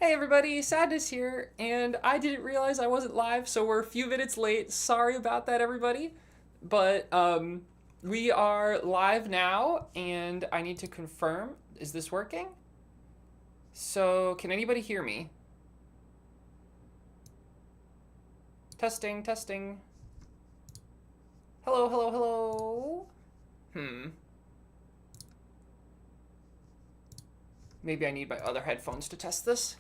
Hey everybody, Sadness here, and I didn't realize I wasn't live, so we're a few minutes late. Sorry about that, everybody. But we are live now, and I need to confirm. Is this working? So, can anybody hear me? Testing, testing. Hello, hello, hello. Maybe I need my other headphones to test this.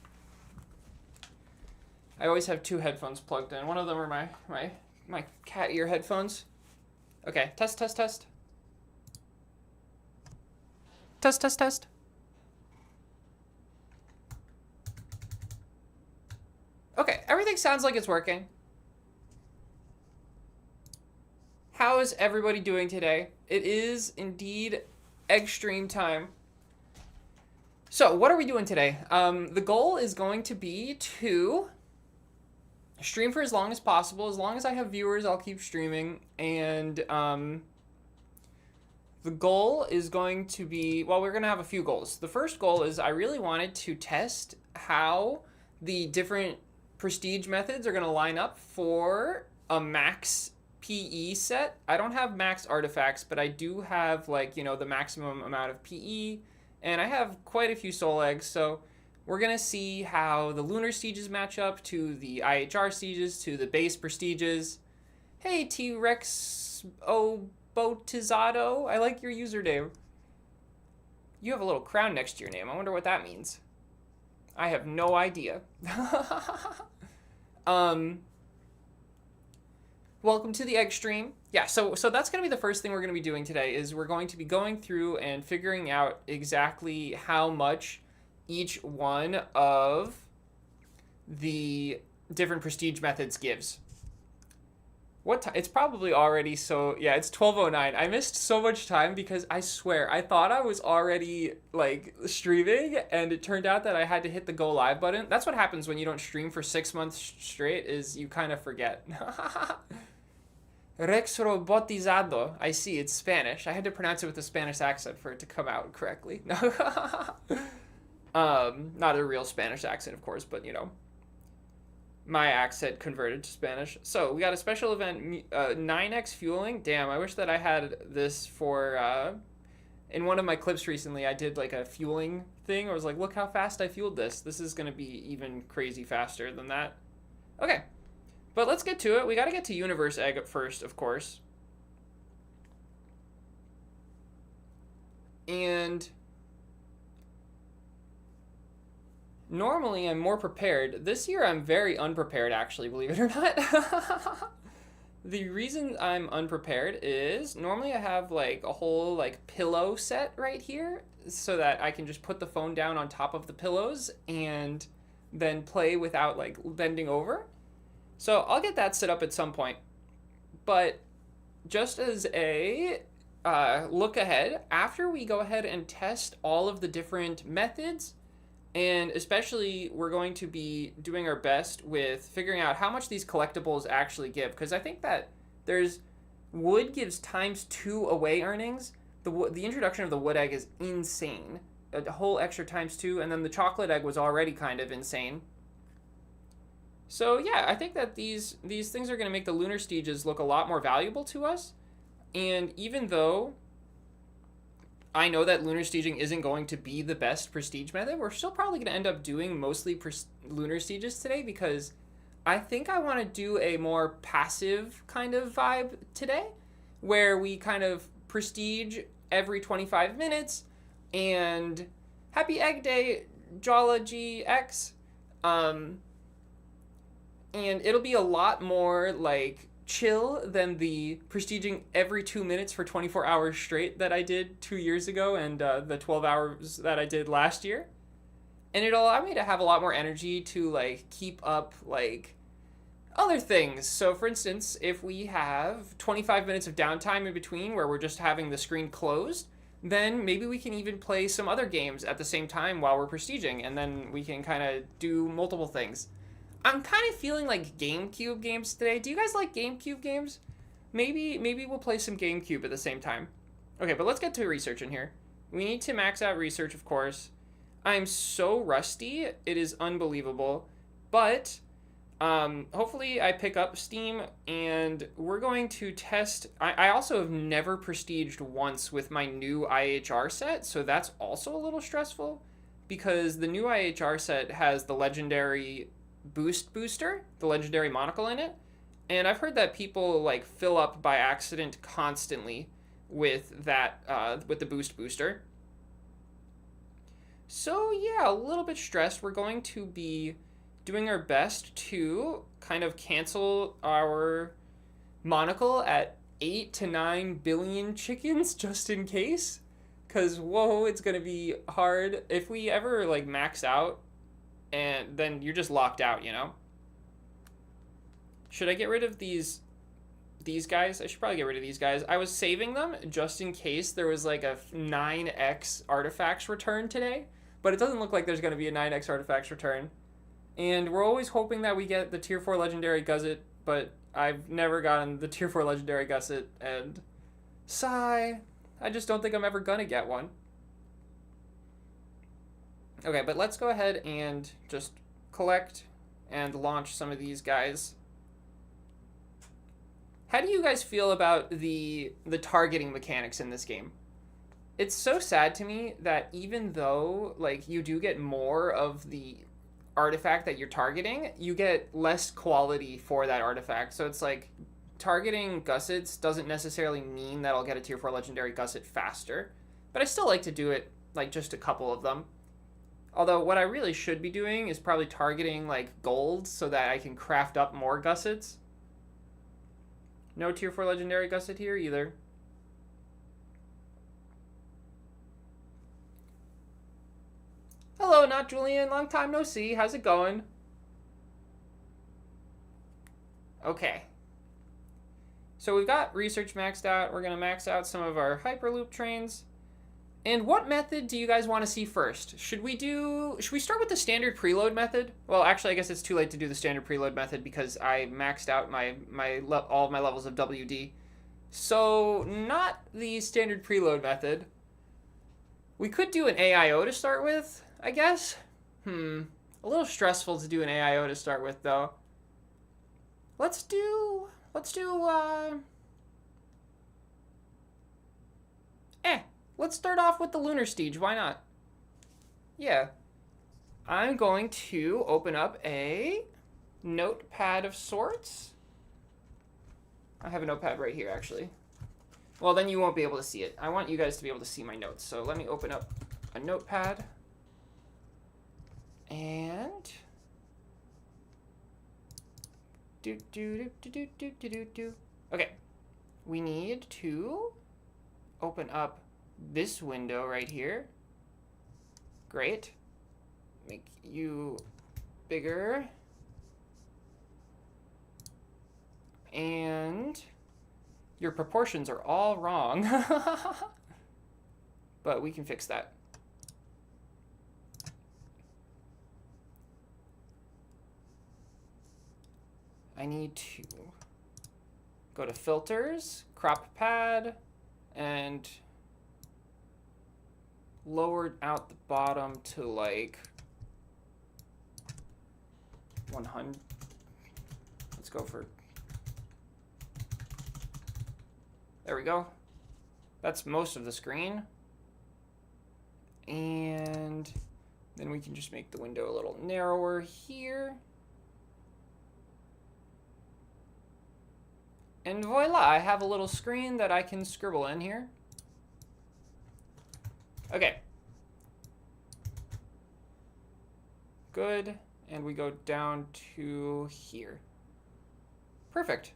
I always have two headphones plugged in. One of them are my cat ear headphones. Okay, test, test, test. Test, test, test. Okay, everything sounds like it's working. How is everybody doing today? It is indeed Extreme time. So, what are we doing today? The goal is going to be to stream for as long as possible. As long as I have viewers, I'll keep streaming. And the goal is going to be, well, we're going to have a few goals. The first goal is I really wanted to test how the different prestige methods are going to line up for a max PE set. I don't have max artifacts, but I do have, like, you know, the maximum amount of PE, and I have quite a few soul eggs, so we're going to see how the lunar sieges match up to the IHR sieges, to the base prestiges. Hey, T-Rex Obotizado, I like your username. You have a little crown next to your name. I wonder what that means. I have no idea. Welcome to the egg stream. Yeah, so that's going to be the first thing we're going to be doing today is we're going to be going through and figuring out exactly how much each one of the different prestige methods gives. What time? It's probably already yeah, it's 12:09. I missed so much time because I swear I thought I was already like streaming, and it turned out that I had to hit the go live button. That's what happens when you don't stream for 6 months straight, is you kind of forget. Rex robotizado. I see, it's Spanish. I had to pronounce it with a Spanish accent for it to come out correctly. Not a real Spanish accent, of course, but you know, my accent converted to Spanish. So we got a special event, 9x fueling. Damn, I wish that I had this for, in one of my clips recently, I did like a fueling thing. I was like, look how fast I fueled this. This is going to be even crazy faster than that. Okay, but let's get to it. We got to get to Universe Egg first, of course. And normally I'm more prepared. This year I'm very unprepared, actually, believe it or not. The reason I'm unprepared is normally I have like a whole like pillow set right here so that I can just put the phone down on top of the pillows and then play without like bending over. So I'll get that set up at some point. But just as a look ahead, after we go ahead and test all of the different methods, and especially we're going to be doing our best with figuring out how much these collectibles actually give, because I think that there's wood gives ×2 away earnings. The introduction of the wood egg is insane, a whole extra ×2, and then the chocolate egg was already kind of insane. So yeah, I think that these things are going to make the lunar stages look a lot more valuable to us, and even though I know that lunar staging isn't going to be the best prestige method, we're still probably going to end up doing mostly lunar stages today, because I think I want to do a more passive kind of vibe today, where we kind of prestige every 25 minutes, and happy egg day, Jala GX, and it'll be a lot more like chill than the prestiging every 2 minutes for 24 hours straight that I did 2 years ago, and the 12 hours that I did last year. And it'll allow me to have a lot more energy to like keep up like other things. So for instance, if we have 25 minutes of downtime in between where we're just having the screen closed, then maybe we can even play some other games at the same time while we're prestiging, and then we can kind of do multiple things. I'm kind of feeling like GameCube games today. Do you guys like GameCube games? Maybe we'll play some GameCube at the same time. Okay, but let's get to research in here. We need to max out research, of course. I'm so rusty. It is unbelievable. But hopefully I pick up Steam, and we're going to test. I also have never prestiged once with my new IHR set, so that's also a little stressful because the new IHR set has the legendary booster, the legendary monocle in it. And I've heard that people like fill up by accident constantly with that with the booster. So yeah, a little bit stressed. We're going to be doing our best to kind of cancel our monocle at 8 to 9 billion chickens just in case. Cause whoa, it's gonna be hard if we ever like max out, and then you're just locked out, you know. Should I get rid of these guys? I should probably get rid of these guys. I was saving them just in case there was like a 9x artifacts return today, but it doesn't look like there's going to be a 9x artifacts return. And we're always hoping that we get the tier 4 legendary gusset, but I've never gotten the tier 4 legendary gusset, and sigh, I just don't think I'm ever going to get one. Okay, but let's go ahead and just collect and launch some of these guys. How do you guys feel about the targeting mechanics in this game? It's so sad to me that even though like you do get more of the artifact that you're targeting, you get less quality for that artifact. So it's like targeting gussets doesn't necessarily mean that I'll get a tier 4 legendary gusset faster, but I still like to do it like just a couple of them. Although what I really should be doing is probably targeting like gold so that I can craft up more gussets. No tier 4 legendary gusset here either. Hello, Not Julian. Long time no see. How's it going? Okay. So we've got research maxed out. We're going to max out some of our Hyperloop trains. And what method do you guys want to see first? Should we start with the standard preload method? Well, actually, I guess it's too late to do the standard preload method because I maxed out all of my levels of WD. So, not the standard preload method. We could do an AIO to start with, I guess. A little stressful to do an AIO to start with, though. Let's do let's start off with the Lunar Siege. Why not? Yeah. I'm going to open up a notepad of sorts. I have a notepad right here, actually. Well, then you won't be able to see it. I want you guys to be able to see my notes. So let me open up a notepad. And... Okay. We need to open up this window right here. Great. Make you bigger. And your proportions are all wrong. But we can fix that. I need to go to filters, crop pad, and lower out the bottom to like 100. Let's go for, there we go. That's most of the screen. And then we can just make the window a little narrower here. And voila, I have a little screen that I can scribble in here. Okay. Good. And we go down to here. Perfect.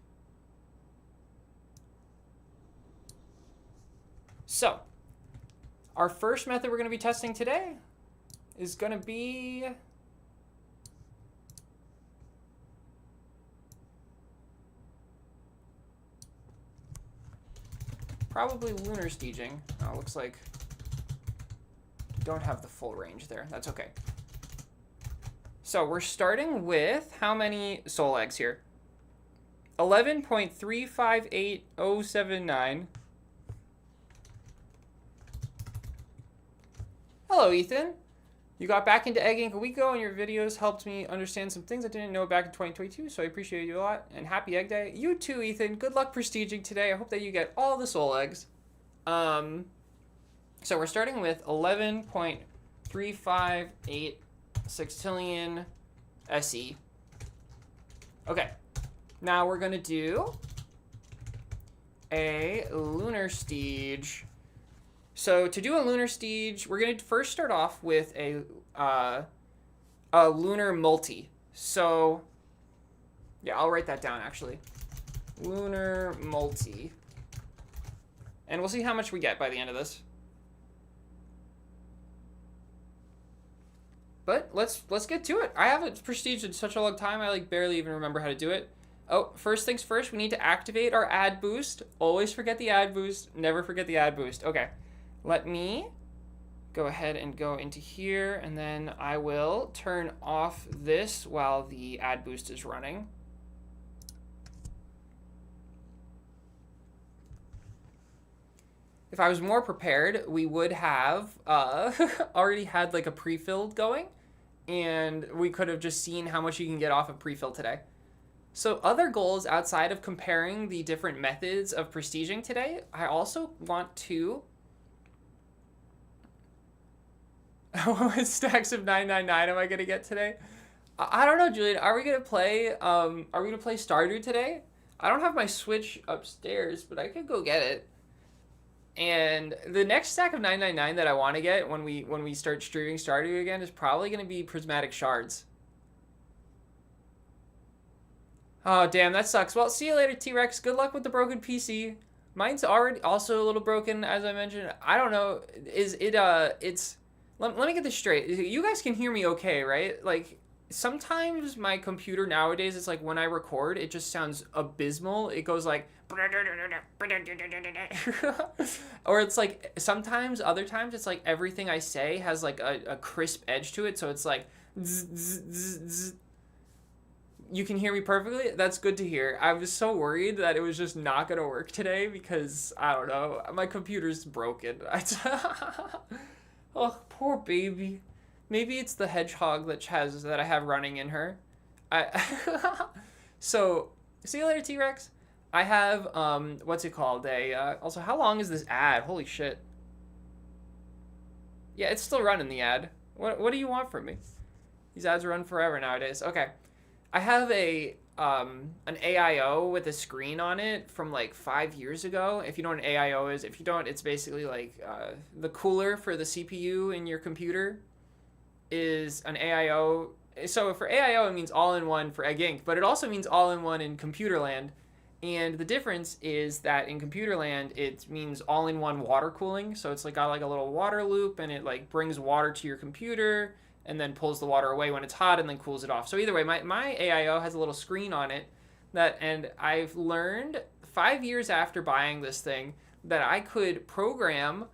So, our first method we're going to be testing today is going to be probably lunar staging. Oh, looks like you don't have the full range there. That's okay. So we're starting with how many soul eggs here? 11.358079. Hello, Ethan. You got back into Egg Ink a week ago, and your videos helped me understand some things I didn't know back in 2022, so I appreciate you a lot. And happy Egg Day. You too, Ethan. Good luck prestiging today. I hope that you get all the soul eggs. So we're starting with 11.358 sextillion SE. Okay. Now we're going to do a lunar stage. So to do a lunar stage, we're going to first start off with a lunar multi. So, yeah, I'll write that down, actually. Lunar multi. And we'll see how much we get by the end of this. But let's get to it. I haven't prestiged in such a long time, I like barely even remember how to do it. Oh, first things first, we need to activate our ad boost. Always forget the ad boost. Never forget the ad boost. Okay. Let me go ahead and go into here, and then I will turn off this while the ad boost is running. If I was more prepared, we would have already had like a pre-filled going, and we could have just seen how much you can get off of pre-fill today. So other goals outside of comparing the different methods of prestiging today, I also want to... What stacks of 999 am I gonna get today? I don't know, Julian. Are we gonna play Stardew today? I don't have my Switch upstairs, but I could go get it. And the next stack of 999 that I want to get when we start streaming Stardew again is probably gonna be prismatic shards. Oh damn, that sucks. Well, see you later, T-Rex. Good luck with the broken PC. Mine's already also a little broken, as I mentioned. I don't know. It's Let me get this straight. You guys can hear me okay, right? Like, sometimes my computer nowadays, it's like when I record, it just sounds abysmal. It goes like... Or it's like, sometimes, other times, it's like everything I say has like a crisp edge to it. So it's like... Zzz, zzz, zzz, zzz. You can hear me perfectly? That's good to hear. I was so worried that it was just not going to work today because, I don't know, my computer's broken. Oh, poor baby. Maybe it's the hedgehog that I have running in her. So, see you later, T-Rex. I have, what's it called? Also, how long is this ad? Holy shit. Yeah, it's still running, the ad. What do you want from me? These ads run forever nowadays. Okay. I have an AIO with a screen on it from like 5 years ago. If you know what an AIO is, if you don't, it's basically like the cooler for the CPU in your computer is an AIO. So for AIO, it means all-in-one for Egg Ink, but it also means all-in-one in Computerland. And the difference is that in Computerland, it means all-in-one water cooling. So it's like got like a little water loop, and it like brings water to your computer and then pulls the water away when it's hot and then cools it off. So either way, my AIO has a little screen on it and I've learned 5 years after buying this thing that I could program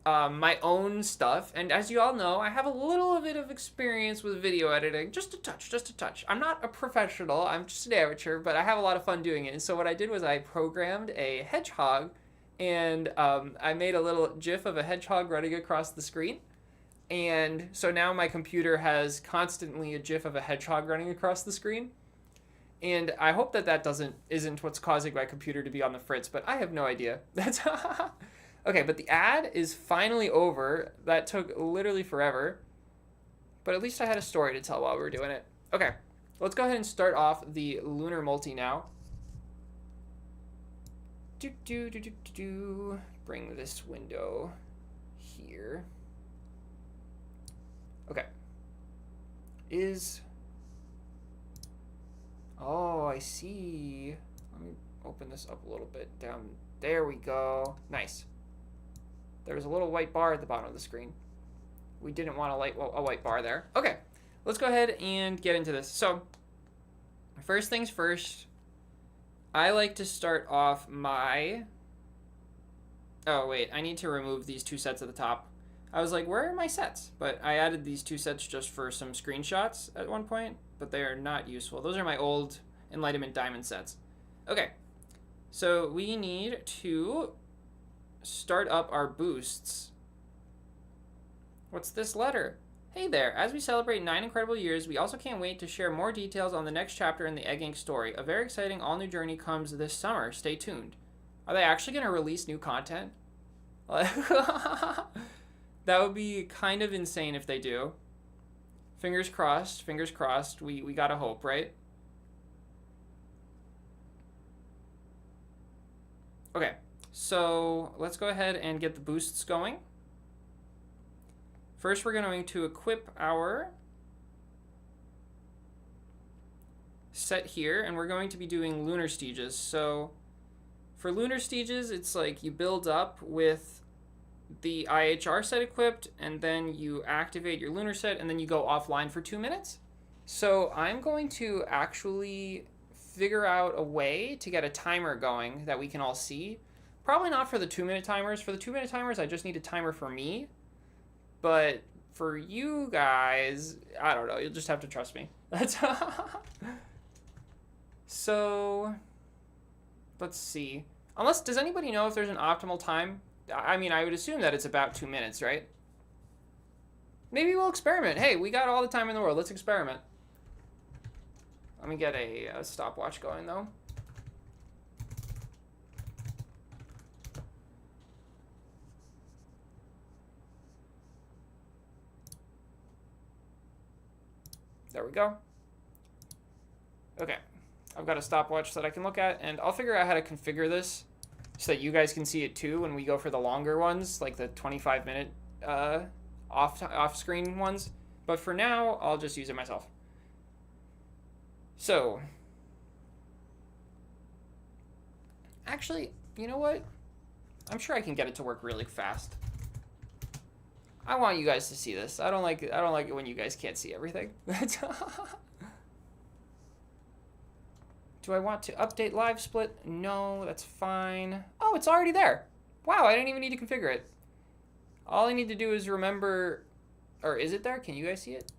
my own stuff. And as you all know, I have a little bit of experience with video editing, just a touch. I'm not a professional, I'm just an amateur, but I have a lot of fun doing it. And so what I did was I programmed a hedgehog, and I made a little GIF of a hedgehog running across the screen. And so now my computer has constantly a GIF of a hedgehog running across the screen. And I hope that isn't what's causing my computer to be on the fritz, but I have no idea. That's okay, but the ad is finally over. That took literally forever. But at least I had a story to tell while we were doing it. Okay, let's go ahead and start off the lunar multi now. Bring this window here. Okay. Oh, I see. Let me open this up a little bit down. There we go. Nice. There's a little white bar at the bottom of the screen. We didn't want a white bar there. Okay. Let's go ahead and get into this. So, first things first, I like to start off my... Oh, wait. I need to remove these two sets at the top. I was like, where are my sets? But I added these two sets just for some screenshots at one point, but they are not useful. Those are my old Enlightenment Diamond sets. Okay, so we need to start up our boosts. What's this letter? Hey there, as we celebrate 9 incredible years, we also can't wait to share more details on the next chapter in the Egg Inc. story. A very exciting all new journey comes this summer. Stay tuned. Are they actually going to release new content? That would be kind of insane if they do. Fingers crossed, fingers crossed. We gotta hope, right? Okay, so let's go ahead and get the boosts going. First, we're going to equip our set here, and we're going to be doing lunar stages. So for lunar stages, it's like you build up with the IHR set equipped, and then you activate your lunar set, and then you go offline for 2 minutes. So I'm going to actually figure out a way to get a timer going that we can all see. Probably not for the 2-minute timers. For the 2-minute timers, I just need a timer for me. But for you guys, I don't know. You'll just have to trust me. That's so let's see. Unless, does anybody know if there's an optimal time? I mean, I would assume that it's about 2 minutes, right? Maybe we'll experiment. Hey, we got all the time in the world. Let's experiment. Let me get a stopwatch going, though. There we go. Okay. I've got a stopwatch that I can look at, and I'll figure out how to configure this so that you guys can see it too when we go for the longer ones, like the 25-minute off-screen ones. But for now, I'll just use it myself. So, actually, you know what? I'm sure I can get it to work really fast. I want you guys to see this. I don't like it when you guys can't see everything. Do I want to update live split? No, that's fine. Oh, it's already there. Wow, I didn't even need to configure it. All I need to do is remember, or is it there? Can you guys see it?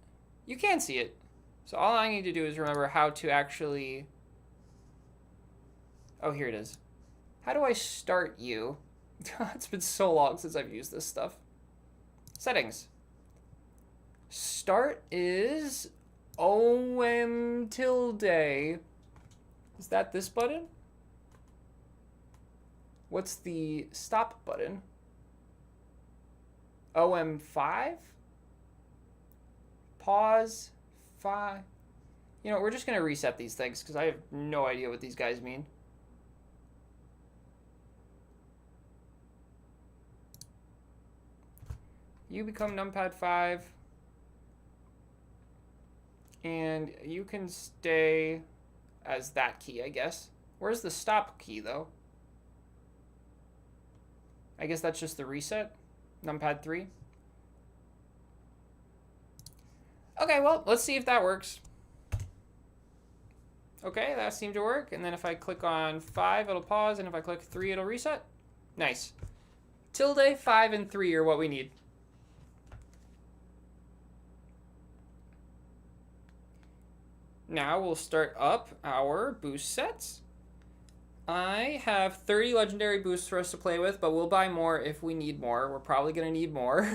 You can see it. So all I need to do is remember how to actually, oh, here it is. How do I start you? It's been so long since I've used this stuff. Settings. Start is OM tilde. Is that this button? What's the stop button? OM5? Pause 5. You know, we're just going to reset these things because I have no idea what these guys mean. You become numpad 5. And you can stay as that key, I guess. Where's the stop key, though? I guess that's just the reset. Numpad 3. Okay, well, let's see if that works. Okay, that seemed to work. And then if I click on 5, it'll pause. And if I click 3, it'll reset. Nice. Tilde, 5, and 3 are what we need. Now we'll start up our boost sets. I have 30 legendary boosts for us to play with, but we'll buy more if we need more. We're probably going to need more.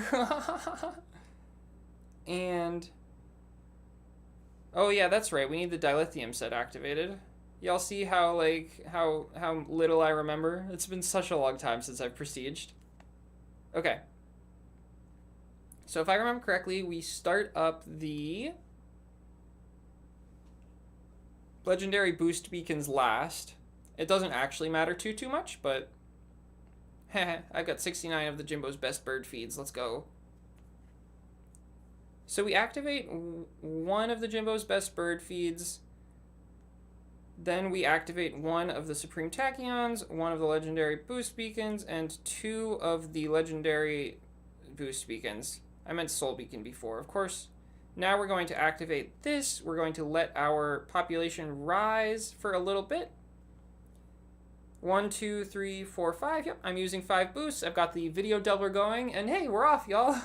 And, oh yeah, that's right. We need the dilithium set activated. Y'all see how, like, how little I remember? It's been such a long time since I've prestiged. Okay. So if I remember correctly, we start up the legendary boost beacons last. It doesn't actually matter too much, but I've got 69 of the Jimbo's best bird feeds. Let's go. So we activate one of the Jimbo's best bird feeds. Then we activate one of the Supreme Tachyons, one of the legendary boost beacons, and 2 of the legendary boost beacons. I meant soul beacon before, of course. Now we're going to activate this. We're going to let our population rise for a little bit. 1, 2, 3, 4, 5. Yep, I'm using 5 boosts. I've got the video doubler going, and hey, we're off, y'all.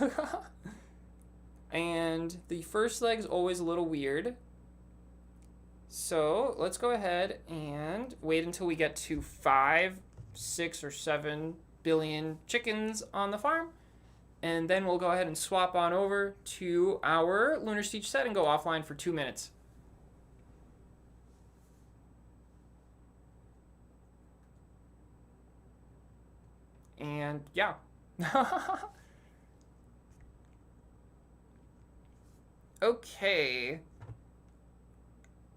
And the first leg's always a little weird. So let's go ahead and wait until we get to 5, 6, or 7 billion chickens on the farm. and then we'll go ahead and swap on over to our Lunar Siege set and go offline for 2 minutes. And yeah. Okay.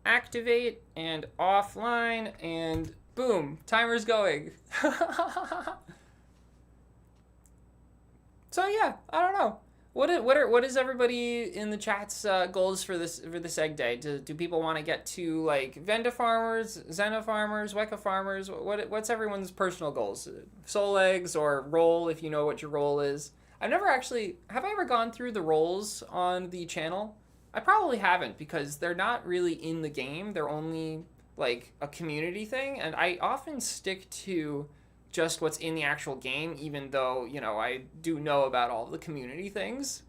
Activate and offline and boom, timer's going. So yeah, I don't know. What is everybody in the chat's goals for this egg day? Do people want to get to like Venda farmers, Xena farmers, Weka farmers? What's everyone's personal goals? Soul eggs or roll if you know what your role is. I've never actually have I ever gone through the roles on the channel? I probably haven't because they're not really in the game. They're only like a community thing, and I often stick to just what's in the actual game, even though, you know, I do know about all the community things.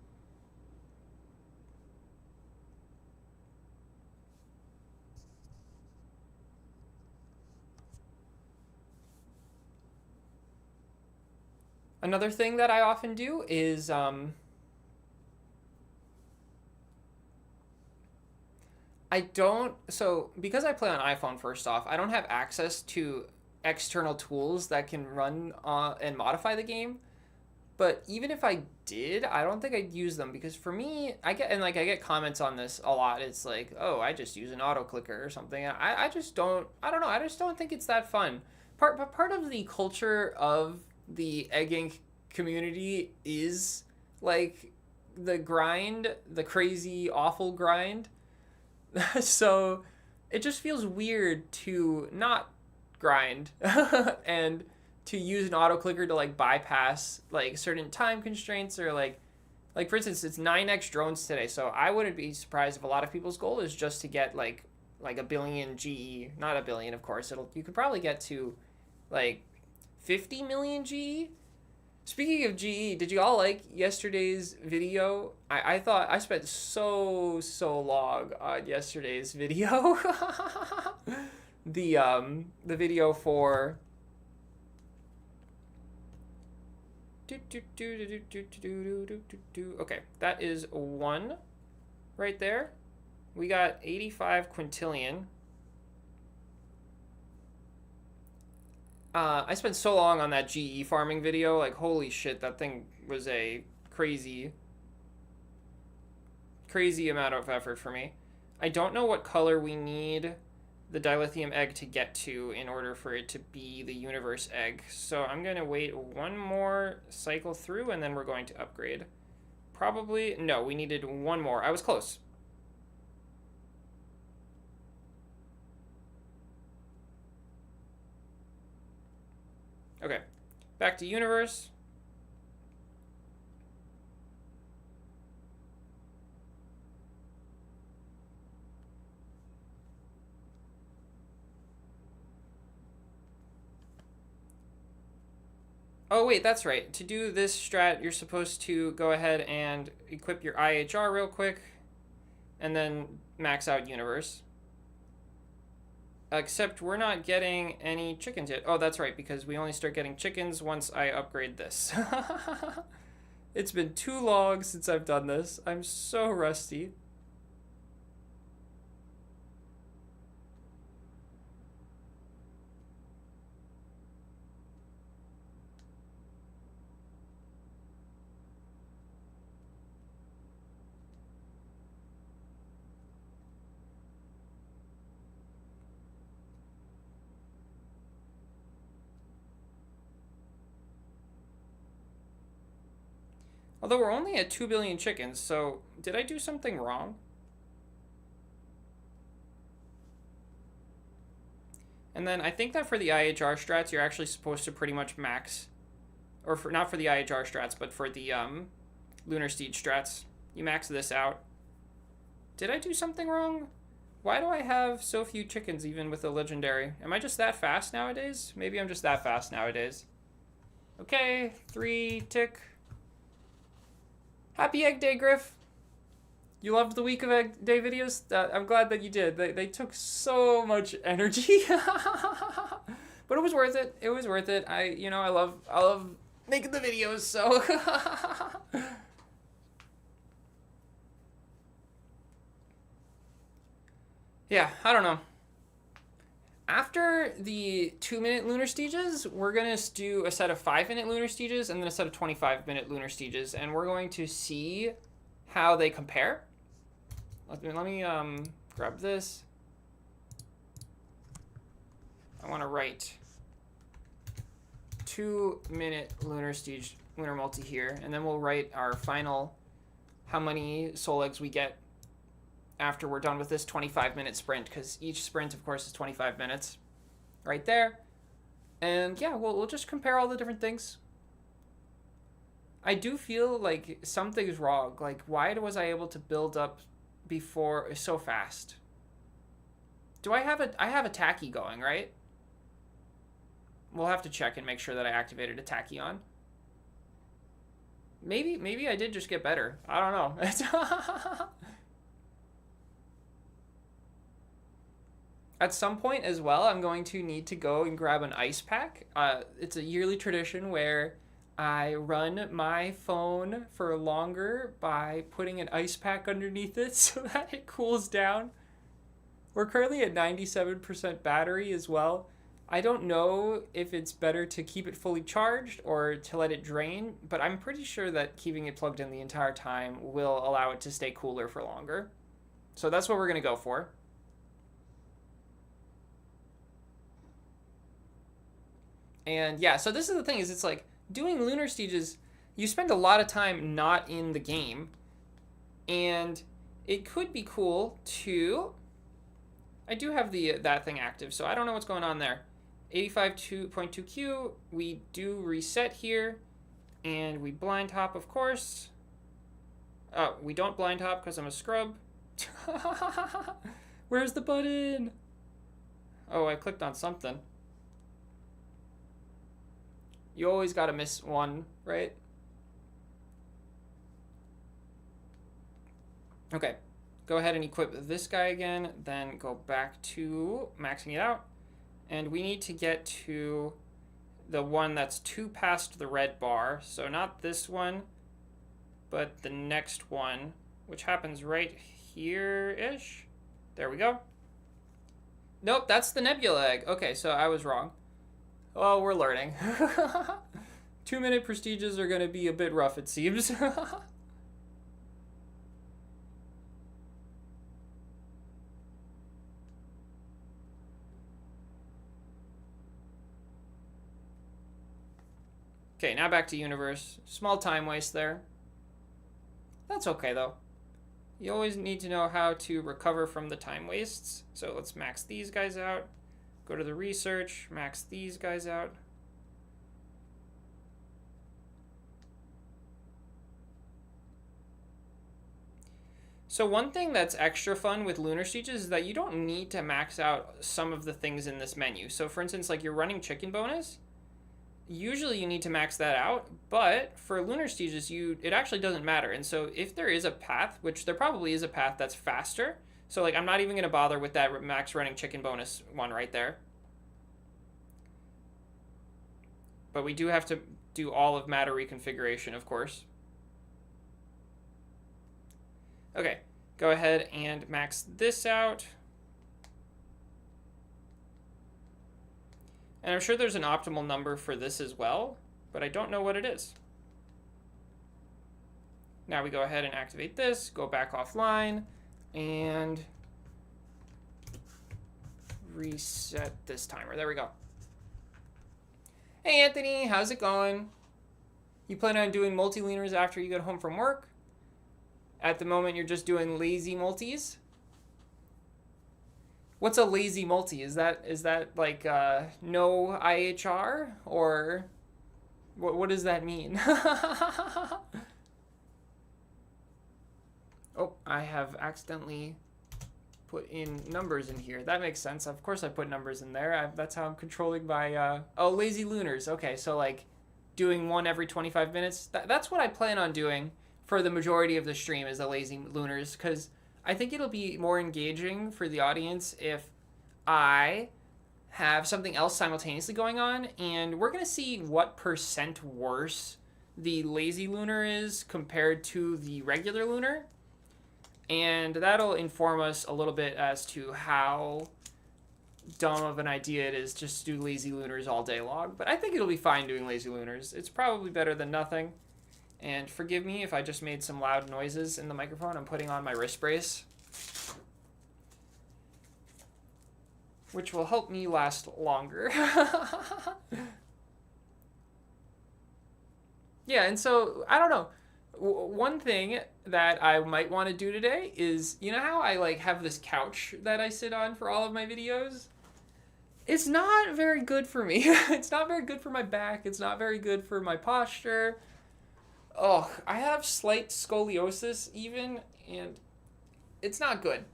Another thing that I often do is because I play on iPhone, first off, I don't have access to external tools that can run and modify the game. But even if I did, I don't think I'd use them because for me, I get comments on this a lot. It's like, oh, I just use an auto clicker or something. I just don't. I don't know. I just don't think it's that fun. Part of the culture of the Egg Inc. community is like the grind, the crazy, awful grind. So it just feels weird to not grind and to use an auto clicker to like bypass like certain time constraints or like for instance it's 9x drones today, so I wouldn't be surprised if a lot of people's goal is just to get like a billion GE, not a billion of course, you could probably get to like 50 million GE. Speaking of GE, did you all like yesterday's video? I thought I spent so long on yesterday's video. The video for okay, that is 1 right there. We got 85 quintillion. I spent so long on that GE farming video, like holy shit, that thing was a crazy amount of effort for me. I don't know what color we need the dilithium egg to get to in order for it to be the universe egg. So I'm going to wait 1 more cycle through and then we're going to upgrade. Probably, no, we needed 1 more. I was close. Okay, back to universe. Oh wait, that's right. To do this strat, you're supposed to go ahead and equip your IHR real quick, and then max out universe. Except we're not getting any chickens yet. Oh, that's right, because we only start getting chickens once I upgrade this. It's been too long since I've done this. I'm so rusty. Although we're only at 2 billion chickens, so did I do something wrong? And then I think that for the IHR strats, you're actually supposed to pretty much max, or for not for the IHR strats, but for the Lunar Siege strats, you max this out. Did I do something wrong? Why do I have so few chickens even with a legendary? Am I just that fast nowadays? Maybe I'm just that fast nowadays. Okay, 3 tick. Happy Egg Day, Griff. You loved the week of Egg Day videos? I'm glad that you did. They took so much energy. But it was worth it. It was worth it. I love making the videos, so. Yeah, I don't know. After the 2-minute lunar stages, we're going to do a set of 5-minute lunar stages and then a set of 25-minute lunar stages, and we're going to see how they compare. Let me grab this. I want to write 2-minute lunar stage, lunar multi here, and then we'll write our final, how many soul eggs we get after we're done with this 25-minute sprint, because each sprint, of course, is 25 minutes right there. And yeah, we'll just compare all the different things. I do feel like something's wrong. Like, why was I able to build up before so fast? Do I have a tacky going, right? We'll have to check and make sure that I activated a tacky on. Maybe I did just get better. I don't know. At some point as well, I'm going to need to go and grab an ice pack. It's a yearly tradition where I run my phone for longer by putting an ice pack underneath it so that it cools down. We're currently at 97% battery as well. I don't know if it's better to keep it fully charged or to let it drain, but I'm pretty sure that keeping it plugged in the entire time will allow it to stay cooler for longer. So that's what we're going to go for. And yeah, so this is the thing, is it's like doing lunar stages, you spend a lot of time not in the game, and it could be cool to, I do have that thing active, so I don't know what's going on there. 85.2Q, we do reset here, and we blind hop, of course. We don't blind hop because I'm a scrub. Where's the button? Oh, I clicked on something. You always gotta miss one, right? Okay, go ahead and equip this guy again, then go back to maxing it out. And we need to get to the one that's 2 past the red bar. So not this one, but the next one, which happens right here-ish. There we go. Nope, that's the nebula egg. Okay, so I was wrong. Well, we're learning. 2-minute prestiges are going to be a bit rough, it seems. Okay, now back to universe. Small time waste there. That's okay, though. You always need to know how to recover from the time wastes. So let's max these guys out. Go to the research, max these guys out. So one thing that's extra fun with lunar stages is that you don't need to max out some of the things in this menu. So for instance, like you're running chicken bonus, usually you need to max that out, but for lunar stages, it actually doesn't matter. And so if there is a path, which there probably is a path that's faster, so like I'm not even gonna bother with that max running chicken bonus one right there. But we do have to do all of matter reconfiguration, of course. Okay, go ahead and max this out. And I'm sure there's an optimal number for this as well, but I don't know what it is. Now we go ahead and activate this, go back offline, and reset this timer. There we go. Hey Anthony, how's it going? You plan on doing multi-lunars after you get home from work? At the moment, you're just doing lazy multis? What's a lazy multi? Is that like no IHR, or what does that mean? Oh, I have accidentally put in numbers in here. That makes sense. Of course I put numbers in there. That's how I'm controlling my, oh, lazy lunars. Okay, so like doing one every 25 minutes. That's what I plan on doing for the majority of the stream, is the lazy lunars, because I think it'll be more engaging for the audience if I have something else simultaneously going on, and we're going to see what percent worse the lazy lunar is compared to the regular lunar. And that'll inform us a little bit as to how dumb of an idea it is just to do lazy lunars all day long. But I think it'll be fine doing lazy lunars. It's probably better than nothing. And forgive me if I just made some loud noises in the microphone. I'm putting on my wrist brace, which will help me last longer. Yeah, and so, I don't know. One thing that I might want to do today is, you know how I like have this couch that I sit on for all of my videos? It's not very good for me. It's not very good for my back. It's not very good for my posture. Oh, I have slight scoliosis even, and it's not good.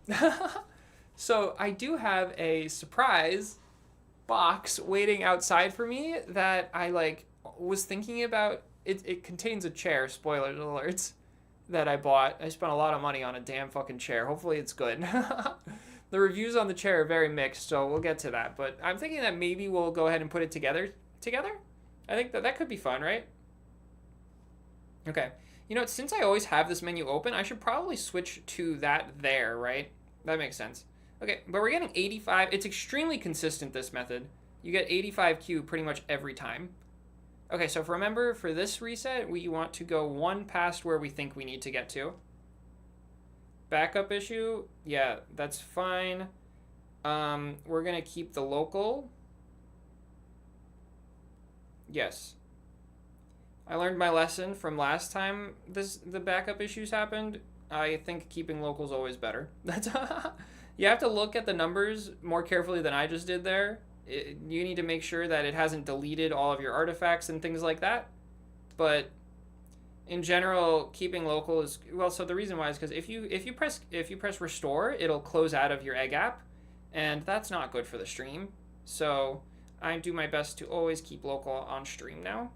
So I do have a surprise box waiting outside for me that I like was thinking about. It contains a chair, spoiler alerts, that I bought. I spent a lot of money on a damn fucking chair. Hopefully it's good. The reviews on the chair are very mixed, so we'll get to that. But I'm thinking that maybe we'll go ahead and put it together. I think that could be fun, right? Okay. You know, since I always have this menu open, I should probably switch to that there, right? That makes sense. Okay, but we're getting 85. It's extremely consistent, this method. You get 85Q pretty much every time. Okay, so if remember, for this reset, we want to go one past where we think we need to get to. Backup issue, yeah, that's fine. We're going to keep the local. Yes. I learned my lesson from last time the backup issues happened. I think keeping local is always better. That's you have to look at the numbers more carefully than I just did there. You need to make sure that it hasn't deleted all of your artifacts and things like that. But in general, keeping local is well. So the reason why is because if you press restore, it'll close out of your egg app, and that's not good for the stream. So I do my best to always keep local on stream now.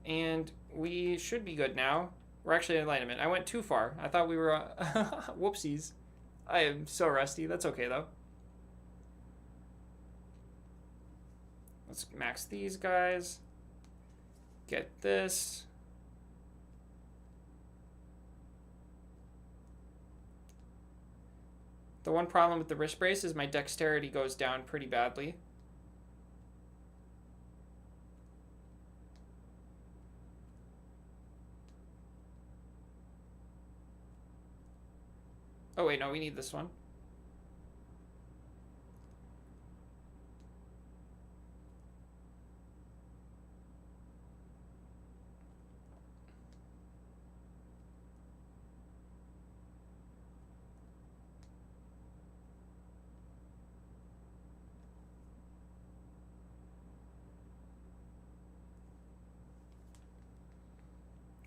And we should be good now. We're actually in alignment. I went too far. I thought we were... whoopsies. I am so rusty. That's okay, though. Let's max these guys. Get this. The one problem with the wrist brace is my dexterity goes down pretty badly. Oh wait, no, we need this one.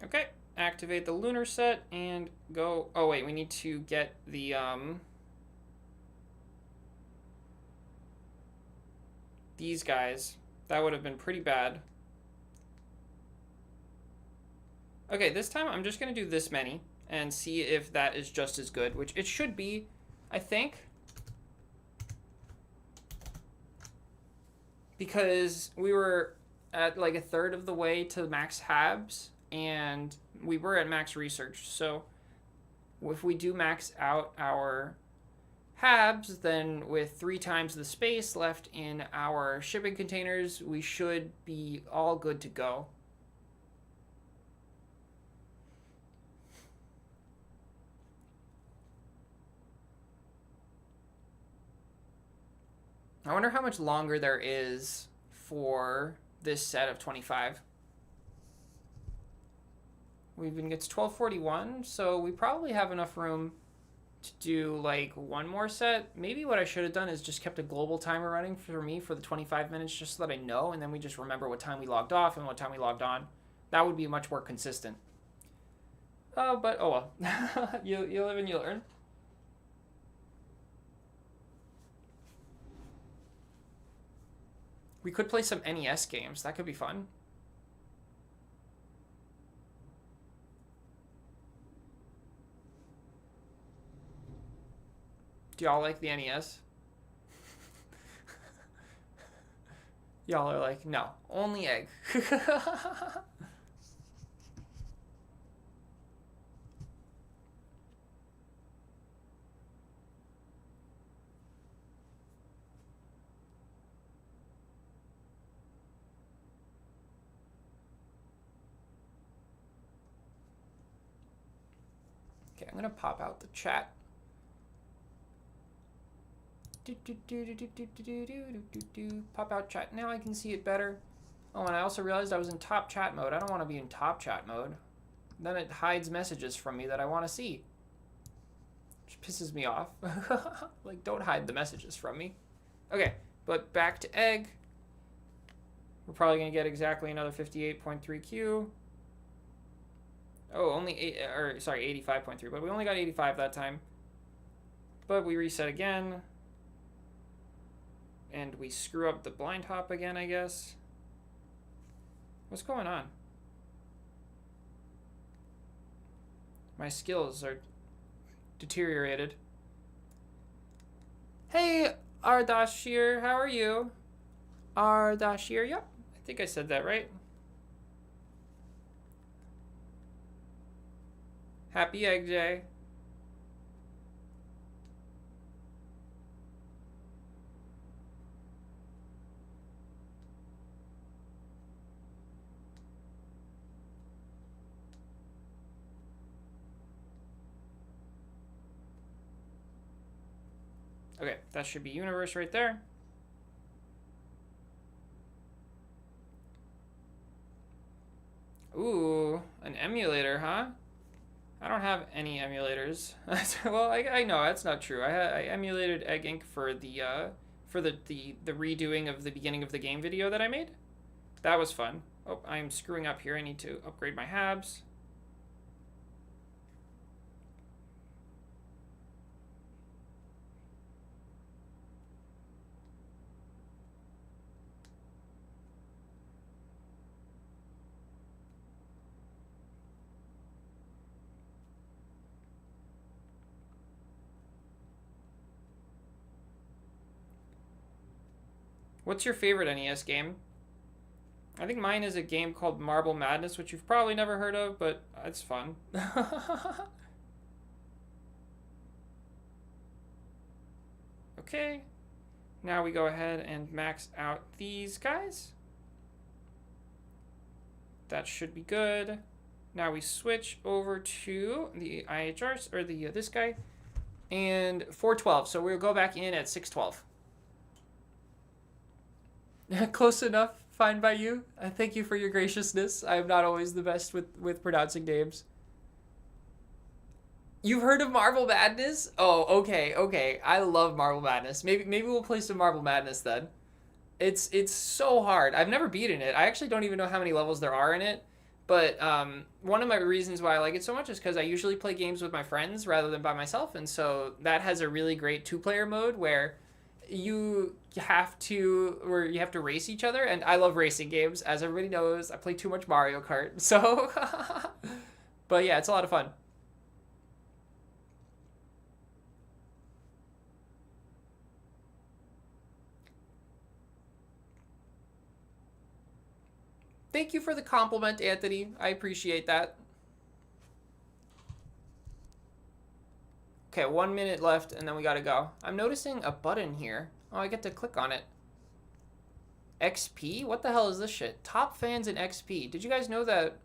Okay, activate the lunar set and go. Oh wait, we need to get the these guys. That would have been pretty bad. Okay, this time I'm just gonna do this many and see if that is just as good, which it should be, I think. Because we were at like a third of the way to max Habs, and we were at max research. So if we do max out our Habs, then with 3 times the space left in our shipping containers, we should be all good to go. I wonder how much longer there is for this set of 25. It's 12:41, so we probably have enough room to do like one more set. Maybe what I should have done is just kept a global timer running for me for the 25 minutes just so that I know, and then we just remember what time we logged off and what time we logged on. That would be much more consistent. But oh well. you live and you learn. We could play some NES games. That could be fun. Do y'all like the NES? Y'all are like, no, only egg. Okay, I'm gonna pop out the chat. Pop out chat. Now I can see it better. Oh, and I also realized I was in top chat mode. I don't want to be in top chat mode. Then it hides messages from me that I want to see. Which pisses me off. Like, don't hide the messages from me. Okay, but back to egg. We're probably going to get exactly another 58.3 Q. Oh, only 85.3, but we only got 85 that time. But we reset again. And we screw up the blind hop again, I guess. What's going on? My skills are deteriorated. Hey, Ardashir, how are you? Ardashir, yep. I think I said that right. Happy Egg Day. Okay, that should be universe right there. Ooh, an emulator, huh? I don't have any emulators. Well, I know that's not true. I emulated Egg Inc. for the redoing of the beginning of the game video that I made. That was fun. Oh, I'm screwing up here. I need to upgrade my habs. What's your favorite NES game? I think mine is a game called Marble Madness, which you've probably never heard of, but it's fun. Okay. Now we go ahead and max out these guys. That should be good. Now we switch over to the IHRs, or the this guy, and 412. So we'll go back in at 612. Close enough. Fine by you. I thank you for your graciousness. I am not always the best with pronouncing names. You've heard of Marble Madness? Oh, okay. I love Marble Madness. Maybe we'll play some Marble Madness then. It's so hard. I've never beaten it. I actually don't even know how many levels there are in it. But one of my reasons why I like it so much is because I usually play games with my friends rather than by myself, and so that has a really great two-player mode where you have to race each other, and I love racing games, as everybody knows. I play too much Mario Kart, so but yeah, it's a lot of fun. Thank you for the compliment, Anthony. I appreciate that. Okay, 1 minute left, and then we gotta go. I'm noticing a button here. Oh, I get to click on it. XP? What the hell is this shit? Top fans in XP. Did you guys know that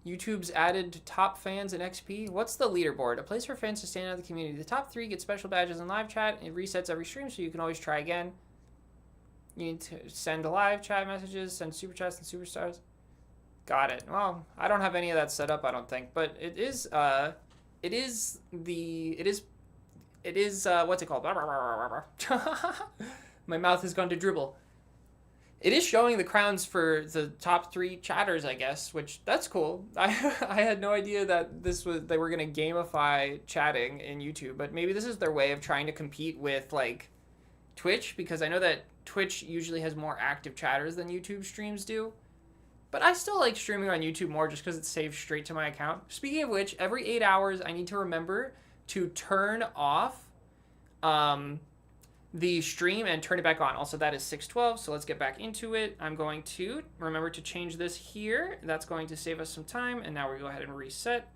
YouTube's added top fans in XP? What's the leaderboard? A place for fans to stand out of the community. The top 3 get special badges in live chat. It resets every stream, so you can always try again. You need to send live chat messages, send super chats and superstars. Got it. Well, I don't have any of that set up, I don't think, but it is what's it called? My mouth has gone to dribble. It is showing the crowns for the top 3 chatters, I guess, which that's cool. I had no idea that they were gonna gamify chatting in YouTube, but maybe this is their way of trying to compete with like Twitch, because I know that Twitch usually has more active chatters than YouTube streams do. But I still like streaming on YouTube more just because it saves straight to my account. Speaking of which, every 8 hours I need to remember to turn off the stream and turn it back on. Also, that is 6:12, so let's get back into it. I'm going to remember to change this here. That's going to save us some time, and now we'll go ahead and reset.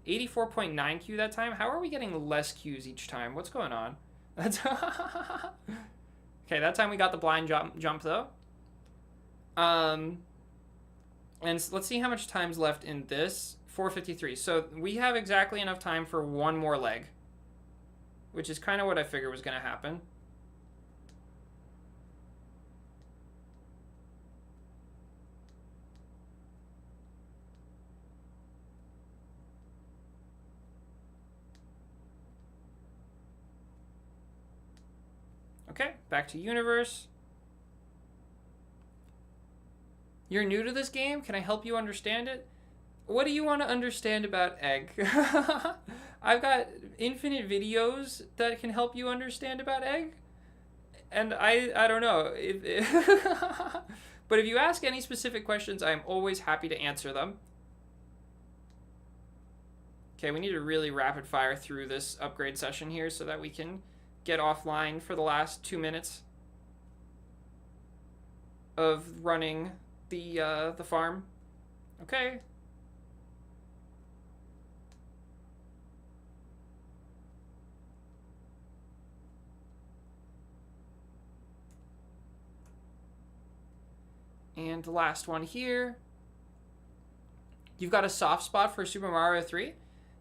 84.9 Q that time. How are we getting less Qs each time? What's going on? That's okay, that time we got the blind jump though. And let's see how much time's left in this. 4:53. So we have exactly enough time for one more leg, which is kind of what I figured was going to happen. Okay, back to universe. You're new to this game? Can I help you understand it? What do you want to understand about egg? I've got infinite videos that can help you understand about egg. And I don't know. But if you ask any specific questions, I'm always happy to answer them. Okay, we need to really rapid fire through this upgrade session here so that we can get offline for the last 2 minutes of running the farm. Okay. And the last one here. You've got a soft spot for Super Mario 3?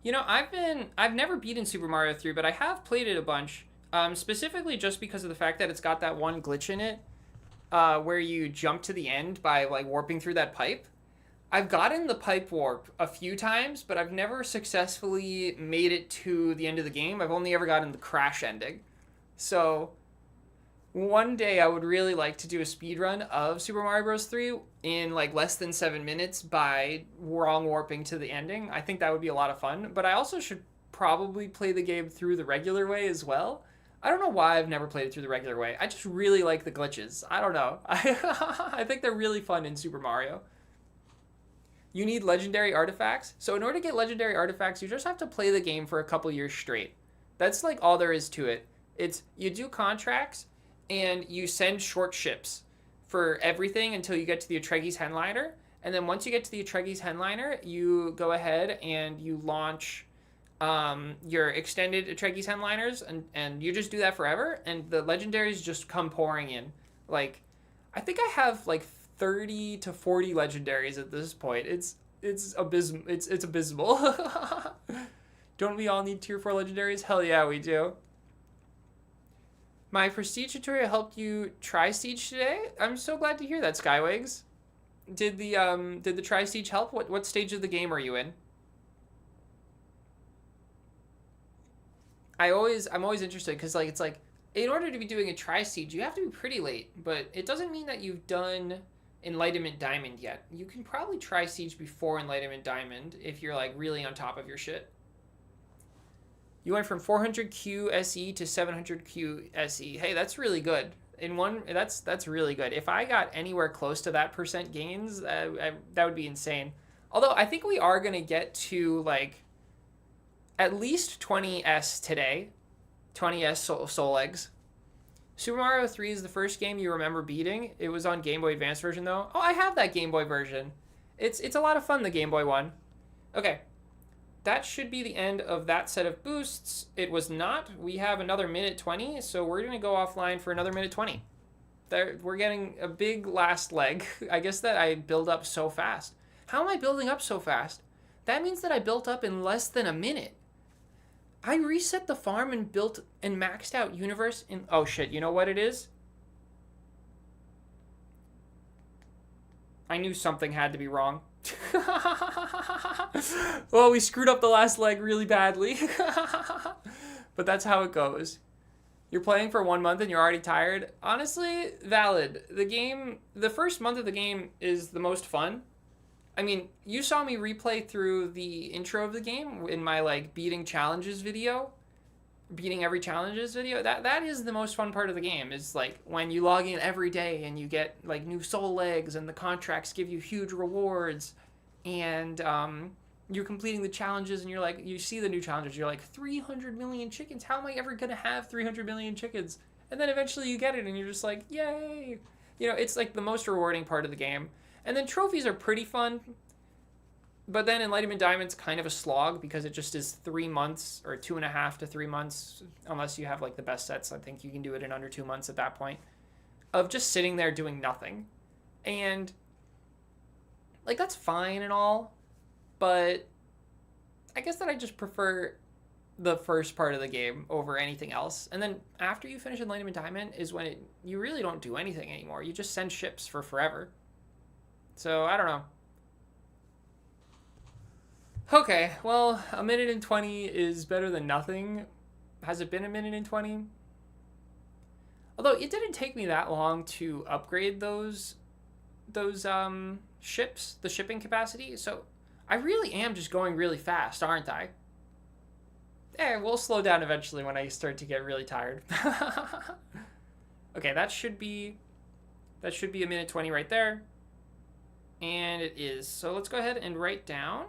You know, I've never beaten Super Mario 3, but I have played it a bunch. Specifically just because of the fact that it's got that one glitch in it, where you jump to the end by like warping through that pipe. I've gotten the pipe warp a few times, but I've never successfully made it to the end of the game. I've only ever gotten the crash ending. So one day I would really like to do a speed run of Super Mario Bros. 3 in like less than 7 minutes by wrong warping to the ending. I think that would be a lot of fun, but I also should probably play the game through the regular way as well. I don't know why I've never played it through the regular way. I just really like the glitches. I don't know. I think they're really fun in Super Mario. You need legendary artifacts. So in order to get legendary artifacts, you just have to play the game for a couple years straight. That's like all there is to it. It's you do contracts and you send short ships for everything until you get to the Atreges Henliner. And then once you get to the Atreges Henliner, you go ahead and you launch your extended Atreges Henliners, and you just do that forever, and the legendaries just come pouring in. Like, I think I have like 30 to 40 legendaries at this point. It's abysmal. It's abysmal. Don't we all need tier 4 legendaries? Hell yeah, we do. My prestige tutorial helped you try Siege today? I'm so glad to hear that, Skywags. Did the try Siege help? What stage of the game are you in? I'm always interested because like it's like in order to be doing a tri-siege you have to be pretty late, but it doesn't mean that you've done Enlightenment Diamond yet. You can probably tri-siege before Enlightenment Diamond if you're like really on top of your shit. You went from 400 Q SE to 700 Q SE. Hey, that's really good. That's really good. If I got anywhere close to that percent gains, that would be insane. Although I think we are gonna get to like at least 20S today. 20S soul eggs. Super Mario 3 is the first game you remember beating. It was on Game Boy Advance version though. Oh, I have that Game Boy version. It's a lot of fun, the Game Boy one. Okay. That should be the end of that set of boosts. It was not. We have another minute 20, so we're going to go offline for another minute 20. We're getting a big last leg. I guess that I build up so fast. How am I building up so fast? That means that I built up in less than a minute. I reset the farm and built and maxed out universe in... Oh shit, you know what it is? I knew something had to be wrong. Well, we screwed up the last leg really badly. But that's how it goes. You're playing for 1 month and you're already tired. Honestly, valid. The first month of the game is the most fun. I mean, you saw me replay through the intro of the game in my like beating challenges video. Beating every challenges video. That is the most fun part of the game, is like when you log in every day and you get like new soul legs and the contracts give you huge rewards, and you're completing the challenges and you're like, you see the new challenges, you're like 300 million chickens. How am I ever gonna have 300 million chickens? And then eventually you get it and you're just like, yay. You know, it's like the most rewarding part of the game. And then trophies are pretty fun. But then Enlightenment Diamond's kind of a slog because it just is 3 months or 2.5 to 3 months, unless you have like the best sets. I think you can do it in under 2 months at that point, of just sitting there doing nothing. And like that's fine and all, but I guess that I just prefer the first part of the game over anything else. And then after you finish Enlightenment Diamond is when you really don't do anything anymore. You just send ships for forever. So I don't know. Okay, well, 1:20 is better than nothing. Has it been 1:20? Although it didn't take me that long to upgrade those ships, the shipping capacity. So I really am just going really fast, aren't I? We'll slow down eventually when I start to get really tired. Okay, that should be 1:20 right there. And it is. So let's go ahead and write down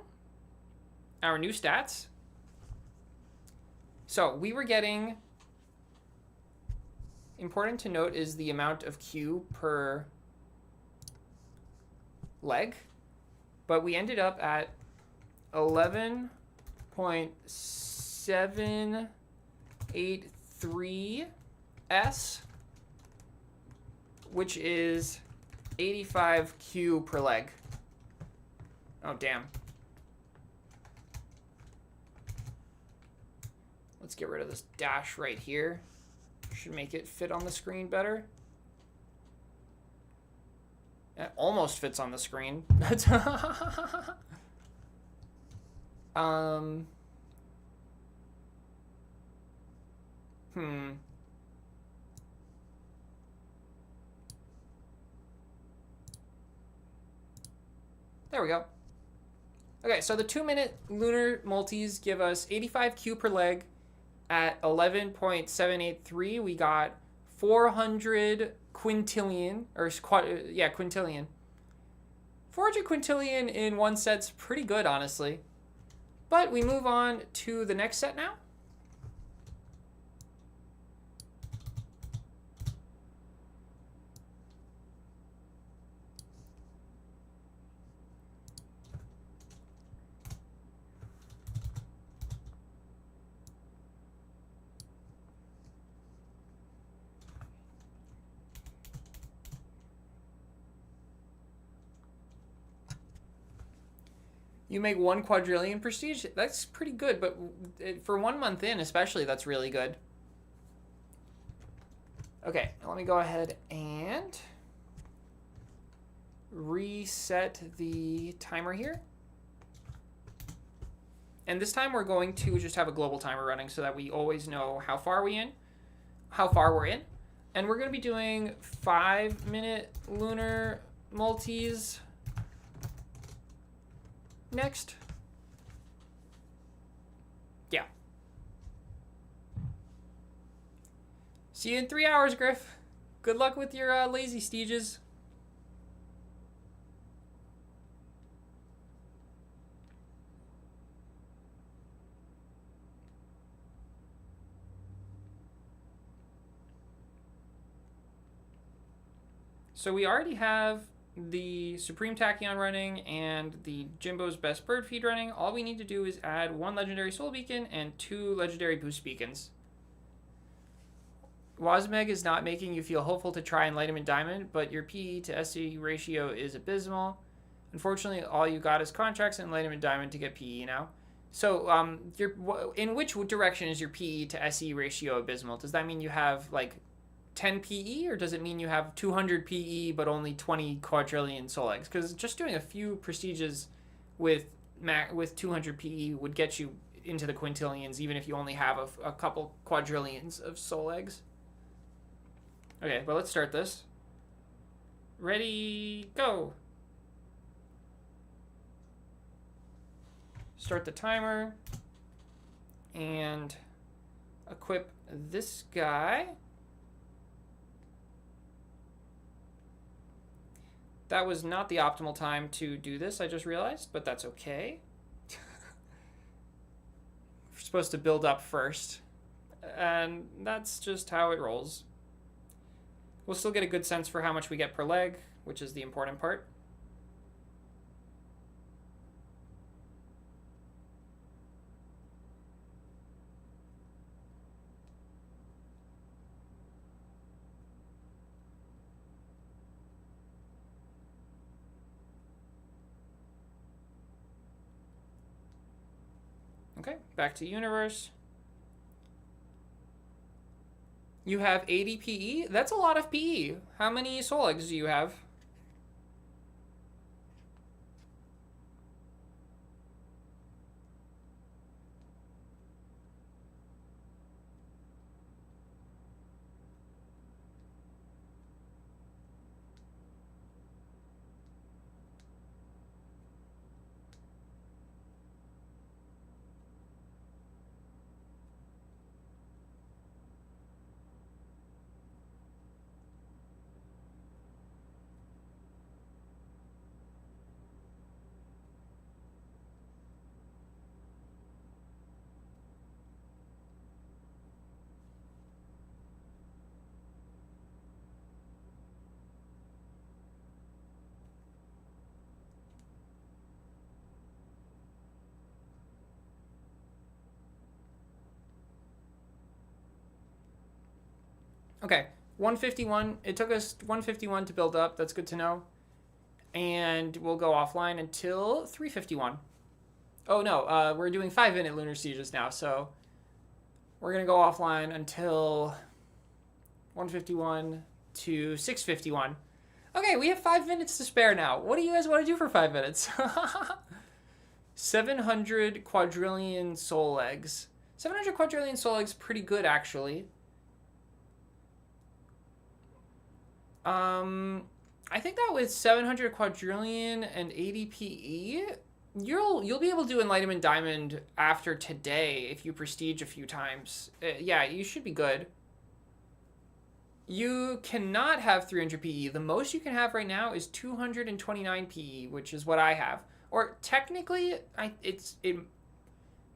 our new stats. So we were getting, important to note is the amount of Q per leg, but we ended up at 11.783 S, which is 85 Q per leg. Oh, damn. Let's get rid of this dash right here. Should make it fit on the screen better. It almost fits on the screen. There we go. Okay, so the 2-minute lunar multis give us 85 Q per leg. At 11.783, we got 400 quintillion, quintillion. 400 quintillion in one set's pretty good, honestly. But we move on to the next set now. You make 1 quadrillion prestige? That's pretty good, but for 1 month in especially, that's really good. Okay, let me go ahead and reset the timer here. And this time we're going to just have a global timer running so that we always know how far we're in. And we're going to be doing 5-minute lunar multis next. Yeah. See you in 3 hours, Griff. Good luck with your lazy stooges. So we already have the Supreme Tachyon running and the Jimbo's Best Bird Feed running. All we need to do is add 1 legendary Soul Beacon and 2 legendary Boost Beacons. Wazmeg is not making you feel hopeful to try Enlightenment Diamond, but your PE to SE ratio is abysmal. Unfortunately, all you got is contracts and Enlightenment Diamond to get PE now. So, in which direction is your PE to SE ratio abysmal? Does that mean you have like 10 PE, or does it mean you have 200 PE but only 20 quadrillion soul eggs? Because just doing a few prestiges with 200 PE would get you into the quintillions, even if you only have a couple quadrillions of soul eggs. Okay, but let's start this. Ready, go. Start the timer and equip this guy. That was not the optimal time to do this, I just realized, but that's okay. We're supposed to build up first, and that's just how it rolls. We'll still get a good sense for how much we get per leg, which is the important part. Okay, back to universe. You have 80 PE? That's a lot of PE. How many soul eggs do you have? Okay, 151. It took us 151 to build up. That's good to know. And we'll go offline until 351. Oh no, we're doing 5-minute lunar sieges now, so we're gonna go offline until 151 to 651. Okay, we have 5 minutes to spare now. What do you guys want to do for 5 minutes? 700 quadrillion soul eggs. 700 quadrillion soul eggs, pretty good actually. I think that with 700 quadrillion and 80 PE, you'll be able to do Enlightenment Diamond after today if you prestige a few times. Yeah, you should be good. You cannot have 300 PE. The most you can have right now is 229 PE, which is what I have. Or technically,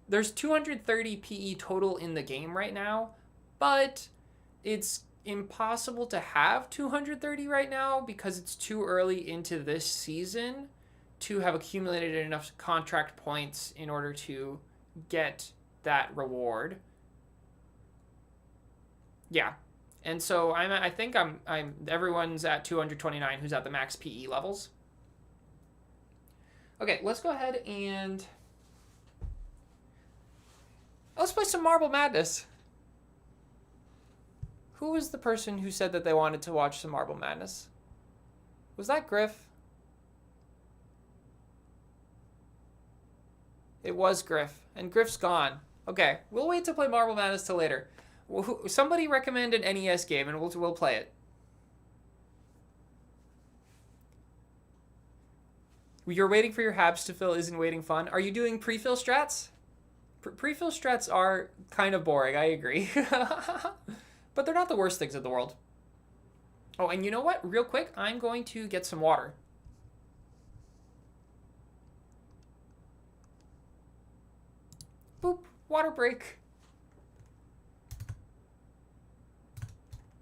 there's 230 PE total in the game right now, but it's impossible to have 230 right now because it's too early into this season to have accumulated enough contract points in order to get that reward. Yeah. And so I think everyone's at 229 who's at the max PE levels. Okay, let's go ahead and let's play some Marble Madness. Who was the person who said that they wanted to watch some Marble Madness? Was that Griff? It was Griff, and Griff's gone. Okay, we'll wait to play Marble Madness till later. Somebody recommend an NES game, and we'll play it. You're waiting for your Habs to fill isn't waiting fun. Are you doing pre-fill strats? Pre-fill strats are kind of boring, I agree. But they're not the worst things in the world. Oh, and you know what? Real quick, I'm going to get some water. Boop. Water break.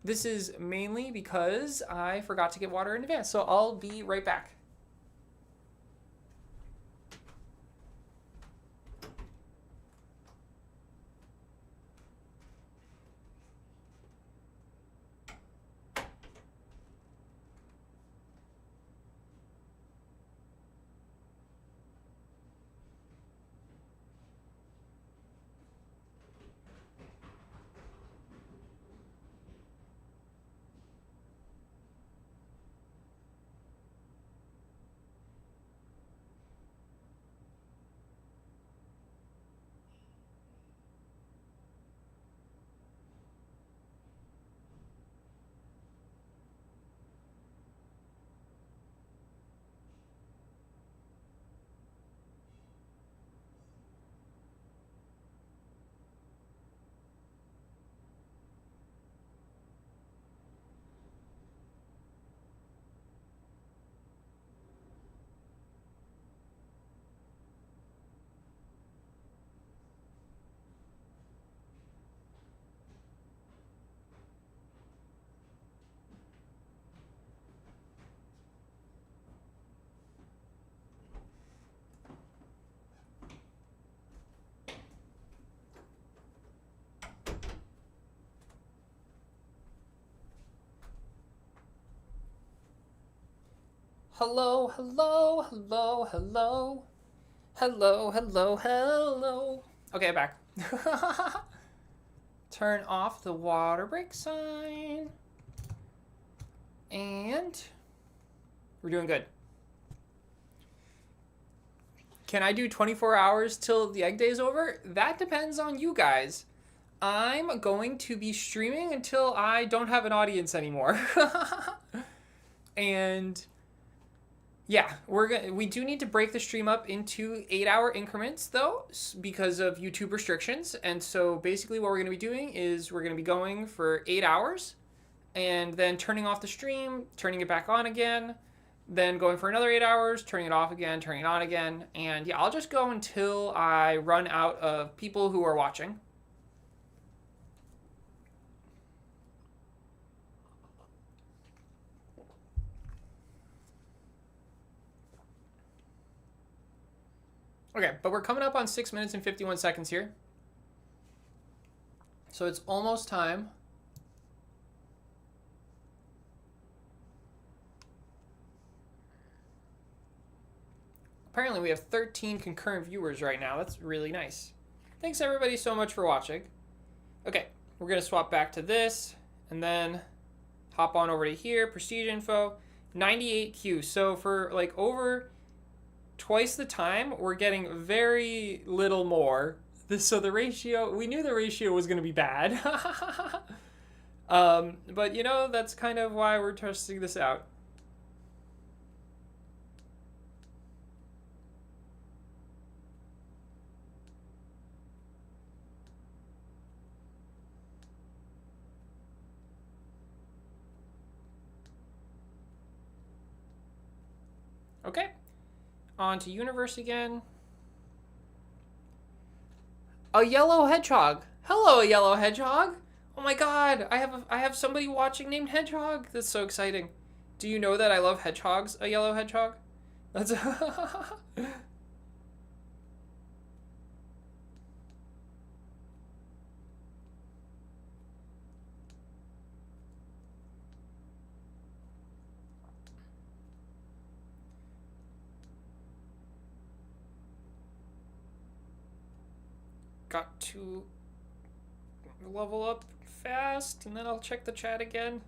This is mainly because I forgot to get water in advance, so I'll be right back. Hello, hello, hello, hello. Hello, hello, hello. Okay, back. Turn off the water break sign. And we're doing good. Can I do 24 hours till the egg day is over? That depends on you guys. I'm going to be streaming until I don't have an audience anymore. And yeah, we do need to break the stream up into 8-hour increments though, because of YouTube restrictions. And so basically what we're going to be doing is we're going to be going for 8 hours and then turning off the stream, turning it back on again, then going for another 8 hours, turning it off again, turning it on again. And yeah, I'll just go until I run out of people who are watching. Okay, but we're coming up on 6 minutes and 51 seconds here. So it's almost time. Apparently we have 13 concurrent viewers right now. That's really nice. Thanks everybody so much for watching. Okay, we're gonna swap back to this and then hop on over to here, prestige info, 98Q. So for like over twice the time, we're getting very little more. So the ratio, we knew the ratio was gonna be bad. But you know, that's kind of why we're testing this out. Okay, on to universe again. A yellow hedgehog. Hello, a yellow hedgehog. Oh my god, I have somebody watching named Hedgehog. That's so exciting. Do you know that I love hedgehogs? A yellow hedgehog. That's got to level up fast, and then I'll check the chat again.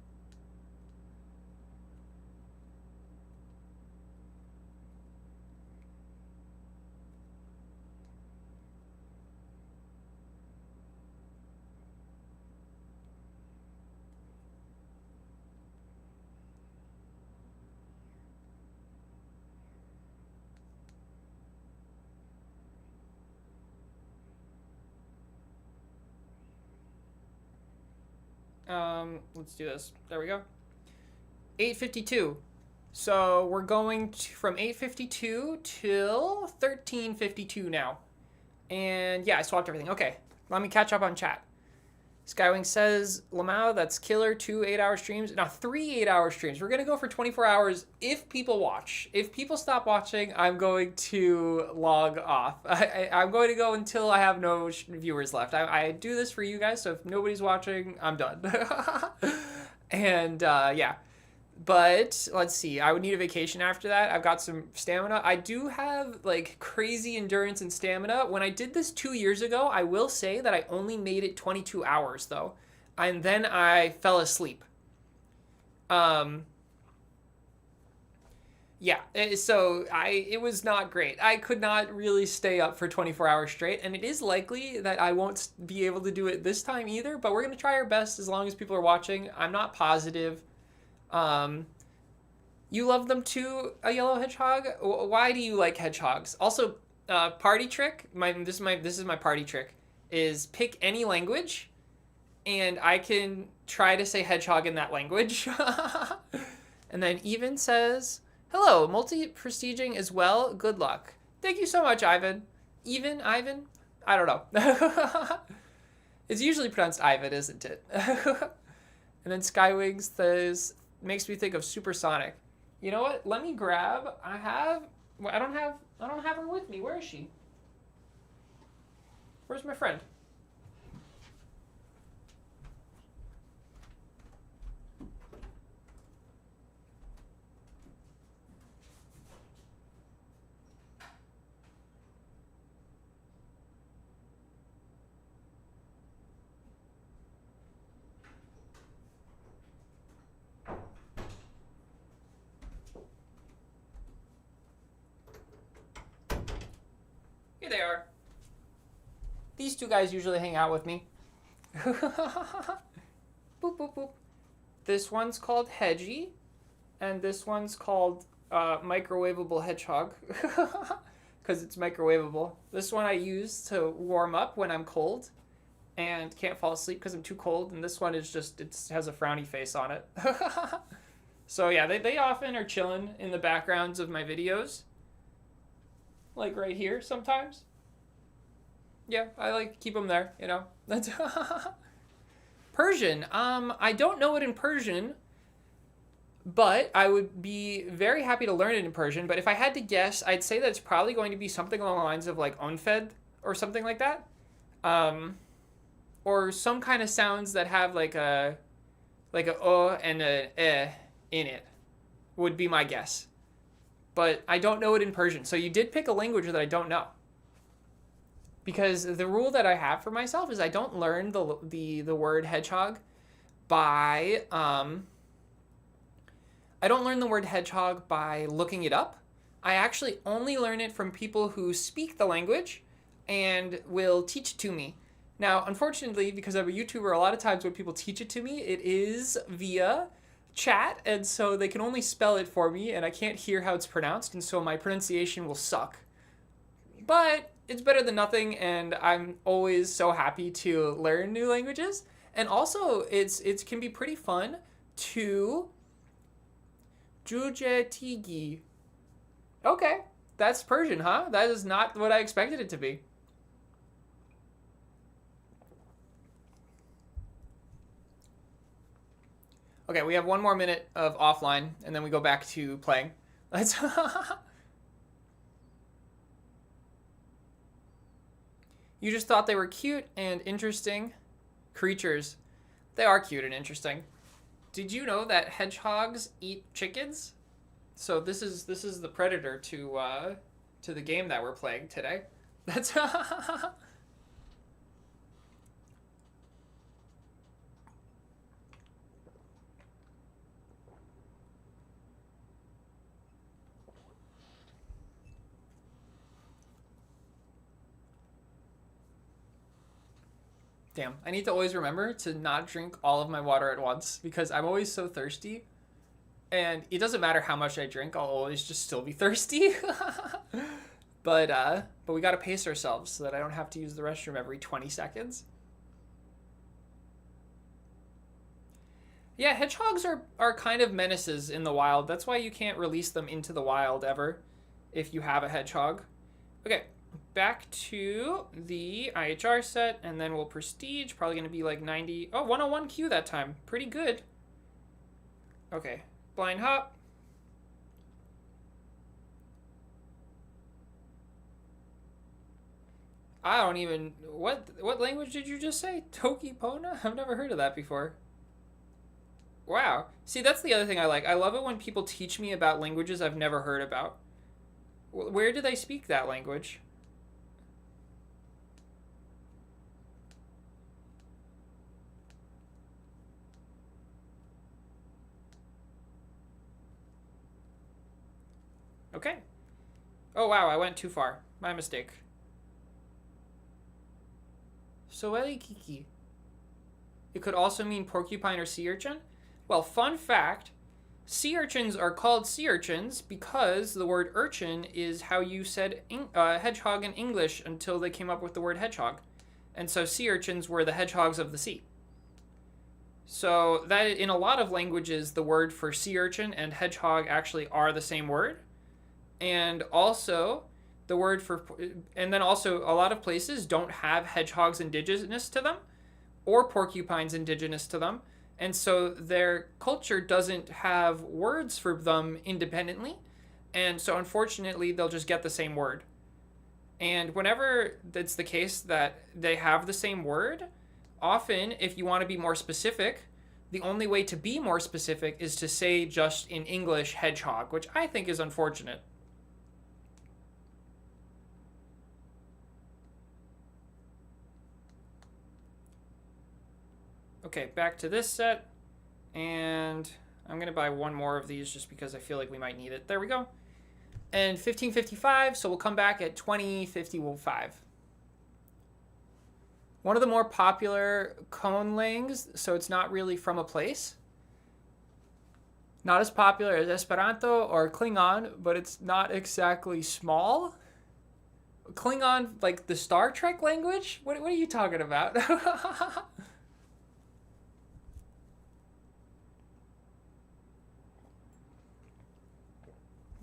Let's do this. There we go. 8:52. So we're going from 8:52 till 13:52 now. And yeah, I swapped everything. Okay, let me catch up on chat. Skywing says, Lamau, that's killer. 2 8-hour streams. Now 3 8-hour streams. We're going to go for 24 hours if people watch. If people stop watching, I'm going to log off. I'm going to go until I have no viewers left. I do this for you guys, so if nobody's watching, I'm done. And yeah. But let's see, I would need a vacation after that. I've got some stamina. I do have like crazy endurance and stamina. When I did this 2 years ago, I will say that I only made it 22 hours though. And then I fell asleep. Yeah, so it was not great. I could not really stay up for 24 hours straight, and it is likely that I won't be able to do it this time either, but we're going to try our best as long as people are watching. I'm not positive. You love them too, a yellow hedgehog? Why do you like hedgehogs? Also, party trick, this is my party trick, is pick any language, and I can try to say hedgehog in that language. And then Even says, hello, multi-prestiging as well. Good luck. Thank you so much, Ivan. Ivan? I don't know. It's usually pronounced Ivan, isn't it? And then Skywings says, makes me think of Supersonic. You know what? Let me grab. I don't have her with me. Where is she? Where's my friend? Here they are. These two guys usually hang out with me. Boop, boop, boop. This one's called Hedgie, and this one's called Microwavable Hedgehog, because it's microwavable. This one I use to warm up when I'm cold and can't fall asleep because I'm too cold, and this one is just, it has a frowny face on it. So yeah, they often are chilling in the backgrounds of my videos. Like right here sometimes. Yeah, I like to keep them there, you know. That's Persian. I don't know it in Persian, but I would be very happy to learn it in Persian. But if I had to guess, I'd say that it's probably going to be something along the lines of like onfed or something like that. Or some kind of sounds that have like a o and a eh in it would be my guess. But I don't know it in Persian. So you did pick a language that I don't know. Because the rule that I have for myself is I don't learn the word hedgehog by I don't learn the word hedgehog by looking it up. I actually only learn it from people who speak the language and will teach it to me. Now, unfortunately, because I'm a YouTuber, a lot of times when people teach it to me, it is via chat, and so they can only spell it for me, and I can't hear how it's pronounced, and so my pronunciation will suck. But it's better than nothing, and I'm always so happy to learn new languages. And also, it can be pretty fun to Jujetigi. Okay, that's Persian, huh? That is not what I expected it to be. Okay, we have one more minute of offline, and then we go back to playing. Let's. You just thought they were cute and interesting creatures. They are cute and interesting. Did you know that hedgehogs eat chickens? So this is the predator to the game that we're playing today. That's. Damn, I need to always remember to not drink all of my water at once because I'm always so thirsty. And it doesn't matter how much I drink, I'll always just still be thirsty. But we gotta pace ourselves so that I don't have to use the restroom every 20 seconds. Yeah, hedgehogs are kind of menaces in the wild. That's why you can't release them into the wild ever if you have a hedgehog. Okay, back to the IHR set, and then we'll prestige. Probably going to be like 90. Oh, 101 Q that time. Pretty good. Okay, blind hop. I don't even... What language did you just say? Toki Pona? I've never heard of that before. Wow. See, that's the other thing I like. I love it when people teach me about languages I've never heard about. Where do they speak that language? Okay. Oh, wow, I went too far. My mistake. Soeli Kiki. It could also mean porcupine or sea urchin. Well, fun fact, sea urchins are called sea urchins because the word urchin is how you said hedgehog in English until they came up with the word hedgehog. And so sea urchins were the hedgehogs of the sea. So that in a lot of languages, the word for sea urchin and hedgehog actually are the same word. And also the word for, and then also a lot of places don't have hedgehogs indigenous to them or porcupines indigenous to them. And so their culture doesn't have words for them independently. And so unfortunately, they'll just get the same word. And whenever it's the case that they have the same word, often if you want to be more specific, the only way to be more specific is to say just in English hedgehog, which I think is unfortunate. Okay, back to this set, and I'm going to buy one more of these just because I feel like we might need it. There we go. and 1555, so we'll come back at 2055. One of the more popular conlangs, so it's not really from a place. Not as popular as Esperanto or Klingon, but it's not exactly small. Klingon, like the Star Trek language? What are you talking about? I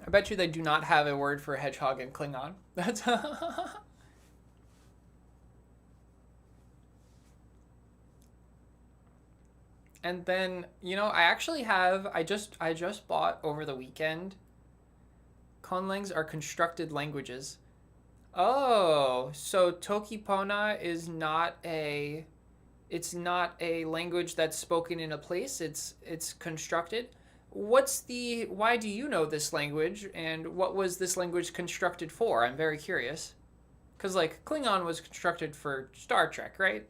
bet you they do not have a word for hedgehog in Klingon. That's And then, I just bought over the weekend. Conlangs are constructed languages. Oh, so Tokipona is not a it's not a language that's spoken in a place. It's constructed. Why do you know this language and what was this language constructed for? I'm very curious. Cuz like Klingon was constructed for Star Trek, right?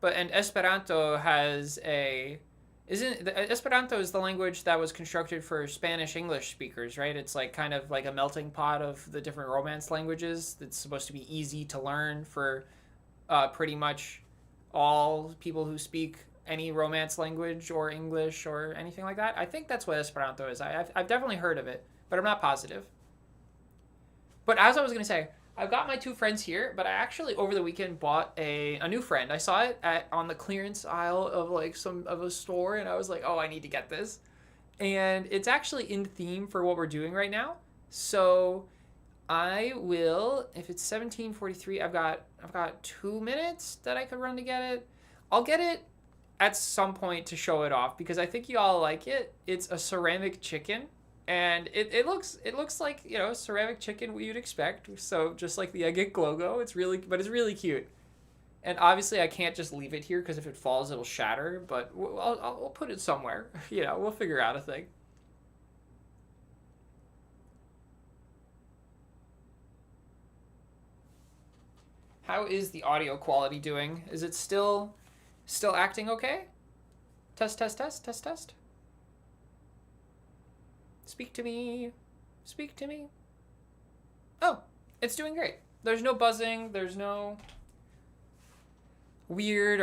And Esperanto has a isn't the Esperanto is the language that was constructed for Spanish English speakers, right? It's like kind of like a melting pot of the different Romance languages that's supposed to be easy to learn for pretty much all people who speak any Romance language or English or anything like that. I think that's what Esperanto is. I've definitely heard of it, but I'm not positive. But as I was going to say, I've got my two friends here, but I actually over the weekend bought a new friend. I saw it on the clearance aisle of like a store, and I was like, oh, I need to get this. And it's actually in theme for what we're doing right now. So I will, if it's 17:43, I've got 2 minutes that I could run to get it. I'll get it at some point to show it off because I think you all like it. It's a ceramic chicken. And it looks like ceramic chicken what you'd expect. So just like the Egg logo, it's really cute. And obviously I can't just leave it here because if it falls it'll shatter. But I'll put it somewhere. We'll figure out a thing. How is the audio quality doing? Is it still acting okay? Test test test test test. Speak to me. Speak to me. Oh, it's doing great. There's no buzzing. There's no weird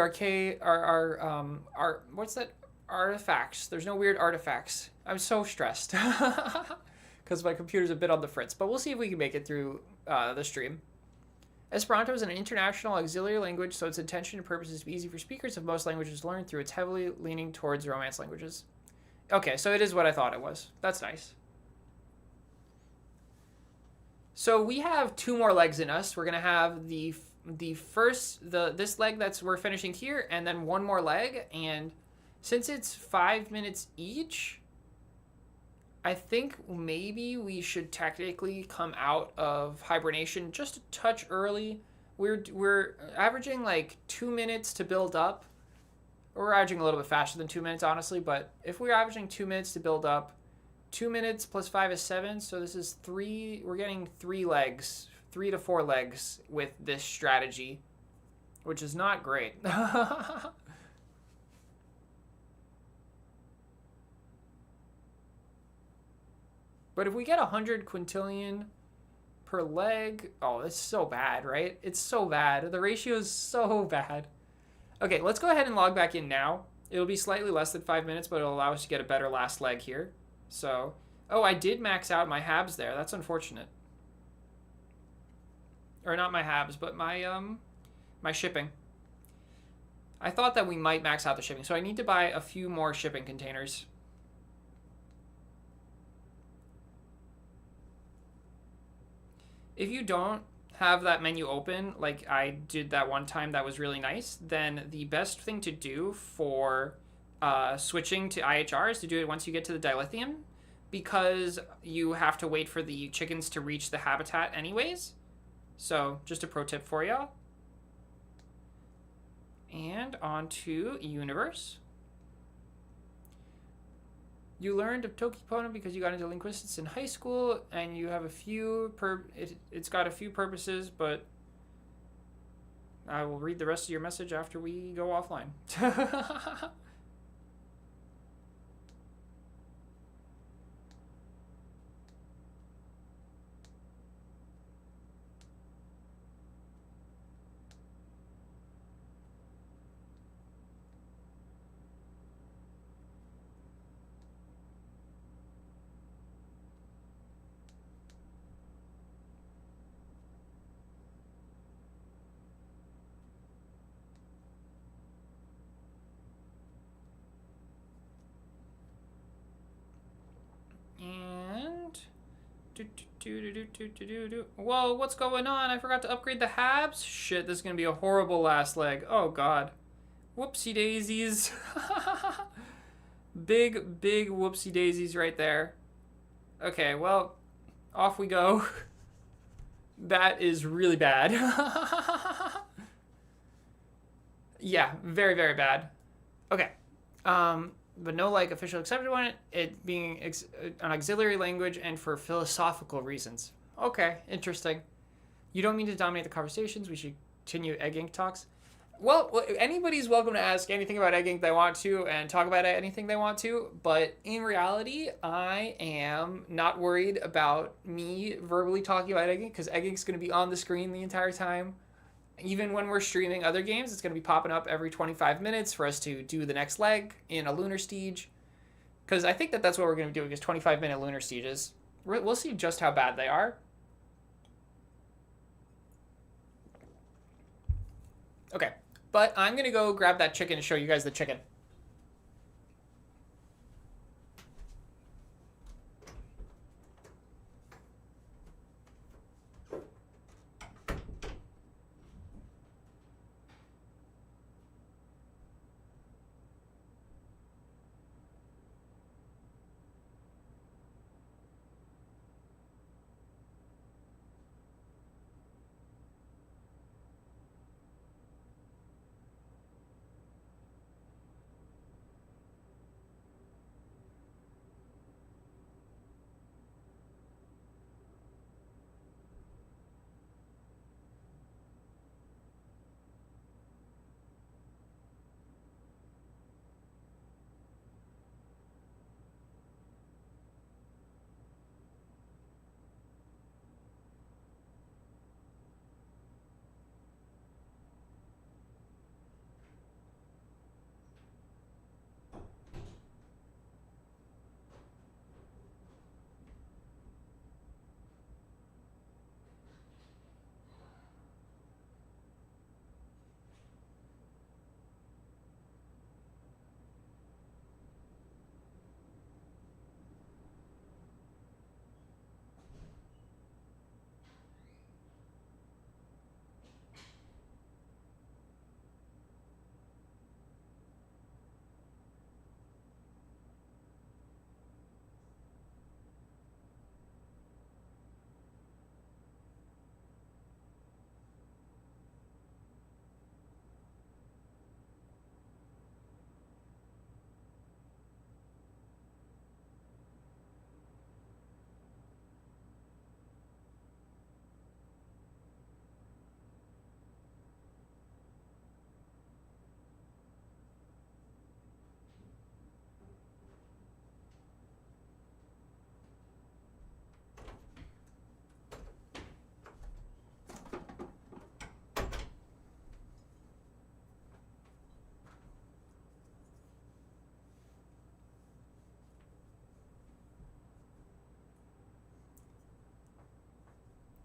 what's that? Artifacts. There's no weird artifacts. I'm so stressed because my computer's a bit on the fritz. But we'll see if we can make it through the stream. Esperanto is an international auxiliary language, so its intention and purpose is to be easy for speakers of most languages to learn through its heavily leaning towards Romance languages. Okay, so it is what I thought it was. That's nice. So we have two more legs in us. We're gonna have this leg we're finishing here, and then one more leg. And since it's 5 minutes each, I think maybe we should technically come out of hibernation just a touch early. We're averaging like 2 minutes to build up. We're averaging a little bit faster than 2 minutes, honestly, but if we're averaging 2 minutes to build up, 2 minutes plus 5 is 7, so this is 3. We're getting 3 legs, 3 to 4 legs with this strategy, which is not great. But if we get 100 quintillion per leg, oh, it's so bad, right? It's so bad. The ratio is so bad. Okay, let's go ahead and log back in now. It'll be slightly less than 5 minutes, but it'll allow us to get a better last leg here. So, oh, I did max out my habs there. That's unfortunate. Or not my habs, but my shipping. I thought that we might max out the shipping, so I need to buy a few more shipping containers. If you don't have that menu open like I did that one time that was really nice, then the best thing to do for switching to IHR is to do it once you get to the dilithium, because you have to wait for the chickens to reach the habitat anyways. So just a pro tip for y'all. And on to Universe. You learned of Tokipona because you got into linguistics in high school, and you have a few it's got a few purposes, but I will read the rest of your message after we go offline. Whoa, what's going on? I forgot to upgrade the Habs? Shit, this is gonna be a horrible last leg. Oh god. Whoopsie daisies. Big whoopsie daisies right there. Okay, well, off we go. That is really bad. Yeah, very bad. Okay. But no like official exception on it being an auxiliary language and for philosophical reasons. Okay, interesting. You don't mean to dominate the conversations. We should continue Egg Ink talks. Well, anybody's welcome to ask anything about Egg Ink they want to and talk about anything they want to, but in reality, I am not worried about me verbally talking about Egg Ink because Egg Ink's going to be on the screen the entire time. Even when we're streaming other games, it's going to be popping up every 25 minutes for us to do the next leg in a Lunar Siege. Because I think that's what we're going to be doing is 25-minute Lunar Sieges. We'll see just how bad they are. Okay, but I'm going to go grab that chicken and show you guys the chicken.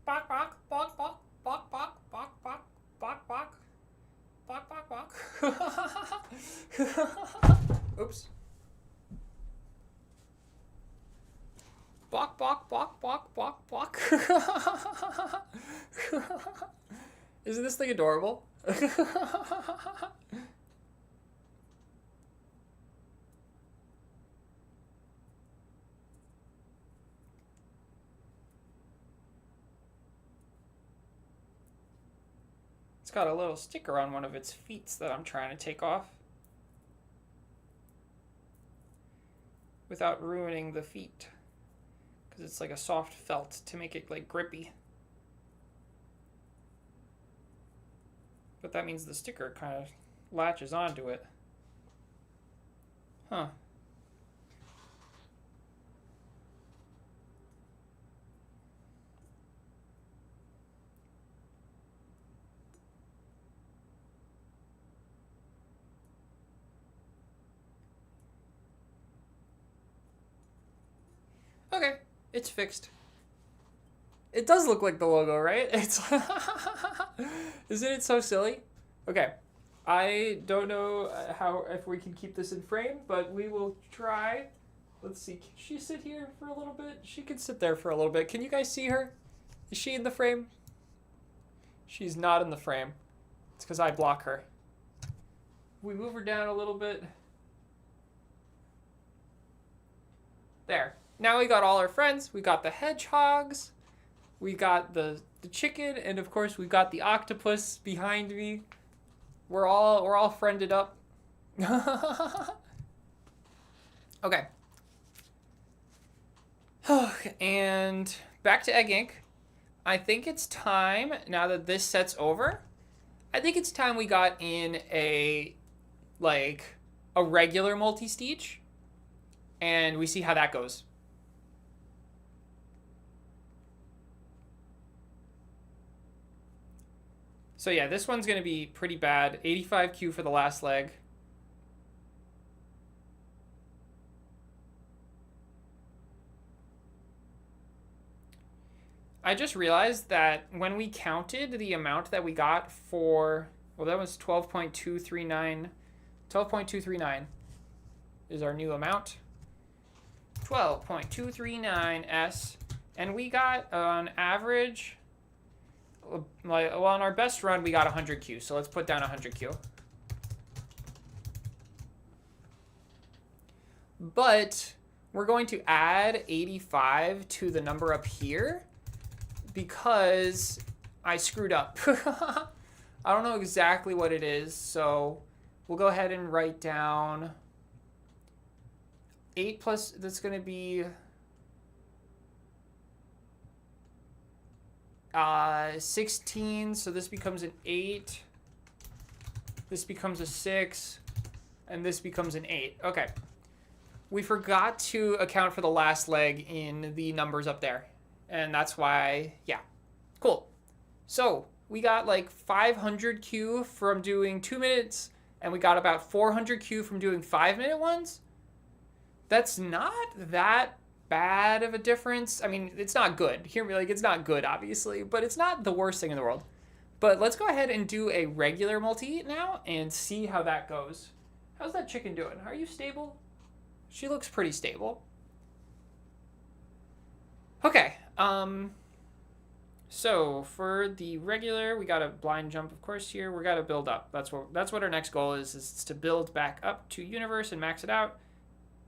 Bok bok bok bok bok bok bok bok bok bok bok bok bok. Oops. Bok bok bok bok bok bok. Isn't this thing adorable? It's got a little sticker on one of its feet that I'm trying to take off without ruining the feet because it's like a soft felt to make it like grippy. But that means the sticker kind of latches onto it. Huh. Okay, it's fixed. It does look like the logo, right? It's isn't it so silly? Okay, I don't know if we can keep this in frame, but we will try. Let's see. Can she sit here for a little bit? She can sit there for a little bit. Can you guys see her? Is she in the frame? She's not in the frame. It's because I block her. We move her down a little bit. There. Now we got all our friends. We got the hedgehogs. We got the chicken, and of course we got the octopus behind me. We're all friended up. Okay. And back to Egg Inc. I think it's time, now that this set's over, I think it's time we got in a regular multi-stage, and we see how that goes. So yeah, this one's going to be pretty bad. 85Q for the last leg. I just realized that when we counted the amount that we got for, well, that was 12.239. 12.239 is our new amount. 12.239S. And we got on average, well, on our best run, we got 100Q. So let's put down 100Q. But we're going to add 85 to the number up here because I screwed up. I don't know exactly what it is, so we'll go ahead and write down 8 plus, that's going to be 16, so this becomes an 8, this becomes a 6, and this becomes an 8. Okay. We forgot to account for the last leg in the numbers up there, and that's why, yeah. Cool. So we got like 500 Q from doing 2 minutes, and we got about 400 Q from doing 5-minute ones. That's not that bad of a difference. I mean, it's not good. Hear me, like, it's not good, obviously, but it's not the worst thing in the world. But let's go ahead and do a regular multi now and see how that goes. How's that chicken doing? Are you stable? She looks pretty stable. Okay, so for the regular, we got a blind jump, of course, here. We got to build up. That's what our next goal is to build back up to universe and max it out.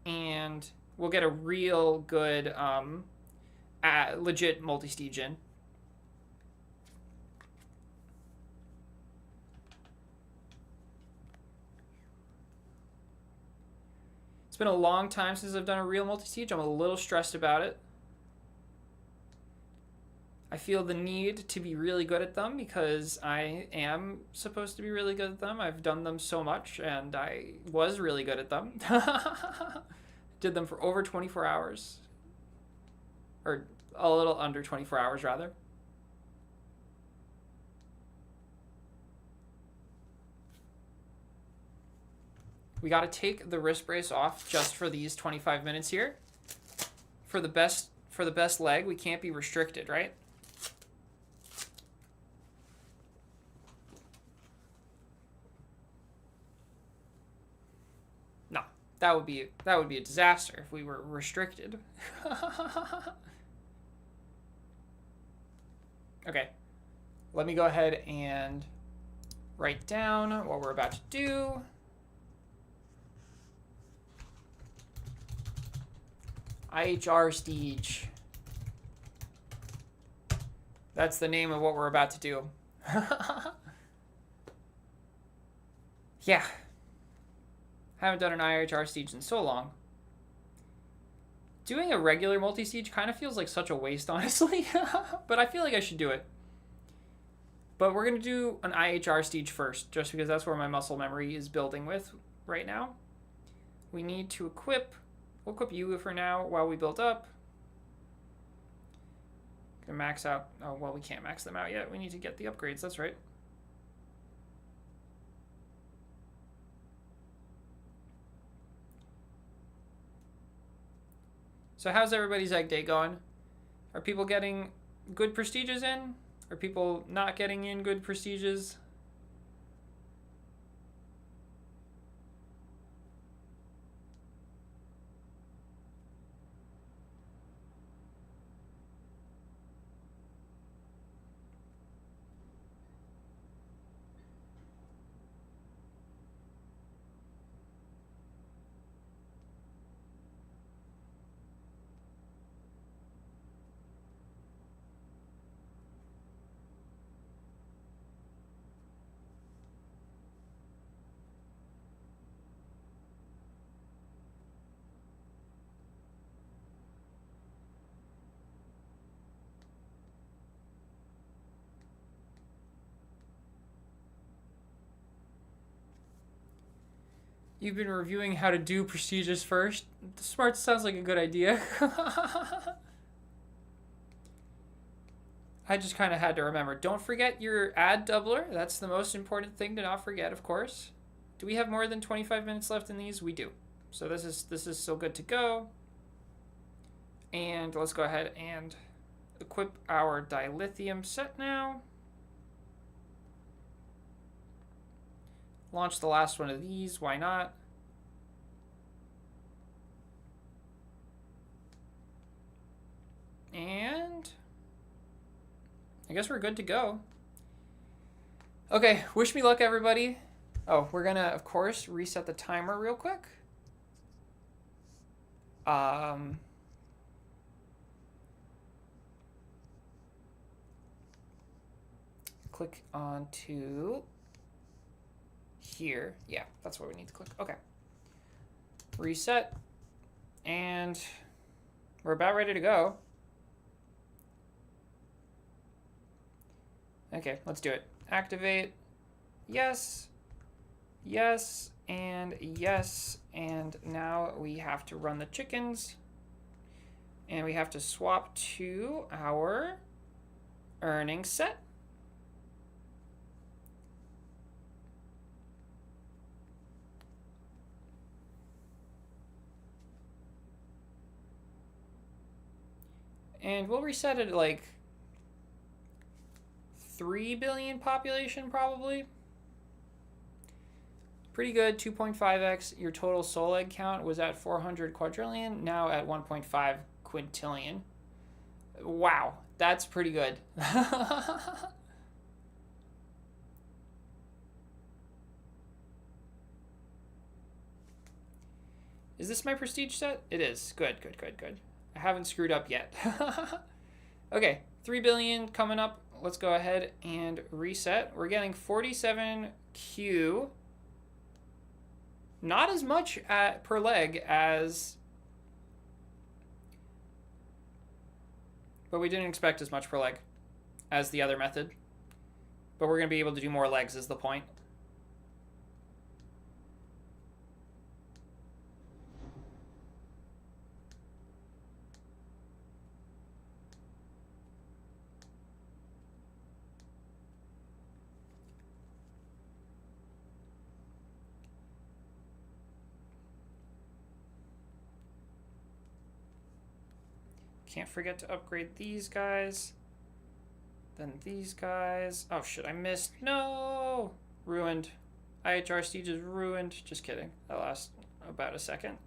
And we'll get a real good, legit multi-stage in. It's been a long time since I've done a real multi-stage. I'm a little stressed about it. I feel the need to be really good at them because I am supposed to be really good at them. I've done them so much, and I was really good at them. Did them for over 24 hours. Or a little under 24 hours, rather. We got to take the wrist brace off just for these 25 minutes here. For the best leg, we can't be restricted, right? No, that would be a disaster if we were restricted. Okay, let me go ahead and write down what we're about to do. IHR stage. That's the name of what we're about to do. Yeah. Haven't done an IHR stage in so long. Doing a regular multi-siege kind of feels like such a waste, honestly. But I feel like I should do it. But we're going to do an IHR stage first, just because that's where my muscle memory is building with right now. We need to equip. We'll equip you for now while we build up. Gonna max out. Oh, well, we can't max them out yet. We need to get the upgrades. That's right. So how's everybody's egg day going? Are people getting good prestiges in? Are people not getting in good prestiges? You've been reviewing how to do prestigious first. Smart sounds like a good idea. I just kind of had to remember. Don't forget your ad doubler. That's the most important thing to not forget, of course. Do we have more than 25 minutes left in these? We do. So this is still good to go. And let's go ahead and equip our dilithium set now. Launch the last one of these. Why not? And I guess we're good to go. Okay, wish me luck, everybody. Oh, we're gonna, of course, reset the timer real quick. Click on to here. Yeah, that's what we need to click. Okay. Reset. And we're about ready to go. Okay, let's do it. Activate. Yes. Yes. And yes. And now we have to run the chickens. And we have to swap to our earning set. And we'll reset it at like 3 billion population probably. Pretty good, 2.5x. Your total soul egg count was at 400 quadrillion, now at 1.5 quintillion. Wow, that's pretty good. Is this my prestige set? It is. Good, good, good, good. I haven't screwed up yet. Okay, 3 billion coming up. Let's go ahead and reset. We're getting 47Q. Not as much per leg as... But we didn't expect as much per leg as the other method. But we're going to be able to do more legs is the point. Can't forget to upgrade these guys. Then these guys. Oh shit, I missed. No! Ruined. IHR Siege is ruined. Just kidding. That lasts about a second.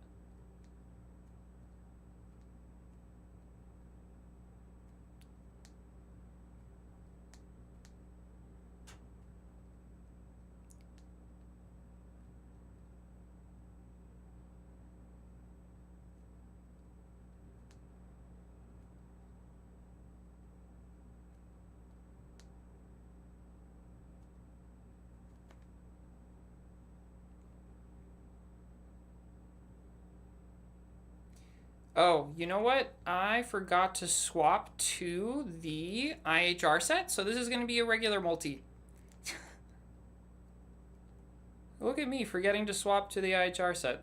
Oh, you know what? I forgot to swap to the IHR set, so this is going to be a regular multi. Look at me forgetting to swap to the IHR set.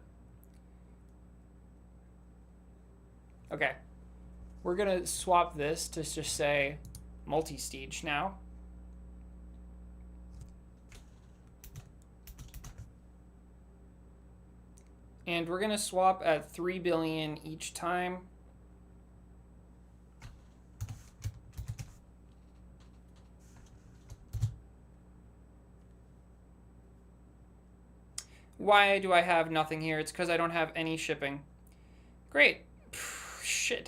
Okay. We're going to swap this to just say multi-stage now. And we're going to swap at 3 billion each time. Why do I have nothing here? It's because I don't have any shipping. Great. Shit.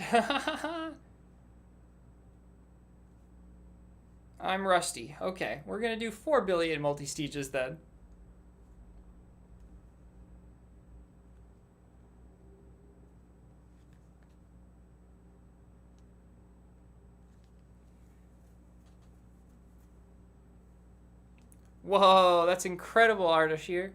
I'm rusty. Okay, we're going to do 4 billion multi-stages then. Whoa, that's incredible, Ardashir.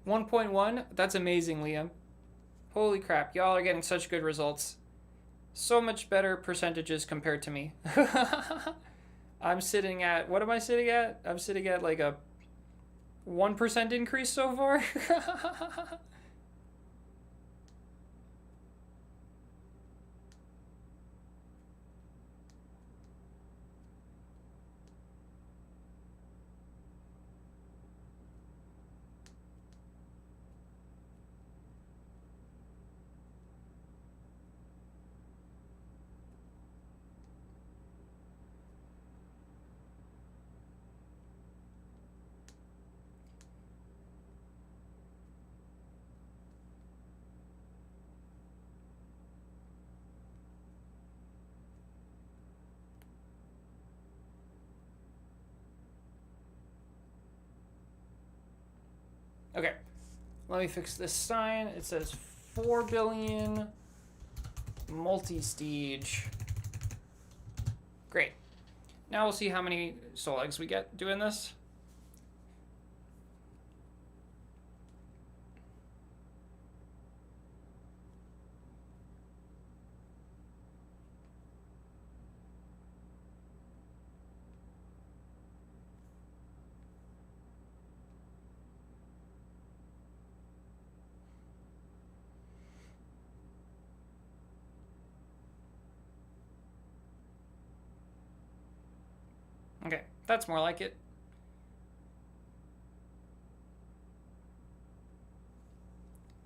1.1? That's amazing, Liam. Holy crap, y'all are getting such good results. So much better percentages compared to me. I'm sitting at, what am I sitting at? I'm sitting at like a 1% increase so far. Okay, let me fix this sign. It says 4 billion multi-stage. Great. Now we'll see how many soul eggs we get doing this. Okay, that's more like it.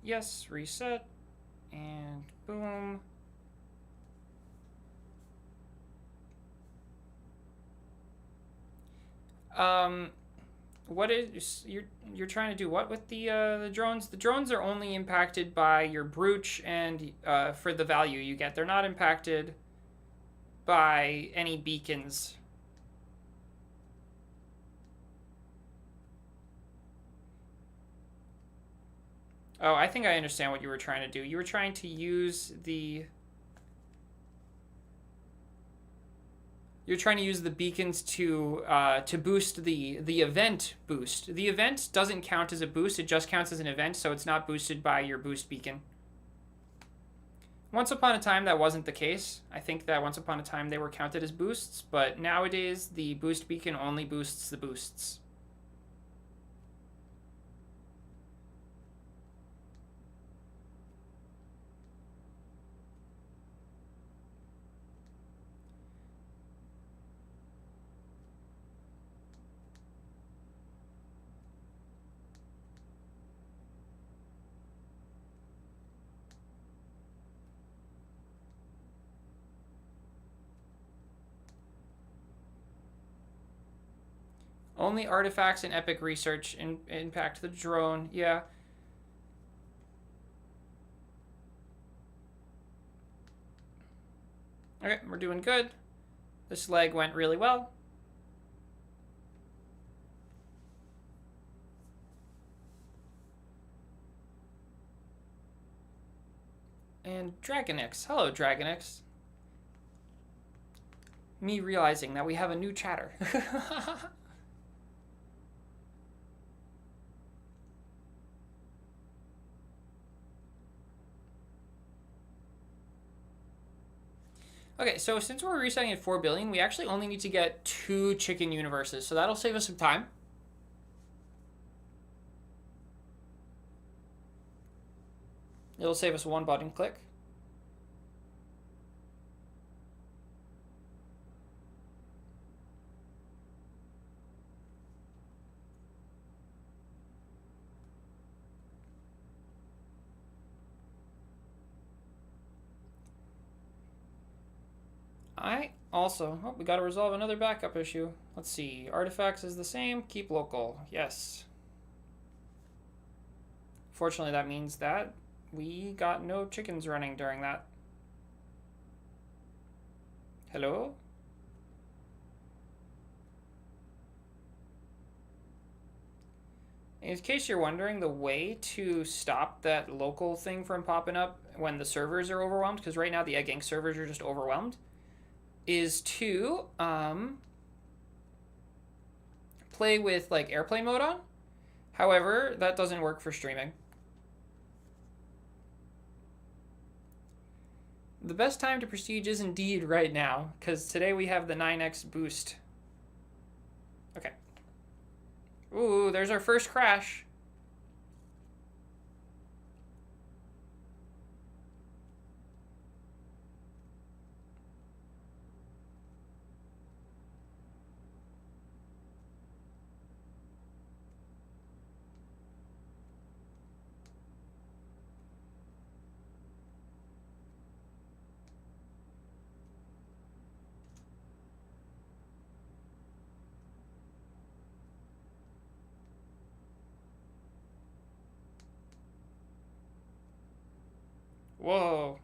Yes, reset, and boom. What is you're trying to do? What with the drones? The drones are only impacted by your brooch and for the value you get. They're not impacted by any beacons. Oh, I think I understand what you were trying to do. You were trying to use the... You're trying to use the beacons to boost the event boost. The event doesn't count as a boost. It just counts as an event, so it's not boosted by your boost beacon. Once upon a time, that wasn't the case. I think that once upon a time, they were counted as boosts, but nowadays, the boost beacon only boosts the boosts. Only artifacts and epic research impact the drone. Yeah. Okay, we're doing good. This leg went really well. And Dragonix. Hello, Dragonix. Me realizing that we have a new chatter. Okay, so since we're resetting at 4 billion, we actually only need to get 2 chicken universes, so that'll save us some time. It'll save us 1 button click. Oh, we gotta resolve another backup issue. Let's see, artifacts is the same, keep local, yes. Fortunately, that means that we got no chickens running during that. Hello? In case you're wondering, the way to stop that local thing from popping up when the servers are overwhelmed, because right now the Egg Inc. servers are just overwhelmed, is to play with like airplane mode on. However, that doesn't work for streaming. The best time to prestige is indeed right now, because today we have the 9x boost. Okay. Ooh, there's our first crash. Whoa.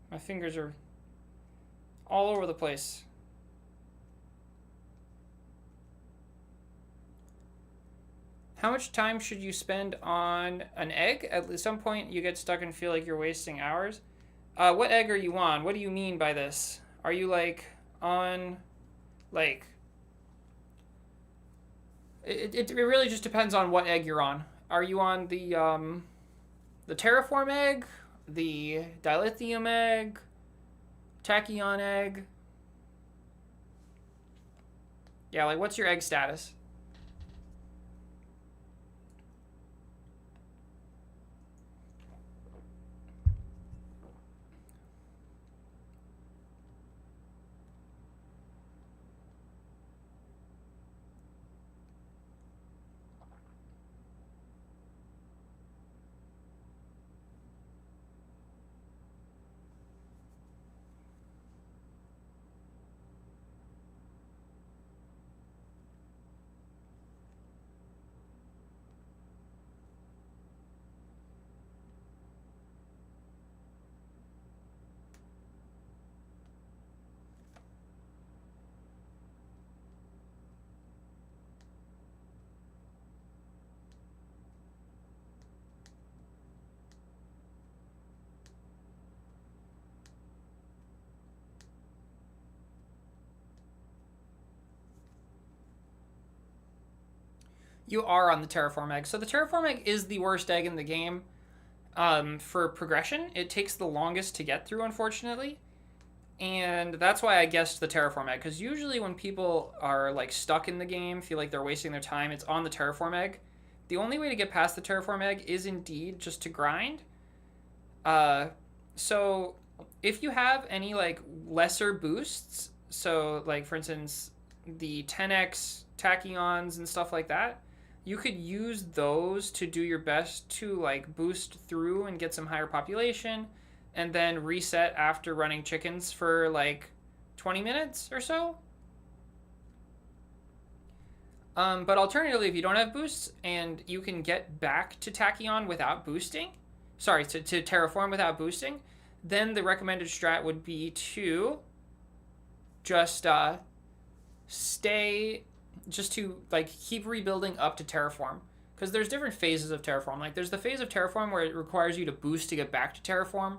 My fingers are all over the place. How much time should you spend on an egg? At some point, you get stuck and feel like you're wasting hours. What egg are you on? What do you mean by this? Are you like on, like? It really just depends on what egg you're on. Are you on the terraform egg, the dilithium egg, tachyon egg? Yeah, like what's your egg status? You are on the terraform egg. So the terraform egg is the worst egg in the game for progression. It takes the longest to get through, unfortunately. And that's why I guessed the terraform egg, because usually when people are like stuck in the game, feel like they're wasting their time, it's on the terraform egg. The only way to get past the terraform egg is indeed just to grind. So if you have any like lesser boosts, so like for instance the 10x tachyons and stuff like that, you could use those to do your best to like boost through and get some higher population, and then reset after running chickens for like 20 minutes or so. But alternatively, if you don't have boosts and you can get back to tachyon without boosting, sorry, to terraform without boosting, then the recommended strat would be to just to like keep rebuilding up to terraform, because there's different phases of terraform. Like there's the phase of terraform where it requires you to boost to get back to terraform,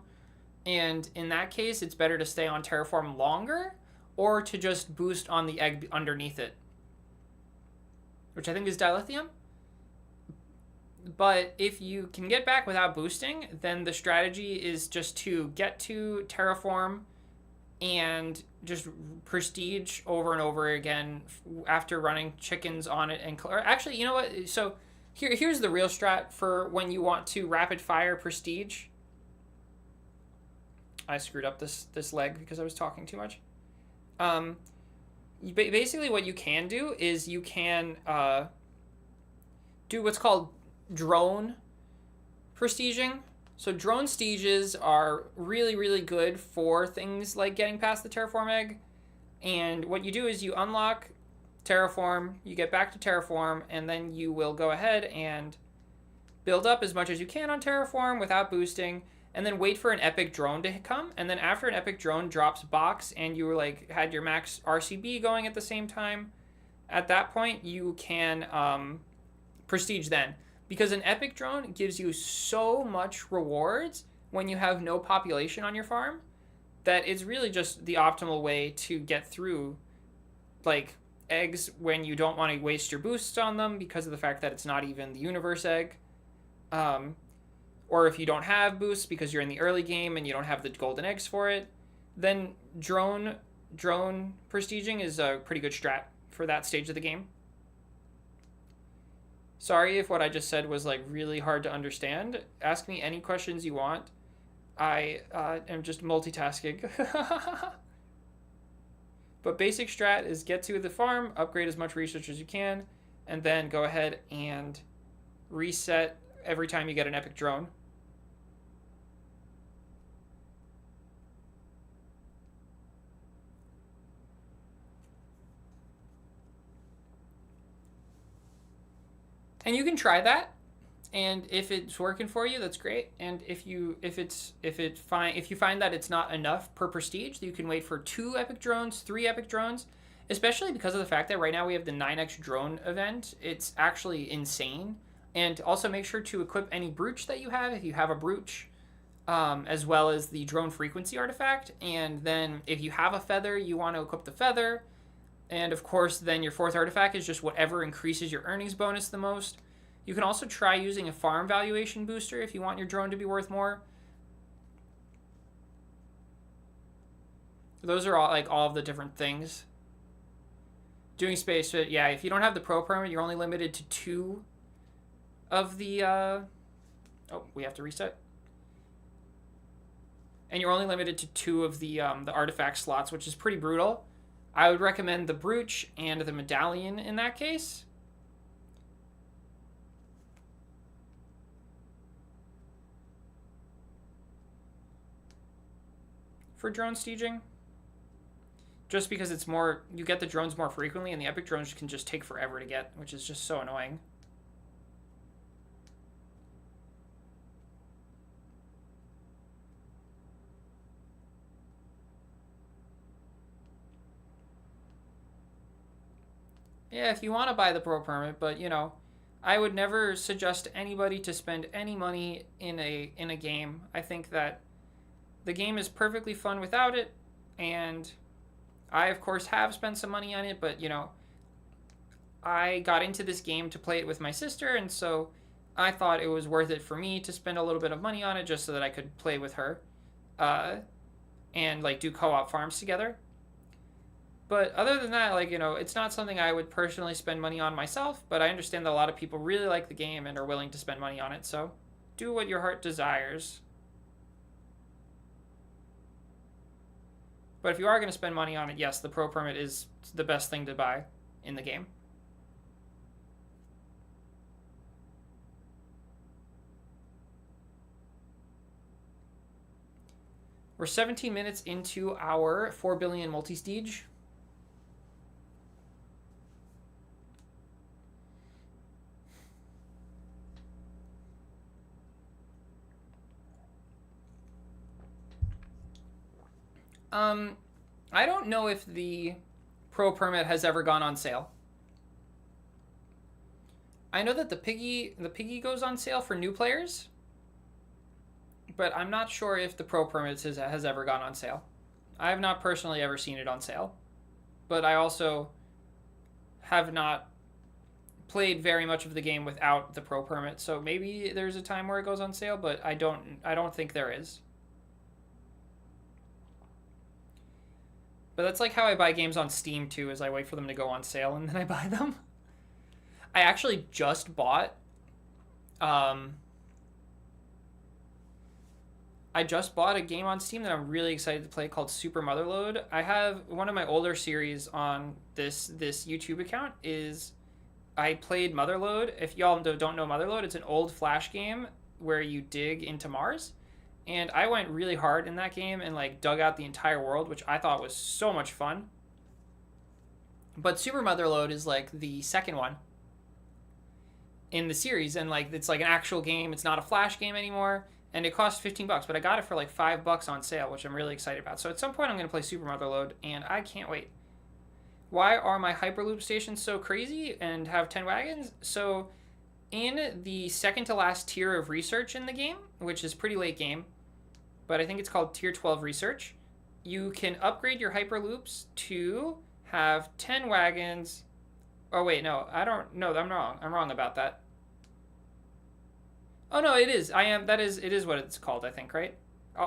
and in that case it's better to stay on terraform longer or to just boost on the egg underneath it, which I think is dilithium. But if you can get back without boosting, then the strategy is just to get to terraform and just prestige over and over again after running chickens on it. And or actually, you know what? So here's the real strat for when you want to rapid fire prestige. I screwed up this leg because I was talking too much. Basically what you can do is you can do what's called drone prestiging. So drone stages are really, really good for things like getting past the terraform egg. And what you do is you unlock terraform, you get back to terraform, and then you will go ahead and build up as much as you can on terraform without boosting, and then wait for an epic drone to come. And then after an epic drone drops box and you were like had your max RCB going at the same time, at that point you can prestige then. Because an epic drone gives you so much rewards when you have no population on your farm that it's really just the optimal way to get through. Like, eggs when you don't want to waste your boosts on them because of the fact that it's not even the universe egg. Um, or if you don't have boosts because you're in the early game and you don't have the golden eggs for it, then drone prestiging is a pretty good strat for that stage of the game. Sorry if what I just said was like really hard to understand. Ask me any questions you want. I am just multitasking. But basic strat is get to the farm, upgrade as much research as you can, and then go ahead and reset every time you get an epic drone. And you can try that, and if it's working for you, that's great. And if you find that it's not enough per prestige, you can wait for 2 epic drones, 3 epic drones, especially because of the fact that right now we have the 9x drone event. It's actually insane. And also make sure to equip any brooch that you have if you have a brooch, as well as the drone frequency artifact. And then if you have a feather, you want to equip the feather. And of course, then your 4th artifact is just whatever increases your earnings bonus the most. You can also try using a farm valuation booster if you want your drone to be worth more. Those are all of the different things. Doing space, but yeah, if you don't have the pro permit, you're only limited to 2 of the... oh, we have to reset. And you're only limited to 2 of the artifact slots, which is pretty brutal. I would recommend the brooch and the medallion in that case. For drone staging. Just because it's more, you get the drones more frequently, and the epic drones can just take forever to get, which is just so annoying. Yeah, if you want to buy the pro permit, but you know, I would never suggest anybody to spend any money in a game. I think that the game is perfectly fun without it, and I of course have spent some money on it, but you know, I got into this game to play it with my sister, and so I thought it was worth it for me to spend a little bit of money on it just so that I could play with her, and like do co-op farms together. But other than that, like, you know, it's not something I would personally spend money on myself, but I understand that a lot of people really like the game and are willing to spend money on it, so do what your heart desires. But if you are going to spend money on it, yes, the pro permit is the best thing to buy in the game. We're 17 minutes into our 4 billion multi-stage. I don't know if the pro permit has ever gone on sale. I know that the piggy goes on sale for new players, but I'm not sure if the pro permit has ever gone on sale. I have not personally ever seen it on sale, but I also have not played very much of the game without the pro permit, so maybe there's a time where it goes on sale, but I don't think there is. But that's like how I buy games on Steam too, is I wait for them to go on sale and then I buy them. I actually just bought a game on Steam that I'm really excited to play called Super Motherload. I have one of my older series on this YouTube account is I played Motherload. If y'all don't know Motherload, it's an old Flash game where you dig into Mars. And I went really hard in that game and like dug out the entire world, which I thought was so much fun. But Super Motherload is like the second one in the series, and like it's like an actual game. It's not a Flash game anymore, and it costs $15, but I got it for like $5 on sale, which I'm really excited about. So at some point I'm going to play Super Motherload, and I can't wait. Why are my Hyperloop stations so crazy and have 10 wagons? So in the second to last tier of research in the game, which is pretty late game, but I think it's called tier 12 research, you can upgrade your Hyperloops to have 10 wagons. Oh, wait, no. I don't... No, I'm wrong. I'm wrong about that. Oh, no, it is. It is what it's called, I think, right?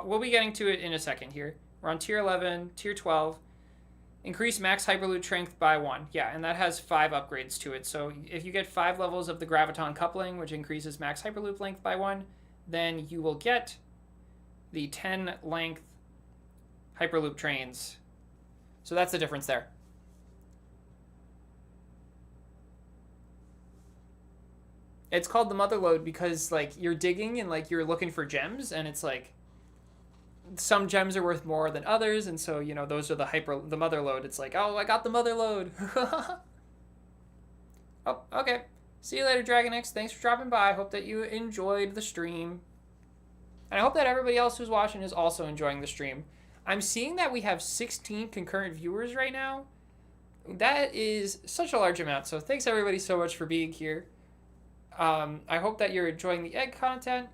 We'll be getting to it in a second here. We're on tier 11, tier 12. Increase max Hyperloop strength by 1. Yeah, and that has 5 upgrades to it. So if you get 5 levels of the Graviton coupling, which increases max Hyperloop length by 1, then you will get the 10 length Hyperloop trains. So that's the difference there. It's called the mother lode because like you're digging and like you're looking for gems, and it's like some gems are worth more than others, and so those are the mother lode. It's like, oh, I got the mother lode. Oh, okay. See you later, Dragon X. Thanks for dropping by. I hope that you enjoyed the stream. And I hope that everybody else who's watching is also enjoying the stream. I'm seeing that we have 16 concurrent viewers right now. That is such a large amount. So thanks everybody so much for being here. I hope that you're enjoying the egg content.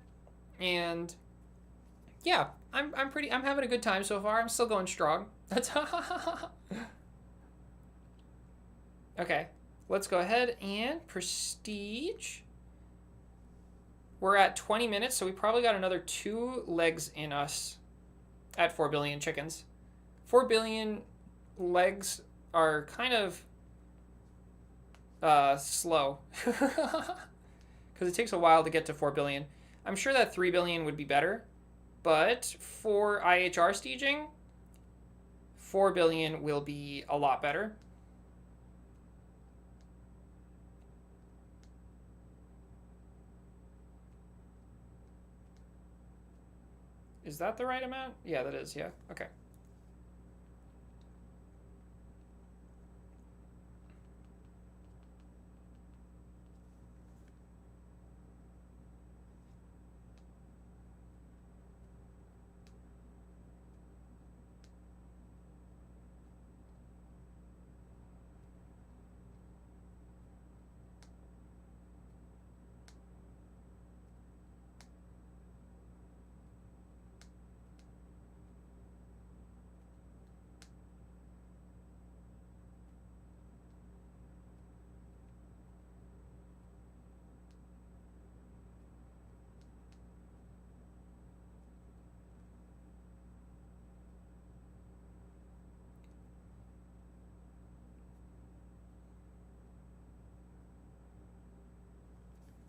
And yeah, I'm having a good time so far. I'm still going strong. Okay, let's go ahead and prestige. We're at 20 minutes, so we probably got another 2 legs in us at 4 billion chickens. 4 billion legs are kind of slow because it takes a while to get to 4 billion. I'm sure that 3 billion would be better, but for IHR staging, 4 billion will be a lot better. Is that the right amount? Yeah, that is, yeah. Okay.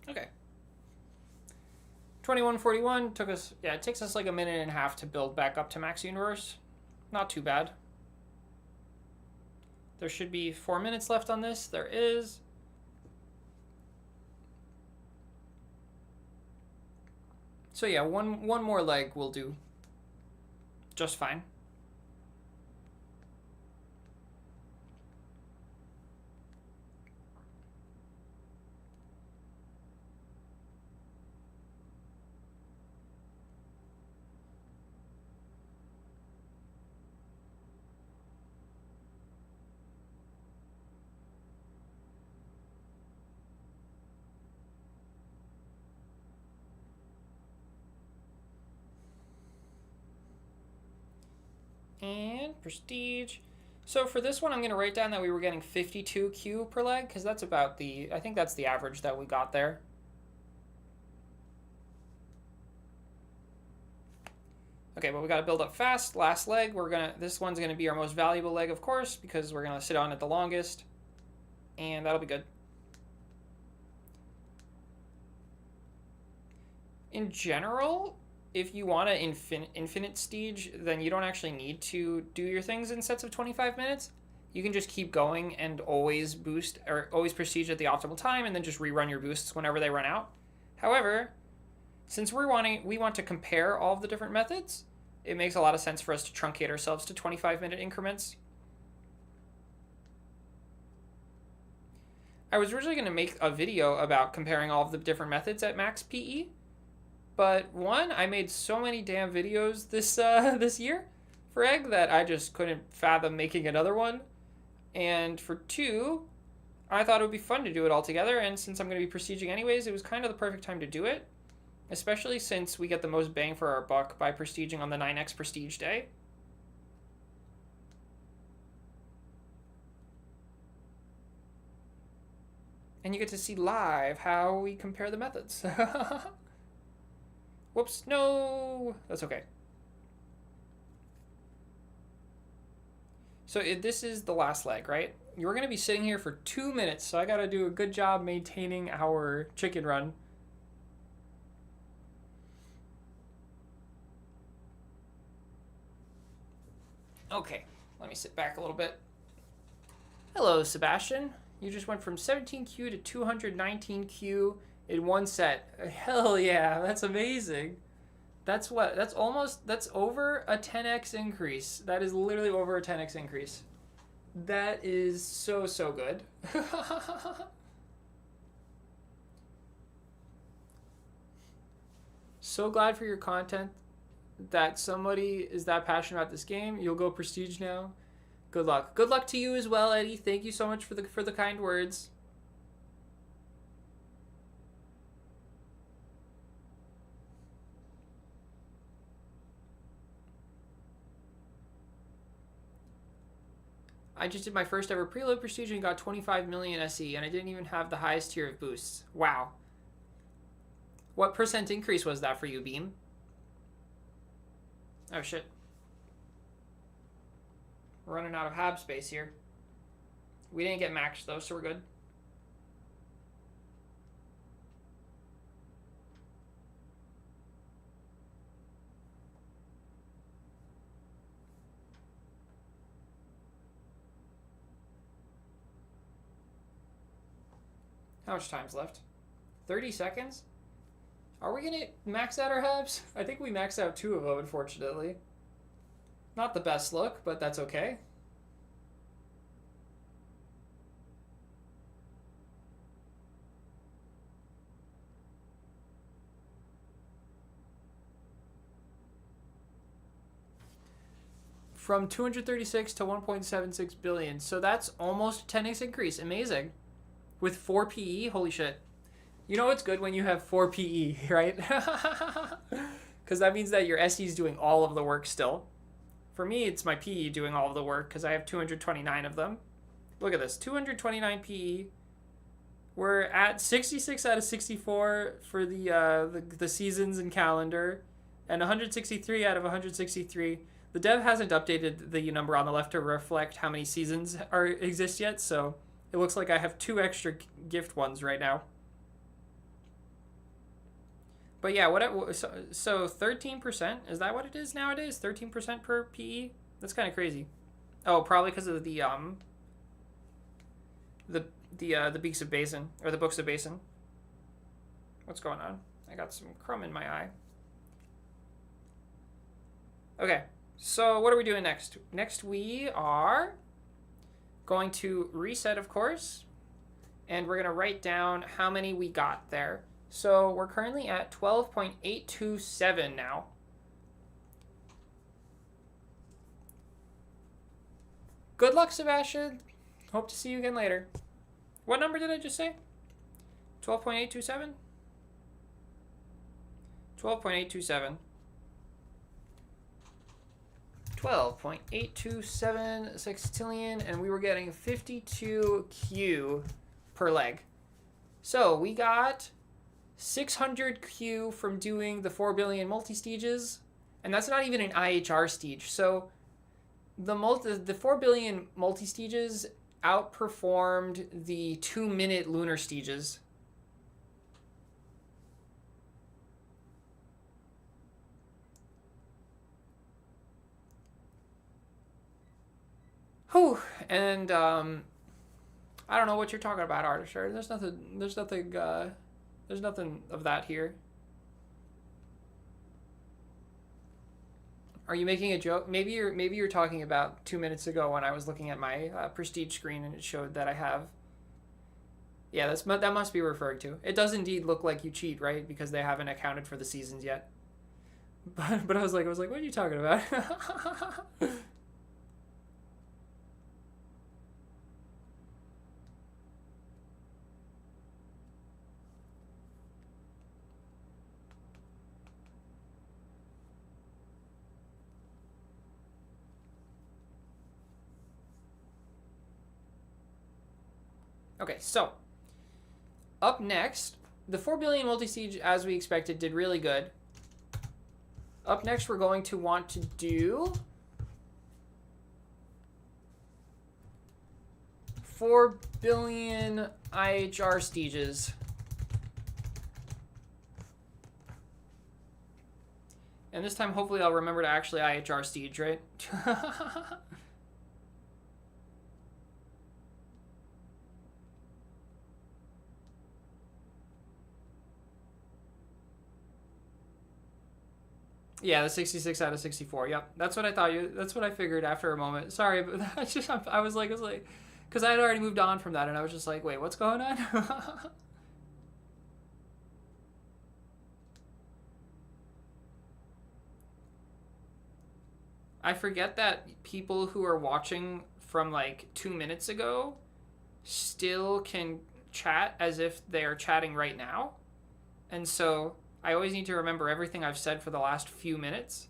Okay. 2141 took us, yeah, it takes us like a minute and a half to build back up to max universe. Not too bad. There should be 4 minutes left on this. There is. So yeah, one more leg will do just fine. And prestige. So for this one, I'm going to write down that we were getting 52 Q per leg, because that's about I think that's the average that we got there. Okay, but we got to build up fast. Last leg, this one's going to be our most valuable leg, of course, because we're going to sit on it the longest. And that'll be good. In general, if you want to infinite stage, then you don't actually need to do your things in sets of 25 minutes. You can just keep going and always boost or always prestige at the optimal time, and then just rerun your boosts whenever they run out. However, since we want to compare all of the different methods, it makes a lot of sense for us to truncate ourselves to 25-minute increments. I was originally going to make a video about comparing all of the different methods at max PE, but one, I made so many damn videos this year for egg that I just couldn't fathom making another one. And for two, I thought it would be fun to do it all together, and since I'm going to be prestiging anyways, it was kind of the perfect time to do it, especially since we get the most bang for our buck by prestiging on the 9x prestige day. And you get to see live how we compare the methods. Whoops, no! That's okay. So this is the last leg, right? You're going to be sitting here for 2 minutes, so I got to do a good job maintaining our chicken run. Okay, let me sit back a little bit. Hello, Sebastian. You just went from 17Q to 219Q in one set. Hell yeah, that's amazing. That's what? That's over a 10x increase. That is literally over a 10x increase. That is so, so good. So glad for your content that somebody is that passionate about this game. You'll go prestige now. Good luck. Good luck to you as well, Eddie. Thank you so much for the kind words. I just did my first ever preload prestige and got 25 million SE, and I didn't even have the highest tier of boosts. Wow. What percent increase was that for you, Beam? Oh, shit. We're running out of hab space here. We didn't get maxed, though, so we're good. How much time's left? 30 seconds? Are we going to max out our habs? I think we maxed out 2 of them, unfortunately. Not the best look, but that's okay. From 236 to 1.76 billion. So that's almost a 10x increase. Amazing. With 4 PE, holy shit. You know it's good when you have 4 PE, right? Because that means that your SE is doing all of the work still. For me, it's my PE doing all of the work because I have 229 of them. Look at this, 229 PE. We're at 66 out of 64 for the seasons and calendar, and 163 out of 163. The dev hasn't updated the number on the left to reflect how many seasons exist yet, so it looks like I have 2 extra gift ones right now. But yeah, so 13%, is that what it is nowadays? 13% per PE? That's kind of crazy. Oh, probably because of the Beaks of Basin, or the Books of Basin. What's going on? I got some crumb in my eye. Okay, so what are we doing next? Next we are going to reset, of course, and we're going to write down how many we got there. So we're currently at 12.827 now. Good luck, Sebastian. Hope to see you again later. What number did I just say? 12.827? 12.827. 12.827 sextillion, and we were getting 52Q per leg. So we got 600Q from doing the 4 billion multi-stages, and that's not even an IHR stage. So the 4 billion multi-stages outperformed the 2-minute lunar stages. Whew, and I don't know what you're talking about, Artisher. There's nothing of that here. Are you making a joke? Maybe you're talking about 2 minutes ago when I was looking at my prestige screen and it showed that I have. Yeah, that must be referring to. It does indeed look like you cheat, right? Because they haven't accounted for the seasons yet. But I was like, what are you talking about? Okay, so Up next, the 4 billion multi-siege, as we expected, did really good. Up next, we're going to want to do 4 billion IHR Stieges. And this time, hopefully, I'll remember to actually IHR Stiege, right? Yeah, the 66 out of 64. Yep, that's what I thought. That's what I figured after a moment. Sorry, but that's just I was like, because I had already moved on from that, and I was just like, wait, what's going on? I forget that people who are watching from like 2 minutes ago still can chat as if they are chatting right now, and so I always need to remember everything I've said for the last few minutes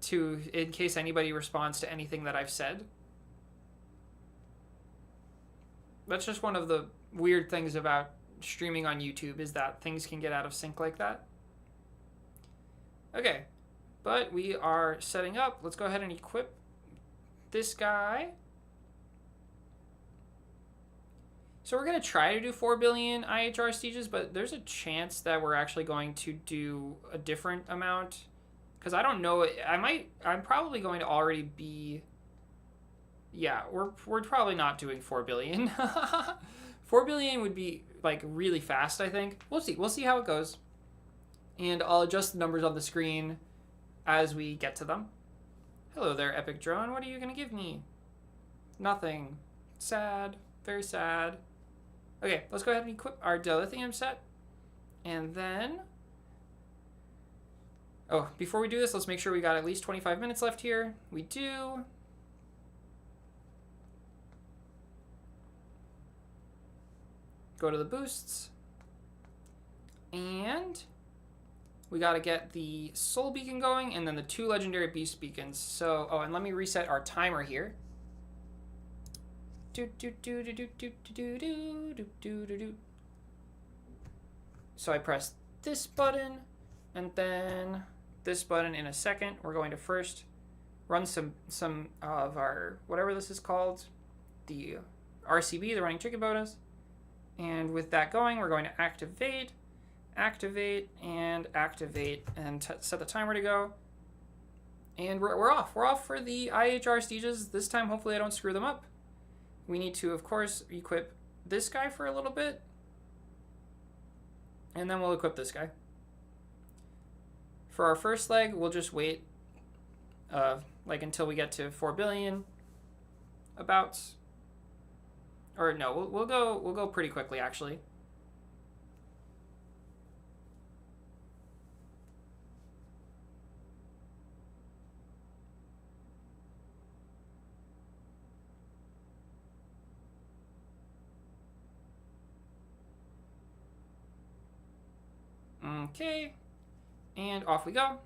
in case anybody responds to anything that I've said. That's just one of the weird things about streaming on YouTube, is that things can get out of sync like that. Okay, but we are setting up. Let's go ahead and equip this guy. So we're going to try to do 4 billion IHR Stieges, but there's a chance that we're actually going to do a different amount. Because I don't know, I'm probably going to already be, yeah, we're probably not doing 4 billion. 4 billion would be like really fast, I think. We'll see how it goes. And I'll adjust the numbers on the screen as we get to them. Hello there, Epic Drone. What are you going to give me? Nothing. Sad. Very sad. Okay, let's go ahead and equip our dilithium set. And then... oh, before we do this, let's make sure we got at least 25 minutes left here. We do. Go to the boosts. And we got to get the soul beacon going, and then the 2 legendary beast beacons. So, oh, and let me reset our timer here. So I press this button and then this button in a second. We're going to first run some of our, whatever this is called, the RCB, the running chicken bonus. And with that going, we're going to activate, and set the timer to go. And we're off. We're off for the IHR Stieges. This time, hopefully I don't screw them up. We need to, of course, equip this guy for a little bit. And then we'll equip this guy. For our first leg, we'll just wait like until we get to 4 billion. About. Or no, we'll go pretty quickly, actually. Okay, and off we go.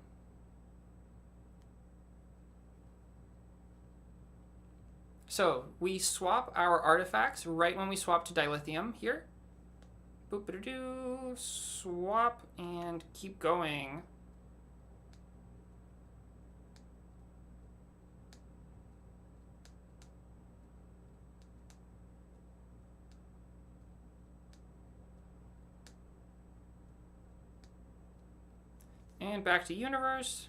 So we swap our artifacts right when we swap to dilithium here. Boop-a-doo, swap, and keep going. And back to universe.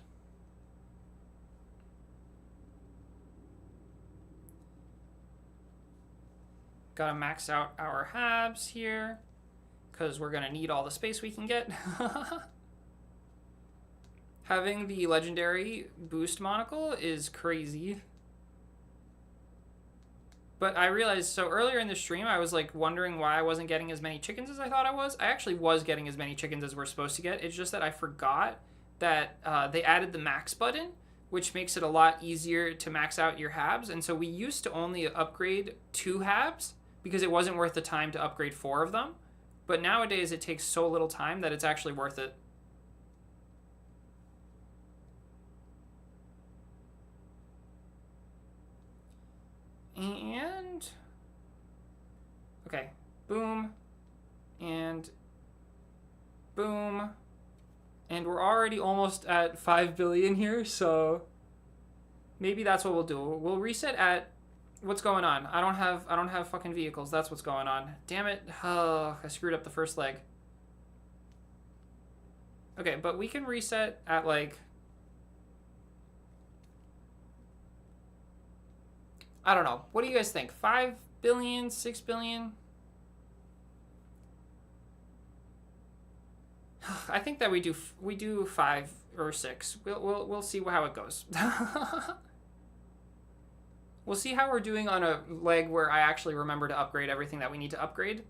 Gotta max out our habs here, because we're gonna need all the space we can get. Having the legendary boost monocle is crazy. But I realized, so earlier in the stream, I was like wondering why I wasn't getting as many chickens as I thought I was. I actually was getting as many chickens as we're supposed to get. It's just that I forgot that they added the max button, which makes it a lot easier to max out your habs. And so we used to only upgrade 2 habs because it wasn't worth the time to upgrade 4 of them. But nowadays it takes so little time that it's actually worth it. And okay, boom, and and we're already almost at 5 billion here, so maybe that's what we'll do. We'll reset at what's going on. I don't have fucking vehicles. That's what's going on. Damn it. Oh, I screwed up the first leg. Okay, but we can reset at like, I don't know. What do you guys think? 5 billion, 6 billion? I think that we do 5 or 6. We'll see how it goes. We'll see how we're doing on a leg where I actually remember to upgrade everything that we need to upgrade.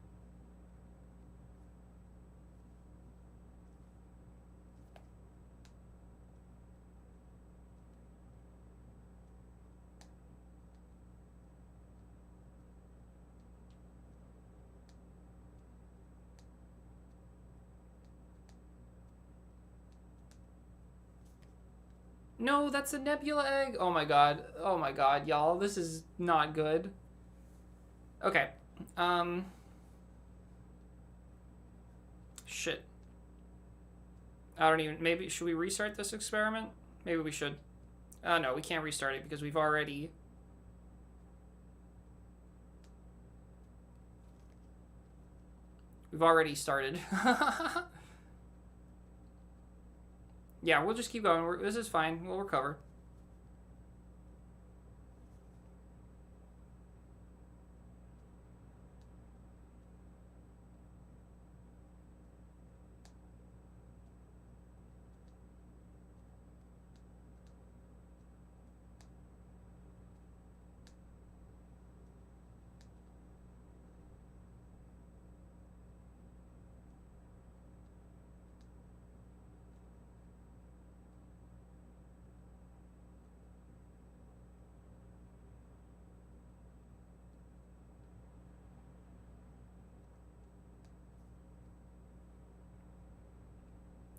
No, that's a nebula egg. Oh my god. Oh my god, y'all. This is not good. Okay. Shit. I don't even... Maybe... Should we restart this experiment? Maybe we should. No, we can't restart it because we've already... We've already started. Yeah, we'll just keep going. This is fine. We'll recover.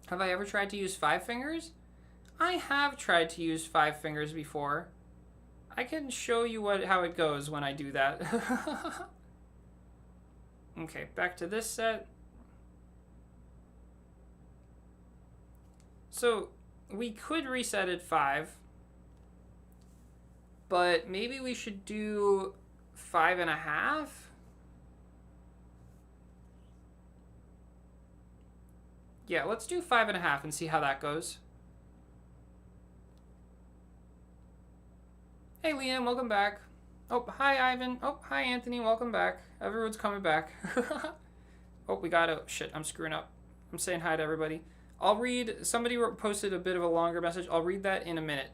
Have I ever tried to use 5 fingers? I have tried to use 5 fingers before. I can show you how it goes when I do that. Okay, back to this set. So, we could reset at 5. But maybe we should do 5.5? Yeah, let's do 5.5 and see how that goes. Hey, Liam, welcome back. Oh, hi, Ivan. Oh, hi, Anthony, welcome back. Everyone's coming back. Oh, we gotta... Shit, I'm screwing up. I'm saying hi to everybody. I'll read... Somebody posted a bit of a longer message. I'll read that in a minute.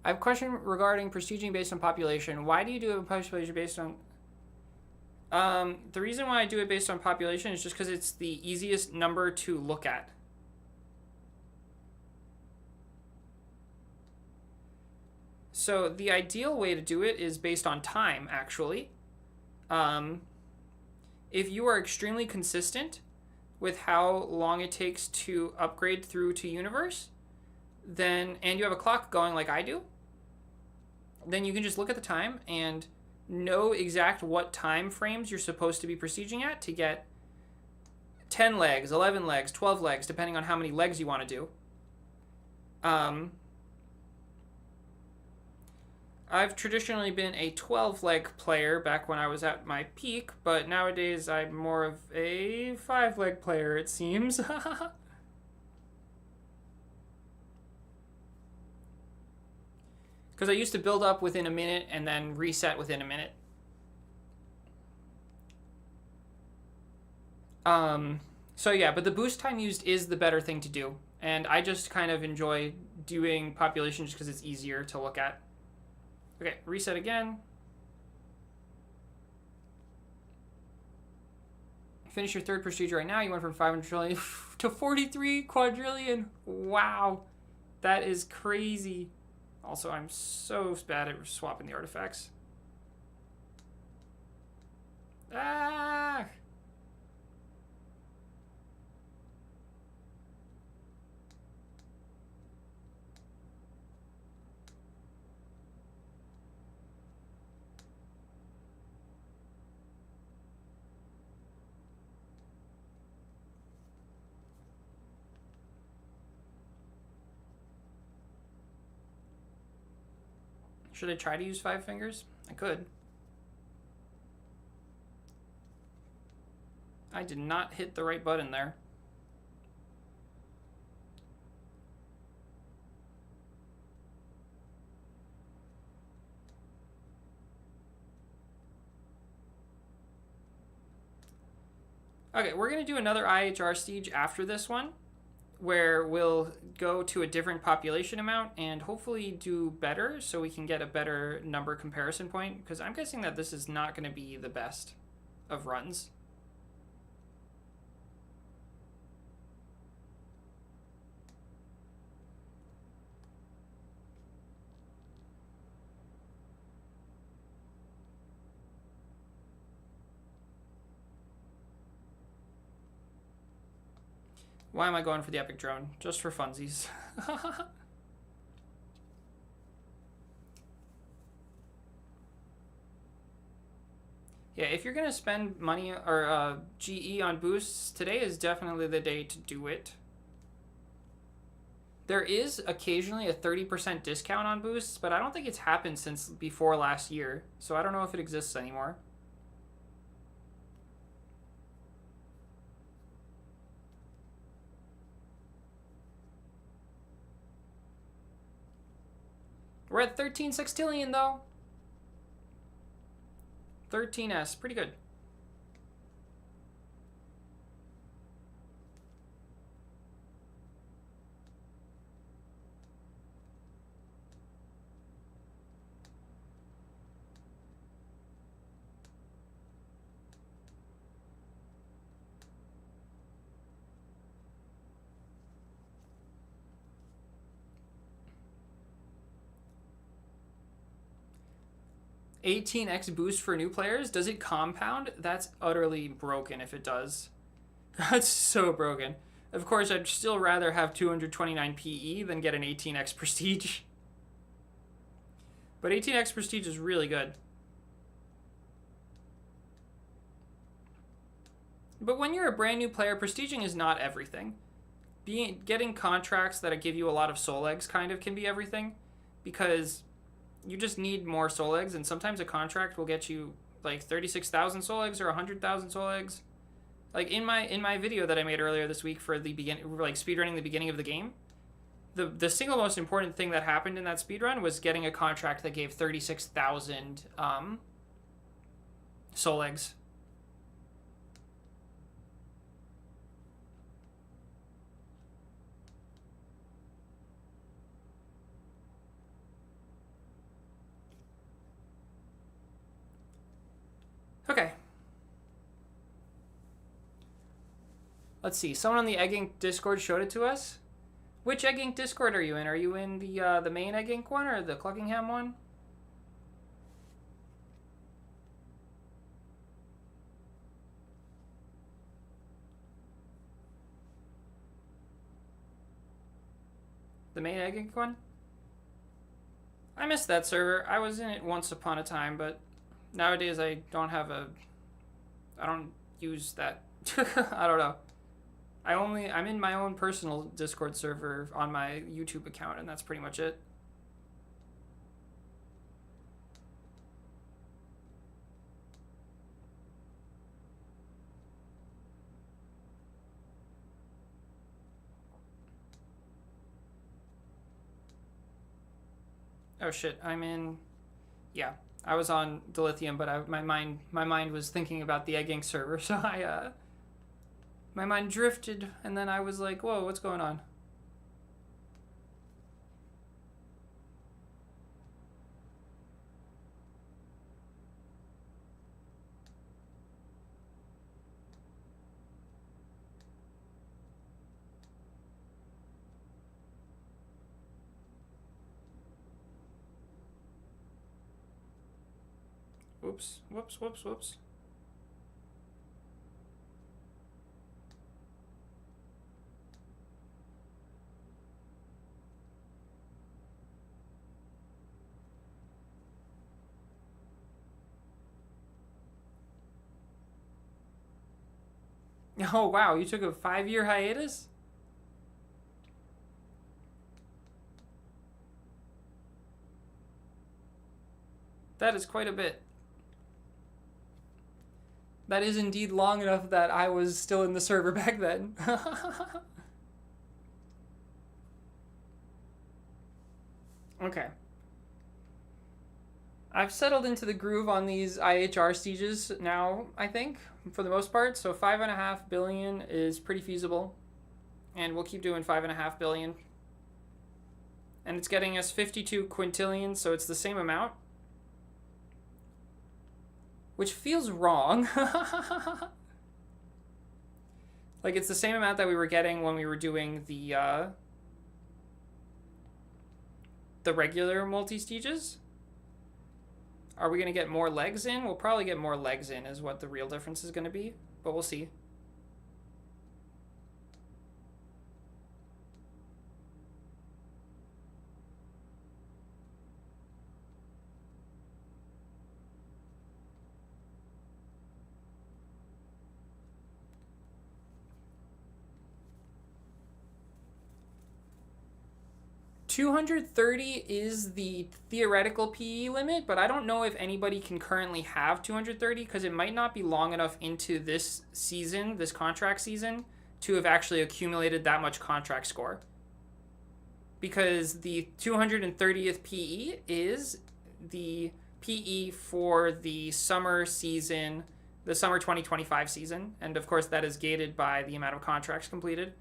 I have a question regarding prestiging based on population. Why do you do a population based on... the reason why I do it based on population is just because it's the easiest number to look at. So the ideal way to do it is based on time, actually. If you are extremely consistent with how long it takes to upgrade through to universe, then, and you have a clock going like I do, then you can just look at the time and know exact what time frames you're supposed to be prestiging at to get 10 legs, 11 legs, 12 legs, depending on how many legs you want to do. I've traditionally been a 12-leg player back when I was at my peak, but nowadays I'm more of a 5-leg player, it seems. Because I used to build up within a minute and then reset within a minute. So yeah, but the boost time used is the better thing to do. And I just kind of enjoy doing population just because it's easier to look at. Okay, reset again. Finish your 3rd procedure right now. You went from 500 trillion to 43 quadrillion. Wow. That is crazy. Also, I'm so bad at swapping the artifacts. Ah! Should I try to use 5 fingers? I could. I did not hit the right button there. Okay, we're going to do another IHR siege after this one, where we'll go to a different population amount and hopefully do better so we can get a better number comparison point, because I'm guessing that this is not going to be the best of runs. Why am I going for the epic drone? Just for funsies. Yeah, if you're gonna spend money or GE on boosts, today is definitely the day to do it. There is occasionally a 30% discount on boosts, but I don't think it's happened since before last year, so I don't know if it exists anymore. We're at 13 sextillion though. 13S, pretty good. $18x boost for new players. Does it compound? That's utterly broken if it does. That's so broken. Of course, I'd still rather have 229 PE than get an 18x prestige. But 18x prestige is really good. But when you're a brand new player, prestiging is not everything. Getting contracts that give you a lot of soul eggs kind of can be everything, because you just need more soul eggs, and sometimes a contract will get you like 36,000 soul eggs or 100,000 soul eggs. Like in my video that I made earlier this week for the speedrunning the beginning of the game, the single most important thing that happened in that speedrun was getting a contract that gave 36,000 soul eggs. Okay. Let's see. Someone on the Egg Inc. Discord showed it to us. Which Egg Inc. Discord are you in? Are you in the main Egg Inc. one or the Cluckingham one? The main Egg Inc. one? I missed that server. I was in it once upon a time, but nowadays I don't use that. I don't know. I'm in my own personal Discord server on my YouTube account, and that's pretty much it. Oh shit, yeah. I was on Dilithium, but my mind was thinking about the Egg Inc. server, so my mind drifted, and then I was like, whoa, what's going on? Whoops, whoops, whoops, whoops. Oh, wow, you took a 5-year hiatus? That is quite a bit. That is indeed long enough that I was still in the server back then. Okay. I've settled into the groove on these IHR sieges now, I think, for the most part. So 5.5 billion is pretty feasible. And we'll keep doing 5.5 billion. And it's getting us 52 quintillion, so it's the same amount. Which feels wrong. Like, it's the same amount that we were getting when we were doing the regular multi-stages. Are we going to get more legs in? We'll probably get more legs in is what the real difference is going to be, but we'll see. $230 is the theoretical PE limit, but I don't know if anybody can currently have 230 because it might not be long enough into this season, this contract season, to have actually accumulated that much contract score. Because the 230th PE is the PE for the summer season, the summer 2025 season, and of course that is gated by the amount of contracts completed.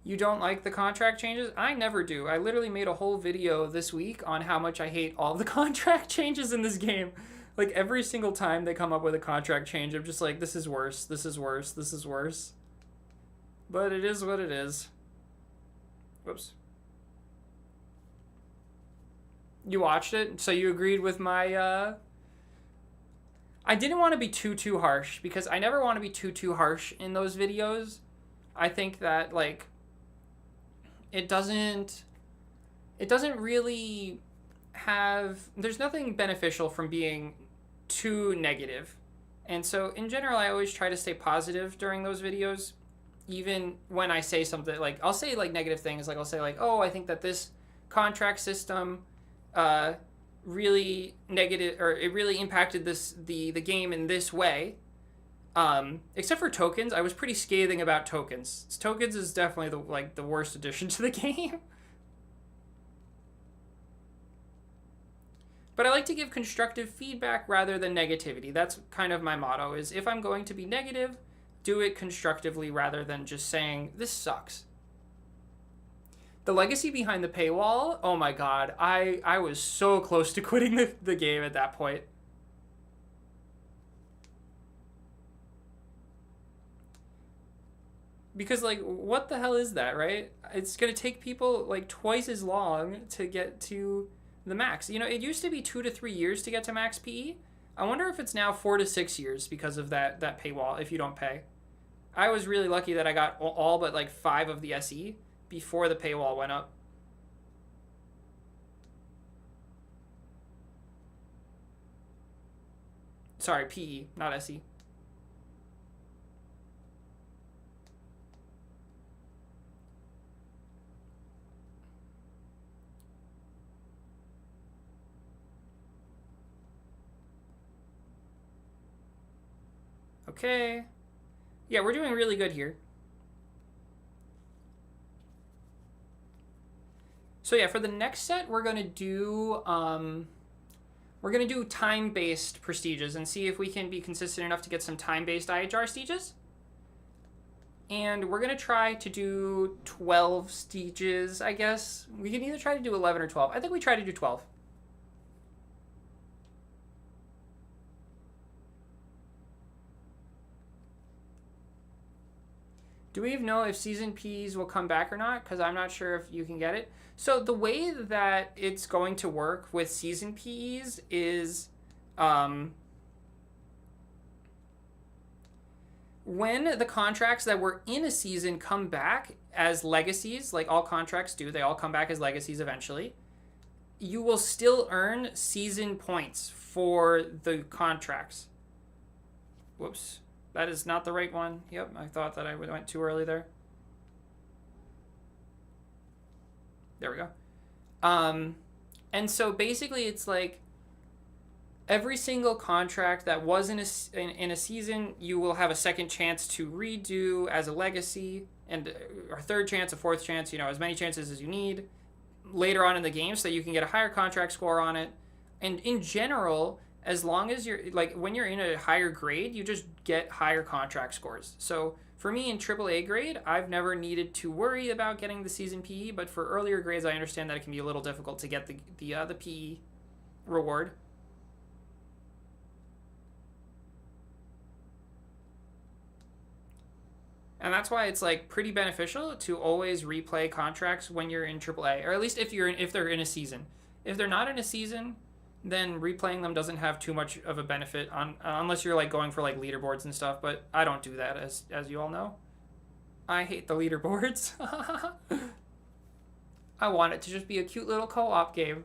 You don't like the contract changes? I never do. I literally made a whole video this week on how much I hate all the contract changes in this game. Like, every single time they come up with a contract change, I'm just like, this is worse, this is worse, this is worse. But it is what it is. Whoops. You watched it? So you agreed with my, I didn't want to be too harsh, because I never want to be too harsh in those videos. I think that, like, it doesn't really have, there's nothing beneficial from being too negative. And so in general, I always try to stay positive during those videos, even when I say something like, I'll say like negative things, like I'll say like, oh, I think that this contract system really negative, or it really impacted the game in this way. Except for tokens, I was pretty scathing about tokens. Tokens is definitely the worst addition to the game. But I like to give constructive feedback rather than negativity. That's kind of my motto, is if I'm going to be negative, do it constructively rather than just saying, this sucks. The legacy behind the paywall, oh my god, I was so close to quitting the game at that point. Because, like, what the hell is that, right? It's going to take people, like, twice as long to get to the max. You know, it used to be 2 to 3 years to get to max PE. I wonder if it's now 4 to 6 years because of that paywall if you don't pay. I was really lucky that I got all but, like, 5 of the SE before the paywall went up. Sorry, PE, not SE. Okay. Yeah, we're doing really good here. So yeah, for the next set, we're gonna do time-based prestiges and see if we can be consistent enough to get some time-based IHR stages. And we're gonna try to do 12 stages, I guess. We can either try to do 11 or 12. I think we try to do 12. Do we even know if season Ps will come back or not? Because I'm not sure if you can get it. So the way that it's going to work with season Ps is when the contracts that were in a season come back as legacies, like all contracts do, they all come back as legacies eventually. you will still earn season points for the contracts. Whoops. That is not the right one. Yep, I thought that I went too early there. There we go. And so basically it's like every single contract that was in a season, you will have a second chance to redo as a legacy, and a third chance, a fourth chance, as many chances as you need later on in the game so that you can get a higher contract score on it. And in general, as long as you're like when you're in a higher grade, you just get higher contract scores. So for me in AAA grade, I've never needed to worry about getting the season PE, but for earlier grades, I understand that it can be a little difficult to get the PE reward. And that's why it's like pretty beneficial to always replay contracts when you're in AAA, or at least if they're in a season. If they're not in a season, then replaying them doesn't have too much of a benefit unless you're like going for like leaderboards and stuff. But I don't do that, as you all know. I hate the leaderboards. I want it to just be a cute little co-op game.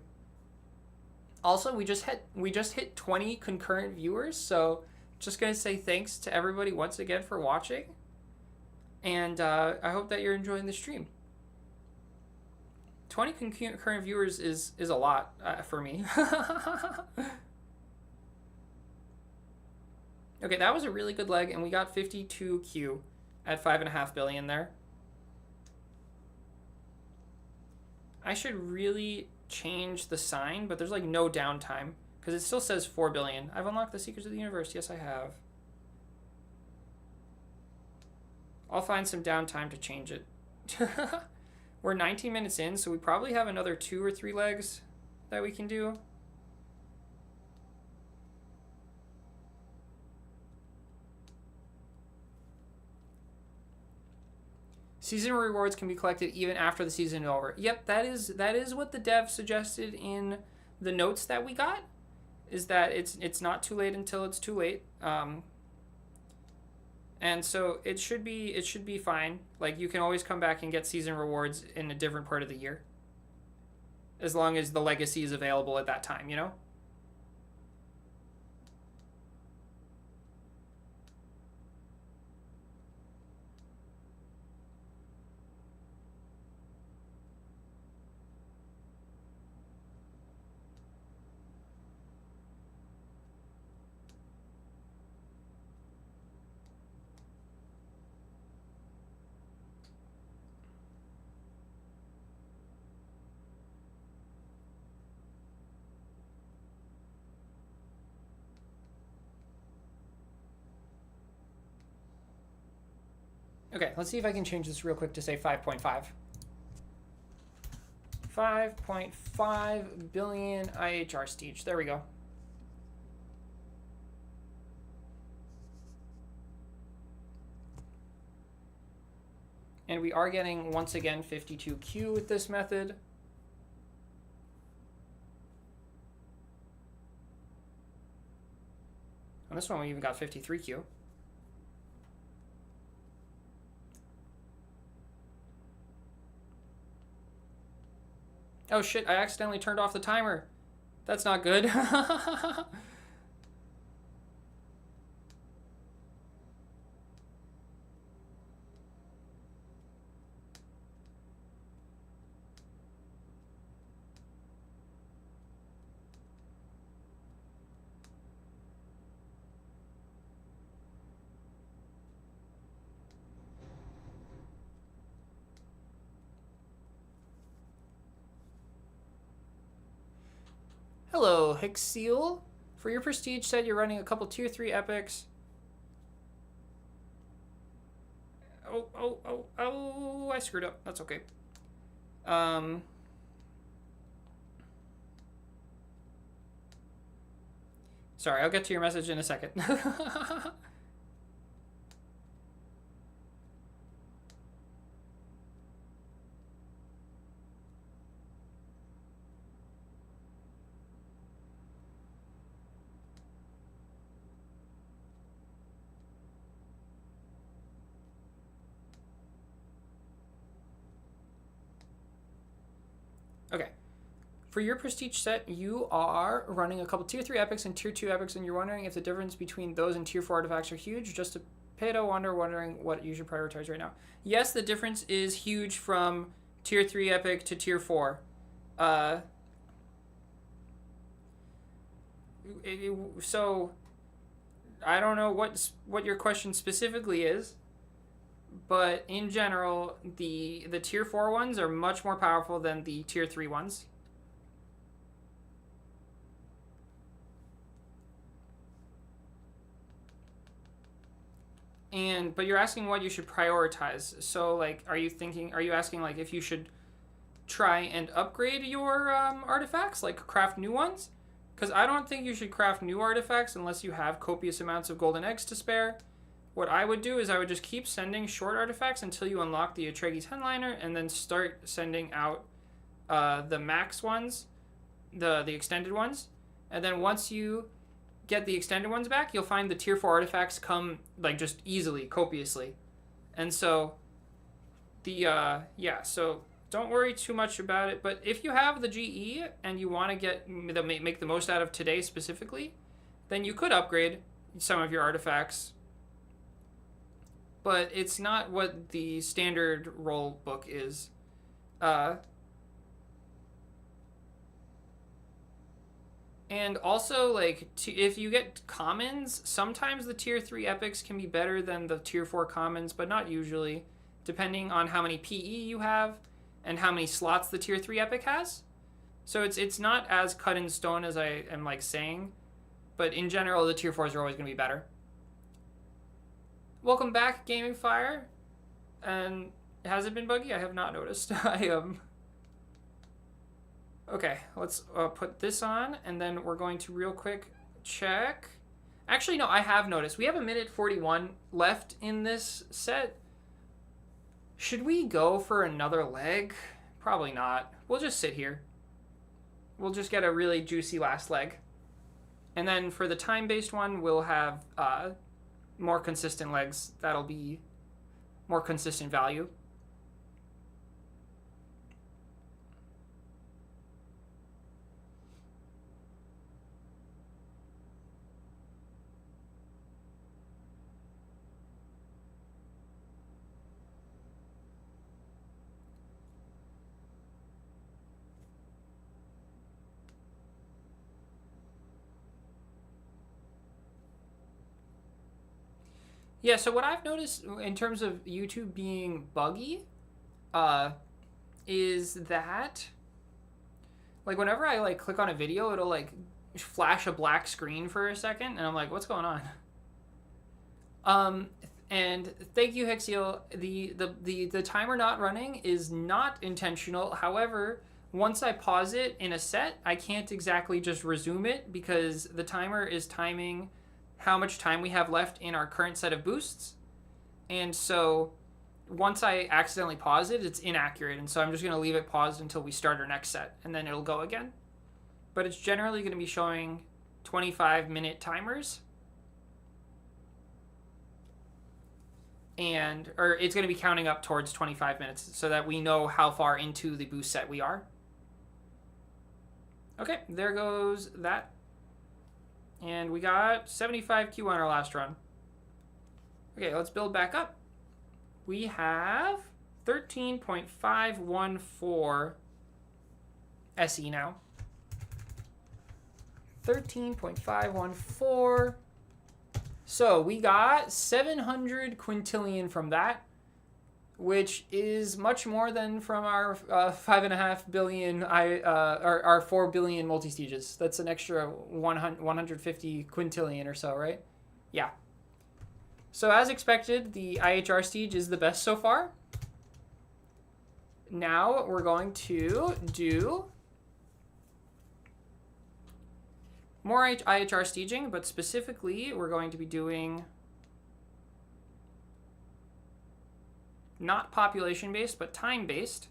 Also, we just hit 20 concurrent viewers, so just gonna say thanks to everybody once again for watching. And I hope that you're enjoying the stream. 20 concurrent viewers is a lot for me. Okay, that was a really good leg, and we got 52Q at 5.5 billion there. I should really change the sign, but there's like no downtime because it still says 4 billion. I've unlocked the Secrets of the Universe. Yes, I have. I'll find some downtime to change it. We're 19 minutes in, so we probably have another 2 or 3 legs that we can do. Season rewards can be collected even after the season is over. Yep, that is what the dev suggested in the notes that we got, is that it's not too late until it's too late. And so it should be fine. Like you can always come back and get season rewards in a different part of the year, as long as the legacy is available at that time, Okay, let's see if I can change this real quick to say 5.5. 5.5 billion IHR Steech. There we go. And we are getting, once again, 52Q with this method. On this one, we even got 53Q. Oh shit, I accidentally turned off the timer. That's not good. Hello, Hixiel. For your prestige set, you're running a couple tier 3 epics. Oh, I screwed up. That's okay. Sorry, I'll get to your message in a second. Okay. For your prestige set, you are running a couple tier 3 epics and tier 2 epics, and you're wondering if the difference between those and tier 4 artifacts are huge. Just a pedo wondering what you should prioritize right now. Yes, the difference is huge from tier 3 epic to tier 4. So I don't know what your question specifically is, but in general, the tier 4 ones are much more powerful than the tier 3 ones. But you're asking what you should prioritize. So like, are you asking like if you should try and upgrade your artifacts, like craft new ones? Because I don't think you should craft new artifacts unless you have copious amounts of golden eggs to spare. What I would do is I would just keep sending short artifacts until you unlock the Atreides Headliner, and then start sending out the max ones, the extended ones. And then once you get the extended ones back, you'll find the tier 4 artifacts come like just easily, copiously. And so so don't worry too much about it. But if you have the GE and you want to make the most out of today specifically, then you could upgrade some of your artifacts. But it's not what the standard role book is. And also, like, if you get commons, sometimes the tier 3 epics can be better than the tier 4 commons, but not usually, depending on how many PE you have and how many slots the tier 3 epic has. So it's not as cut in stone as I am like saying, but in general, the tier 4s are always going to be better. Welcome back, Gaming Fire. And has it been buggy? I have not noticed. Okay, let's put this on, and then we're going to real quick check. Actually, no, I have noticed. We have 1:41 left in this set. Should we go for another leg? Probably not. We'll just sit here. We'll just get a really juicy last leg. And then for the time-based one, we'll have more consistent legs. That'll be more consistent value. Yeah, so what I've noticed in terms of YouTube being buggy is that, like, whenever I, like, click on a video, it'll, like, flash a black screen for a second, and I'm like, what's going on? And thank you, Hexiel. The timer not running is not intentional. However, once I pause it in a set, I can't exactly just resume it because the timer is timing how much time we have left in our current set of boosts. And so once I accidentally pause it, it's inaccurate. And so I'm just going to leave it paused until we start our next set, and then it'll go again. But it's generally going to be showing 25-minute timers. Or it's going to be counting up towards 25 minutes so that we know how far into the boost set we are. Okay, there goes that. And we got 75Q on our last run. Okay, let's build back up. We have 13.514 SE now. 13.514. So we got 700 quintillion from that, which is much more than from our 5.5 billion, our 4 billion multi-stages. That's an extra 150 quintillion or so, right? Yeah. So as expected, the IHR stage is the best so far. Now we're going to do more IHR staging, but specifically we're going to be doing not population-based, but time-based.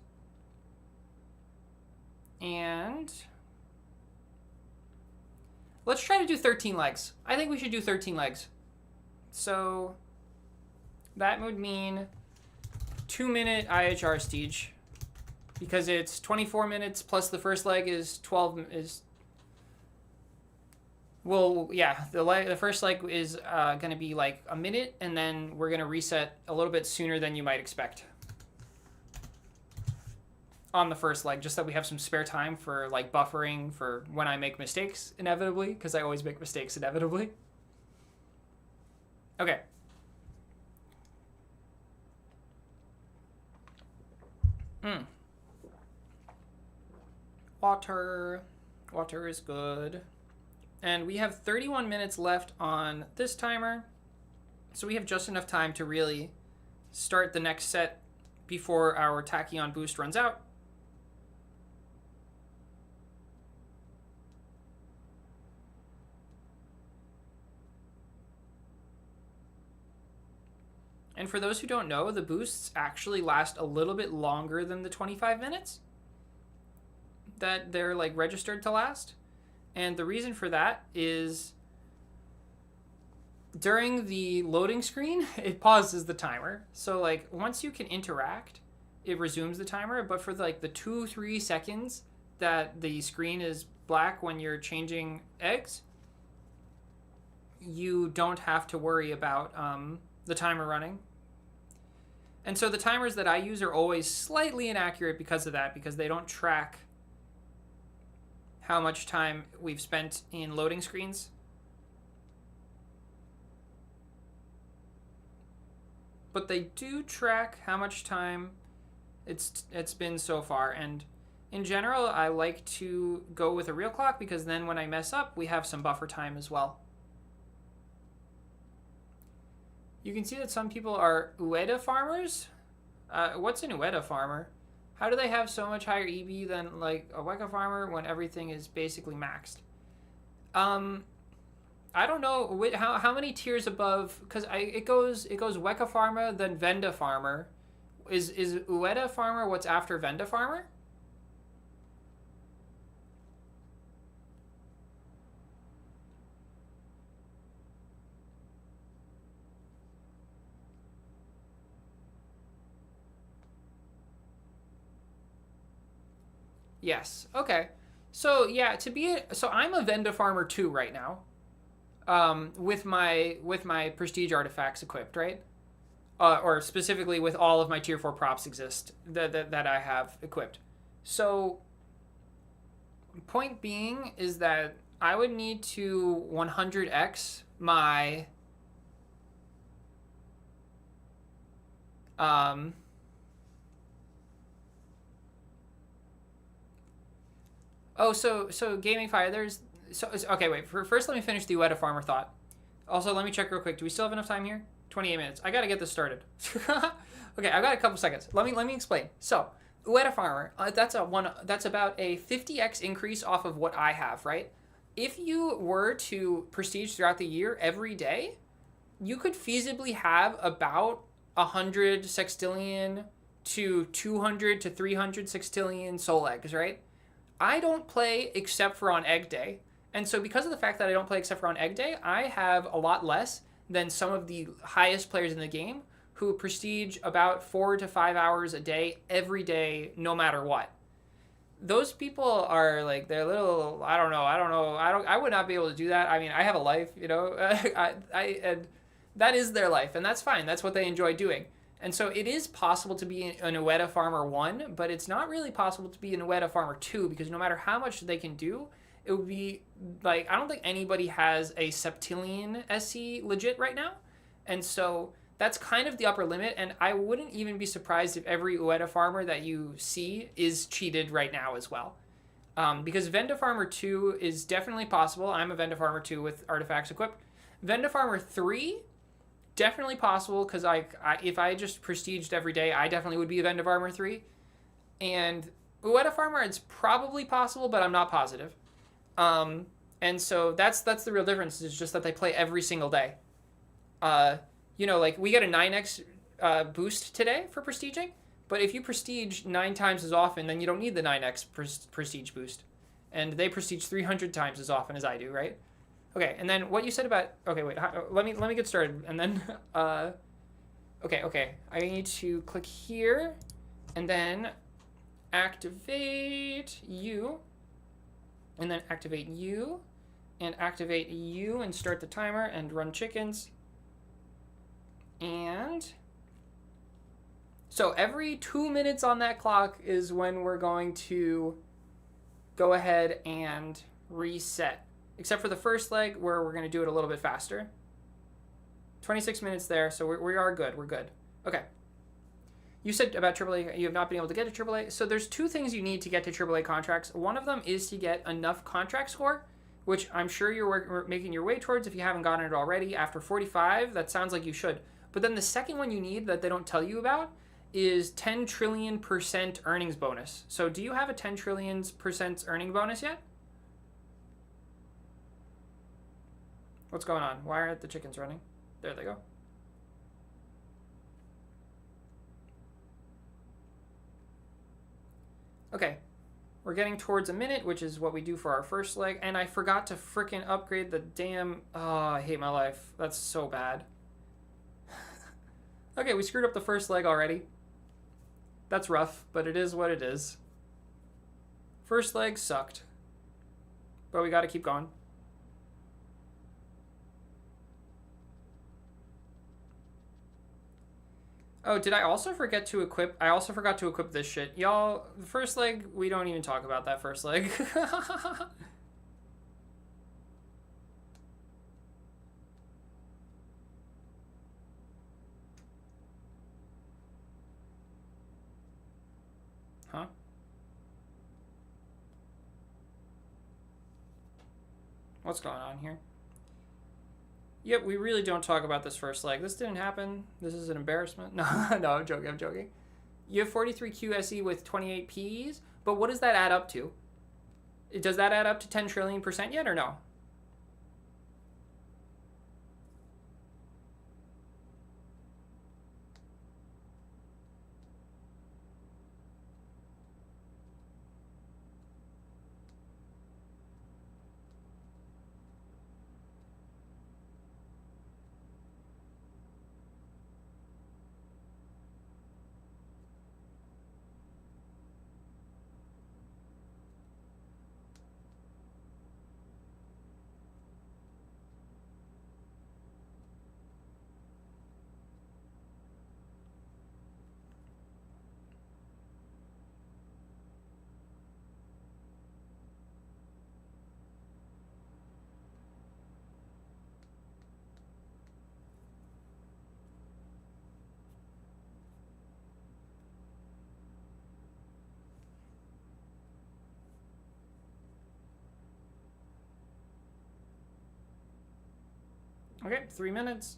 And let's try to do 13 legs. I think we should do 13 legs. So that would mean 2-minute IHR stage. because it's 24 minutes plus the first leg is 12 is. Well, yeah, the first leg is going to be like a minute, and then we're going to reset a little bit sooner than you might expect on the first leg, just that we have some spare time for like buffering for when I make mistakes inevitably, because I always make mistakes inevitably. Okay. Water is good. And we have 31 minutes left on this timer, so we have just enough time to really start the next set before our Tachyon boost runs out. And for those who don't know, the boosts actually last a little bit longer than the 25 minutes that they're like registered to last. And the reason for that is during the loading screen, it pauses the timer. So like once you can interact, it resumes the timer. But for like the 2-3 seconds that the screen is black when you're changing eggs, you don't have to worry about the timer running. And so the timers that I use are always slightly inaccurate because of that, because they don't track how much time we've spent in loading screens. But they do track how much time it's been so far. And in general, I like to go with a real clock, because then when I mess up, we have some buffer time as well. You can see that some people are Ueda farmers. What's an Ueda farmer? How do they have so much higher EB than like a Weka farmer when everything is basically maxed? I don't know how many tiers above, because it goes Weka farmer, then Venda farmer. Is Ueda farmer what's after Venda farmer? Yes. Okay. So yeah, so I'm a Venda farmer too right now. With my prestige artifacts equipped, right? Or specifically with all of my tier 4 props that I have equipped. So point being is that I would need to 100x my Oh, so Gaming Fire, okay, wait. First, let me finish the Ueda Farmer thought. Also, let me check real quick. Do we still have enough time here? 28 minutes. I gotta get this started. Okay, I've got a couple seconds. Let me explain. So, Ueda Farmer, that's about a 50x increase off of what I have, right? If you were to prestige throughout the year every day, you could feasibly have about 100 sextillion to 200 to 300 sextillion soul eggs, right? I don't play except for on egg day. And so because of the fact that I don't play except for on egg day, I have a lot less than some of the highest players in the game who prestige about 4 to 5 hours a day, every day, no matter what. Those people are like, they're little, I don't know. I would not be able to do that. I mean, I have a life, you know, and that is their life, and that's fine. That's what they enjoy doing. And so it is possible to be an Ueda Farmer 1, but it's not really possible to be an Ueda Farmer 2, because no matter how much they can do, it would be like, I don't think anybody has a Septillion SC legit right now. And so that's kind of the upper limit, and I wouldn't even be surprised if every Ueda Farmer that you see is cheated right now as well. Because Venda Farmer 2 is definitely possible. I'm a Venda Farmer 2 with artifacts equipped. Venda Farmer 3, definitely possible, because if I just prestiged every day, I definitely would be a Venda Farmer 3. And Ueda Farmer, it's probably possible, but I'm not positive. And so that's the real difference, is just that they play every single day. You know, like, we get a 9x boost today for prestiging, but if you prestige 9 times as often, then you don't need the 9x prestige boost. And they prestige 300 times as often as I do, right? Okay, and then what you said about... Okay, wait, let me get started, and then... Okay, I need to click here, and then activate you, and then activate you, and activate you, and start the timer, and run chickens. And so every 2 minutes on that clock is when we're going to go ahead and reset. Except for the first leg where we're going to do it a little bit faster. 26 minutes there, so we are good. We're good. Okay. You said about AAA, you have not been able to get to AAA. So there's two things you need to get to AAA contracts. One of them is to get enough contract score, which I'm sure you're making your way towards if you haven't gotten it already. After 45, that sounds like you should. But then the second one you need that they don't tell you about is 10 trillion% earnings bonus. So do you have a 10 trillion% earning bonus yet? What's going on? Why aren't the chickens running? There they go. Okay, we're getting towards a minute, which is what we do for our first leg, and I forgot to frickin' upgrade the damn... Oh, I hate my life. That's so bad. Okay, we screwed up the first leg already. That's rough, but it is what it is. First leg sucked. But we gotta keep going. Oh, did I also forget to equip? I also forgot to equip this shit. Y'all, the first leg, we don't even talk about that first leg. Huh? What's going on here? Yep, we really don't talk about this first leg. This didn't happen. This is an embarrassment. No, no, I'm joking, I'm joking. You have 43 QSE with 28 Ps, but what does that add up to? Does that add up to 10 trillion% yet or no? Okay, 3 minutes.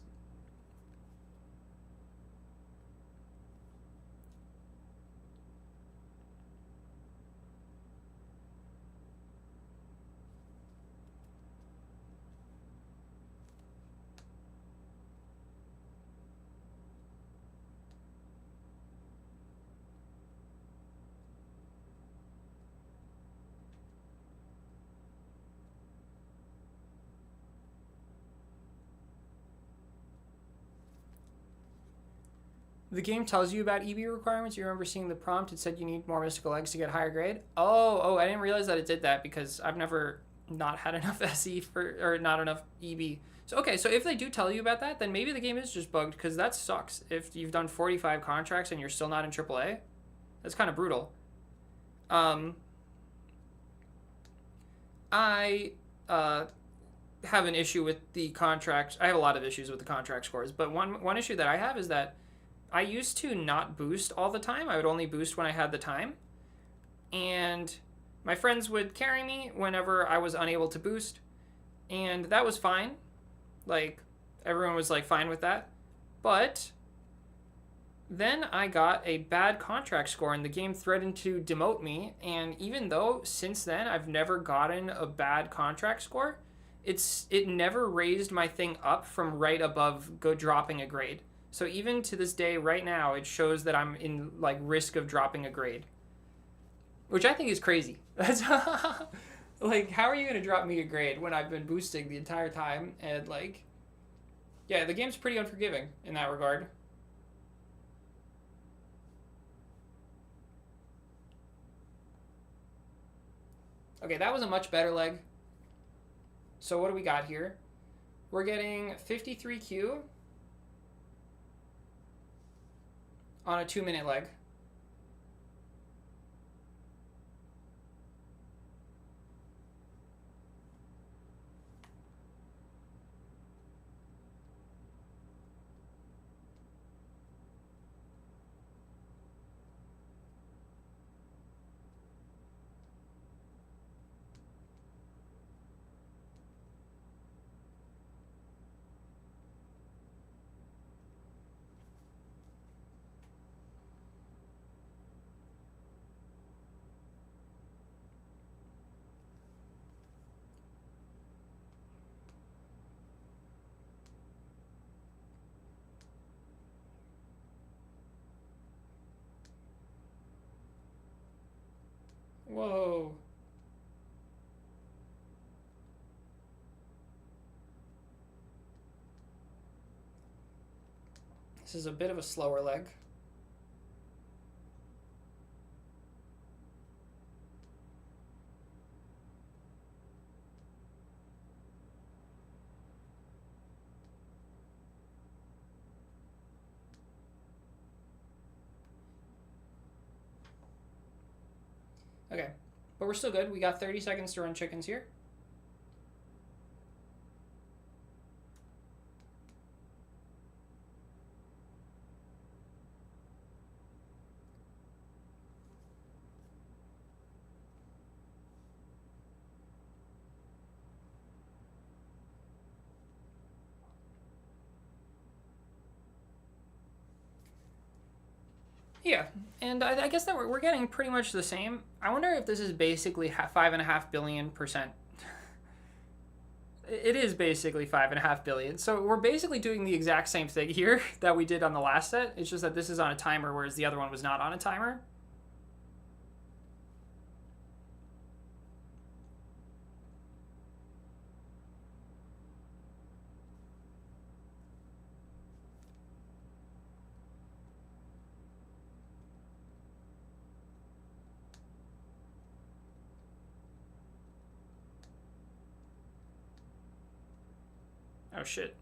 The game tells you about EB requirements. You remember seeing the prompt. It said you need more mystical eggs to get higher grade. Oh, I didn't realize that it did that because I've never not had enough SE for, or not enough EB. So, okay, so if they do tell you about that, then maybe the game is just bugged because that sucks. If you've done 45 contracts and you're still not in AAA, that's kind of brutal. I have an issue with the contract. I have a lot of issues with the contract scores, but one issue that I have is that I used to not boost all the time. I would only boost when I had the time. And my friends would carry me whenever I was unable to boost. And that was fine. Like, everyone was, like, fine with that. But then I got a bad contract score and the game threatened to demote me. And even though since then I've never gotten a bad contract score, it never raised my thing up from right above dropping a grade. So even to this day, right now, it shows that I'm in, like, risk of dropping a grade. Which I think is crazy. That's like, how are you going to drop me a grade when I've been boosting the entire time? And, like, yeah, the game's pretty unforgiving in that regard. Okay, that was a much better leg. So what do we got here? We're getting 53Q on a 2-minute leg. Whoa. This is a bit of a slower leg. Okay, but we're still good. We got 30 seconds to run chickens here. Yeah, and I guess that we're getting pretty much the same. I wonder if this is basically 5.5 billion%. It is basically 5.5 billion. So we're basically doing the exact same thing here that we did on the last set. It's just that this is on a timer, whereas the other one was not on a timer. Oh shit.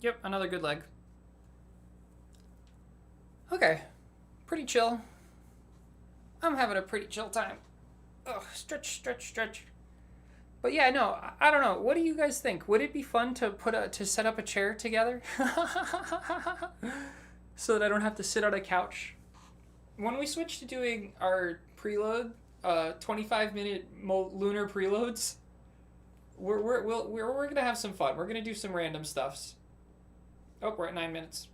Yep, another good leg. Okay, pretty chill. I'm having a pretty chill time. Ugh, stretch, stretch, stretch. But yeah, no, I don't know. What do you guys think? Would it be fun to set up a chair together, so that I don't have to sit on a couch? When we switch to doing our preload, 25-minute lunar preloads, we're gonna have some fun. We're gonna do some random stuffs. Oh, we're at 9 minutes.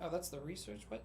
Oh, that's the research. What?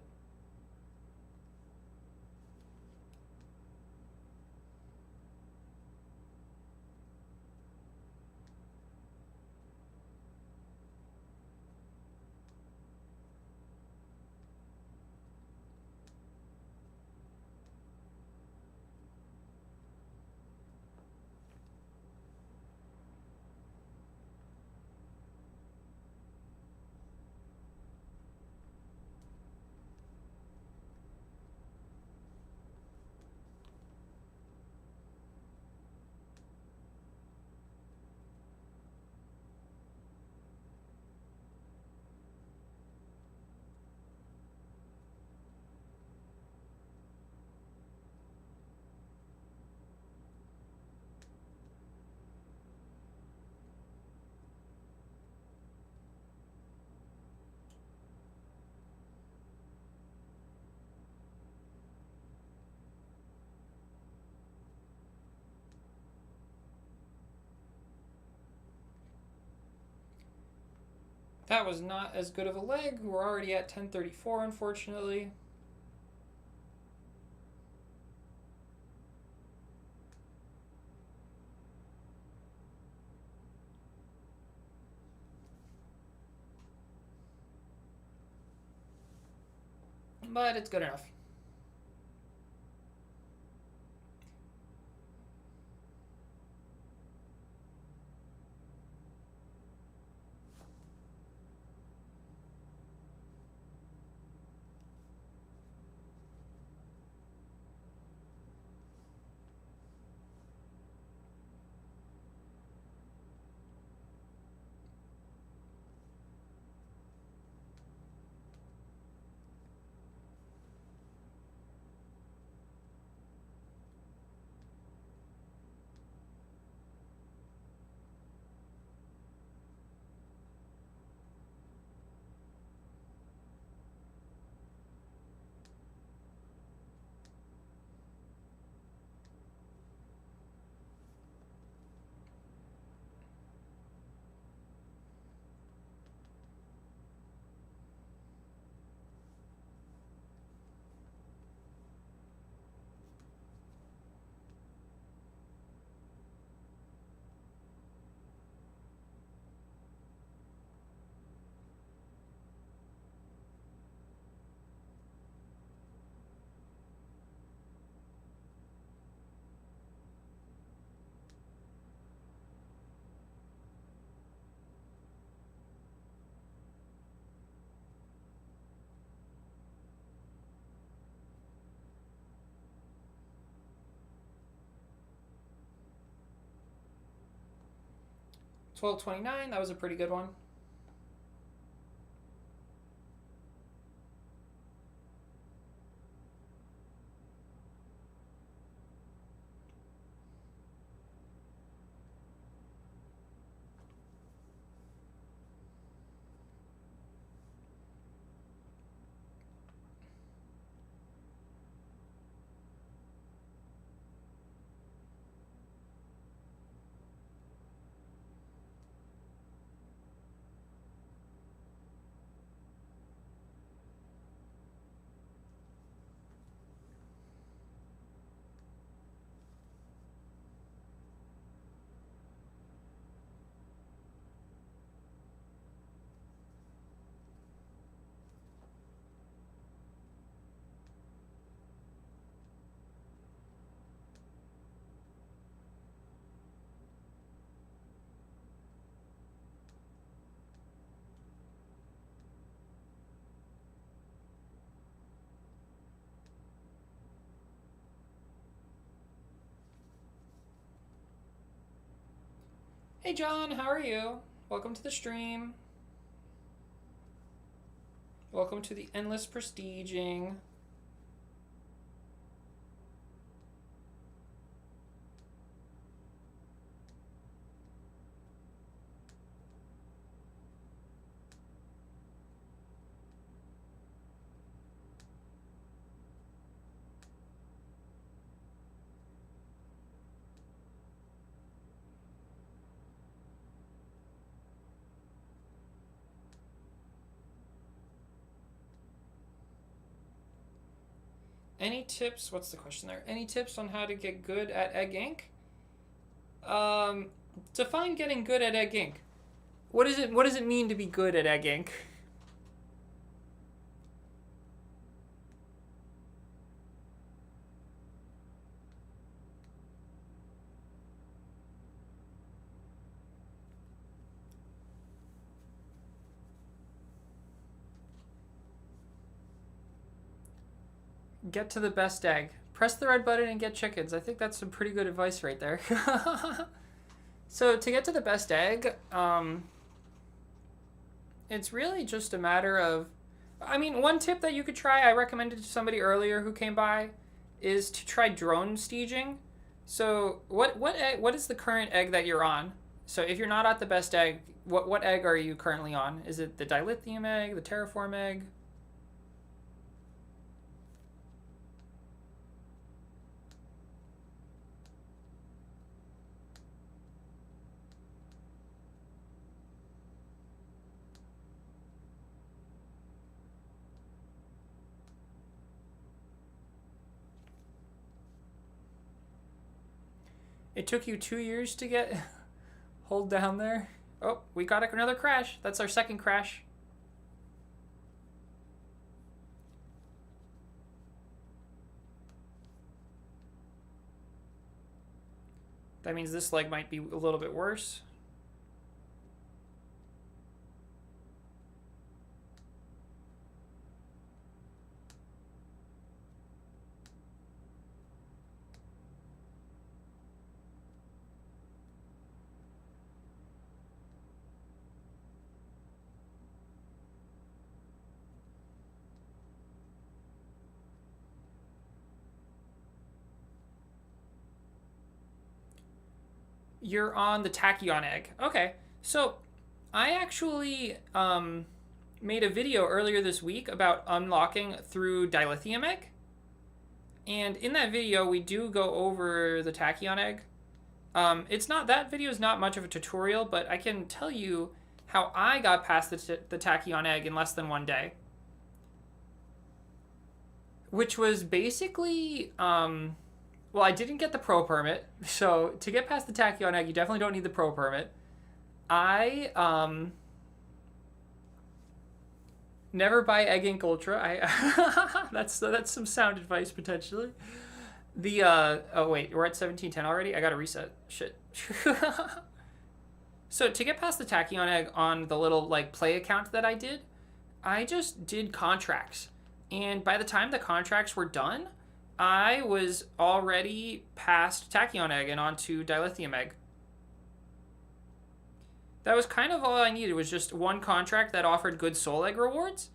That was not as good of a leg. We're already at 1034, unfortunately. But it's good enough. $12.29. That was a pretty good one. Hey John, how are you? Welcome to the stream. Welcome to the Endless Prestiging. Any tips? What's the question there? Any tips on how to get good at Egg Inc? Define getting good at Egg Inc. What does it mean to be good at Egg Inc? Get to the best egg. Press the red button and get chickens. I think that's some pretty good advice right there. So to get to the best egg, it's really just a matter of, I mean, one tip that you could try, I recommended to somebody earlier who came by, is to try drone staging. So what is the current egg that you're on? So if you're not at the best egg, what egg are you currently on? Is it the dilithium egg, the terraform egg? It took you 2 years to get hold down there. Oh, we got another crash. That's our second crash. That means this leg might be a little bit worse. You're on the tachyon egg. Okay, so I actually made a video earlier this week about unlocking through dilithium egg. And in that video, we do go over the tachyon egg. That video is not much of a tutorial, but I can tell you how I got past the tachyon egg in less than 1 day. Which was basically, well, I didn't get the pro permit. So to get past the tachyon egg, you definitely don't need the pro permit. I, never buy Egg Ink Ultra. That's some sound advice potentially. Oh wait, we're at 1710 already. I gotta reset. Shit. So to get past the tachyon egg on the little like play account that I did, I just did contracts, and by the time the contracts were done, I was already past tachyon egg and onto dilithium egg. That was kind of all I needed, was just one contract that offered good soul egg rewards.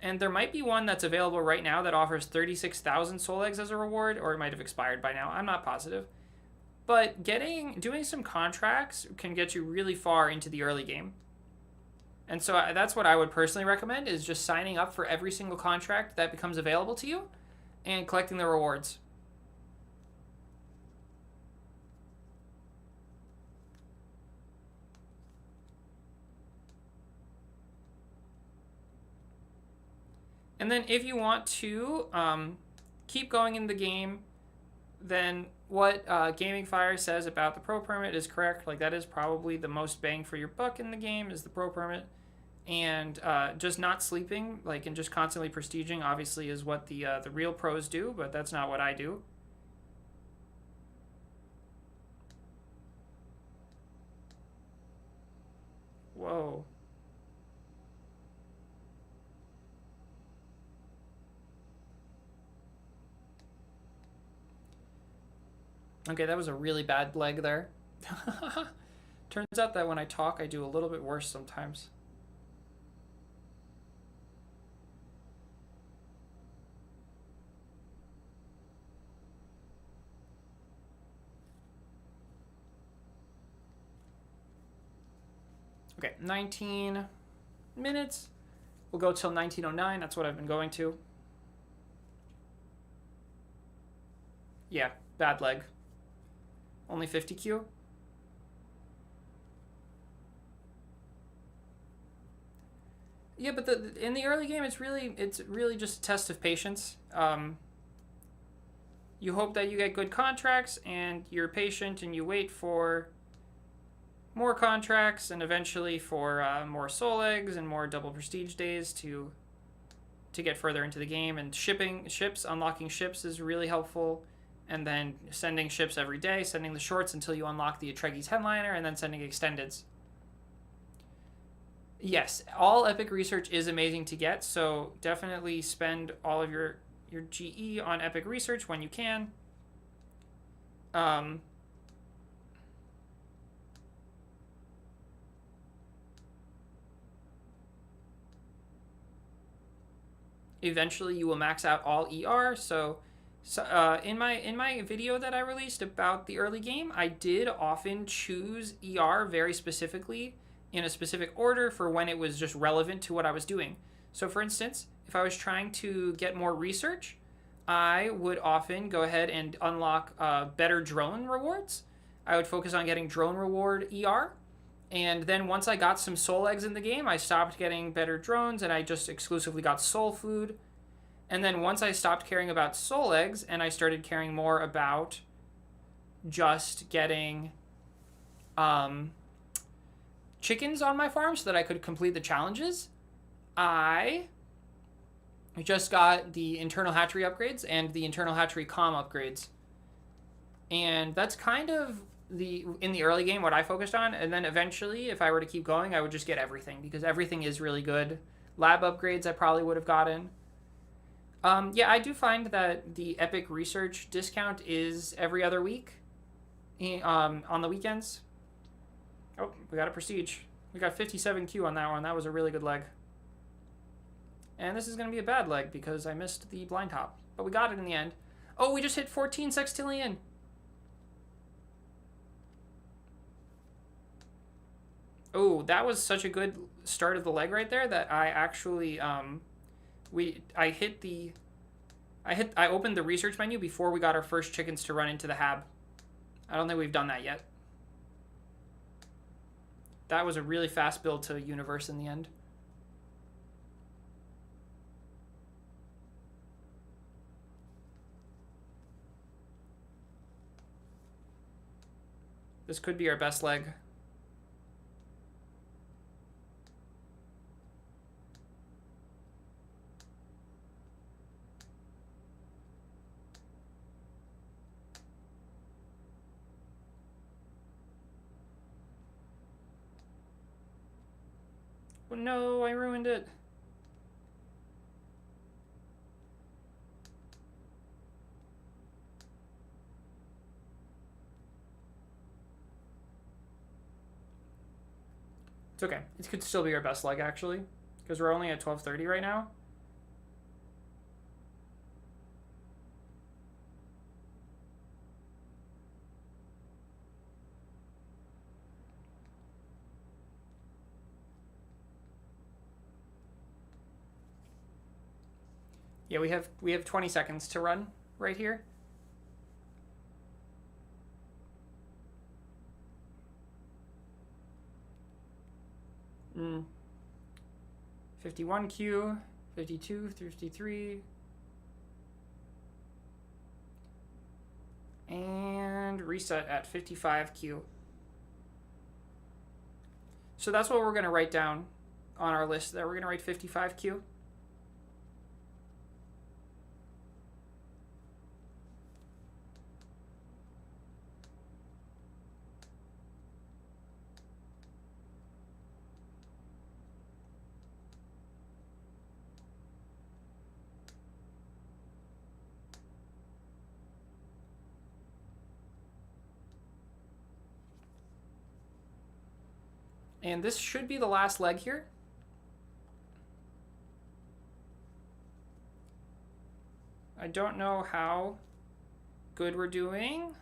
And there might be one that's available right now that offers 36,000 soul eggs as a reward, or it might have expired by now. I'm not positive. But doing some contracts can get you really far into the early game. And so that's what I would personally recommend, is just signing up for every single contract that becomes available to you and collecting the rewards. And then if you want to keep going in the game, then what Gaming Fire says about the pro permit is correct. Like, that is probably the most bang for your buck in the game, is the pro permit. And just not sleeping, like, and just constantly prestiging, obviously, is what the real pros do, but that's not what I do. Whoa. Okay, that was a really bad leg there. Turns out that when I talk, I do a little bit worse sometimes. Okay, 19 minutes. We'll go till 1909. That's what I've been going to. Yeah, bad leg. Only 50 Q. Yeah, but in the early game, it's really just a test of patience. You hope that you get good contracts, and you're patient, and you wait for more contracts, and eventually for more soul eggs and more double prestige days to get further into the game. And unlocking ships is really helpful. And then sending ships every day, sending the shorts until you unlock the Atreides headliner, and then sending extendeds. Yes, all epic research is amazing to get, so definitely spend all of your GE on epic research when you can. Eventually you will max out all ER, so in my video that I released about the early game, I did often choose ER very specifically in a specific order for when it was just relevant to what I was doing. So for instance, if I was trying to get more research, I would often go ahead and unlock better drone rewards. I would focus on getting drone reward ER. And then once I got some soul eggs in the game, I stopped getting better drones, and I just exclusively got soul food. And then once I stopped caring about soul eggs and I started caring more about just getting chickens on my farm so that I could complete the challenges, I just got the internal hatchery upgrades and the internal hatchery comm upgrades. And that's kind of in the early game what I focused on. And then eventually, if I were to keep going, I would just get everything because everything is really good. Lab upgrades I probably would have gotten. Yeah, I do find that the Epic Research discount is every other week on the weekends. Oh, we got a Prestige. We got 57Q on that one. That was a really good leg. And this is going to be a bad leg because I missed the blind top. But we got it in the end. Oh, we just hit 14 sextillion. Oh, that was such a good start of the leg right there that I actually I opened the research menu before we got our first chickens to run into the hab. I don't think we've done that yet. That was a really fast build to universe in the end. This could be our best leg. Oh no, I ruined it. It's okay. It could still be our best leg, actually, because we're only at 1230 right now. Yeah, we have 20 seconds to run right here. Mm. 51Q, 52, 53. And reset at 55Q. So that's what we're going to write down on our list, that we're going to write 55Q. And this should be the last leg here. I don't know how good we're doing,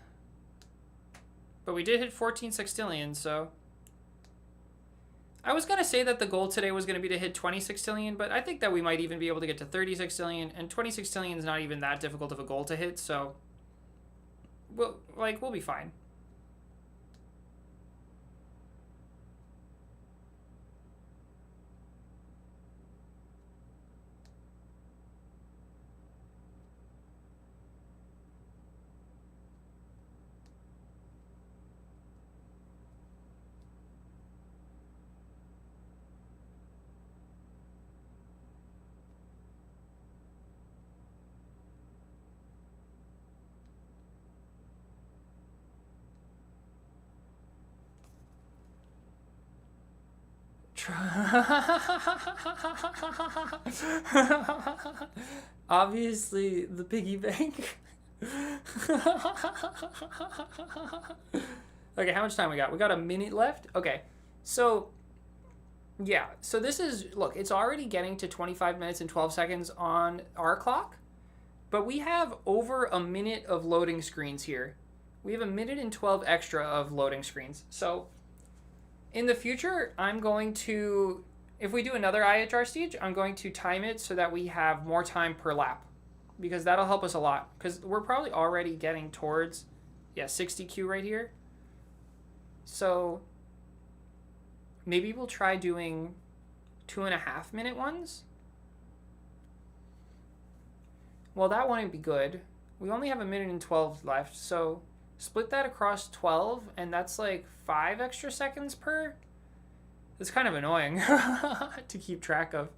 but we did hit 14 sextillion, so I was going to say that the goal today was going to be to hit 20 sextillion, but I think that we might even be able to get to 30 sextillion, and 20 sextillion is not even that difficult of a goal to hit, so we'll be fine. Obviously, the piggy bank. Okay, how much time we got? We got a minute left? Okay, so, yeah. So this is, look, it's already getting to 25 minutes and 12 seconds on our clock, but we have over a minute of loading screens here. We have a minute and 12 extra of loading screens. So in the future, I'm going to, if we do another IHR stage, I'm going to time it so that we have more time per lap, because that'll help us a lot, because we're probably already getting towards, 60Q right here. So maybe we'll try doing 2.5 minute ones. Well, that wouldn't be good. We only have a minute and 12 left, so Split that across 12, and that's like 5 extra seconds per. It's kind of annoying to keep track of.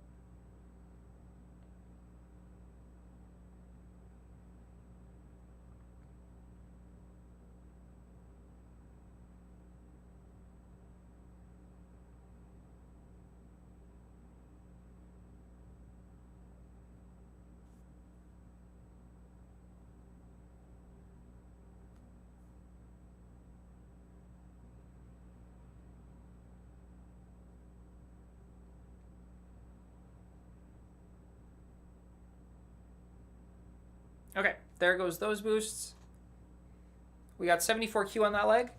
Okay, there goes those boosts. We got 74Q on that leg,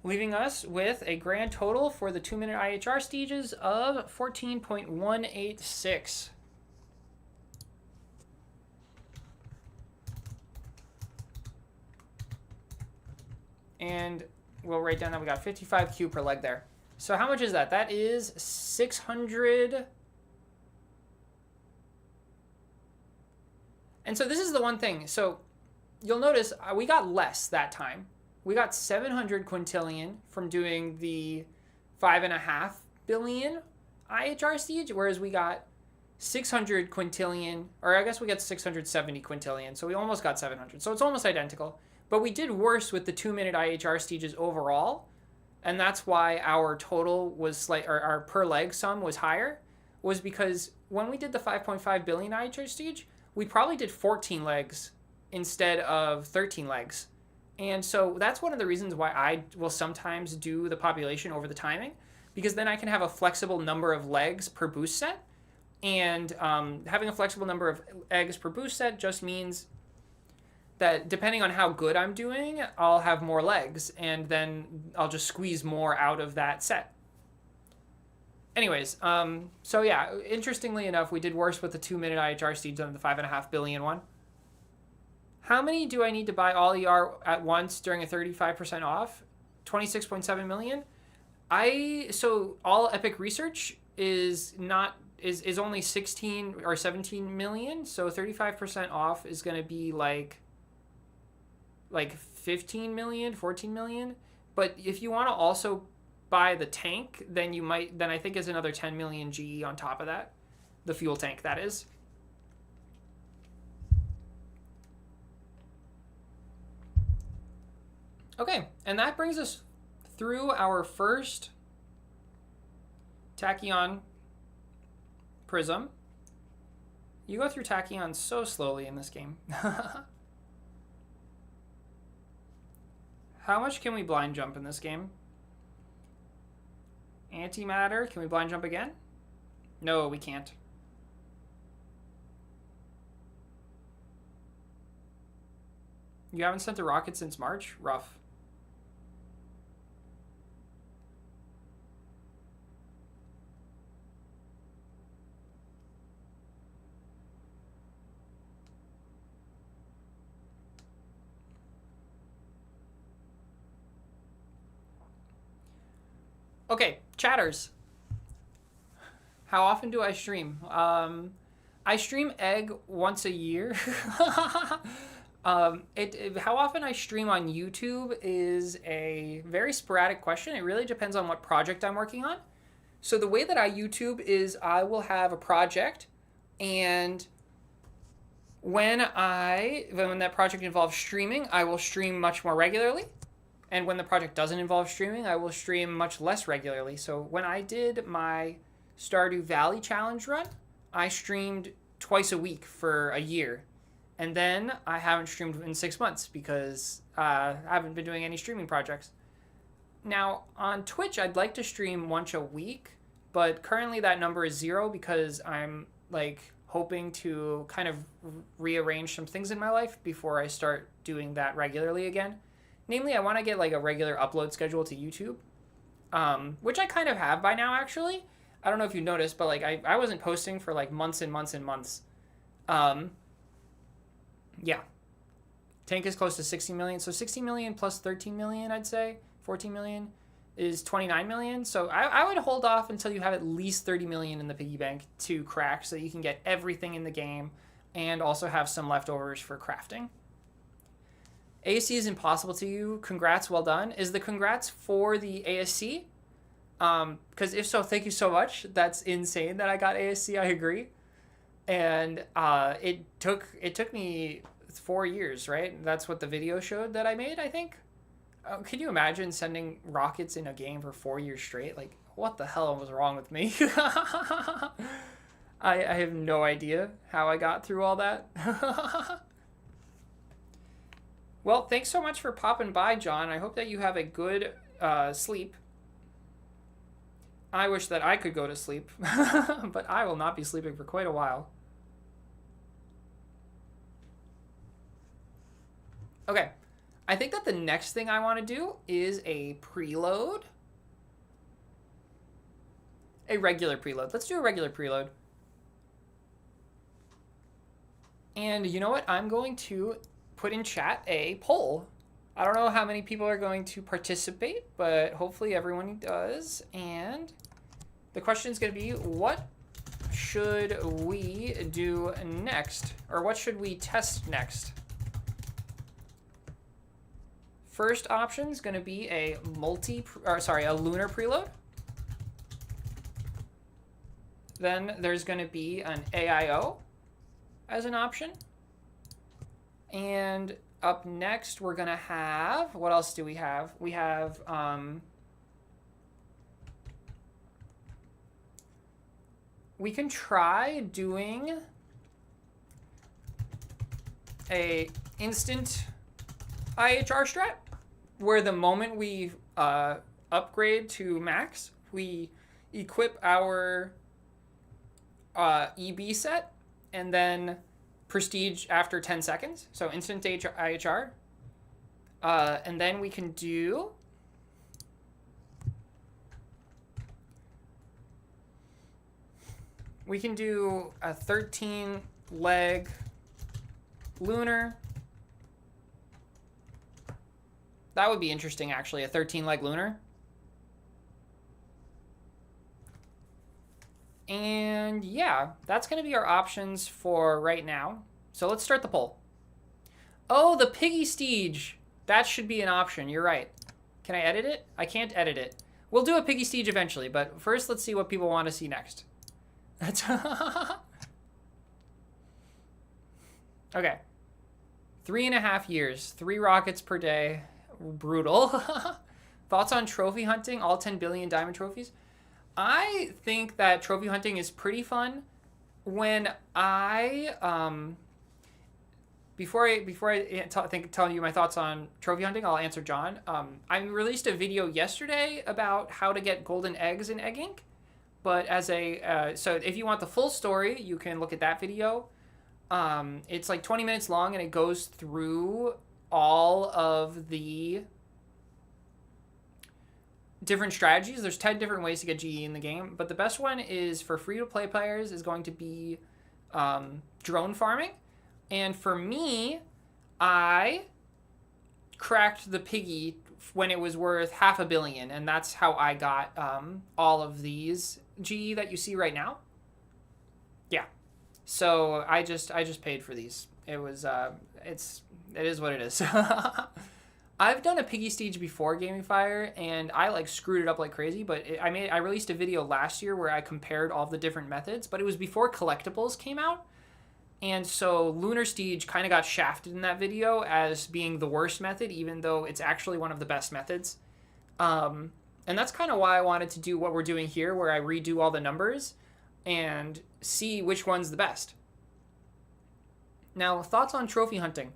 leaving us with a grand total for the 2-minute IHR stages of 14.186. And we'll write down that we got 55Q per leg there. So how much is that? That is 600. And so this is the one thing. So you'll notice we got less that time. We got 700 quintillion from doing the 5.5 billion IHR stage, whereas we got 600 quintillion, or I guess we got 670 quintillion. So we almost got 700. So it's almost identical. But we did worse with the 2-minute IHR stages overall. And that's why our total was or our per leg sum was higher, was because when we did the 5.5 billion IHR stage, we probably did 14 legs instead of 13 legs. And so that's one of the reasons why I will sometimes do the population over the timing, because then I can have a flexible number of legs per boost set. And having a flexible number of eggs per boost set just means that depending on how good I'm doing, I'll have more legs, and then I'll just squeeze more out of that set. Anyways, so yeah, interestingly enough, we did worse with the 2-minute IHR stage than the 5.5 billion one. How many do I need to buy all ER at once during a 35% off? 26.7 million. So all Epic Research is only 16 or 17 million. So 35% off is going to be like 15 million, 14 million. But if you want to also buy the tank, then I think is another 10 million GE on top of that. The fuel tank, that is. Okay, and that brings us through our first Tachyon Prism. You go through Tachyon so slowly in this game. How much can we blind jump in this game? Antimatter, can we blind jump again? No, we can't. You haven't sent a rocket since March? Rough. Okay, chatters. How often do I stream? I stream Egg once a year. How often I stream on YouTube is a very sporadic question. It really depends on what project I'm working on. So the way that I YouTube is I will have a project, and when that project involves streaming, I will stream much more regularly. And when the project doesn't involve streaming, I will stream much less regularly. So when I did my Stardew Valley challenge run, I streamed twice a week for a year. And then I haven't streamed in 6 months because I haven't been doing any streaming projects. Now, on Twitch, I'd like to stream once a week, but currently that number is 0 because I'm hoping to kind of rearrange some things in my life before I start doing that regularly again. Namely, I want to get a regular upload schedule to YouTube, which I kind of have by now, actually. I don't know if you noticed, but I wasn't posting for months and months and months. Yeah. Tank is close to 60 million. So 60 million plus 13 million, I'd say. 14 million is 29 million. So I would hold off until you have at least 30 million in the piggy bank to crack so that you can get everything in the game and also have some leftovers for crafting. ASC is impossible to you. Congrats, well done. Is the congrats for the ASC? Because if so, thank you so much. That's insane that I got ASC. I agree. And it took me 4 years, right? That's what the video showed that I made, I think. Can you imagine sending rockets in a game for 4 years straight? Like, what the hell was wrong with me? I have no idea how I got through all that. Well, thanks so much for popping by, John. I hope that you have a good sleep. I wish that I could go to sleep, but I will not be sleeping for quite a while. Okay, I think that the next thing I want to do is a preload. A regular preload. Let's do a regular preload. And you know what? I'm going to put in chat a poll. I don't know how many people are going to participate, but hopefully everyone does. And the question is going to be, what should we do next? Or what should we test next? First option is going to be a lunar preload. Then there's going to be an AIO as an option. And up next, we're going to have, what else do we have? We have, we can try doing a instant IHR strat, where the moment we upgrade to max, we equip our EB set, and then prestige after 10 seconds. So instant IHR. And then we can do a 13 leg lunar. That would be interesting, actually, a 13 leg lunar. And yeah, that's going to be our options for right now. So let's start the poll. Oh, the Piggy Steege. That should be an option. You're right. Can I edit it? I can't edit it. We'll do a Piggy Steege eventually, but first let's see what people want to see next. That's okay. 3.5 years. 3 rockets per day. Brutal. Thoughts on trophy hunting? All 10 billion diamond trophies? I think that trophy hunting is pretty fun. When before I tell you my thoughts on trophy hunting, I'll answer John. I released a video yesterday about how to get golden eggs in Egg Inc. But as so if you want the full story, you can look at that video. It's like 20 minutes long, and it goes through all of the different strategies. There's 10 different ways to get GE in the game, but the best one is for free-to-play players is going to be drone farming. And for me, I cracked the Piggy when it was worth $500 million, and that's how I got all of these GE that you see right now. Yeah, so I just paid for these. It was it is what it is. I've done a Piggy Steege before GamingFire, and I like screwed it up like crazy, but I released a video last year where I compared all the different methods, but it was before collectibles came out. And so Lunar Steege kind of got shafted in that video as being the worst method, even though it's actually one of the best methods. And that's kind of why I wanted to do what we're doing here, where I redo all the numbers and see which one's the best. Now, thoughts on trophy hunting.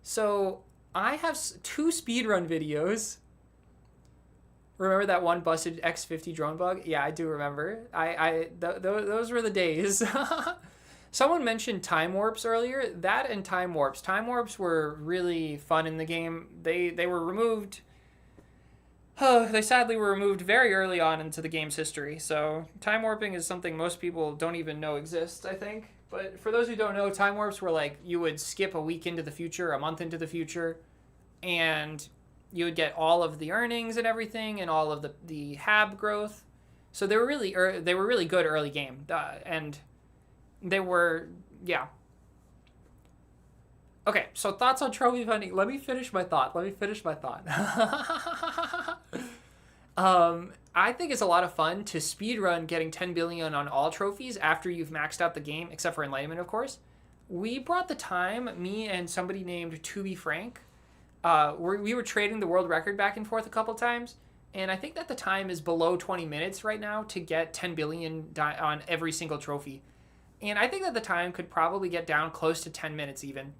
So I have 2 speedrun videos. Remember that one busted X50 drone bug? Yeah, I do remember. Those were the days. Someone mentioned time warps earlier. That and time warps. Time warps were really fun in the game. They were removed. They sadly were removed very early on into the game's history. So time warping is something most people don't even know exists, I think. But for those who don't know, time warps were like you would skip a week into the future, a month into the future, and you would get all of the earnings and everything, and all of the HAB growth. So they were really good early game, and they were, yeah. Okay, so thoughts on trophy hunting. Let me finish my thought. I think it's a lot of fun to speedrun getting 10 billion on all trophies after you've maxed out the game, except for Enlightenment, of course. We brought the time, me and somebody named To Be Frank. We were trading the world record back and forth a couple times, and I think that the time is below 20 minutes right now to get 10 billion on every single trophy. And I think that the time could probably get down close to 10 minutes even.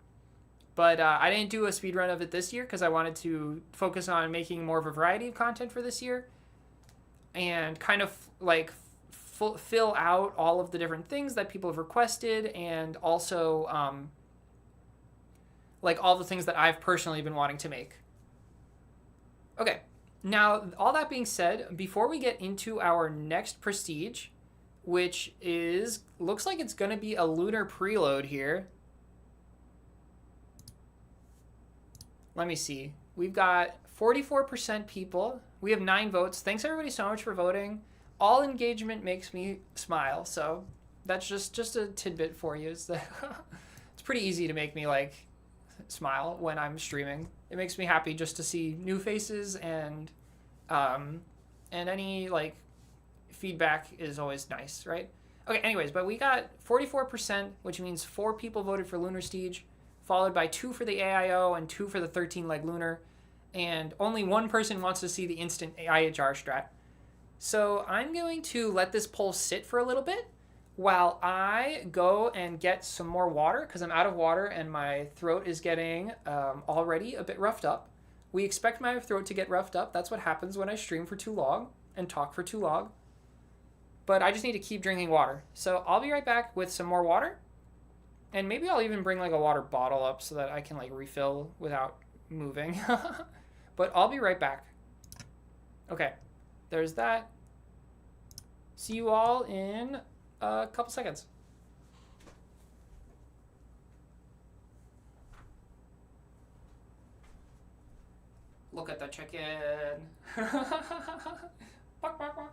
But I didn't do a speed run of it this year because I wanted to focus on making more of a variety of content for this year and kind of like fill out all of the different things that people have requested, and also like all the things that I've personally been wanting to make. Okay, now all that being said, before we get into our next prestige, which is looks like it's going to be a lunar preload here. Let me see. We've got 44% people. We have 9 votes. Thanks everybody so much for voting. All engagement makes me smile, so that's just a tidbit for you. Is that it's pretty easy to make me like smile when I'm streaming. It makes me happy just to see new faces, and any like feedback is always nice, right? Okay, anyways, but we got 44%, which means 4 people voted for Lunar Siege, followed by 2 for the AIO and 2 for the 13-leg Lunar, and only 1 person wants to see the instant IHR strat. So I'm going to let this poll sit for a little bit while I go and get some more water, because I'm out of water and my throat is getting already a bit roughed up. We expect my throat to get roughed up. That's what happens when I stream for too long and talk for too long. But I just need to keep drinking water. So I'll be right back with some more water. And maybe I'll even bring like a water bottle up so that I can like refill without moving. But I'll be right back. Okay, there's that. See you all in a couple seconds. Look at the chicken. Bark, bark, bark.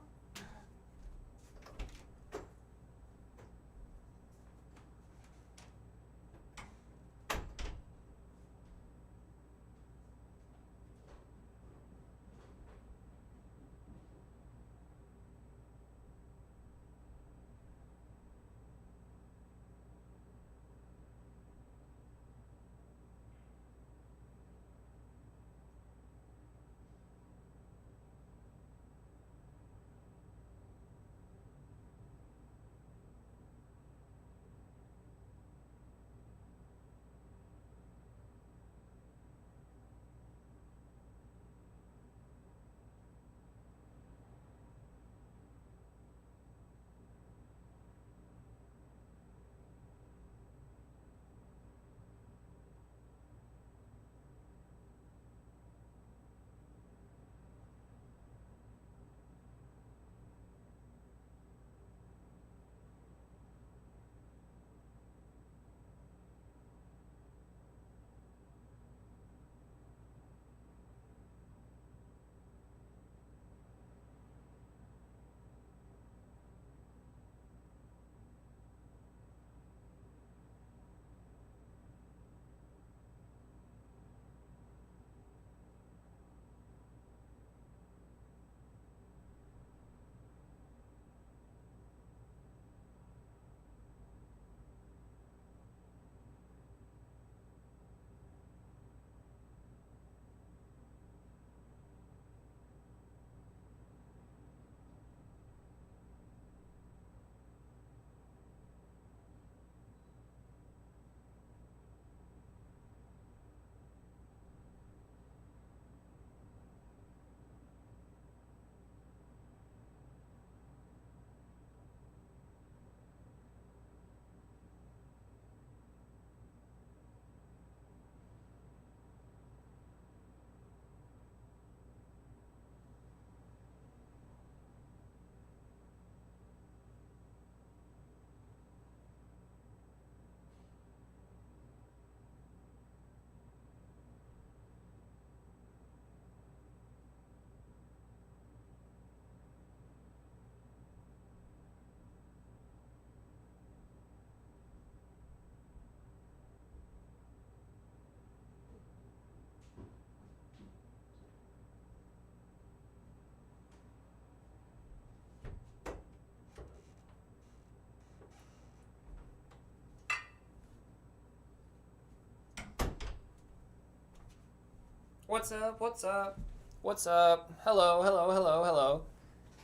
What's up? What's up? What's up? Hello, hello, hello, hello.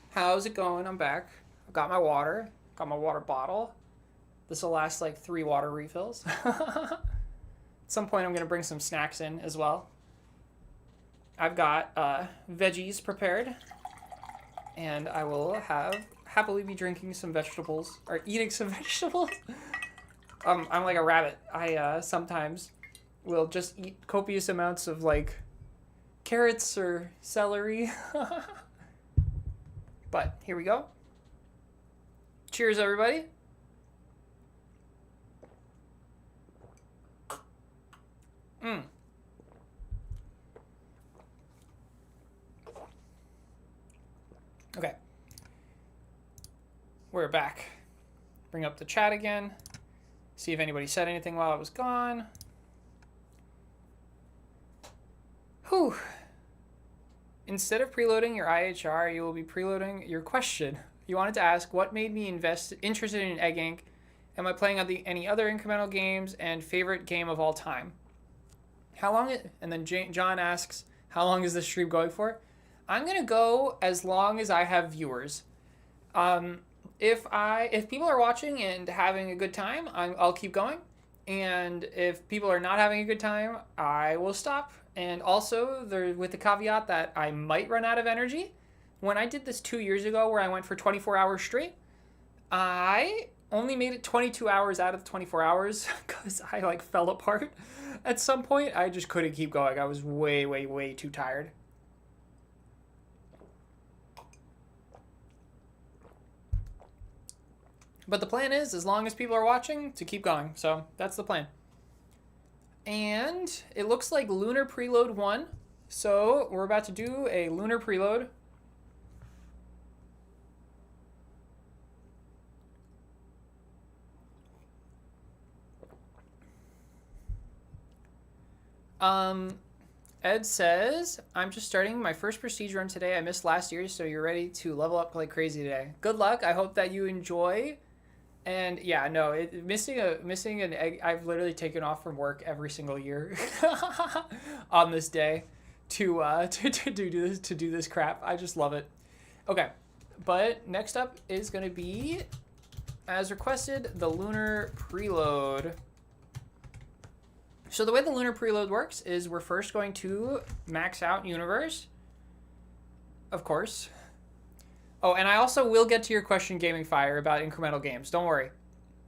How's it going? I'm back. I've got my water. Got my water bottle. This will last like 3 water refills. At some point, I'm going to bring some snacks in as well. I've got veggies prepared. And I will happily be drinking some vegetables. Or eating some vegetables. I'm like a rabbit. I sometimes will just eat copious amounts of like carrots or celery. But here we go. Cheers, everybody. Okay. We're back. Bring up the chat again. See if anybody said anything while I was gone. Whew. Instead of preloading your IHR, you will be preloading your question. You wanted to ask, what made me interested in Egg Inc? Am I playing on any other incremental games, and favorite game of all time? And then John asks, how long is this stream going for? I'm going to go as long as I have viewers. If people are watching and having a good time, I'll keep going. And if people are not having a good time, I will stop. And also, with the caveat that I might run out of energy. When I did this 2 years ago, where I went for 24 hours straight, I only made it 22 hours out of the 24 hours because I like fell apart. At some point, I just couldn't keep going. I was way, way, way too tired. But the plan is, as long as people are watching, to keep going. So that's the plan. And it looks like Lunar Preload 1. So we're about to do a Lunar Preload. Ed says, I'm just starting my first Prestige run today. I missed last year, so you're ready to level up like crazy today. Good luck. I hope that you enjoy. And yeah, no, missing an egg. I've literally taken off from work every single year on this day to do this crap. I just love it. Okay, but next up is going to be, as requested, the Lunar Preload. So the way the Lunar Preload works is we're first going to max out Universe, of course. Oh, and I also will get to your question, Gaming Fire, about incremental games. Don't worry.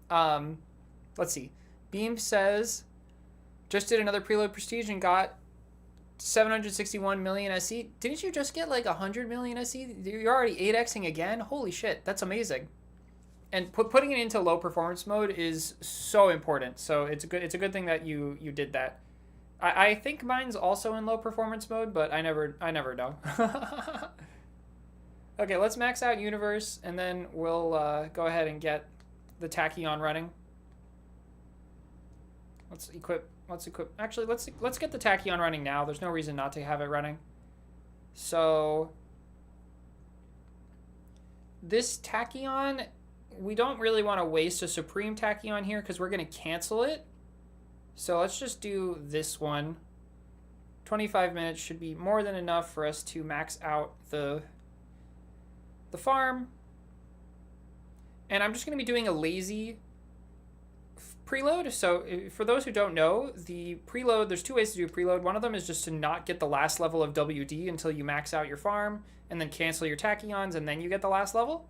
Let's see. Beam says, just did another Preload Prestige and got 761 million SE. Didn't you just get like 100 million SE? You're already 8xing again? Holy shit, that's amazing. And putting it into low performance mode is so important. So it's a good thing that you did that. I think mine's also in low performance mode, but I never know. Okay, let's max out Universe, and then we'll go ahead and get the Tachyon running. Let's equip. Actually, let's get the Tachyon running now. There's no reason not to have it running. So this Tachyon, we don't really want to waste a Supreme Tachyon here because we're going to cancel it. So let's just do this one. 25 minutes should be more than enough for us to max out the farm. And I'm just going to be doing a lazy preload. So for those who don't know, the preload, there's 2 ways to do a preload. One of them is just to not get the last level of WD until you max out your farm and then cancel your Tachyons and then you get the last level.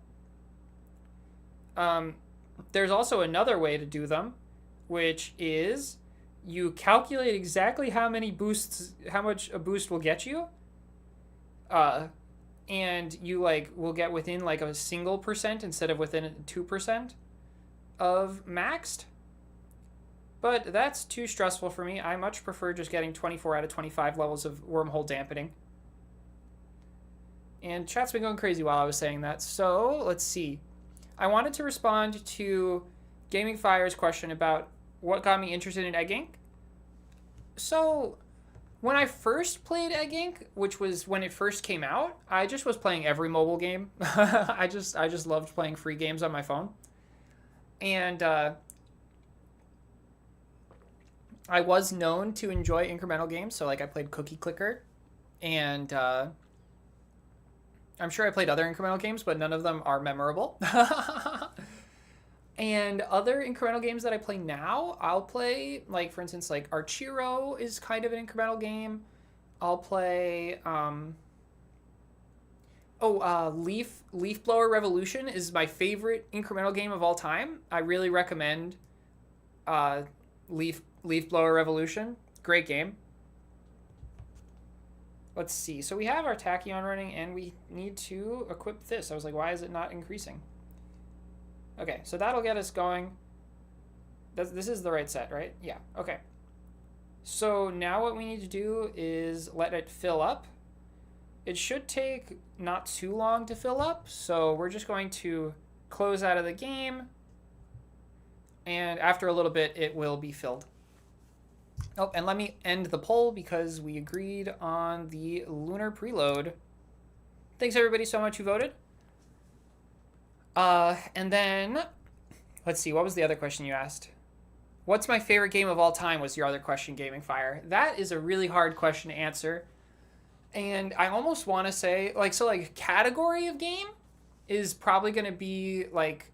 There's also another way to do them, which is you calculate exactly how much a boost will get you. And you will get within like a single percent instead of within 2% of maxed. But that's too stressful for me. I much prefer just getting 24 out of 25 levels of wormhole dampening. And chat's been going crazy while I was saying that. So let's see. I wanted to respond to Gaming Fire's question about what got me interested in Egg Inc. So when I first played Egg Inc., which was when it first came out, I just was playing every mobile game. I just loved playing free games on my phone. And I was known to enjoy incremental games, so like I played Cookie Clicker, and I'm sure I played other incremental games, but none of them are memorable. And other incremental games that I play now, I'll play, like, for instance, like Archero is kind of an incremental game. I'll play Leaf Blower Revolution is my favorite incremental game of all time. I really recommend uh, Leaf Blower Revolution. Great game. Let's see. So we have our Tachyon running, and we need to equip this. I was like, why is it not increasing? Okay, so that'll get us going. This is the right set, right? Yeah, okay. So now what we need to do is let it fill up. It should take not too long to fill up, so we're just going to close out of the game, and after a little bit, it will be filled. Oh, and let me end the poll because we agreed on the lunar preload. Thanks everybody so much who voted. And then, let's see, what was the other question you asked? What's my favorite game of all time was your other question, Gaming Fire. That is a really hard question to answer. And I almost want to say, like, so, like, category of game is probably going to be, like,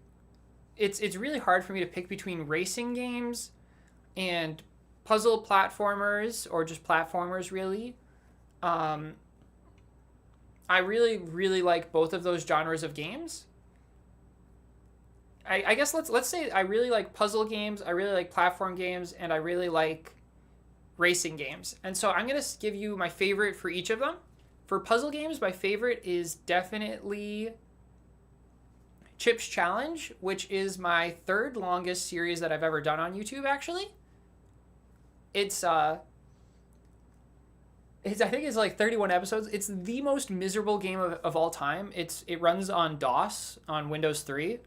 it's really hard for me to pick between racing games and puzzle platformers, or just platformers, really. I really, really like both of those genres of games. I guess let's say I really like puzzle games, I really like platform games, and I really like racing games. And so I'm going to give you my favorite for each of them. For puzzle games, my favorite is definitely Chips Challenge, which is my third longest series that I've ever done on YouTube, actually. It's I think it's like 31 episodes. It's the most miserable game of all time. It runs on DOS on Windows 3.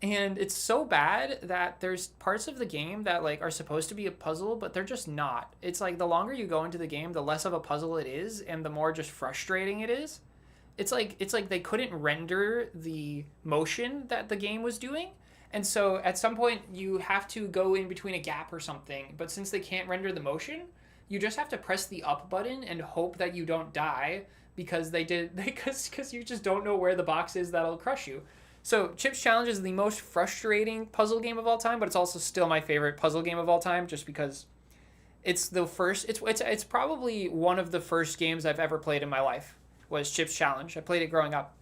And it's so bad that there's parts of the game that like are supposed to be a puzzle, but they're just not. It's like the longer you go into the game, the less of a puzzle it is, and the more just frustrating it is. It's like they couldn't render the motion that the game was doing. And so at some point you have to go in between a gap or something, but since they can't render the motion, you just have to press the up button and hope that you don't die because because you just don't know where the box is that'll crush you. So Chips Challenge is the most frustrating puzzle game of all time, but it's also still my favorite puzzle game of all time just because it's the first it's probably one of the first games I've ever played in my life was Chips Challenge. I played it growing up.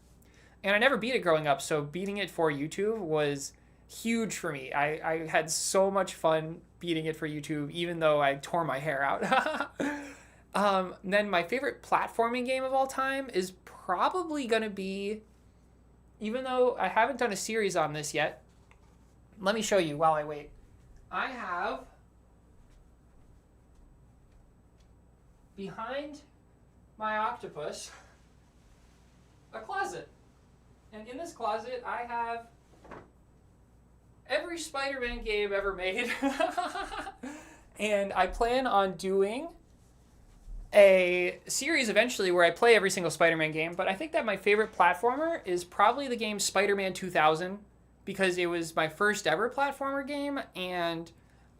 And I never beat it growing up, so beating it for YouTube was huge for me. I had so much fun beating it for YouTube, even though I tore my hair out. Then my favorite platforming game of all time is probably going to be, even though I haven't done a series on this yet, let me show you while I wait. I have, behind my octopus, a closet. And in this closet, I have every Spider-Man game ever made. And I plan on doing a series eventually where I play every single Spider-Man game, but I think that my favorite platformer is probably the game Spider-Man 2000 because it was my first ever platformer game, and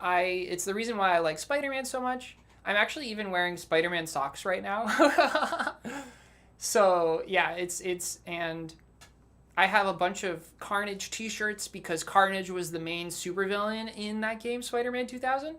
it's the reason why I like Spider-Man so much. I'm actually even wearing Spider-Man socks right now. So, yeah, and I have a bunch of Carnage t-shirts because Carnage was the main supervillain in that game, Spider-Man 2000.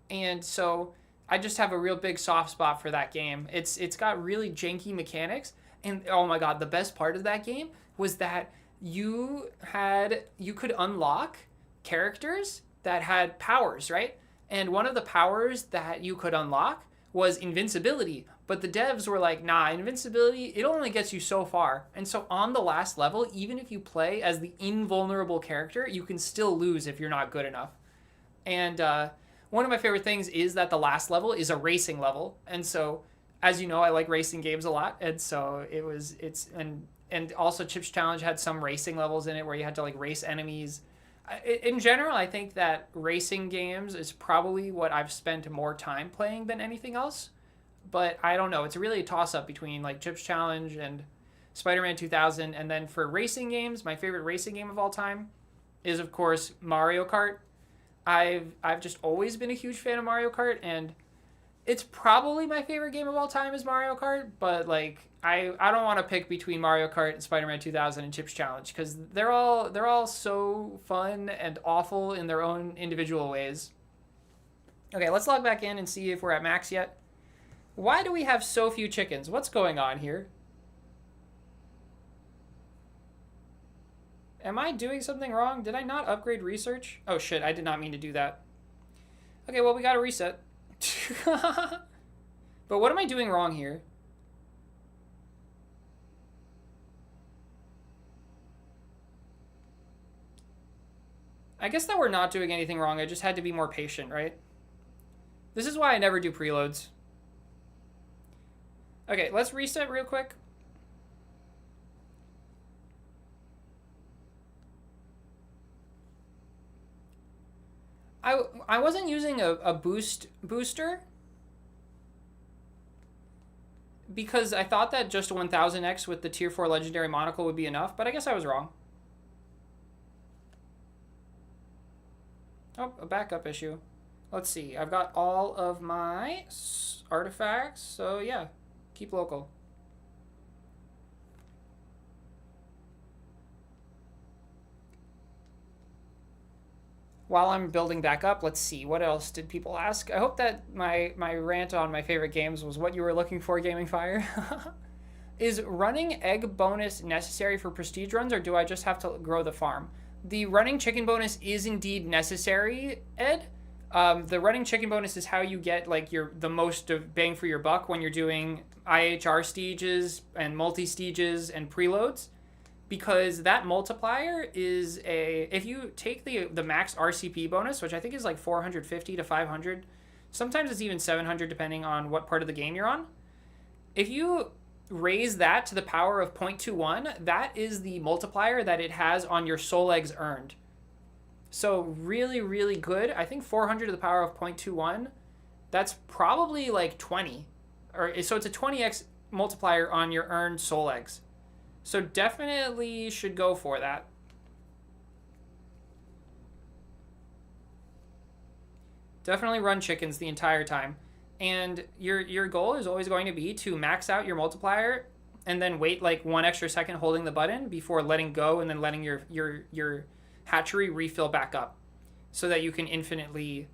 And so I just have a real big soft spot for that game. It's got really janky mechanics, and oh my god, the best part of that game was that you could unlock characters that had powers, right? And one of the powers that you could unlock was invincibility, but the devs were like, nah, invincibility, it only gets you so far. And so on the last level, even if you play as the invulnerable character, you can still lose if you're not good enough. And one of my favorite things is that the last level is a racing level. And so, as you know, I like racing games a lot. And so and also Chips Challenge had some racing levels in it where you had to like race enemies. In general, I think that racing games is probably what I've spent more time playing than anything else. But I don't know. It's really a toss-up between like Chips Challenge and Spider-Man 2000. And then for racing games, my favorite racing game of all time is, of course, Mario Kart. I've just always been a huge fan of Mario Kart, and it's probably my favorite game of all time is Mario Kart, but like I don't want to pick between Mario Kart and Spider-Man 2000 and Chips Challenge because they're all so fun and awful in their own individual ways. Okay, let's log back in and see if we're at max yet. Why do we have so few chickens? What's going on here? Am I doing something wrong? Did I not upgrade research? Oh shit, I did not mean to do that. Okay, well we gotta reset. But what am I doing wrong here? I guess that we're not doing anything wrong. I just had to be more patient, right? This is why I never do preloads. Okay, let's reset real quick. I wasn't using a booster because I thought that just 1000x with the tier 4 legendary monocle would be enough, but I guess I was wrong. Oh, a backup issue. Let's see. I've got all of my artifacts, so yeah, keep local. While I'm building back up, let's see, what else did people ask? I hope that my rant on my favorite games was what you were looking for, Gaming Fire. Is running egg bonus necessary for prestige runs, or do I just have to grow the farm? The running chicken bonus is indeed necessary, Ed. The running chicken bonus is how you get like the most of bang for your buck when you're doing IHR stages and multi-stages and preloads. Because that multiplier is if you take the max RCP bonus, which I think is like 450 to 500, sometimes it's even 700 depending on what part of the game you're on. If you raise that to the power of 0.21, that is the multiplier that it has on your soul eggs earned. So really, really good. I think 400 to the power of 0.21, that's probably like 20. So it's a 20x multiplier on your earned soul eggs. So definitely should go for that. Definitely run chickens the entire time. And your goal is always going to be to max out your multiplier and then wait like 1 extra second holding the button before letting go and then letting your hatchery refill back up so that you can infinitely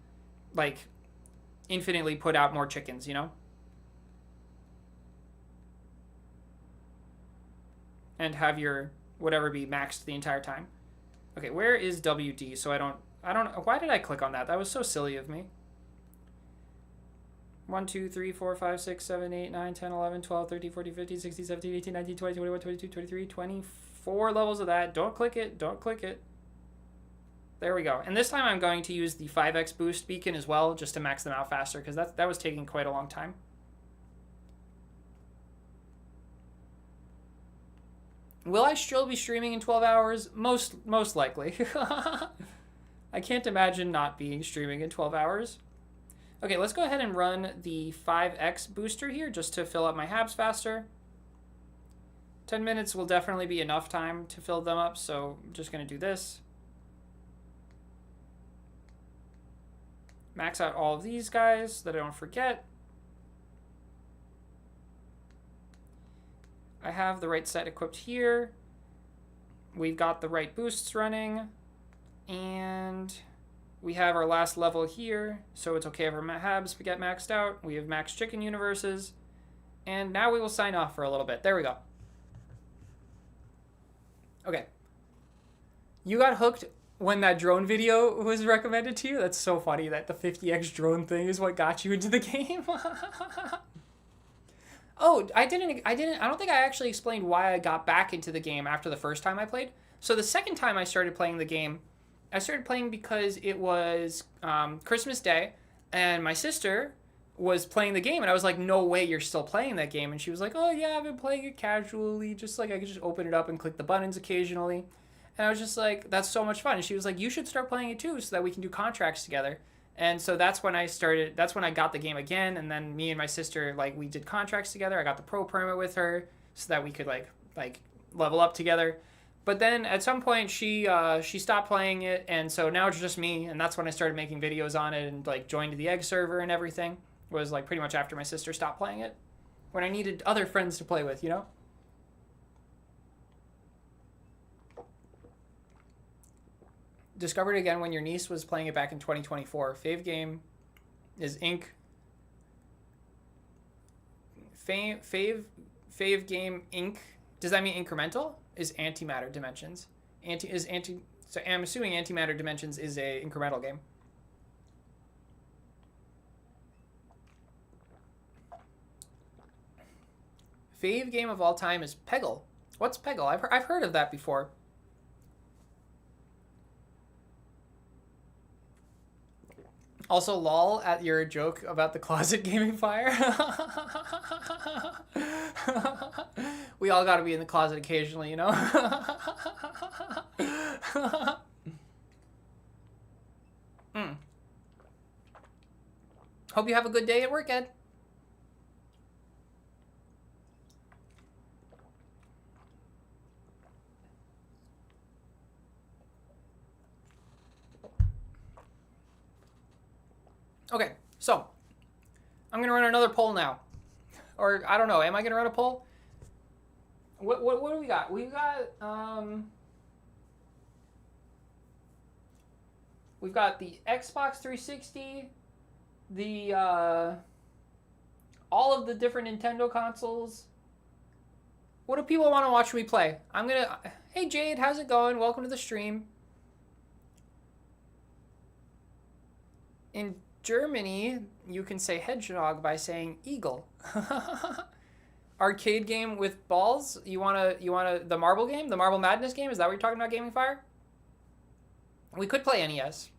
put out more chickens, you know? And have your whatever be maxed the entire time. Okay, where is WD? So I don't why did I click on that? That was so silly of me. 1, 2, 3, 4, 5, 6, 7, 8, 9, 10, 11, 12, 13, 14, 15, 16, 17, 18, 19, 20, 21, 22, 23, 24 levels of that. Don't click it. Don't click it. There we go. And this time I'm going to use the 5x boost beacon as well just to max them out faster because that was taking quite a long time. Will I still be streaming in 12 hours? Most likely. I can't imagine not being streaming in 12 hours. Okay, let's go ahead and run the 5x booster here just to fill up my habs faster. 10 minutes will definitely be enough time to fill them up, so I'm just going to do this. Max out all of these guys so that I don't forget. I have the right set equipped here. We've got the right boosts running. And we have our last level here. So it's okay if our habs get maxed out. We have max chicken universes. And now we will sign off for a little bit. There we go. Okay. You got hooked when that drone video was recommended to you? That's so funny that the 50x drone thing is what got you into the game. Oh, I don't think I actually explained why I got back into the game after the first time I played. So the second time I started playing the game, I started playing because it was Christmas Day, and my sister was playing the game, and I was like, no way you're still playing that game. And she was like, oh yeah, I've been playing it casually, just like I could just open it up and click the buttons occasionally. And I was just like, that's so much fun. And she was like, you should start playing it too so that we can do contracts together. And so that's when I got the game again. And then me and my sister, like, we did contracts together. I got the pro permit with her so that we could like level up together. But then at some point she stopped playing it, and so now it's just me, and that's when I started making videos on it and like joined the egg server and everything. It was like pretty much after my sister stopped playing it, when I needed other friends to play with, you know? Discovered it again when your niece was playing it back in 2024. Fave game is Ink. Fave game Ink. Does that mean incremental? Is Antimatter Dimensions. So I'm assuming Antimatter Dimensions is a incremental game. Fave game of all time is Peggle. What's Peggle? I've heard of that before. Also, lol at your joke about the closet gaming fire. We all gotta be in the closet occasionally, you know? Hope you have a good day at work, Ed. Okay, so I'm gonna run another poll now, or I don't know. Am I gonna run a poll? What do we got? We've got the Xbox 360, the all of the different Nintendo consoles. What do people want to watch me play? Hey Jade, how's it going? Welcome to the stream. In Germany, you can say hedgehog by saying eagle. Arcade game with balls. You wanna the marble game, the Marble Madness game? Is that what you're talking about, Gaming Fire? We could play NES.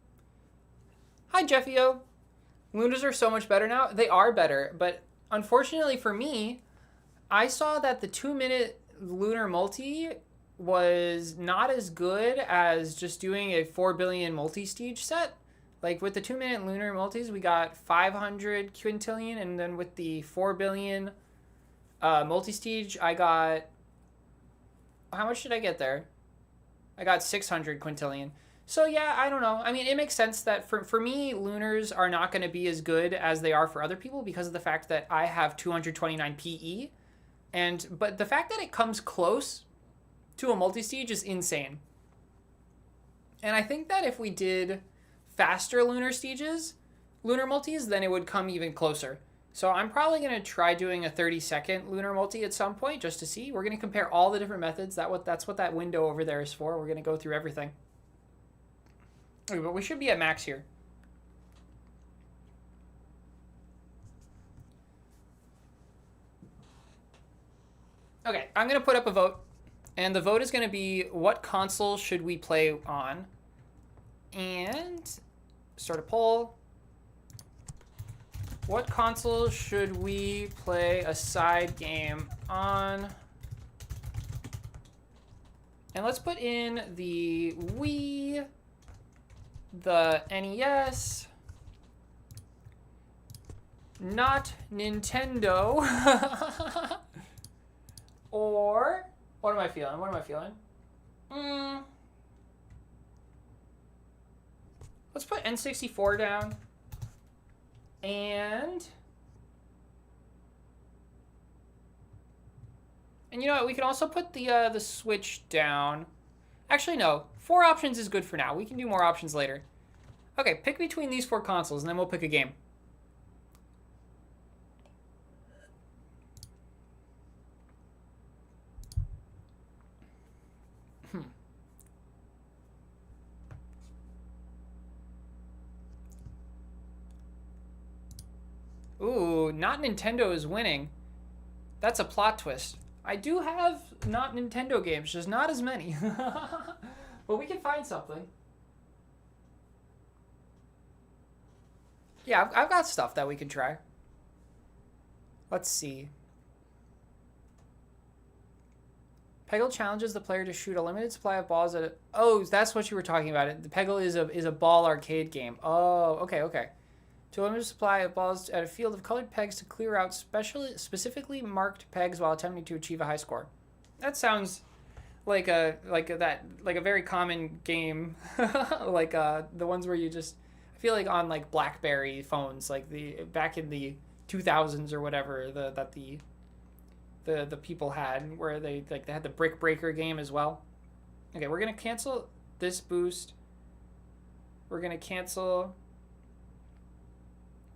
Hi Jeffio. Lunas are so much better now. They are better, but unfortunately for me, I saw that the 2-minute Lunar multi was not as good as just doing a 4 billion multi-stage set. Like with the 2-minute Lunar multis, we got 500 quintillion, and then with the 4 billion multi-stage, I got... How much did I get there? I got 600 quintillion. So yeah, I don't know. I mean, it makes sense that for me, Lunars are not going to be as good as they are for other people because of the fact that I have 229 PE. But the fact that it comes close to a multi-stage is insane. And I think that if we did faster lunar stages, lunar multis, then it would come even closer. So I'm probably going to try doing a 30-second lunar multi at some point just to see. We're going to compare all the different methods. That's what that window over there is for. We're going to go through everything. Okay, but we should be at max here. Okay, I'm going to put up a vote. And the vote is going to be, what console should we play on? And start a poll. What console should we play a side game on? And let's put in the Wii, the NES, not Nintendo, or what am I feeling? Let's put N64 down. And you know what? We can also put the Switch down. Actually, no. 4 options is good for now. We can do more options later. Okay, pick between these 4 consoles, and then we'll pick a game. Ooh, not Nintendo is winning. That's a plot twist. I do have not Nintendo games, just not as many. But we can find something. Yeah, I've got stuff that we can try. Let's see. Peggle challenges the player to shoot a limited supply of balls at... Oh, that's what you were talking about. The Peggle is a ball arcade game. Oh, okay. To a limited supply of balls at a field of colored pegs to clear out specifically marked pegs while attempting to achieve a high score. That sounds like a very common game, like the ones where you just I feel like on like BlackBerry phones, like the back in the 2000s or whatever, the people had where they had the Brick Breaker game as well. Okay, we're gonna cancel this boost. We're gonna cancel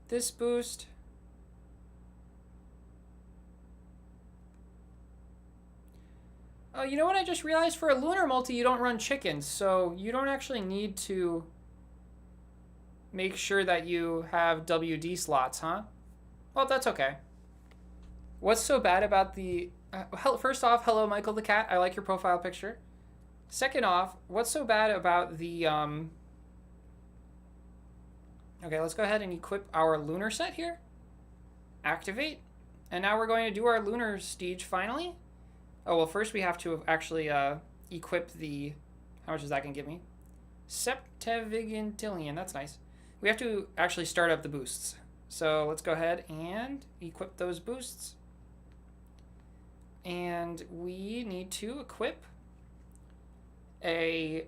this boost. Oh, you know what I just realized? For a lunar multi, you don't run chickens, so you don't actually need to make sure that you have WD slots, huh? Well, that's okay. What's so bad about the... first off, hello, Michael the Cat. I like your profile picture. Second off, what's so bad about the... Okay, let's go ahead and equip our lunar set here. Activate. And now we're going to do our lunar stage finally. Oh, well, first we have to actually equip the... How much is that going to give me? Septevigintillion. That's nice. We have to actually start up the boosts. So let's go ahead and equip those boosts. And we need to equip a...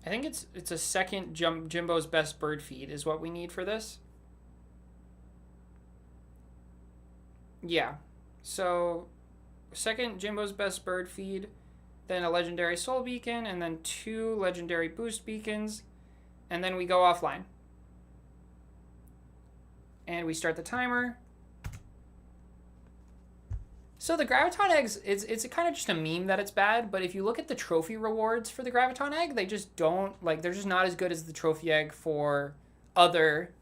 I think it's a second Jimbo's Best Bird Feed is what we need for this. Yeah. So... second Jimbo's Best Bird Feed, then a legendary Soul Beacon, and then 2 legendary Boost Beacons, and then we go offline. And we start the timer. So the Graviton eggs, it's kind of just a meme that it's bad, but if you look at the trophy rewards for the Graviton egg, they just don't, like, they're just not as good as the trophy egg for other,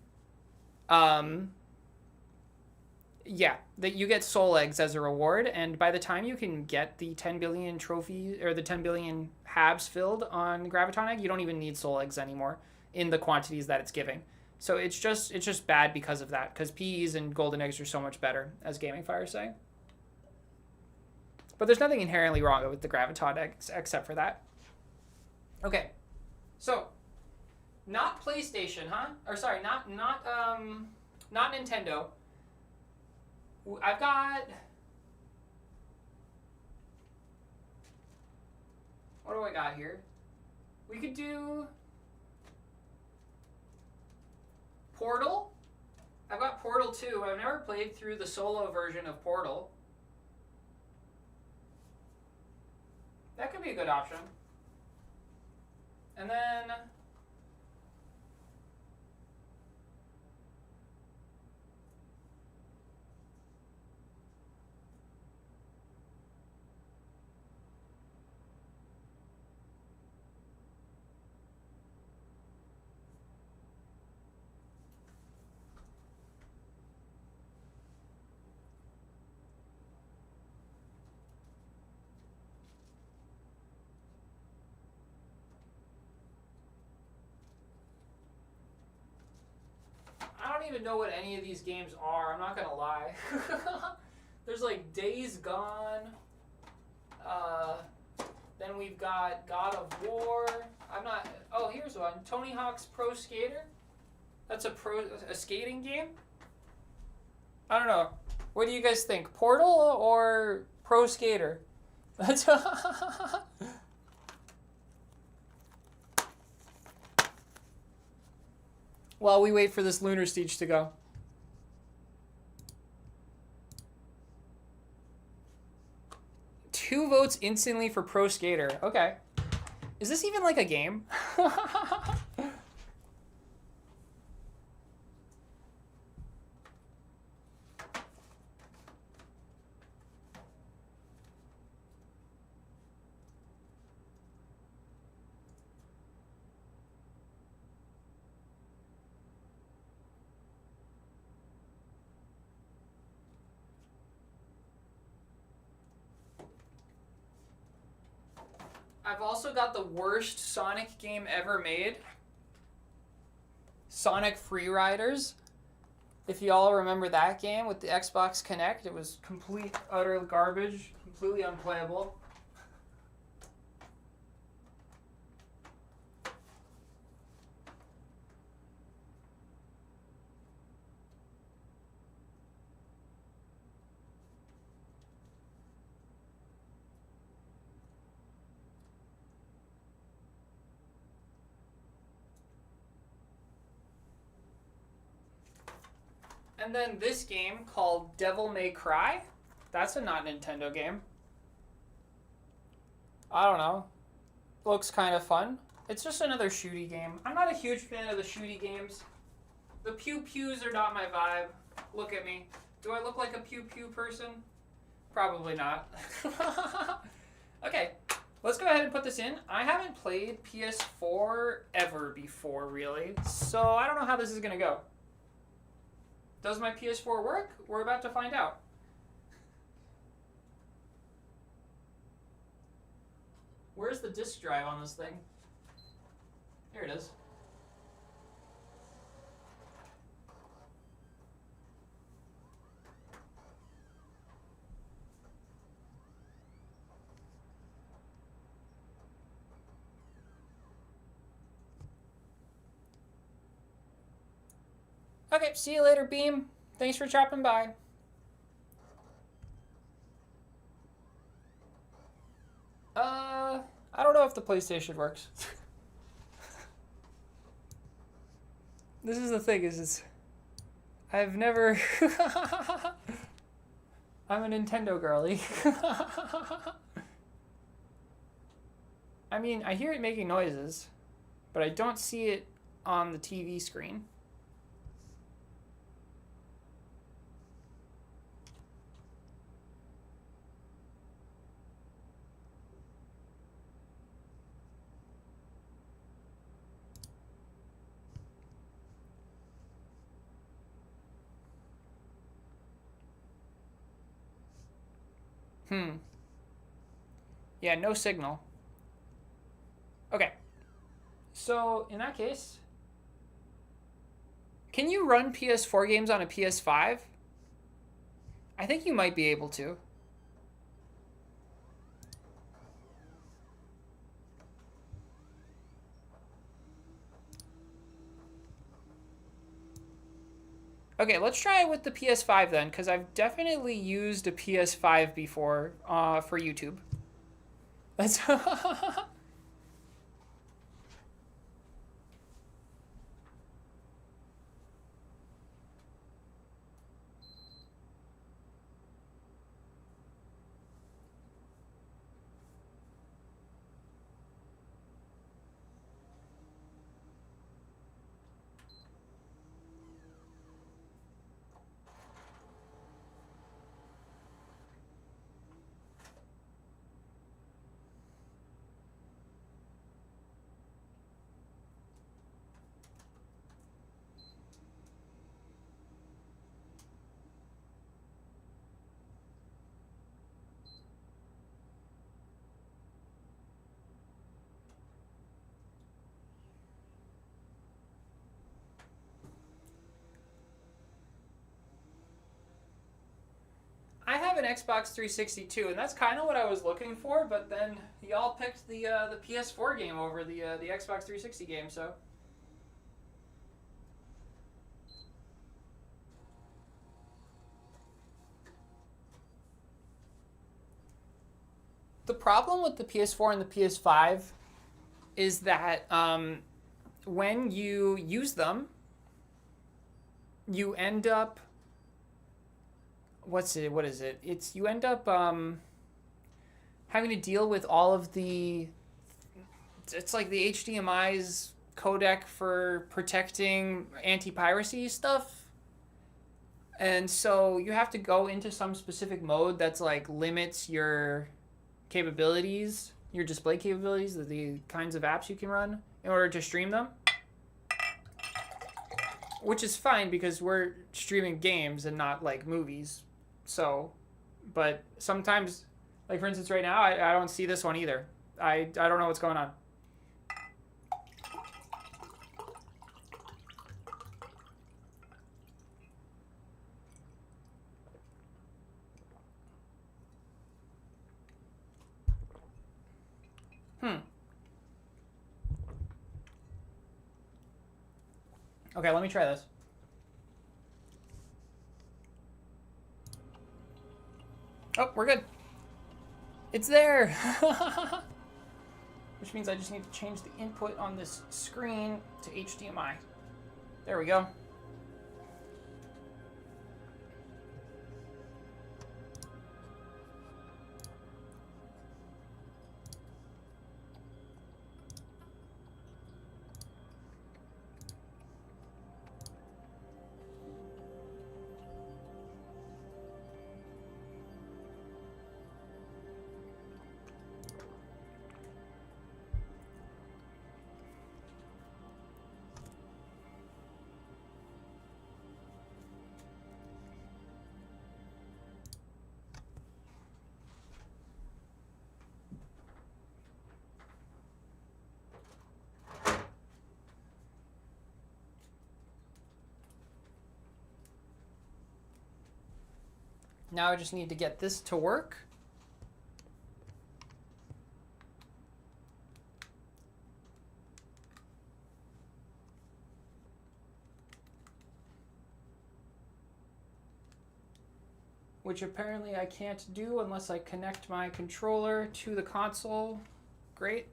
yeah, that you get soul eggs as a reward, and by the time you can get the 10 billion trophy or the 10 billion habs filled on Graviton egg, you don't even need soul eggs anymore in the quantities that it's giving. So it's just bad because of that, because PEs and golden eggs are so much better, as Gaming Fire say. But there's nothing inherently wrong with the Graviton eggs except for that. Okay, so not PlayStation, huh? Or sorry, not Nintendo. I've got... What do I got here? We could do... Portal? I've got Portal 2. I've never played through the solo version of Portal. That could be a good option. And then... I don't even know what any of these games are. I'm not gonna lie. There's like Days Gone. Then we've got God of War. I'm not. Oh, here's one. Tony Hawk's Pro Skater. That's a skating game. I don't know. What do you guys think? Portal or Pro Skater? That's. While we wait for this lunar siege to go. Two votes instantly for Pro Skater. Okay. Is this even like a game? I've also got the worst Sonic game ever made. Sonic Freeriders. If y'all remember that game with the Xbox Kinect, it was complete, utter garbage, completely unplayable. And then this game called Devil May Cry. That's a not Nintendo game. I don't know. Looks kind of fun. It's just another shooty game. I'm not a huge fan of the shooty games. The pew-pews are not my vibe. Look at me. Do I look like a pew-pew person? Probably not. Okay, let's go ahead and put this in. I haven't played PS4 ever before, really. So I don't know how this is going to go. Does my PS4 work? We're about to find out. Where's the disk drive on this thing? Here it is. Okay, see you later, Beam. Thanks for dropping by. I don't know if the PlayStation works. This is the thing, is I've never... I'm a Nintendo girly. I mean, I hear it making noises, but I don't see it on the TV screen. Yeah, no signal. Okay. So, in that case, can you run PS4 games on a PS5? I think you might be able to. Okay, let's try it with the PS5 then, because I've definitely used a PS5 before for YouTube. Let's... I have an Xbox 360 too, and that's kind of what I was looking for, but then y'all picked the PS4 game over the Xbox 360 game, so... The problem with the PS4 and the PS5 is that when you use them, you end up... What is it? You end up having to deal with all of the... It's like the HDMI's codec for protecting anti-piracy stuff. And so you have to go into some specific mode that's like limits your capabilities, your display capabilities, the kinds of apps you can run in order to stream them. Which is fine because we're streaming games and not like movies. So, but sometimes, like for instance right now, I don't see this one either. I don't know what's going on. Okay, let me try this. Oh, we're good. It's there! Which means I just need to change the input on this screen to HDMI. There we go. Now I just need to get this to work. Which apparently I can't do unless I connect my controller to the console. Great.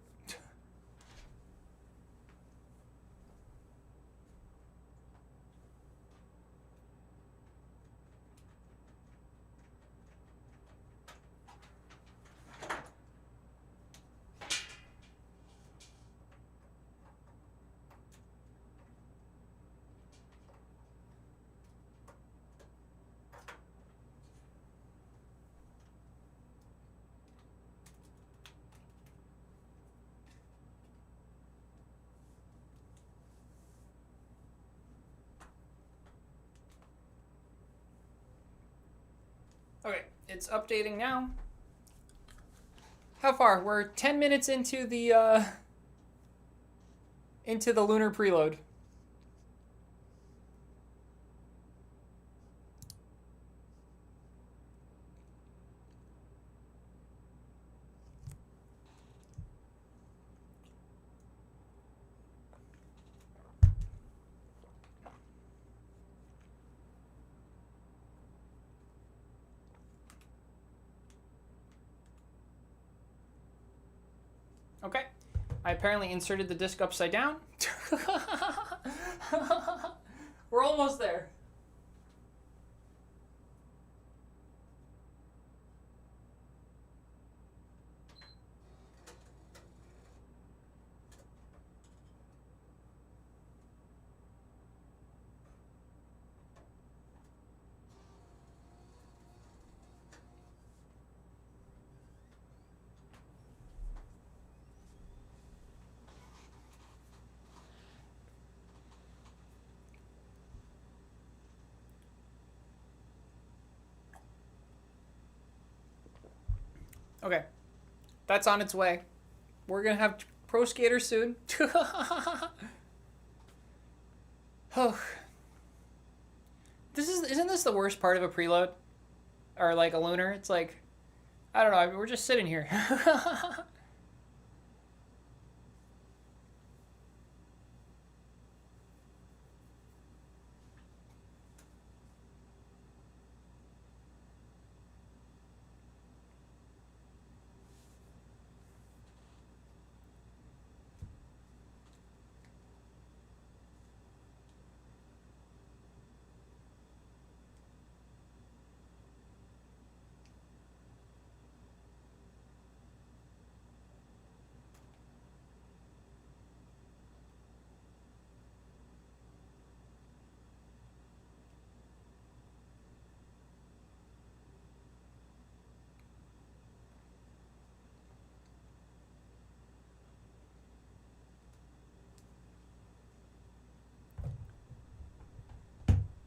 Okay, it's updating now. How far? We're 10 minutes into the lunar preload. Okay. I apparently inserted the disc upside down. We're almost there. Okay. That's on its way. We're going to have Pro Skater soon. Oh. Isn't this the worst part of a preload? Or like a lunar? It's like, I don't know, we're just sitting here.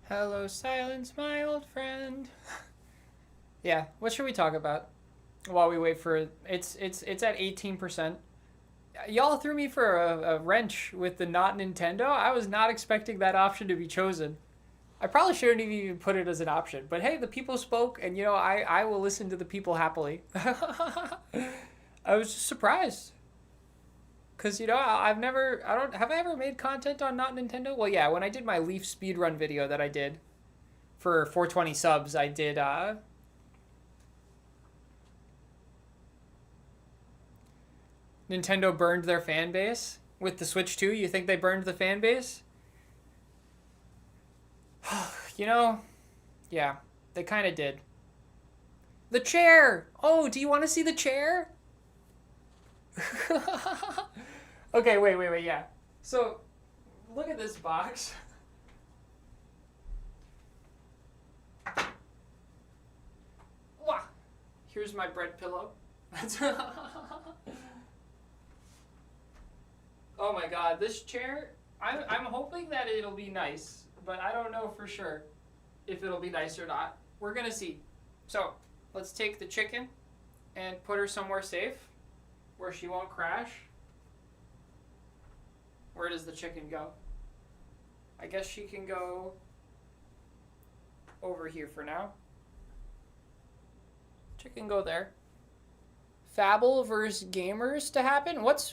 Hello, silence, my old friend. Yeah, what should we talk about while we wait for it's at 18%. Y'all threw me for a wrench with the not Nintendo. I was not expecting that option to be chosen. I probably shouldn't have even put it as an option. But hey, the people spoke, and you know, I will listen to the people happily. I was just surprised. Cause you know, have I ever made content on not Nintendo? Well, yeah, when I did my Leaf speedrun video that I did for 420 subs, I did Nintendo burned their fan base with the Switch 2. You think they burned the fan base? You know, yeah, they kind of did. The chair! Oh, do you want to see the chair? Okay, wait, yeah. So, look at this box. Wah! Here's my bread pillow. Oh my god, this chair, I'm hoping that it'll be nice, but I don't know for sure if it'll be nice or not. We're gonna see. So, let's take the chicken and put her somewhere safe where she won't crash. Where does the chicken go? I guess she can go over here for now. Chicken go there. Fable versus gamers to happen? What's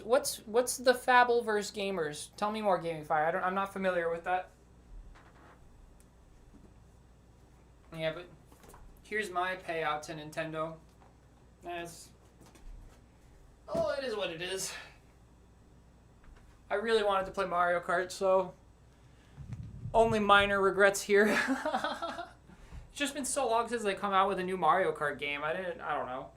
the Fable versus gamers? Tell me more, Gaming Fire. I'm not familiar with that. Yeah, but here's my payout to Nintendo. That's oh, it is what it is. I really wanted to play Mario Kart, so only minor regrets here. It's just been so long since they come out with a new Mario Kart game. I don't know.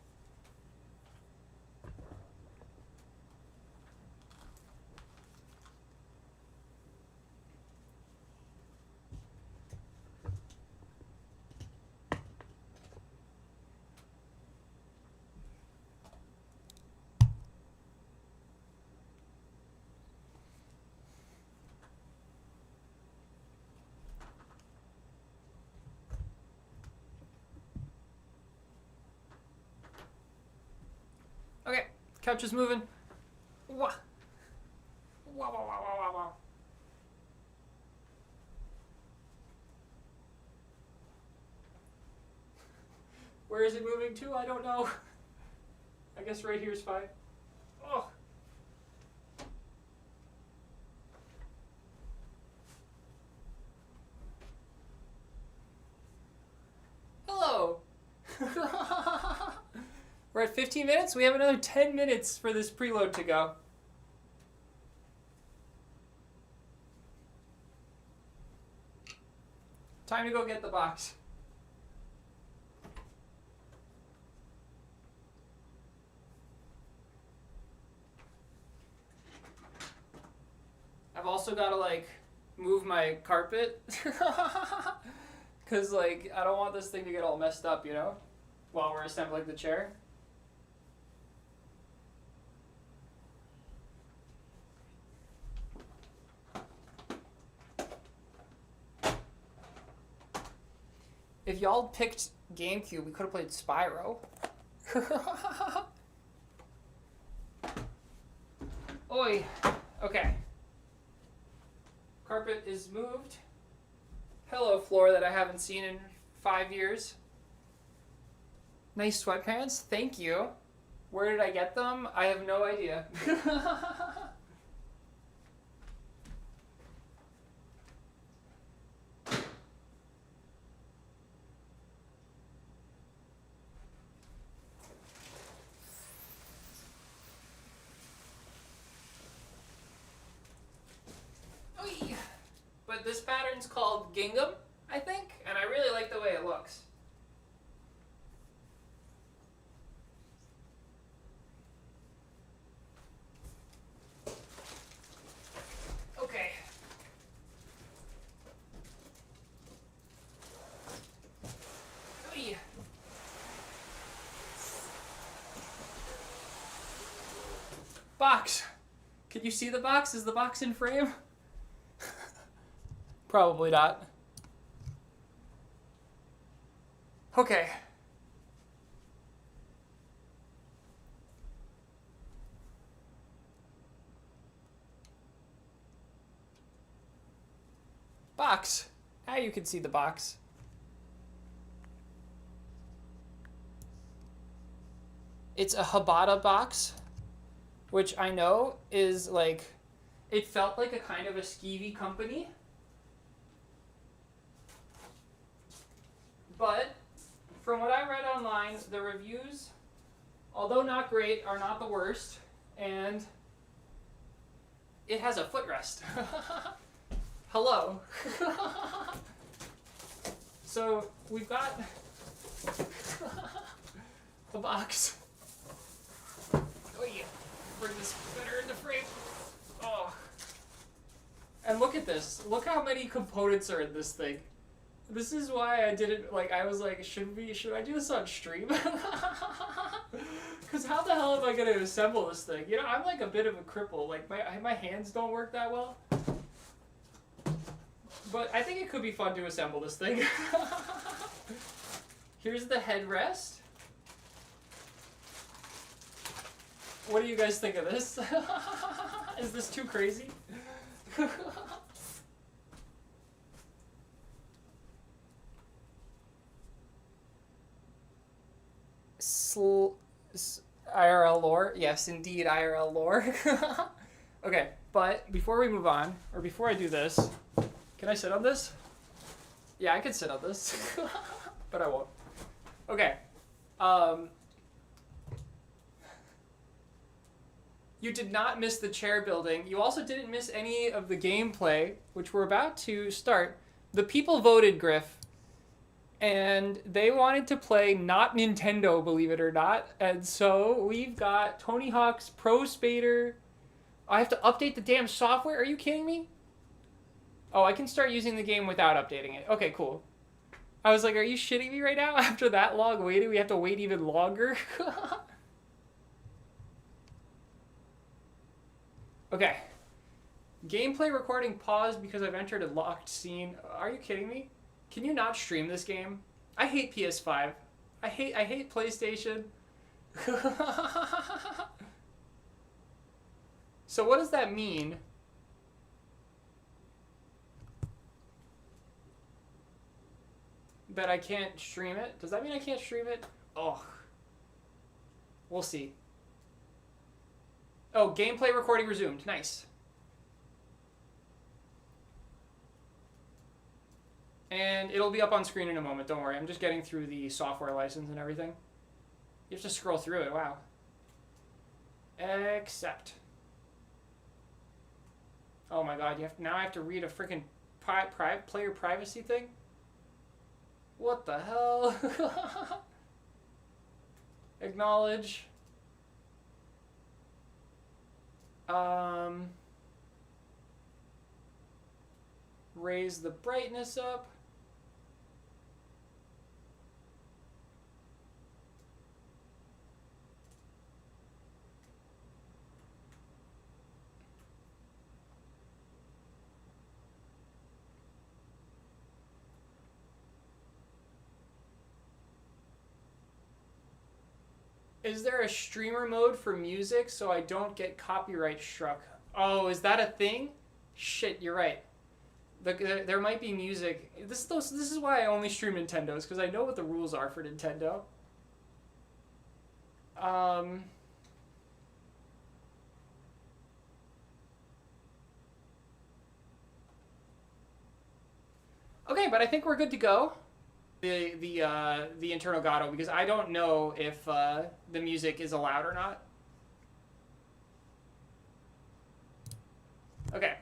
Okay, couch is moving. Wah. Wow, wow, wow, wow, wow, wow. Where is it moving to? I don't know. I guess right here is fine. Oh. Hello. We're at 15 minutes. We have another 10 minutes for this preload to go. Time to go get the box. I've also got to like move my carpet because like I don't want this thing to get all messed up, you know, while we're assembling the chair. If y'all picked GameCube, we could have played Spyro. Oi. Okay. Carpet is moved. Hello, floor that I haven't seen in 5 years. Nice sweatpants. Thank you. Where did I get them? I have no idea. But this pattern's called Gingham, I think, and I really like the way it looks. Okay. Oy. Box. Can you see the box? Is the box in frame? Probably not. Okay. Box. Now you can see the box. It's a Habata box, which I know is like, it felt like a kind of a skeevy company. But from what I read online, the reviews, although not great, are not the worst, and it has a footrest. Hello. So we've got the box. Oh yeah, bring this better into frame. Oh. And look at this. Look how many components are in this thing. This is why I didn't, like, I was like, should I do this on stream? Because how the hell am I going to assemble this thing? You know, I'm like a bit of a cripple. Like, my hands don't work that well. But I think it could be fun to assemble this thing. Here's the headrest. What do you guys think of this? Is this too crazy? IRL lore. Yes, indeed, IRL lore. Okay, but before we move on, or before I do this, can I sit on this? Yeah, I can sit on this, but I won't. Okay. You did not miss the chair building. You also didn't miss any of the gameplay, which we're about to start. The people voted, Griff, and they wanted to play not Nintendo, believe it or not. And so we've got Tony Hawk's Pro Spader. I have to update the damn software? Are you kidding me? Oh, I can start using the game without updating it. Okay, cool. I was like, are you shitting me right now? After that long waiting, we have to wait even longer? Okay. Gameplay recording paused because I've entered a locked scene. Are you kidding me? Can you not stream this game? I hate PS5. I hate PlayStation. So what does that mean? That I can't stream it? Does that mean I can't stream it? Oh. We'll see. Oh, gameplay recording resumed. Nice. And it'll be up on screen in a moment. Don't worry. I'm just getting through the software license and everything. You have to scroll through it. Wow. Accept. Oh my god. Now I have to read a freaking player privacy thing? What the hell? Acknowledge. Raise the brightness up. Is there a streamer mode for music so I don't get copyright struck? Oh, is that a thing? Shit, you're right. There might be music. This is why I only stream Nintendos, because I know what the rules are for Nintendo. Okay, but I think we're good to go. The internal Gato, because I don't know if the music is allowed or not. Okay.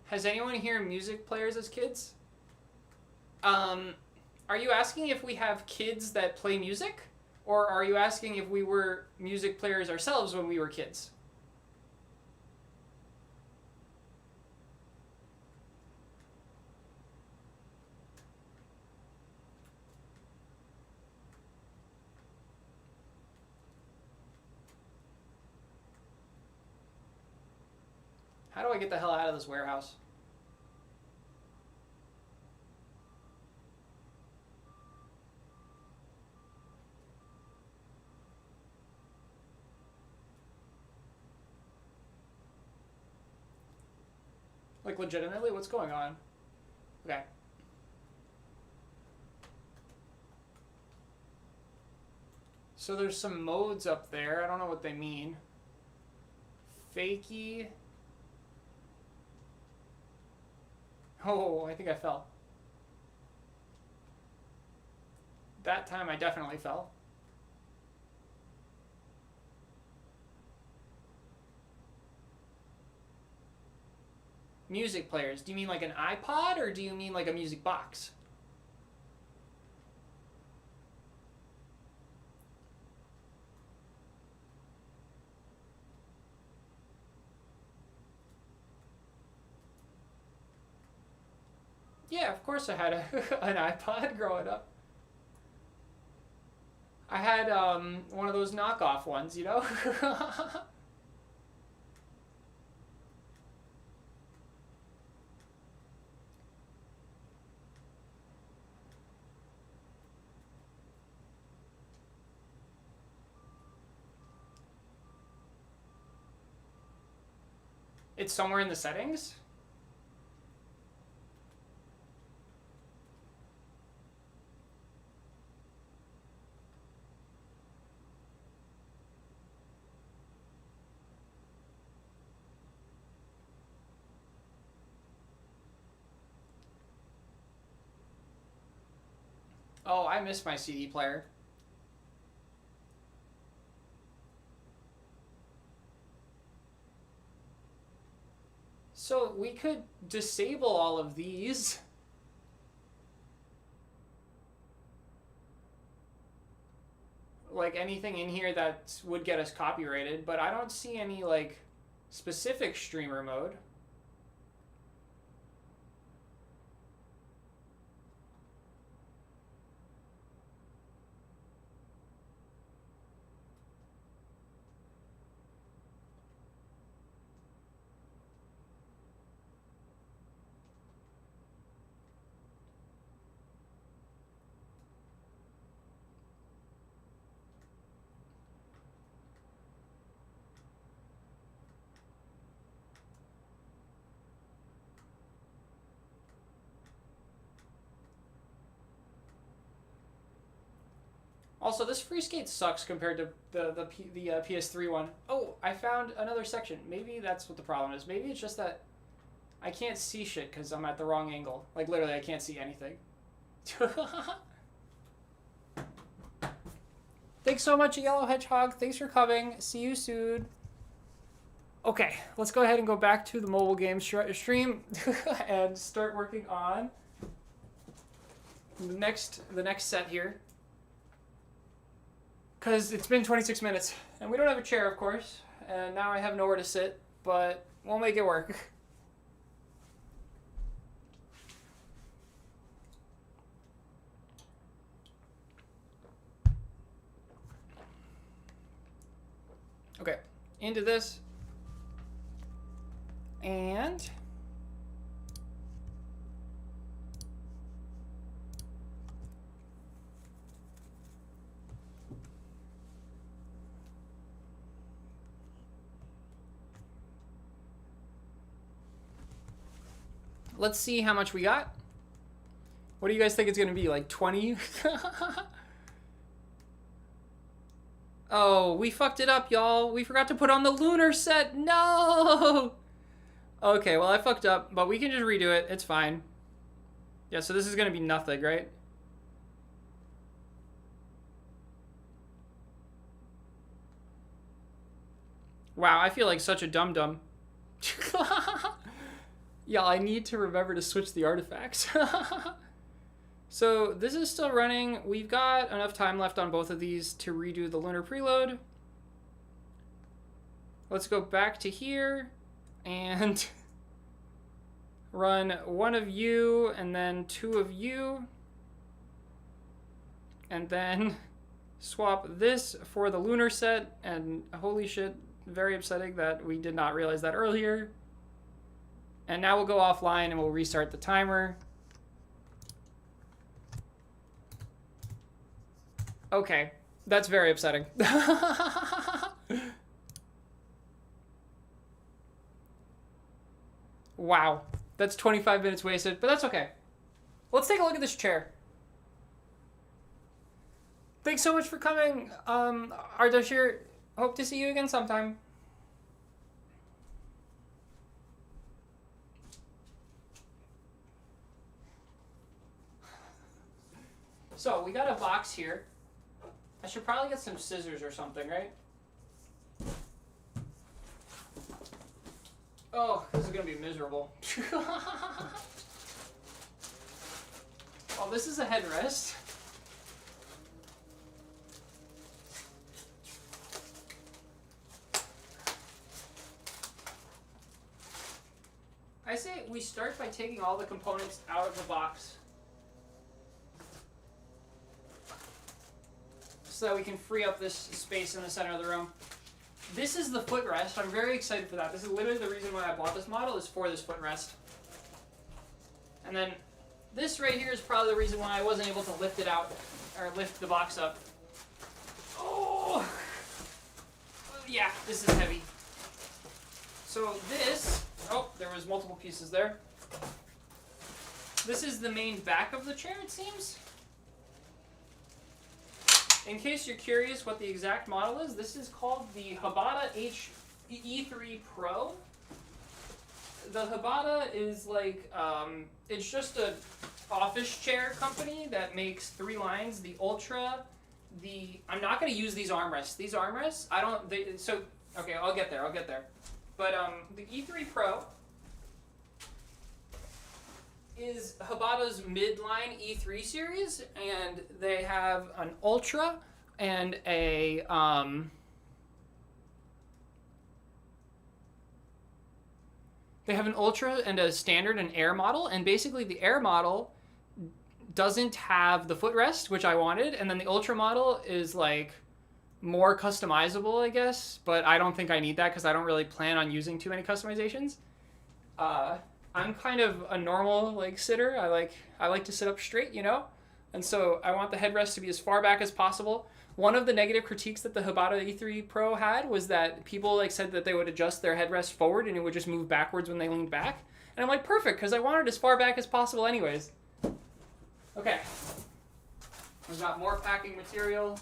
Has anyone here music players as kids? Are you asking if we have kids that play music? Or are you asking if we were music players ourselves when we were kids? How do I get the hell out of this warehouse? Like, legitimately? What's going on? Okay. So there's some modes up there. I don't know what they mean. Fakey. Oh, I think I fell. That time I definitely fell. Music players. Do you mean like an iPod or do you mean like a music box? Yeah, of course I had an iPod growing up. I had one of those knockoff ones, you know? It's somewhere in the settings? Oh, I miss my CD player. So we could disable all of these. Like anything in here that would get us copyrighted, but I don't see any like specific streamer mode. Also, this free skate sucks compared to the PS3 one. Oh, I found another section. Maybe that's what the problem is. Maybe it's just that I can't see shit because I'm at the wrong angle. Like, literally, I can't see anything. Thanks so much, Yellow Hedgehog. Thanks for coming. See you soon. Okay, let's go ahead and go back to the mobile game stream and start working on the next set here. Because it's been 26 minutes, and we don't have a chair, of course, and now I have nowhere to sit, but we'll make it work. Okay, into this, and let's see how much we got. What do you guys think it's going to be, like 20? Oh, we fucked it up, y'all. We forgot to put on the lunar set. No! Okay, well, I fucked up, but we can just redo it. It's fine. Yeah, so this is going to be nothing, right? Wow, I feel like such a dum-dum. Yeah, I need to remember to switch the artifacts. So this is still running. We've got enough time left on both of these to redo the lunar preload. Let's go back to here and run one of you and then two of you. And then swap this for the lunar set. And holy shit, very upsetting that we did not realize that earlier. And now we'll go offline and we'll restart the timer. Okay, that's very upsetting. Wow, that's 25 minutes wasted, but that's okay. Let's take a look at this chair. Thanks so much for coming, Ardashir. Hope to see you again sometime. So, we got a box here. I should probably get some scissors or something, right? Oh, this is gonna be miserable. Oh, this is a headrest. I say we start by taking all the components out of the box, so that we can free up this space in the center of the room. This is the footrest. I'm very excited for that. This is literally the reason why I bought this model, is for this footrest. And then this right here is probably the reason why I wasn't able to lift it out, or lift the box up. Oh! Yeah, this is heavy. So this, oh, there was multiple pieces there. This is the main back of the chair, it seems. In case you're curious what the exact model is, this is called the Habata E3 Pro. The Habata is like, it's just a office chair company that makes 3 lines, the Ultra, I'm not going to use these armrests. These armrests, okay, I'll get there. But the E3 Pro is Habata's midline E3 series, and they have an Ultra and a standard and Air model, and basically the Air model doesn't have the footrest, which I wanted, and then the Ultra model is like more customizable, I guess, but I don't think I need that because I don't really plan on using too many customizations. I'm kind of a normal like sitter. I like to sit up straight, you know? And so I want the headrest to be as far back as possible. One of the negative critiques that the Habata E3 Pro had was that people like said that they would adjust their headrest forward and it would just move backwards when they leaned back. And I'm like, perfect, because I want it as far back as possible anyways. Okay. We've got more packing material.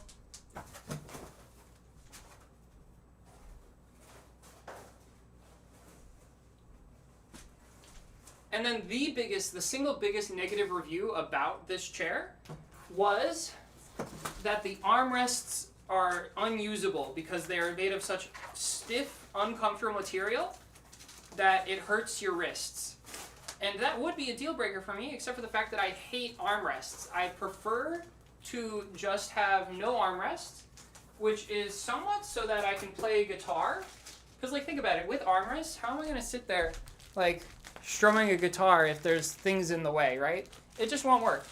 And then the single biggest negative review about this chair was that the armrests are unusable because they are made of such stiff, uncomfortable material that it hurts your wrists. And that would be a deal breaker for me, except for the fact that I hate armrests. I prefer to just have no armrests, which is somewhat so that I can play guitar. Because, like, think about it. With armrests, how am I going to sit there, like, strumming a guitar if there's things in the way, right? It just won't work.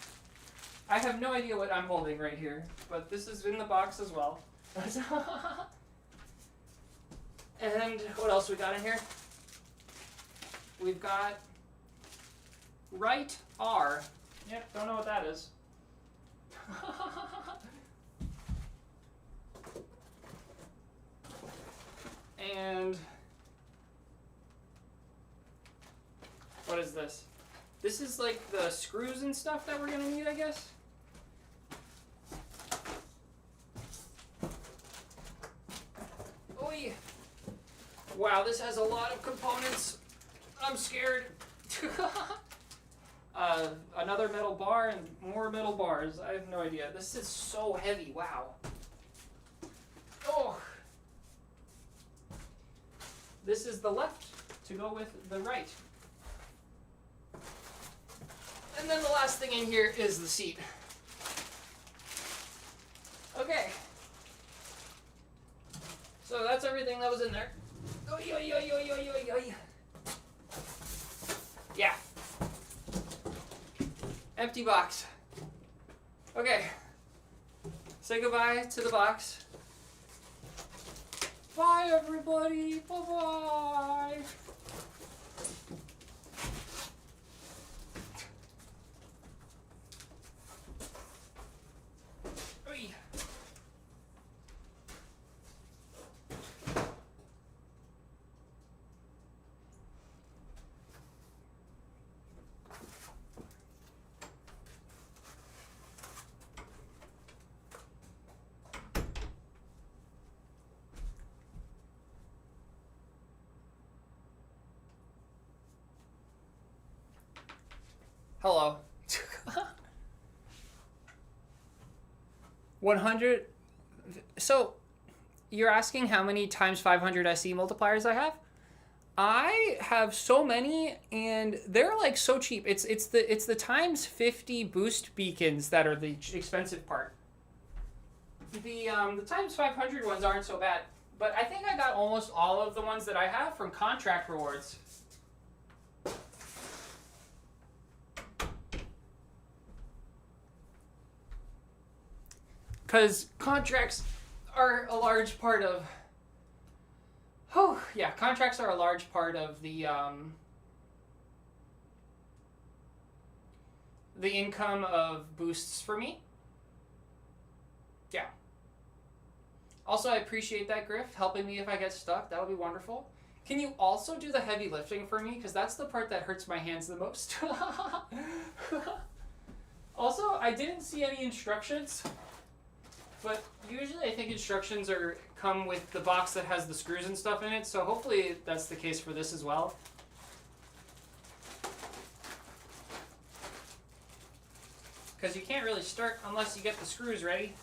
I have no idea what I'm holding right here, but this is in the box as well. And what else we got in here? We've got Right R. Yep, don't know what that is. And what is this? This is like the screws and stuff that we're gonna need, I guess. Oy. Wow, this has a lot of components. I'm scared. Another metal bar and more metal bars. I have no idea. This is so heavy. Wow. Oh. This is the left to go with the right. And then the last thing in here is the seat. Okay. So that's everything that was in there. Oy, oy, oy, oy, oy, oy, oy. Yeah. Empty box. Okay. Say goodbye to the box. Bye, everybody. Bye-bye. Oy. Hello. 100. So, you're asking how many times 500 SE multipliers I have? I have so many, and they're like so cheap. It's the times 50 boost beacons that are the expensive part. The times 500 ones aren't so bad, but I think I got almost all of the ones that I have from contract rewards. Because contracts are a large part of... Oh, yeah, contracts are a large part of the income of boosts for me. Yeah. Also, I appreciate that, Griff, helping me if I get stuck. That'll be wonderful. Can you also do the heavy lifting for me? Because that's the part that hurts my hands the most. Also, I didn't see any instructions. But usually I think instructions come with the box that has the screws and stuff in it, so hopefully that's the case for this as well. because you can't really start unless you get the screws ready.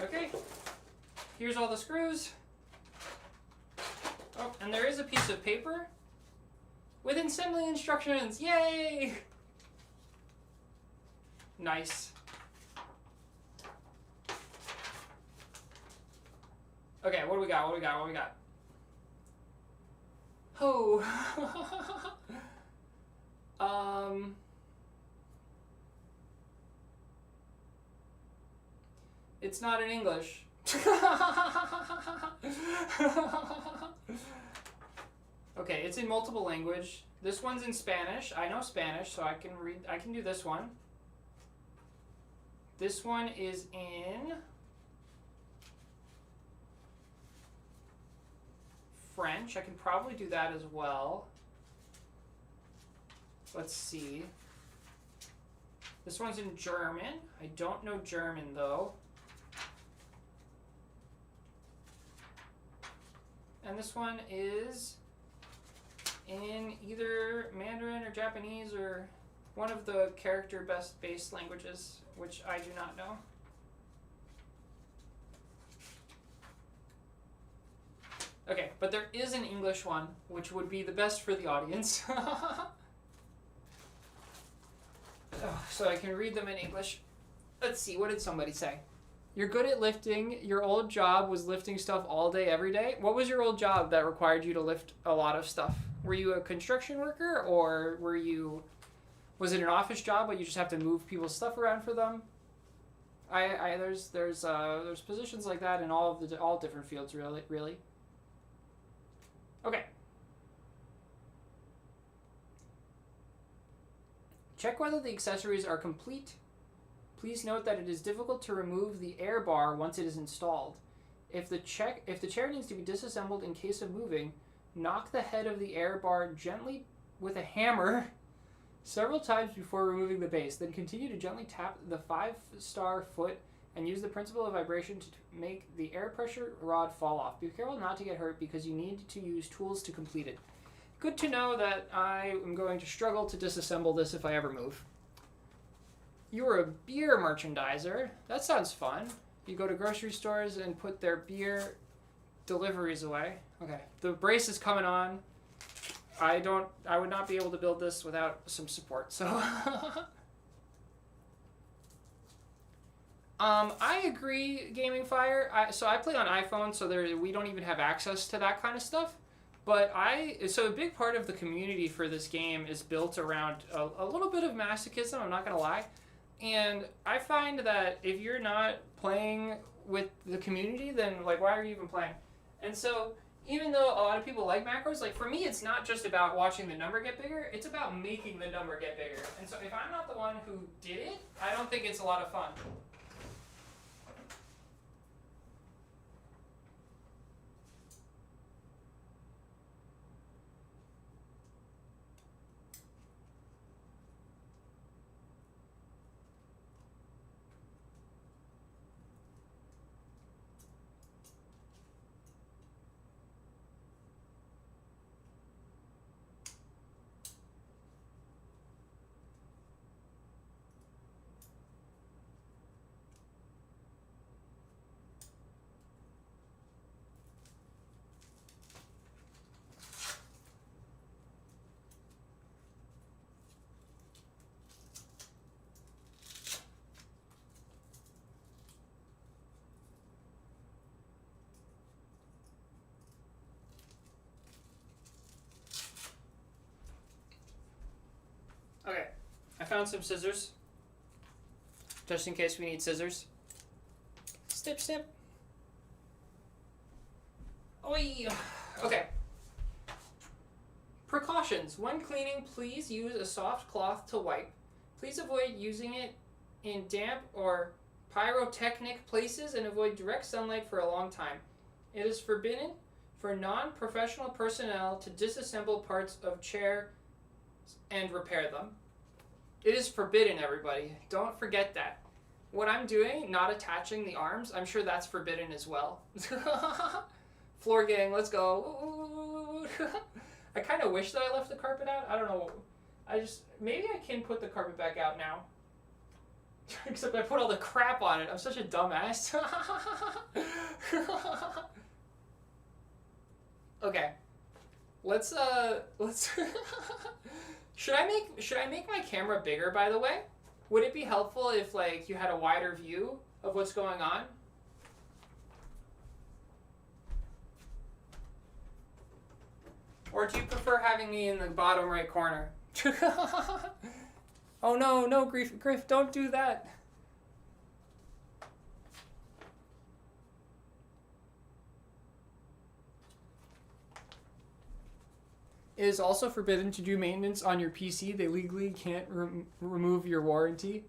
Okay, here's all the screws. Oh, and there is a piece of paper with assembly instructions. Yay! Nice. Okay, what do we got? What do we got? What do we got? Oh. It's not in English. Okay, it's in multiple language. This one's in Spanish. I know Spanish, so I can do this one. This one is in French. I can probably do that as well. Let's see. This one's in German. I don't know German though. And this one is in either Mandarin or Japanese or one of the character-based languages, which I do not know. Okay, but there is an English one, which would be the best for the audience. So I can read them in English. Let's see, what did somebody say? You're good at lifting. Your old job was lifting stuff all day, every day. What was your old job that required you to lift a lot of stuff? Were you a construction worker, or was it an office job where you just have to move people's stuff around for them? There's positions like that in all different fields, really. Okay. Check whether the accessories are complete. Please note that it is difficult to remove the air bar once it is installed. If the chair needs to be disassembled in case of moving, knock the head of the air bar gently with a hammer several times before removing the base. Then continue to gently tap the 5-star foot and use the principle of vibration to make the air pressure rod fall off. Be careful not to get hurt because you need to use tools to complete it. Good to know that I am going to struggle to disassemble this if I ever move. You're a beer merchandiser. That sounds fun. You go to grocery stores and put their beer deliveries away. Okay, the brace is coming on. I would not be able to build this without some support, so. I agree, Gaming Fire. So I play on iPhone, so we don't even have access to that kind of stuff. But so a big part of the community for this game is built around a little bit of masochism, I'm not gonna lie. And I find that if you're not playing with the community, then like why are you even playing? And so even though a lot of people like macros, like for me it's not just about watching the number get bigger, it's about making the number get bigger. And so if I'm not the one who did it, I don't think it's a lot of fun. Okay, I found some scissors, just in case we need scissors. Snip, snip. Oi! Okay. Precautions. When cleaning, please use a soft cloth to wipe. Please avoid using it in damp or pyrotechnic places and avoid direct sunlight for a long time. It is forbidden for non-professional personnel to disassemble parts of chair and repair them. It is forbidden, everybody. Don't forget that. What I'm doing, not attaching the arms, I'm sure that's forbidden as well. Floor gang, let's go. I kind of wish that I left the carpet out. I don't know. Maybe I can put the carpet back out now. Except I put all the crap on it. I'm such a dumbass. Okay. Let's should I make my camera bigger, by the way? Would it be helpful if like you had a wider view of what's going on? Or do you prefer having me in the bottom right corner? Oh no, no, Griff, don't do that. It is also forbidden to do maintenance on your PC. They legally can't remove your warranty.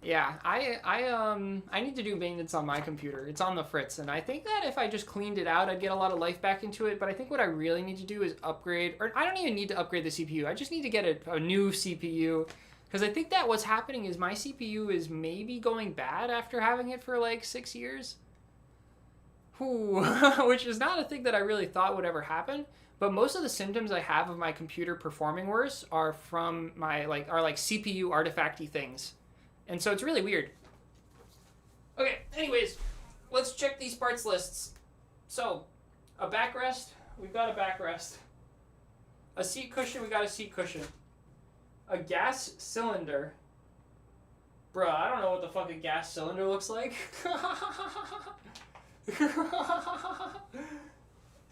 Yeah, I need to do maintenance on my computer. It's on the fritz, and I think that if I just cleaned it out, I'd get a lot of life back into it. But I think what I really need to do is upgrade, or I don't even need to upgrade the CPU. I just need to get a new CPU, because I think that what's happening is my CPU is maybe going bad after having it for like 6 years. Ooh, which is not a thing that I really thought would ever happen. But most of the symptoms I have of my computer performing worse are from my like CPU artifacty things. And so it's really weird. Okay, anyways, let's check these parts lists. So, a backrest, we've got a backrest. A seat cushion, we got a seat cushion. A gas cylinder. Bruh, I don't know what the fuck a gas cylinder looks like.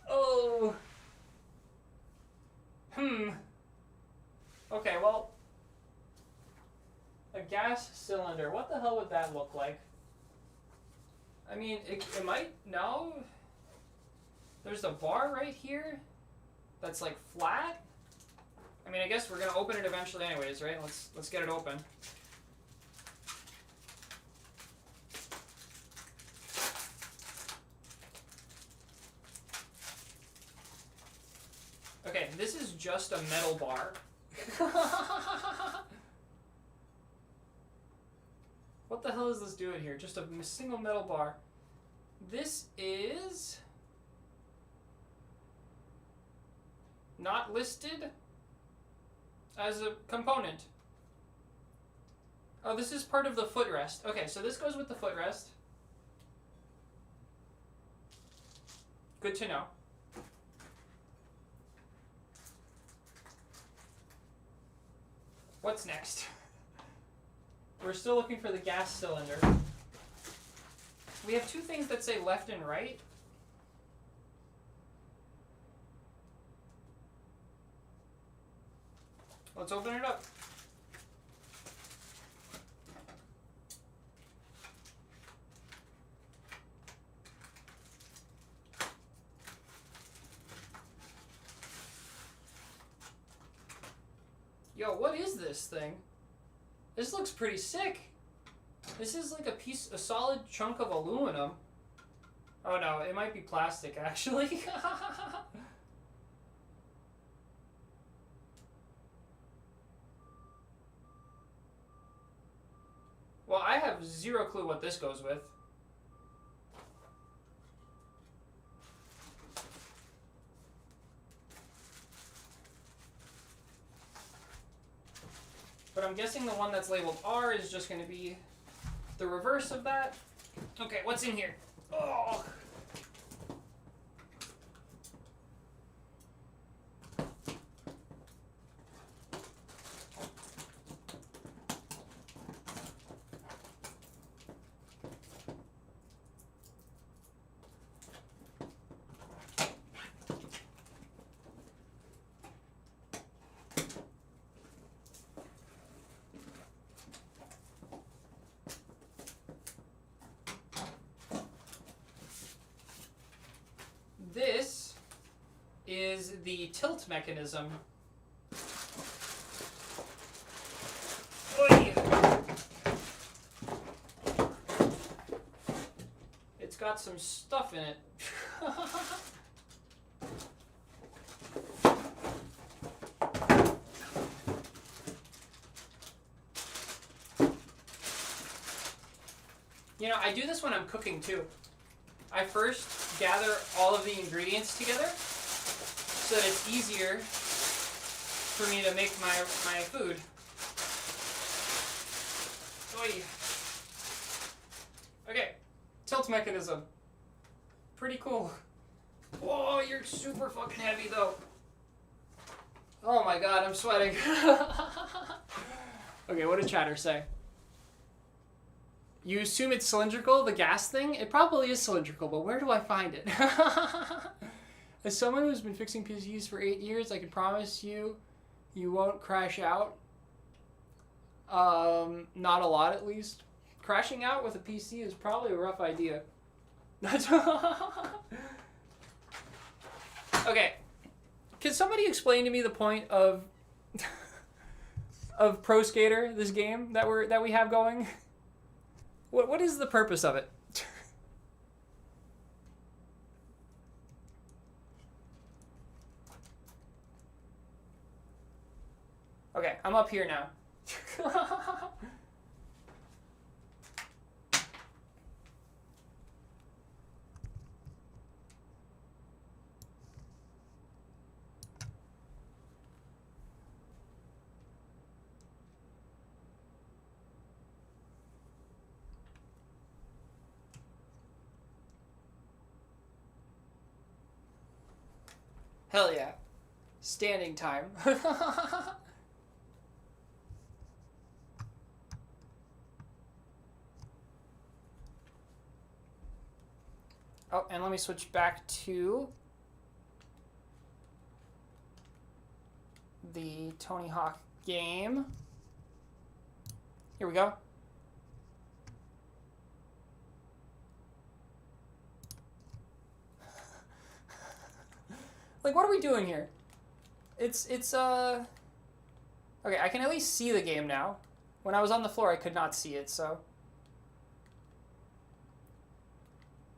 Oh. Okay, well, a gas cylinder. What the hell would that look like? I mean, it might, no. There's a bar right here that's like flat. I mean, I guess we're gonna open it eventually anyways, right? Let's get it open. Okay, this is just a metal bar. What the hell is this doing here? Just a single metal bar. This is not listed as a component. Oh, this is part of the footrest. Okay, so this goes with the footrest. Good to know. What's next? We're still looking for the gas cylinder. We have two things that say left and right. Let's open it up. Yo, what is this thing? This looks pretty sick. This is like a solid chunk of aluminum. Oh no, it might be plastic actually. Well, I have zero clue what this goes with. But I'm guessing the one that's labeled R is just going to be the reverse of that. Okay, what's in here? Oh. This is the tilt mechanism. Oy. It's got some stuff in it. You know, I do this when I'm cooking too. I first gather all of the ingredients together so that it's easier for me to make my food. Oy. Okay, tilt mechanism. Pretty cool. Whoa, you're super fucking heavy though. Oh my god, I'm sweating. Okay, what did chatter say? You assume it's cylindrical, the gas thing? It probably is cylindrical, but where do I find it? As someone who's been fixing PCs for 8 years, I can promise you, you won't crash out. Not a lot at least. Crashing out with a PC is probably a rough idea. Okay. Can somebody explain to me the point of of Pro Skater, this game that we have going? What is the purpose of it? Okay, I'm up here now. Hell yeah. Standing time. Oh, and let me switch back to the Tony Hawk game. Here we go. Like, what are we doing here? It's okay, I can at least see the game now. When I was on the floor, I could not see it, so.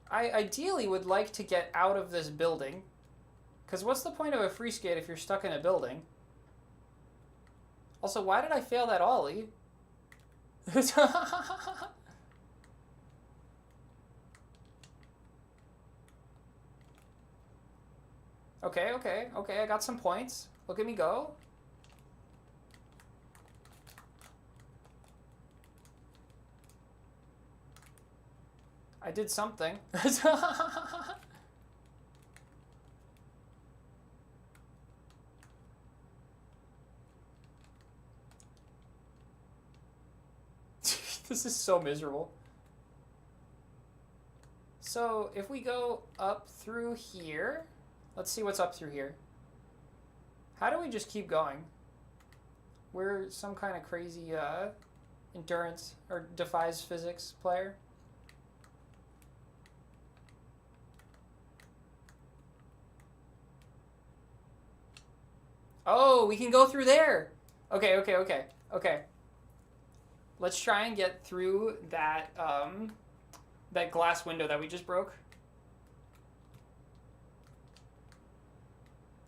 I ideally would like to get out of this building. Because what's the point of a free skate if you're stuck in a building? Also, why did I fail that ollie? Okay, I got some points. Look at me go. I did something. This is so miserable. So, if we go up through here, let's see what's up through here. How do we just keep going? We're some kind of crazy endurance or defies physics player. Oh, we can go through there. Okay. Let's try and get through that that glass window that we just broke.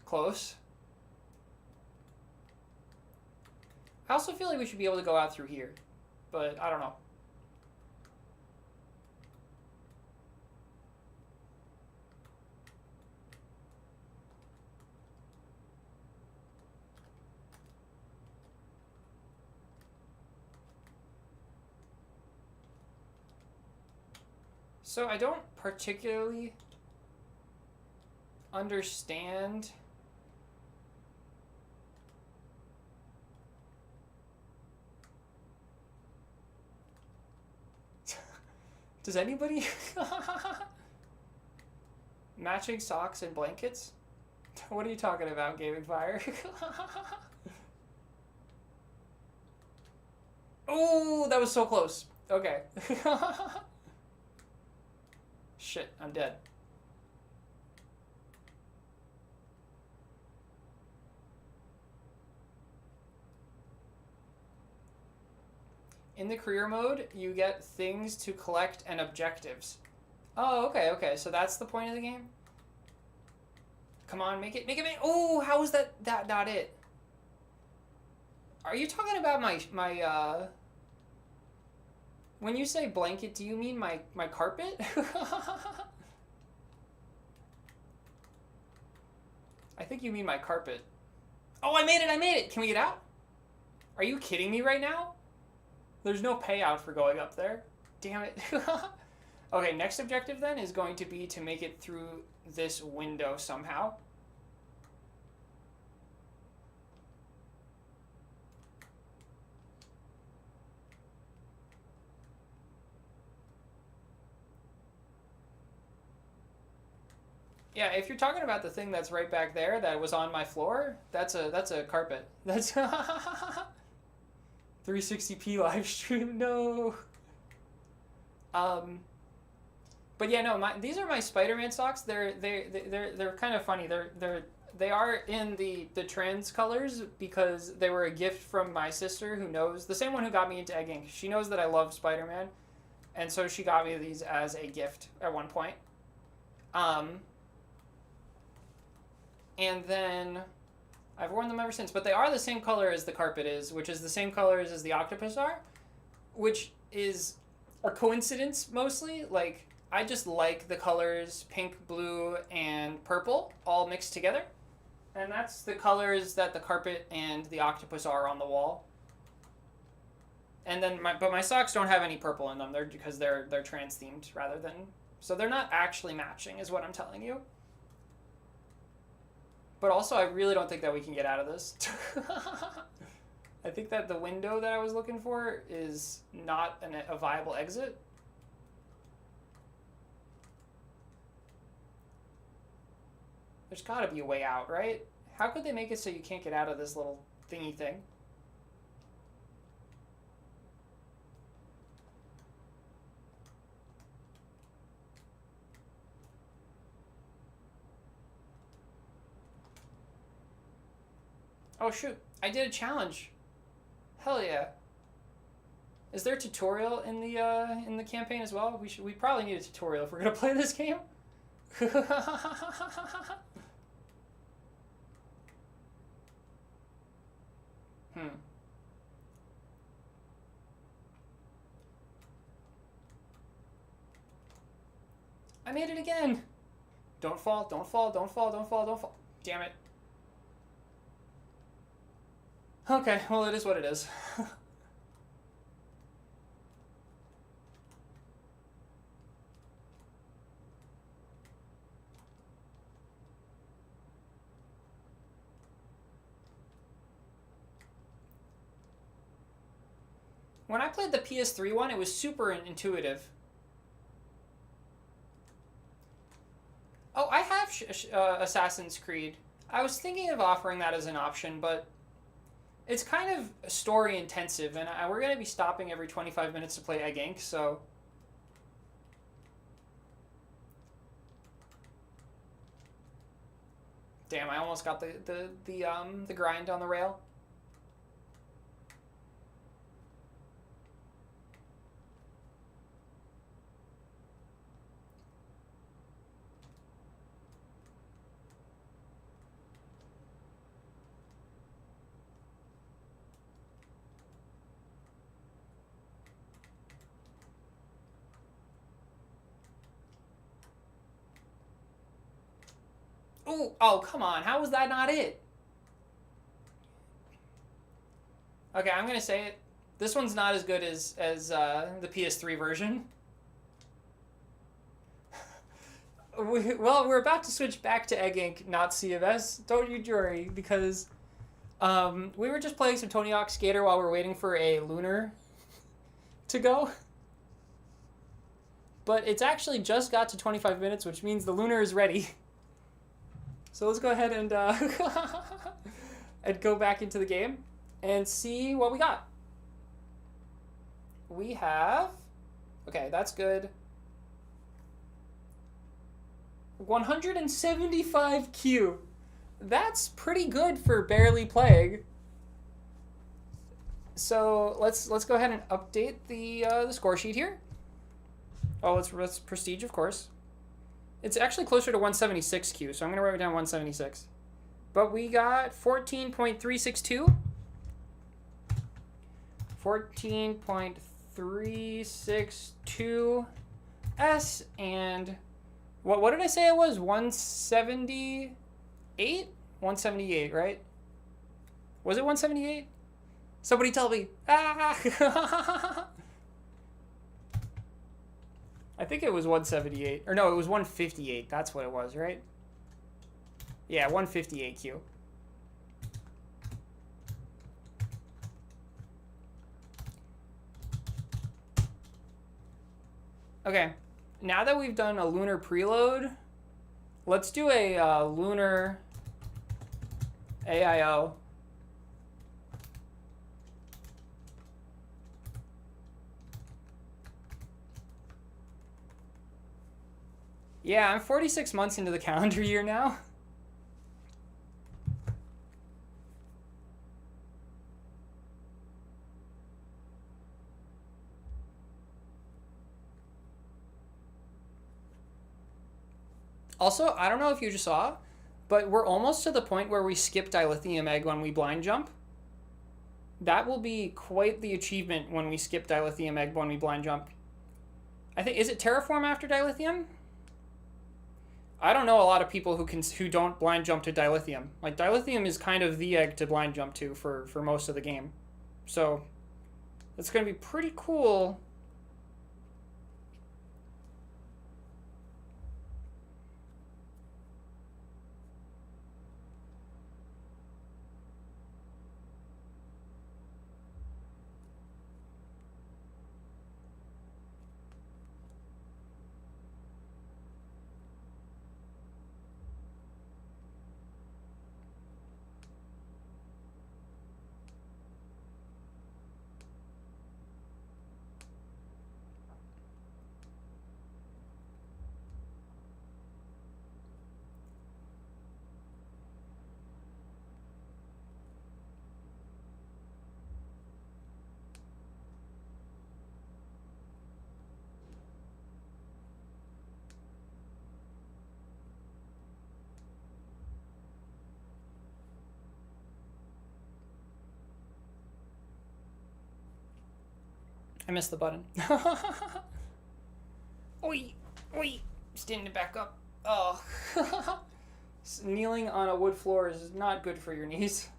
Close. I also feel like we should be able to go out through here, but I don't know. So I don't particularly understand does anybody matching socks and blankets? What are you talking about, Gaming Fire? Oh, that was so close. Okay. Shit, I'm dead. In the career mode, you get things to collect and objectives. Oh, okay. So that's the point of the game? Come on, make it. Oh, how is that not it? Are you talking about my when you say blanket, do you mean my carpet? I think you mean my carpet. Oh, I made it! I made it! Can we get out? Are you kidding me right now? There's no payout for going up there. Damn it. Okay, next objective then is going to be to make it through this window somehow. Yeah, if you're talking about the thing that's right back there that was on my floor, that's a carpet. That's 360p live stream. No. But yeah, no. These are my Spider-Man socks. They're kind of funny. They are in the trans colors because they were a gift from my sister, who knows, the same one who got me into Egg Inc. She knows that I love Spider-Man, and so she got me these as a gift at one point. And then I've worn them ever since. But they are the same color as the carpet is, which is the same colors as the octopus are, which is a coincidence mostly. Like, I just like the colors pink, blue, and purple all mixed together. And that's the colors that the carpet and the octopus are on the wall. And then but my socks don't have any purple in them. Because they're trans themed rather than, so they're not actually matching is what I'm telling you. But also, I really don't think that we can get out of this. I think that the window that I was looking for is not a viable exit. There's got to be a way out, right? How could they make it so you can't get out of this little thingy thing? Oh shoot, I did a challenge. Hell yeah. Is there a tutorial in the campaign as well? We probably need a tutorial if we're gonna play this game. I made it again. Don't fall, don't fall, don't fall, don't fall, don't fall. Damn it. Okay, well, it is what it is. When I played the PS3 one, it was super intuitive. Oh, I have Assassin's Creed. I was thinking of offering that as an option, but it's kind of story intensive, and we're going to be stopping every 25 minutes to play Egg Inc., so... Damn, I almost got the grind on the rail. Ooh, oh, come on. How was that not it? Okay, I'm going to say it. This one's not as good as the PS3 version. Well, we're about to switch back to Egg Inc., not C of S. Don't you worry, because we were just playing some Tony Hawk Skater while we were waiting for a lunar to go. But it's actually just got to 25 minutes, which means the lunar is ready. So let's go ahead and and go back into the game and see what we got. We have... Okay, that's good. 175 Q. That's pretty good for barely playing. So let's go ahead and update the score sheet here. Oh, let's prestige, of course. It's actually closer to 176 Q, so I'm going to write it down 176. But we got 14.362. 14.362 S, and what did I say it was? 178? 178, right? Was it 178? Somebody tell me. Ah! I think it was 178. Or no, it was 158. That's what it was, right? Yeah, 158 Q. Okay, now that we've done a lunar preload, let's do a lunar AIO. Yeah, I'm 46 months into the calendar year now. Also, I don't know if you just saw, but we're almost to the point where we skip dilithium egg when we blind jump. That will be quite the achievement when we skip dilithium egg when we blind jump. I think, is it terraform after dilithium? I don't know a lot of people who don't blind jump to dilithium. Like, dilithium is kind of the egg to blind jump to for most of the game. So, it's going to be pretty cool. I missed the button. Oi, oi, standing back up. Oh. Kneeling on a wood floor is not good for your knees.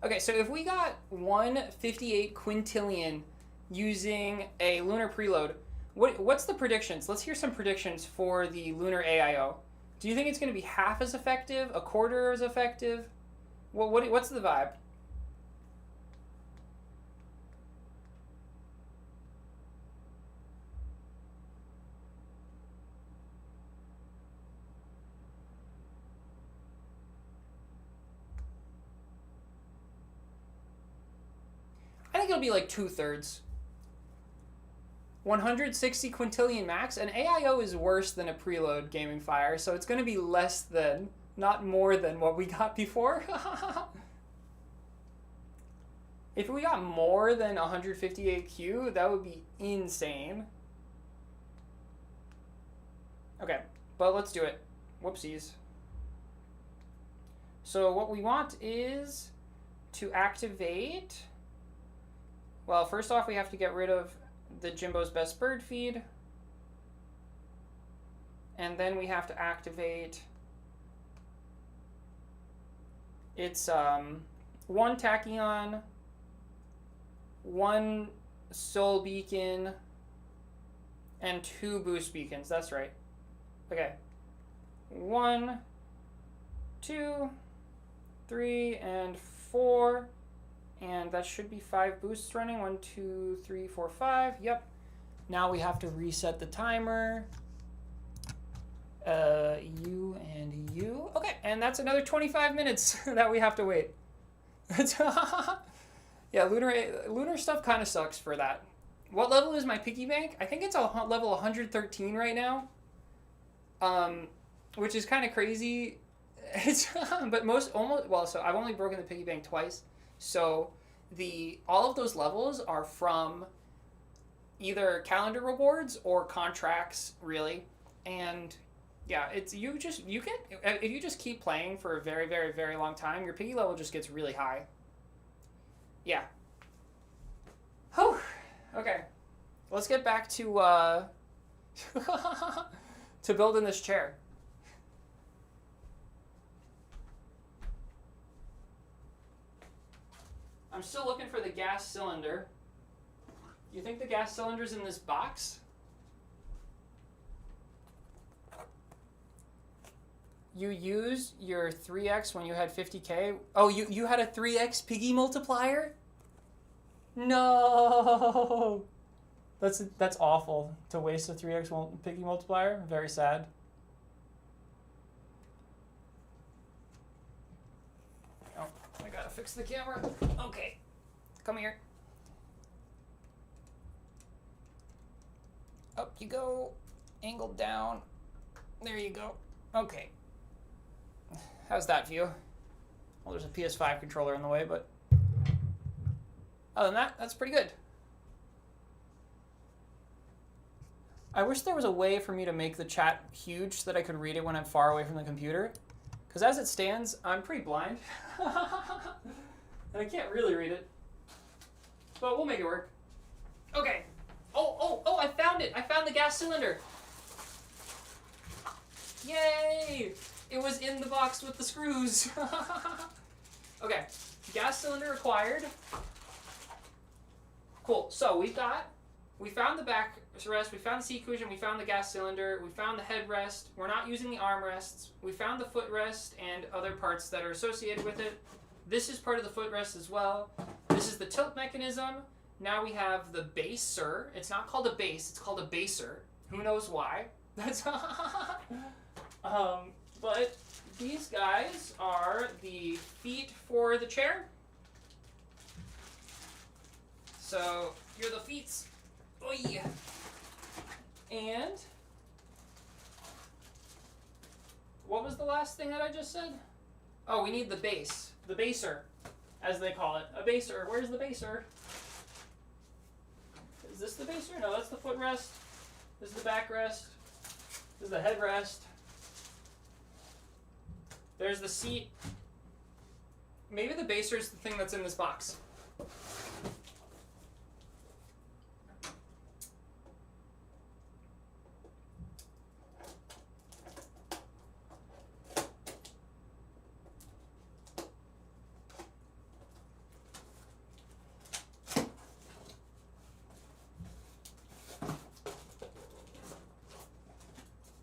Okay, so if we got 158 quintillion using a lunar preload, what's the predictions? Let's hear some predictions for the lunar AIO. Do you think it's going to be half as effective, a quarter as effective? What's the vibe? I think it'll be like 2/3. 160 quintillion max, and AIO is worse than a preload Gaming Fire, so it's going to be less than, not more than what we got before. If we got more than 158Q, that would be insane. Okay, but let's do it. Whoopsies. So what we want is to activate... Well, first off, we have to get rid of the Jimbo's Best Bird feed. And then we have to activate... It's 1 tachyon, 1 soul beacon, and 2 boost beacons. That's right. Okay. 1, 2, 3, and 4. And that should be 5 boosts running. 1, 2, 3, 4, 5. Yep. Now we have to reset the timer. You and you. Okay, and that's another 25 minutes that we have to wait. Yeah, lunar stuff kind of sucks for that. What level is my piggy bank? I think it's a level 113 right now. Which is kind of crazy. But so I've only broken the piggy bank twice. So all of those levels are from either calendar rewards or contracts, really. And yeah, if you just keep playing for a very, very, very long time, your piggy level just gets really high. Yeah. Whew. Okay. Let's get back to to building this chair. I'm still looking for the gas cylinder. You think the gas cylinder's in this box? You used your 3x when you had 50K? Oh, you had a 3x piggy multiplier? No! That's awful, to waste a 3x piggy multiplier. Very sad. Oh, I gotta fix the camera. Okay, come here. Up you go, angled down. There you go. Okay. How's that view? Well, there's a PS5 controller in the way, but other than that, that's pretty good. I wish there was a way for me to make the chat huge so that I could read it when I'm far away from the computer. Because as it stands, I'm pretty blind. And I can't really read it. But we'll make it work. Okay. Oh, I found it. I found the gas cylinder. Yay! It was in the box with the screws. Okay, gas cylinder acquired. Cool, so we found the backrest, we found the seat cushion, we found the gas cylinder, we found the headrest. We're not using the armrests. We found the footrest and other parts that are associated with it. This is part of the footrest as well. This is the tilt mechanism. Now we have the baser. It's not called a base, it's called a baser. Who knows why? That's but these guys are the feet for the chair. So you're the feet. Oy. And what was the last thing that I just said? Oh, we need the base. The baser, as they call it. A baser. Where's the baser? Is this the baser? No, that's the footrest. This is the backrest. This is the headrest. There's the seat. Maybe the baser is the thing that's in this box.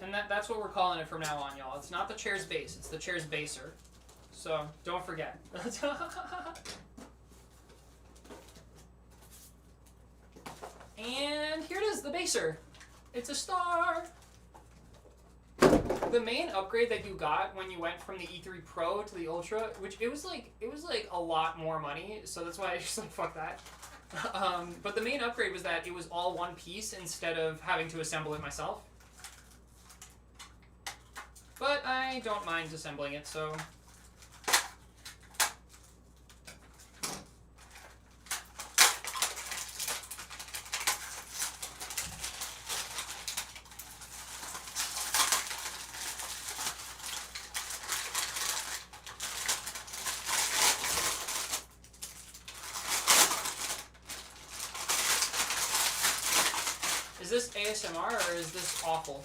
And that's what we're calling it from now on, y'all. It's not the chair's base, it's the chair's baser. So, don't forget. And here it is, the baser. It's a star. The main upgrade that you got when you went from the E3 Pro to the Ultra, which it was like a lot more money, so that's why I just like fuck that. But the main upgrade was that it was all one piece instead of having to assemble it myself. But I don't mind assembling it, so... Is this ASMR or is this awful?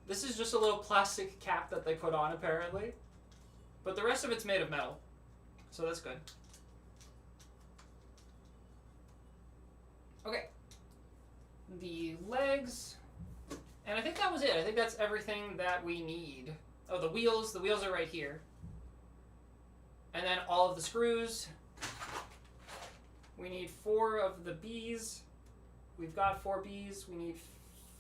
This is just a little plastic cap that they put on, apparently. But the rest of it's made of metal. So that's good. Okay. The legs. And I think that was it. I think that's everything that we need. Oh, the wheels. The wheels are right here. And then all of the screws. We need 4 of the B's. We've got 4 B's. We need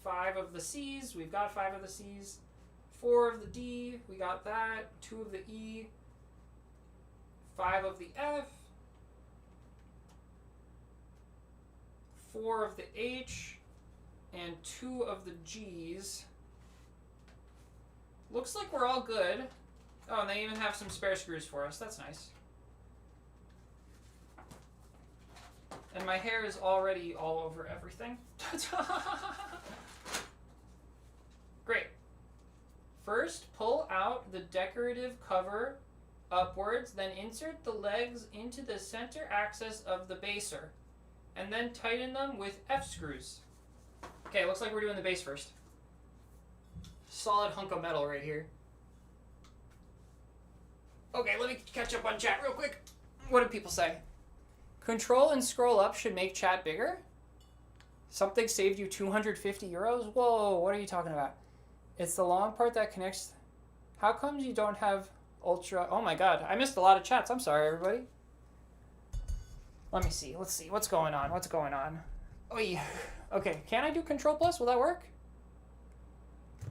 5 of the C's. We've got 5 of the C's. 4 of the D. We got that. 2 of the E. 5 of the F. 4 of the H. And 2 of the G's. Looks like we're all good. Oh, and they even have some spare screws for us. That's nice. And my hair is already all over everything. Great. First, pull out the decorative cover upwards, then insert the legs into the center axis of the baser, and then tighten them with F screws. Okay, looks like we're doing the base first. Solid hunk of metal right here. Okay, let me catch up on chat real quick. What did people say? Control and scroll up should make chat bigger? Something saved you 250 euros? Whoa, what are you talking about? It's the long part that connects. How comes you don't have Ultra? Oh my god, I missed a lot of chats. I'm sorry, everybody. Let me see. Let's see. What's going on? What's going on? Oy. Okay, can I do Control Plus? Will that work?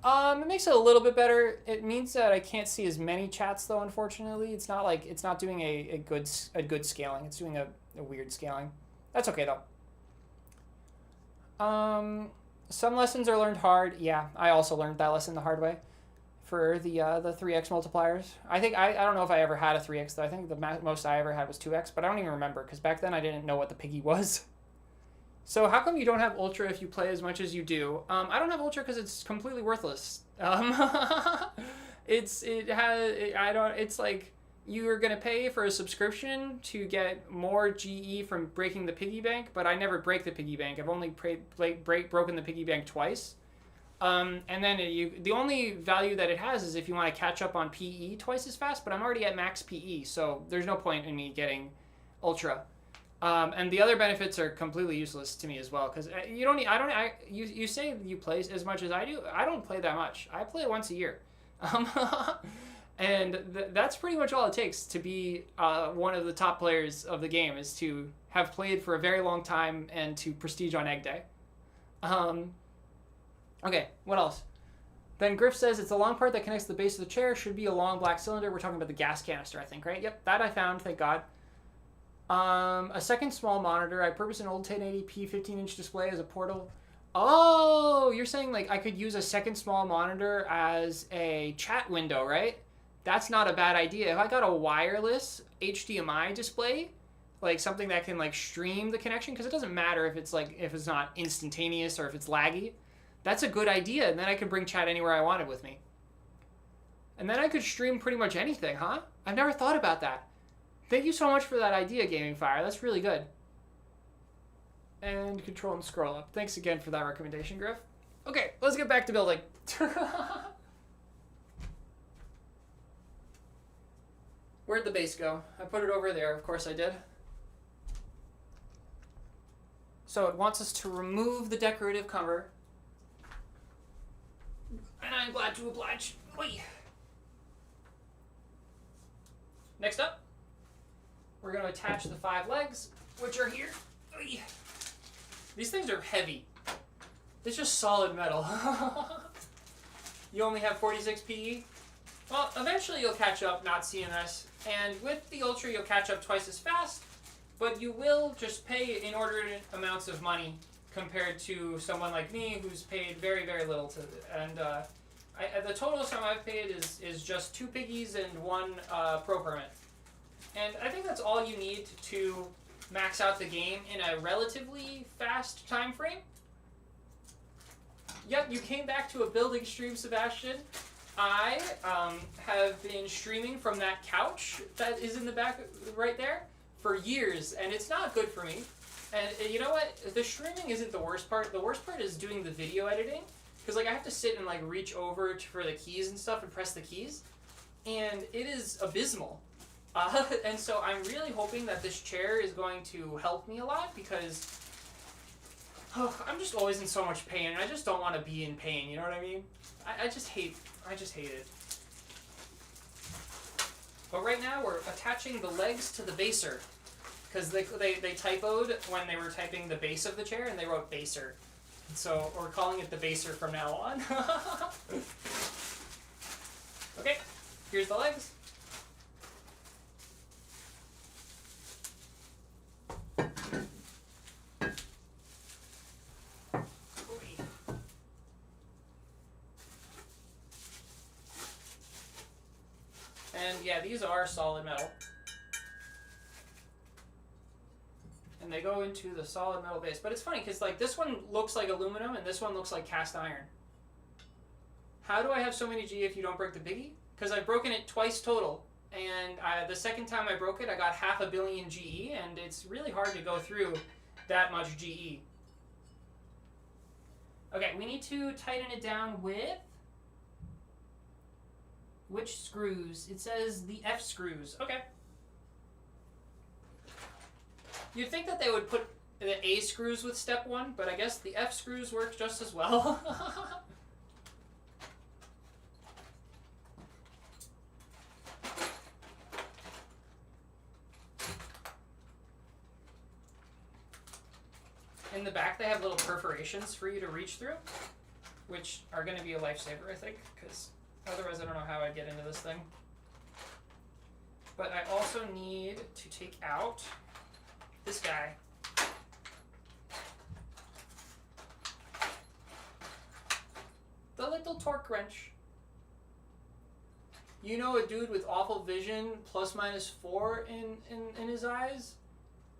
It makes it a little bit better. It means that I can't see as many chats though, unfortunately. It's not like it's not doing a good scaling. It's doing a weird scaling. That's okay though. Some lessons are learned hard. Yeah, I also learned that lesson the hard way for the 3x multipliers. I think I don't know if I ever had a 3x though. I think the most I ever had was 2x, but I don't even remember because back then I didn't know what the piggy was. So how come you don't have Ultra if you play as much as you do? I don't have Ultra because it's completely worthless. It's like you're gonna pay for a subscription to get more GE from breaking the piggy bank, but I never break the piggy bank. I've only broken the piggy bank twice. And then the only value that it has is if you want to catch up on PE twice as fast, but I'm already at max PE, so there's no point in me getting Ultra. And the other benefits are completely useless to me as well, because you say you play as much as I do. I don't play that much. I play once a year. And that's pretty much all it takes to be one of the top players of the game, is to have played for a very long time and to prestige on Egg Day. Okay, what else? Then Griff says it's the long part that connects to the base of the chair. Should be a long black cylinder. We're talking about the gas canister, I think, right? Yep, that I found, thank God. A second small monitor. I purposed an old 1080p 15-inch display as a portal. Oh, you're saying like I could use a second small monitor as a chat window, right? That's not a bad idea. If I got a wireless HDMI display, like something that can like stream the connection, because it doesn't matter if it's not instantaneous or if it's laggy. That's a good idea, and then I could bring chat anywhere I wanted with me. And then I could stream pretty much anything, huh? I've never thought about that. Thank you so much for that idea, Gaming Fire. That's really good. And control and scroll up. Thanks again for that recommendation, Griff. Okay, let's get back to building. Where'd the base go? I put it over there. Of course I did. So it wants us to remove the decorative cover. And I'm glad to oblige. Oy. Next up, we're going to attach the 5 legs, which are here. Oy. These things are heavy. It's just solid metal. You only have 46 PE? Well, eventually you'll catch up, not CMS. And with the Ultra, you'll catch up twice as fast, but you will just pay inordinate amounts of money compared to someone like me who's paid very, very little to. And the total sum I've paid is just 2 piggies and 1 pro permit. And I think that's all you need to max out the game in a relatively fast time frame. Yep, you came back to a building stream, Sebastian. I have been streaming from that couch that is in the back right there for years, and it's not good for me. And you know what? The streaming isn't the worst part. The worst part is doing the video editing, because like I have to sit and like reach over for the keys and stuff and press the keys, and it is abysmal. And so I'm really hoping that this chair is going to help me a lot, because I'm just always in so much pain, and I just don't want to be in pain. You know what I mean? I just hate it. But right now we're attaching the legs to the baser, because they typoed when they were typing the base of the chair, and they wrote baser. So we're calling it the baser from now on. Okay, here's the legs. And yeah, these are solid metal. And they go into the solid metal base. But it's funny, because like this one looks like aluminum and this one looks like cast iron. How do I have so many G if you don't break the piggy? Because I've broken it twice total. And the second time I broke it, I got 500 million GE, and it's really hard to go through that much GE. Okay, we need to tighten it down with Which screws? It says the F screws. Okay. You'd think that they would put the A screws with step 1, but I guess the F screws work just as well. In the back, they have little perforations for you to reach through, which are going to be a lifesaver, I think, because otherwise I don't know how I'd get into this thing. But I also need to take out this guy. The little torque wrench. You know a dude with awful vision, plus minus 4 in his eyes?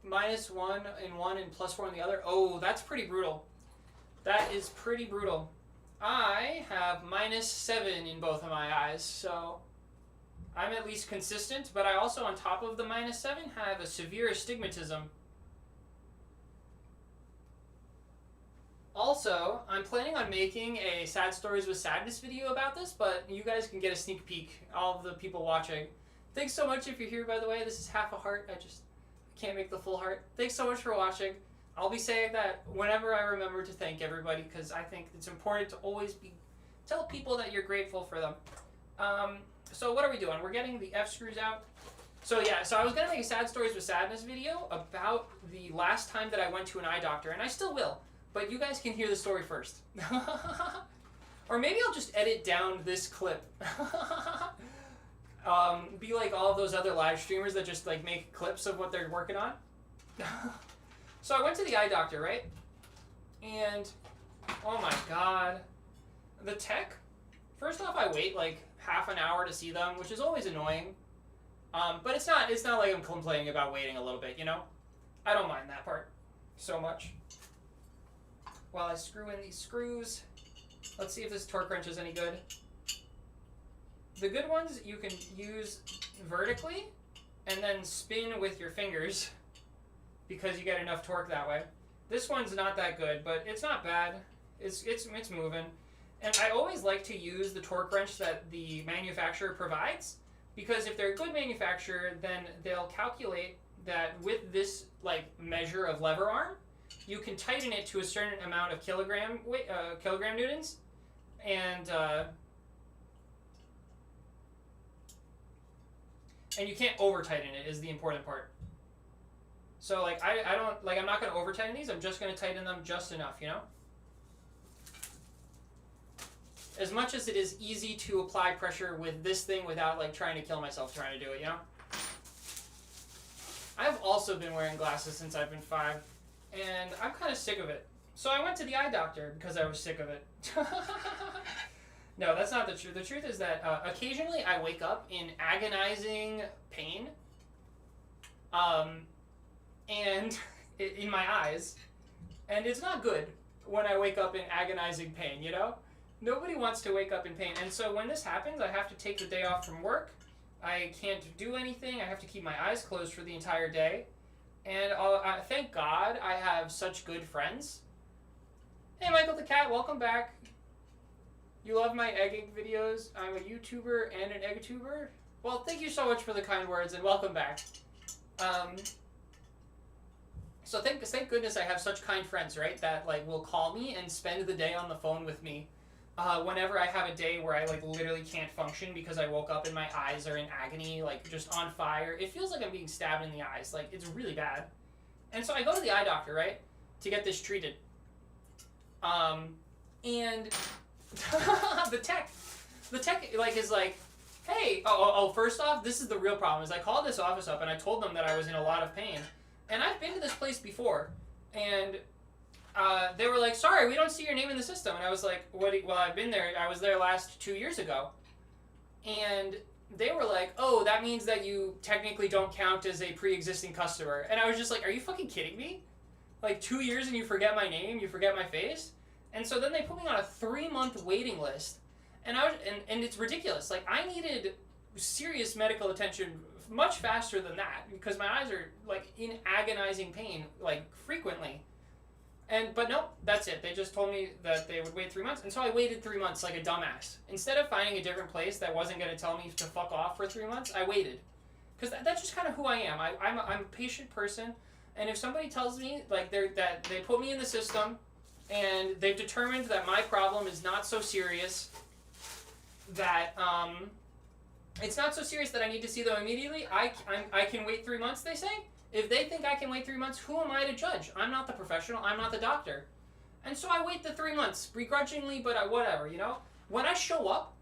Minus 1 in one and plus 4 in the other? Oh, that's pretty brutal. That is pretty brutal. I have minus 7 in both of my eyes, so I'm at least consistent, but I also, on top of the minus 7, have a severe astigmatism. Also, I'm planning on making a Sad Stories with Sadness video about this, but you guys can get a sneak peek, all of the people watching. Thanks so much if you're here, by the way. This is half a heart. I just can't make the full heart. Thanks so much for watching. I'll be saying that whenever I remember to thank everybody, because I think it's important to always tell people that you're grateful for them. So what are we doing? We're getting the F screws out. So yeah, so I was going to make a Sad Stories with Sadness video about the last time that I went to an eye doctor, and I still will. But you guys can hear the story first. Or maybe I'll just edit down this clip. Be like all of those other live streamers that just like make clips of what they're working on. So I went to the eye doctor, right? And oh my god. The tech, first off, I wait like half an hour to see them, which is always annoying. But it's not like I'm complaining about waiting a little bit, you know? I don't mind that part so much. While I screw in these screws, let's see if this torque wrench is any good. The good ones you can use vertically and then spin with your fingers because you get enough torque that way. This one's not that good, but it's not bad. It's moving. And I always like to use the torque wrench that the manufacturer provides, because if they're a good manufacturer, then they'll calculate that with this like measure of lever arm, you can tighten it to a certain amount of kilogram newtons, and you can't over tighten it is the important part. So like I don't like I'm not going to over tighten these. I'm just going to tighten them just enough, you know. As much as it is easy to apply pressure with this thing without like trying to kill myself trying to do it, you know. I've also been wearing glasses since I've been 5. And I'm kind of sick of it. So I went to the eye doctor because I was sick of it. No, that's not the truth. The truth is that occasionally I wake up in agonizing pain. And in my eyes. And it's not good when I wake up in agonizing pain, you know? Nobody wants to wake up in pain. And so when this happens, I have to take the day off from work. I can't do anything. I have to keep my eyes closed for the entire day. And thank God I have such good friends. Hey, Michael the Cat, welcome back. You love my egging videos. I'm a YouTuber and an egg-tuber. Well, thank you so much for the kind words, and welcome back. So thank goodness I have such kind friends, right? That like will call me and spend the day on the phone with me. Whenever I have a day where I like literally can't function because I woke up and my eyes are in agony, like just on fire. It feels like I'm being stabbed in the eyes. Like it's really bad. And so I go to the eye doctor, right, to get this treated. And the tech like is like, hey, first off, this is the real problem. Is I called this office up and I told them that I was in a lot of pain. And I've been to this place before, and they were like, sorry, we don't see your name in the system. And I was like, well, I've been there. I was there last 2 years ago. And they were like, oh, that means that you technically don't count as a pre-existing customer. And I was just like, are you fucking kidding me? Like 2 years and you forget my name, you forget my face? And so then they put me on a 3-month waiting list. And and it's ridiculous. Like I needed serious medical attention much faster than that because my eyes are like in agonizing pain like frequently. But nope, that's it. They just told me that they would wait 3 months, and so I waited 3 months like a dumbass. Instead of finding a different place that wasn't going to tell me to fuck off for 3 months, I waited, because that's just kind of who I am. I'm a patient person, and if somebody tells me like that they put me in the system, and they've determined that my problem is not so serious, that it's not so serious that I need to see them immediately. I can wait 3 months. They say. If they think I can wait 3 months, who am I to judge? I'm not the professional. I'm not the doctor. And so I wait the 3 months, begrudgingly, but whatever, you know? When I show up,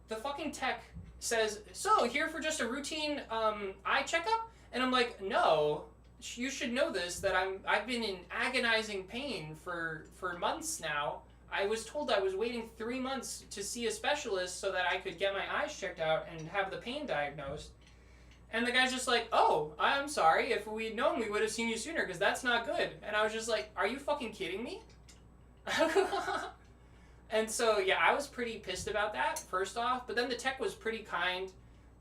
the fucking tech says, so, here for just a routine eye checkup? And I'm like, no, you should know this, that I've been in agonizing pain for months now. I was told I was waiting 3 months to see a specialist so that I could get my eyes checked out and have the pain diagnosed. And the guy's just like, oh, I'm sorry. If we'd known, we would have seen you sooner, because that's not good. And I was just like, are you fucking kidding me? And so, yeah, I was pretty pissed about that, first off. But then the tech was pretty kind.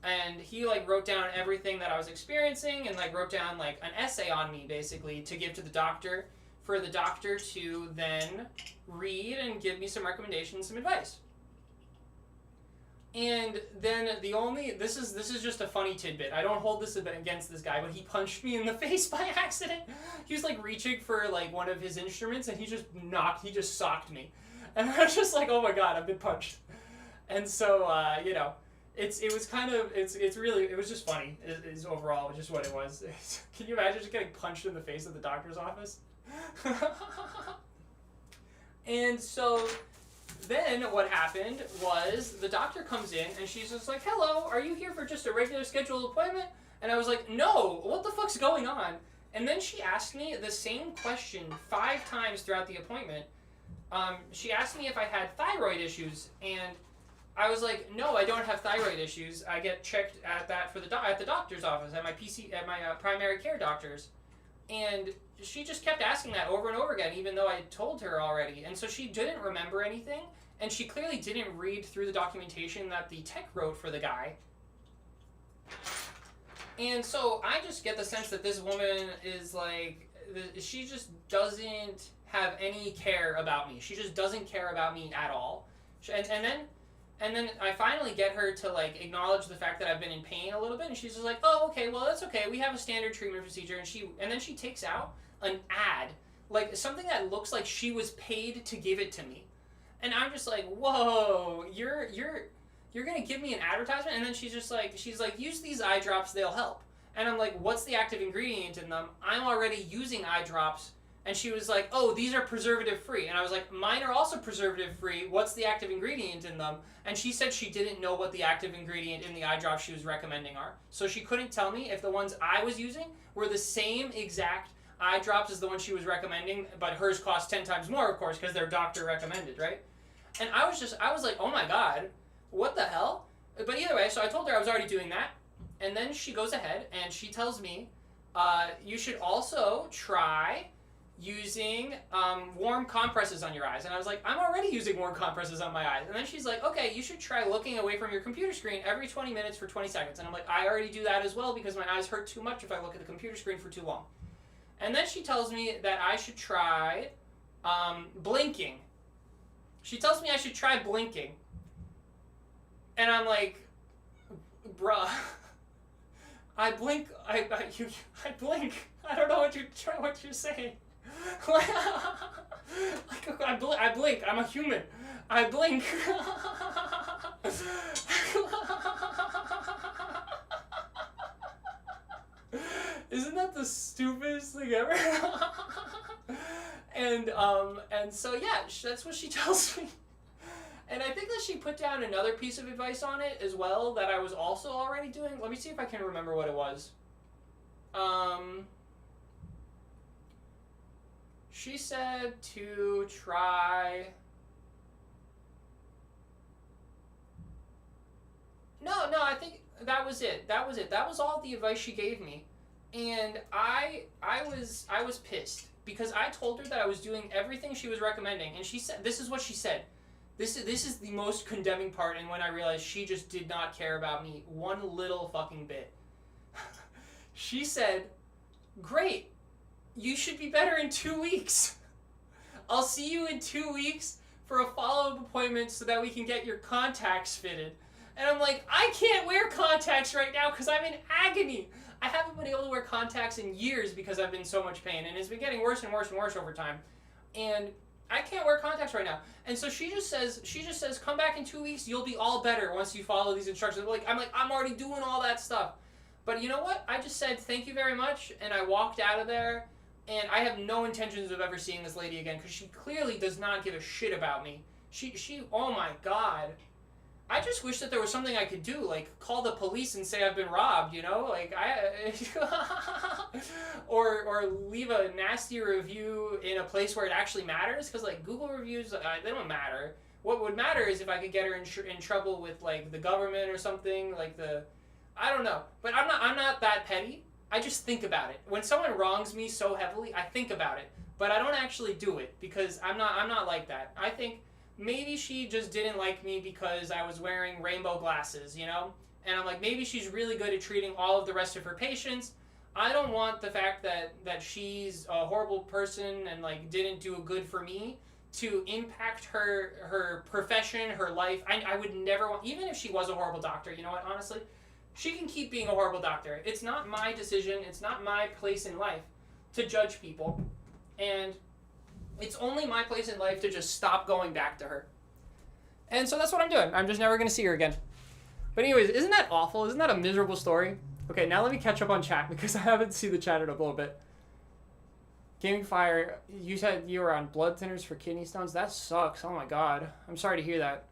And he, like, wrote down everything that I was experiencing and, like, wrote down, like, an essay on me, basically, to give to the doctor, for the doctor to then read and give me some recommendations, some advice. And then this is just a funny tidbit. I don't hold this against this guy, but he punched me in the face by accident. He was like reaching for like one of his instruments, and he just socked me. And I was just like, oh my god, I've been punched. And so you know, it was just funny. Is overall just what it was. Can you imagine just getting punched in the face at the doctor's office? And so then what happened was the doctor comes in and she's just like, hello, are you here for just a regular scheduled appointment? And I was like, no, what the fuck's going on? And then she asked me the same question 5 times throughout the appointment. She asked me if I had thyroid issues, and I was like, no, I don't have thyroid issues. I get checked at that at the doctor's office, at my primary care doctor's. And she just kept asking that over and over again, even though I told her already. And so she didn't remember anything, and she clearly didn't read through the documentation that the tech wrote for the guy. And so I just get the sense that this woman is like, she just doesn't have any care about me. She just doesn't care about me at all. And then I finally get her to like acknowledge the fact that I've been in pain a little bit, and she's just like, oh, okay, well, that's okay. We have a standard treatment procedure. And then she takes out an ad, like something that looks like she was paid to give it to me. And I'm just like, whoa, you're gonna give me an advertisement? And then she's like, use these eye drops, they'll help. And I'm like, what's the active ingredient in them? I'm already using eye drops. And she was like, oh, these are preservative free. And I was like, mine are also preservative free. What's the active ingredient in them? And she said she didn't know what the active ingredient in the eye drops she was recommending are. So she couldn't tell me if the ones I was using were the same exact eye drops as the one she was recommending, but hers cost 10 times more, of course, because they're doctor recommended, right? And I was like, oh my god, what the hell? But either way, so I told her I was already doing that. And then she goes ahead and she tells me, you should also try using warm compresses on your eyes. And I was like, I'm already using warm compresses on my eyes. And then she's like, okay, you should try looking away from your computer screen every 20 minutes for 20 seconds. And I'm like, I already do that as well because my eyes hurt too much if I look at the computer screen for too long. And then she tells me that I should try blinking. She tells me I should try blinking. And I'm like, bruh, I blink. I blink. I don't know what you're saying. I blink. I'm a human. I blink. Isn't that the stupidest thing ever? And so yeah, that's what she tells me. And I think that she put down another piece of advice on it as well that I was also already doing. Let me see if I can remember what it was. She said to try... No, I think that was it. That was all the advice she gave me. And I was pissed because I told her that I was doing everything she was recommending, and she said, this is what she said. This is the most condemning part, and when I realized she just did not care about me one little fucking bit. She said, great, you should be better in 2 weeks. I'll see you in 2 weeks for a follow-up appointment so that we can get your contacts fitted. And I'm like, I can't wear contacts right now because I'm in agony. I haven't been able to wear contacts in years because I've been in so much pain, and it's been getting worse and worse and worse over time. And I can't wear contacts right now. And so she just says, come back in 2 weeks, you'll be all better once you follow these instructions. I'm already doing all that stuff. But you know what? I just said, thank you very much, and I walked out of there, and I have no intentions of ever seeing this lady again, because she clearly does not give a shit about me. Oh my god. I just wish that there was something I could do, like call the police and say I've been robbed, you know? Like, or leave a nasty review in a place where it actually matters, because like Google reviews, they don't matter. What would matter is if I could get her in trouble with like the government or something, like I don't know. But I'm not that petty. I just think about it. When someone wrongs me so heavily, I think about it, but I don't actually do it because I'm not like that. I think maybe she just didn't like me because I was wearing rainbow glasses, you know? And I'm like, maybe she's really good at treating all of the rest of her patients. I don't want the fact that she's a horrible person and like didn't do good for me to impact her profession, her life. I would never want, even if she was a horrible doctor, you know what, honestly? She can keep being a horrible doctor. It's not my decision, it's not my place in life to judge people. And it's only my place in life to just stop going back to her. And so that's what I'm doing. I'm just never going to see her again. But anyways, isn't that awful? Isn't that a miserable story? Okay, now let me catch up on chat because I haven't seen the chat in a little bit. Gaming Fire, you said you were on blood thinners for kidney stones. That sucks. Oh my god. I'm sorry to hear that.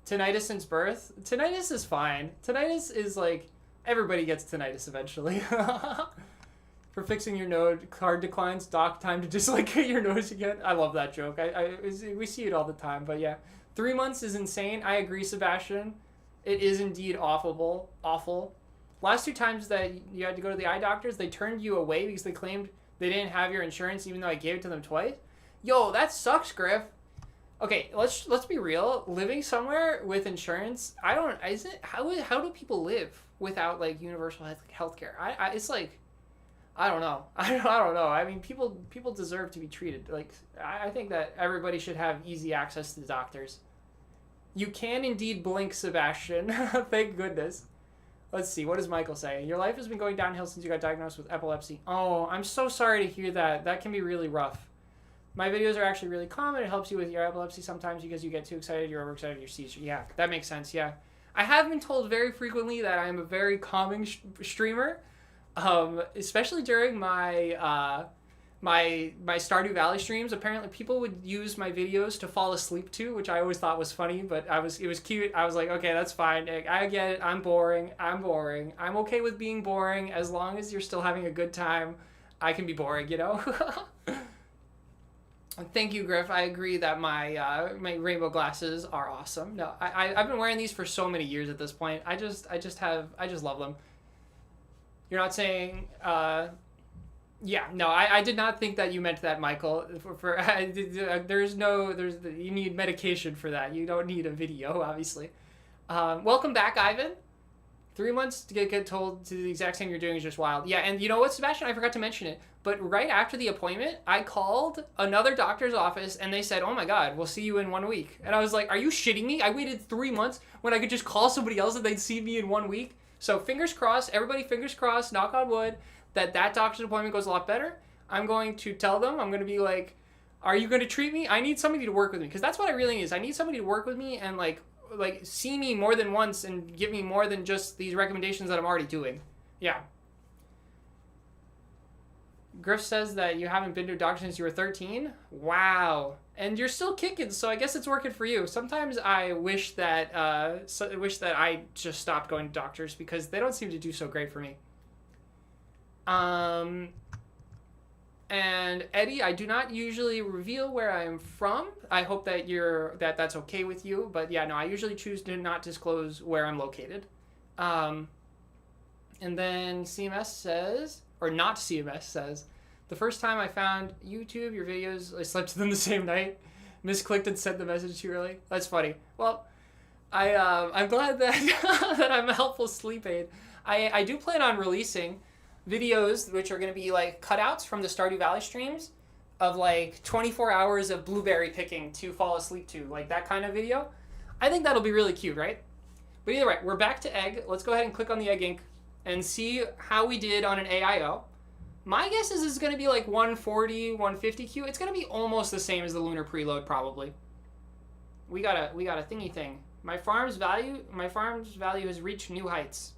Tinnitus since birth? Tinnitus is fine. Tinnitus is like, everybody gets tinnitus eventually. For fixing your node, card declines, doc time to dislocate your nose again. I love that joke. We see it all the time, but yeah. 3 months is insane. I agree, Sebastian. It is indeed awful. Last 2 times that you had to go to the eye doctors, they turned you away because they claimed they didn't have your insurance even though I gave it to them twice. Yo, that sucks, Griff. Okay, let's be real. Living somewhere with insurance, how do people live without like universal healthcare? It's like, I don't know. I don't know. I mean, people deserve to be treated. Like, I think that everybody should have easy access to doctors. You can indeed blink, Sebastian. Thank goodness. Let's see. What does Michael say? Your life has been going downhill since you got diagnosed with epilepsy. Oh, I'm so sorry to hear that. That can be really rough. My videos are actually really common. It helps you with your epilepsy sometimes because you get too excited, you're overexcited, you're seizure. Yeah, that makes sense, yeah. I have been told very frequently that I'm a very calming streamer, especially during my my Stardew Valley streams. Apparently people would use my videos to fall asleep to, which I always thought was funny, but it was cute. I was like, okay, that's fine. I get it. I'm boring. I'm okay with being boring as long as you're still having a good time. I can be boring, you know? Thank you, Griff. I agree that my rainbow glasses are awesome. No, I've been wearing these for so many years at this point. I just love them. You're not saying, yeah, no, I did not think that you meant that, Michael. You need medication for that. You don't need a video, obviously. Welcome back, Ivan. 3 months to get told to the exact same you're doing is just wild. Yeah, and you know what, Sebastian? I forgot to mention it. But right after the appointment, I called another doctor's office, and they said, oh my god, we'll see you in 1 week. And I was like, are you shitting me? I waited 3 months when I could just call somebody else and they'd see me in 1 week? So fingers crossed, everybody fingers crossed, knock on wood, that doctor's appointment goes a lot better. I'm going to tell them, I'm going to be like, are you going to treat me? I need somebody to work with me. Because that's what it really is. I need somebody to work with me and like see me more than once and give me more than just these recommendations that I'm already doing. Yeah. Griff says that you haven't been to a doctor since you were 13. Wow. And you're still kicking, so I guess it's working for you. Sometimes I wish that I just stopped going to doctors because they don't seem to do so great for me. And Eddie, I do not usually reveal where I am from. I hope that that's okay with you. But yeah, no, I usually choose to not disclose where I'm located. And then CMS says, or not CMS says, the first time I found YouTube, your videos, I slept with them the same night. Misclicked and sent the message too early. That's funny. Well, I'm glad that that I'm a helpful sleep aid. I do plan on releasing videos which are going to be like cutouts from the Stardew Valley streams of like 24 hours of blueberry picking to fall asleep to, like that kind of video. I think that'll be really cute, right? But either way, we're back to egg. Let's go ahead and click on the egg ink and see how we did on an AIO. My guess is it's going to be like 140, 150 Q. It's going to be almost the same as the lunar preload, probably. We got a thingy thing. My farm's value has reached new heights.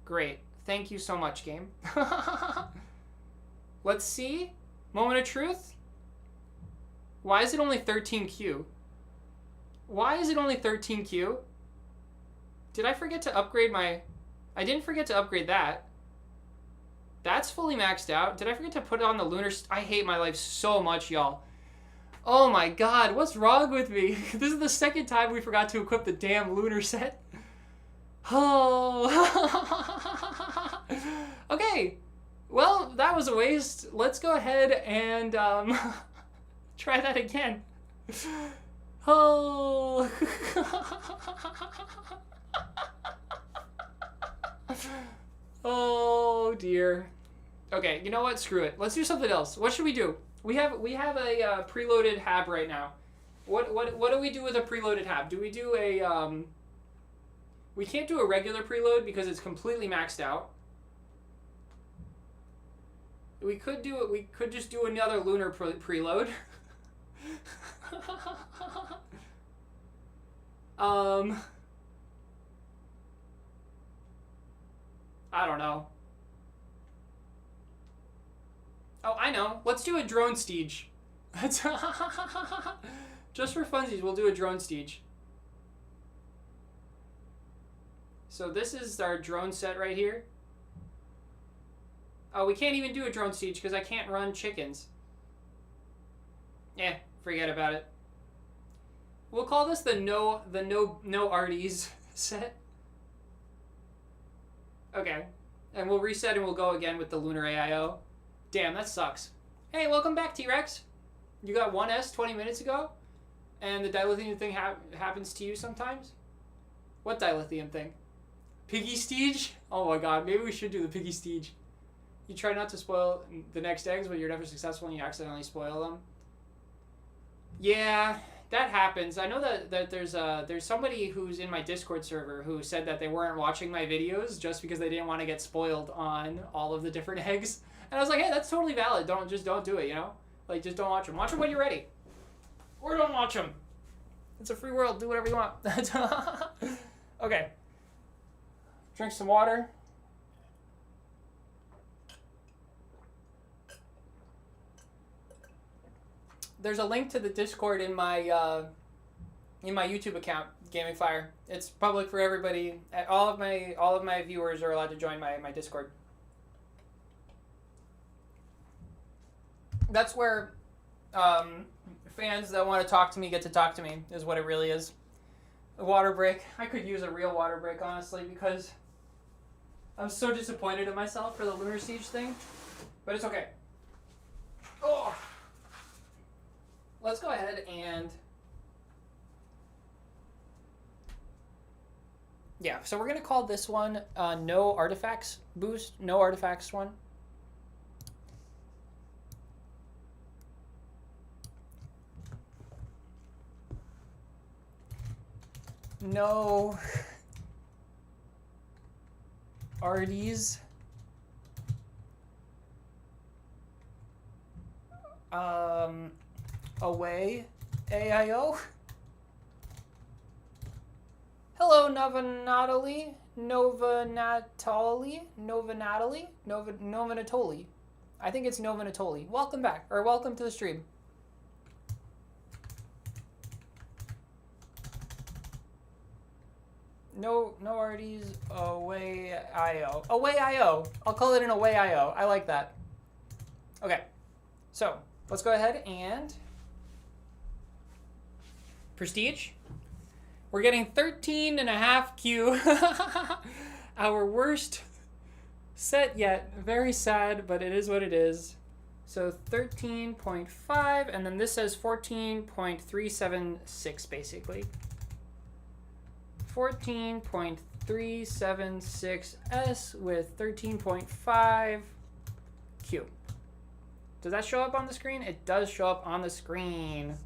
Great. Thank you so much, game. Let's see. Moment of truth. Why is it only 13Q? Why is it only 13Q? Did I forget to upgrade my... I didn't forget to upgrade that. That's fully maxed out. Did I forget to put on the lunar... I hate my life so much, y'all. Oh my god, what's wrong with me? This is the second time we forgot to equip the damn lunar set. Oh. Okay. Well, that was a waste. Let's go ahead and try that again. Oh. Oh dear. Okay, you know what? Screw it. Let's do something else. What should we do? We have a preloaded hab right now. What do we do with a preloaded hab? Do we do a we can't do a regular preload because it's completely maxed out. We could do it. We could just do another lunar preload. I don't know. Oh, I know. Let's do a drone siege. Just for funsies, we'll do a drone siege. So this is our drone set right here. Oh, we can't even do a drone siege because I can't run chickens. Yeah, forget about it. We'll call this the no arties set. Okay, and we'll reset and we'll go again with the lunar AIO. Damn, that sucks. Hey, welcome back, T-Rex. You got 1S 20 minutes ago, and the dilithium thing happens to you sometimes? What dilithium thing? Piggy Siege? Oh my god, maybe we should do the Piggy Siege. You try not to spoil the next eggs, but you're never successful and you accidentally spoil them. Yeah, that happens. I know that there's somebody who's in my Discord server who said that they weren't watching my videos just because they didn't want to get spoiled on all of the different eggs. And I was like, hey, that's totally valid. Don't do it, you know? Like, just don't watch them. Watch them when you're ready. Or don't watch them. It's a free world. Do whatever you want. Okay. Drink some water. There's a link to the Discord in my YouTube account, Gaming Fire. It's public for everybody. All of my viewers are allowed to join my Discord. That's where fans that want to talk to me get to talk to me, is what it really is. A water break. I could use a real water break, honestly, because I'm so disappointed in myself for the Lunar Siege thing. But it's okay. Oh. Let's go ahead and... Yeah, so we're going to call this one No Artifacts Boost. No Artifacts one. No Arties. Away AIO. Hello, Nova Natali. I think it's Nova Natoli. Welcome back, or welcome to the stream. No RDs, away IO. Away IO. I'll call it an away IO. I like that. Okay, so let's go ahead and prestige. We're getting 13.5 Q. Our worst set yet. Very sad, but it is what it is. So 13.5, and then this says 14.376 basically. 14.376S with 13.5 Q. Does that show up on the screen? It does show up on the screen.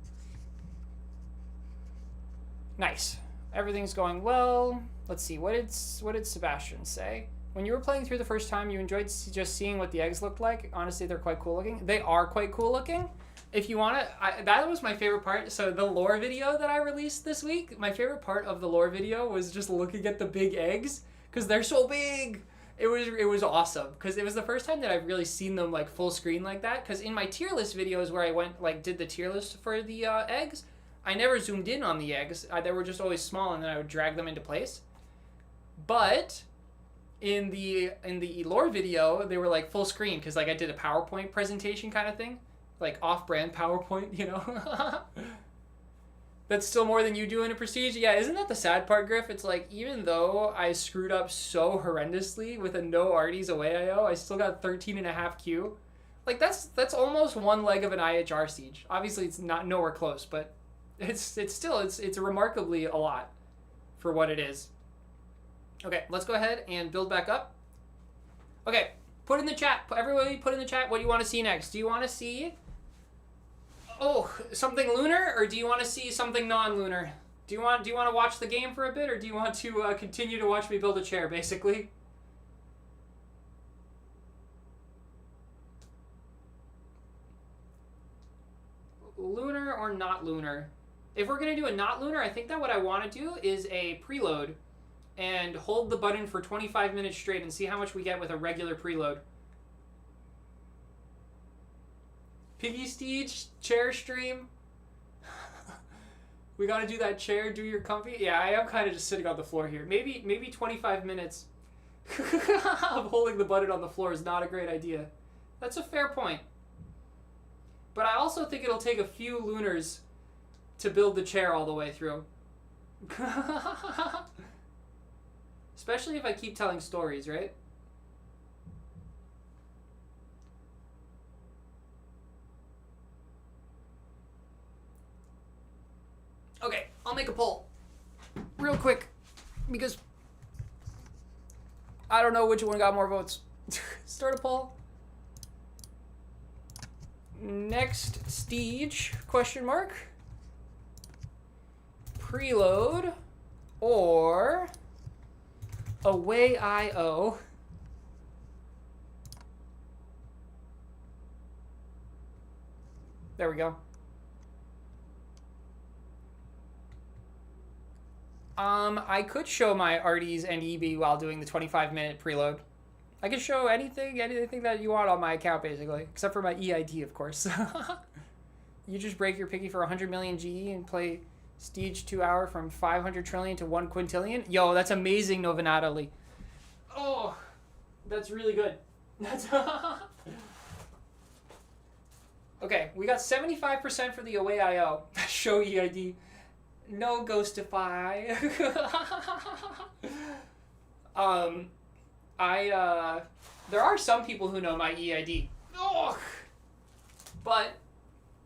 Nice. Everything's going well. Let's see. What did Sebastian say? When you were playing through the first time, you enjoyed just seeing what the eggs looked like. Honestly, they're quite cool looking. They are quite cool looking. If you want to, that was my favorite part. So the lore video that I released this week, my favorite part of the lore video was just looking at the big eggs because they're so big. It was awesome because it was the first time that I've really seen them like full screen like that. Because in my tier list videos where I went like did the tier list for the eggs, I never zoomed in on the eggs. They were just always small, and then I would drag them into place. But in the lore video, they were like full screen because like I did a PowerPoint presentation kind of thing, like off-brand PowerPoint, you know. That's still more than you do in a Prestige. Yeah, isn't that the sad part, Griff? It's like, even though I screwed up so horrendously with a no Arties away IO, I still got 13.5 Q. Like, that's almost one leg of an IHR Siege. Obviously, it's not nowhere close, but it's still, it's remarkably a lot for what it is. Okay, let's go ahead and build back up. Okay, put in the chat. Everybody put in the chat what do you want to see next. Do you want to see... something lunar, or do you want to see something non-lunar? Do you want to watch the game for a bit, or do you want to continue to watch me build a chair, basically? Lunar or not lunar? If we're going to do a not lunar, I think that what I want to do is a preload and hold the button for 25 minutes straight and see how much we get with a regular preload. Piggy Steege, chair stream. We gotta do that chair, do your comfy. Yeah, I am kind of just sitting on the floor here. Maybe 25 minutes of holding the button on the floor is not a great idea. That's a fair point. But I also think it'll take a few lunars to build the chair all the way through. Especially if I keep telling stories, right? Okay, I'll make a poll real quick because I don't know which one got more votes. Start a poll. Next Steege, question mark. Preload or away IO. There we go. I could show my Arties and EB while doing the 25-minute preload. I could show anything that you want on my account, basically. Except for my EID, of course. You just break your piggy for 100 million GE and play Steege 2 hour from 500 trillion to 1 quintillion? Yo, that's amazing, Nova Natalie. Oh, that's really good. That's okay, we got 75% for the away IO. Show EID. No Ghostify. There are some people who know my EID. Oh, but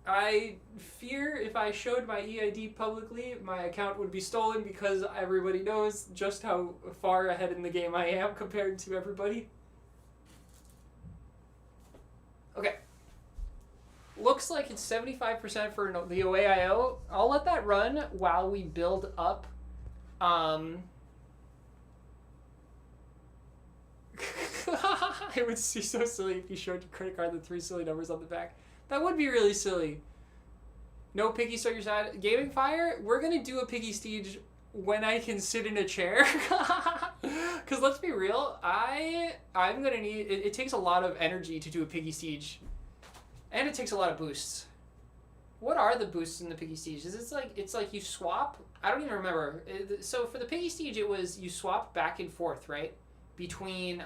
I fear if I showed my EID publicly, my account would be stolen because everybody knows just how far ahead in the game I am compared to everybody. Okay. Looks like it's 75% for the away IO. I'll let that run while we build up. It would be so silly if you showed your credit card the 3 silly numbers on the back. That would be really silly. No Piggy Start Your Side. Gaming Fire, we're going to do a Piggy Steege when I can sit in a chair. Because let's be real, I'm going to need... It takes a lot of energy to do a Piggy Steege. And it takes a lot of boosts. What are the boosts in the Piggy Steege? It's like you swap? I don't even remember. So for the Piggy Steege, it was you swap back and forth, right? Between,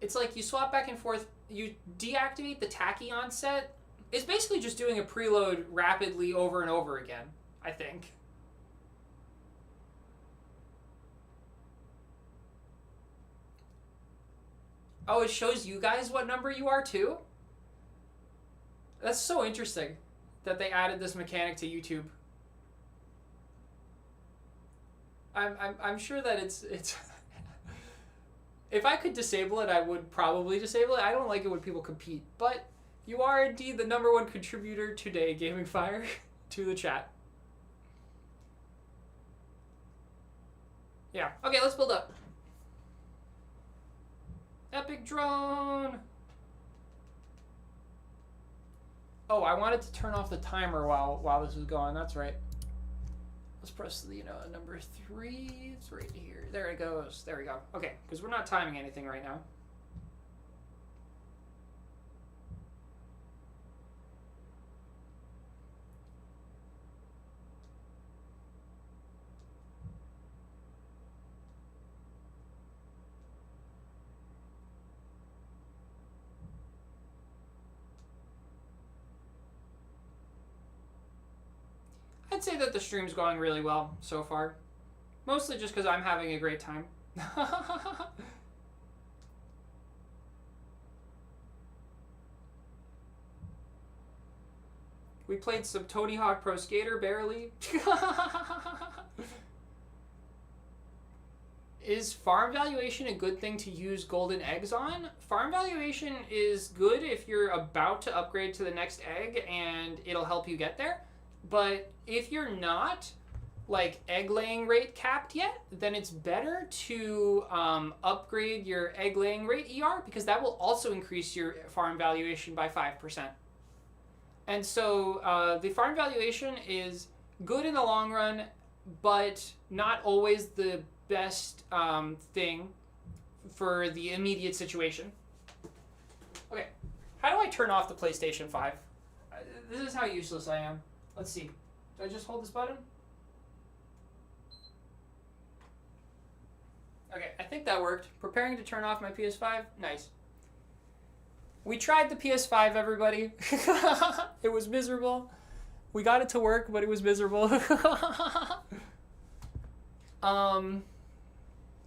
it's like you swap back and forth. You deactivate the Tachyon set. It's basically just doing a preload rapidly over and over again, I think. Oh, it shows you guys what number you are too? That's so interesting that they added this mechanic to YouTube. I'm sure that it's If I could disable it, I would probably disable it. I don't like it when people compete, but you are indeed the #1 contributor today, Gaming Fire, to the chat. Yeah. Okay, let's build up. Epic drone. Oh, I wanted to turn off the timer while this was going. That's right. Let's press the number 3. It's right here. There it goes. There we go. Okay, because we're not timing anything right now. I'd say that the stream's going really well so far. Mostly just because I'm having a great time. We played some Tony Hawk Pro Skater, barely. Is farm valuation a good thing to use golden eggs on? Farm valuation is good if you're about to upgrade to the next egg and it'll help you get there. But if you're not like egg laying rate capped yet, then it's better to upgrade your egg laying rate ER, because that will also increase your farm valuation by 5%. And so the farm valuation is good in the long run, but not always the best thing for the immediate situation. Okay, how do I turn off the PlayStation 5? This is how useless I am. Let's see. Do I just hold this button? Okay, I think that worked. Preparing to turn off my PS5. Nice. We tried the PS5, everybody. It was miserable. We got it to work, but it was miserable.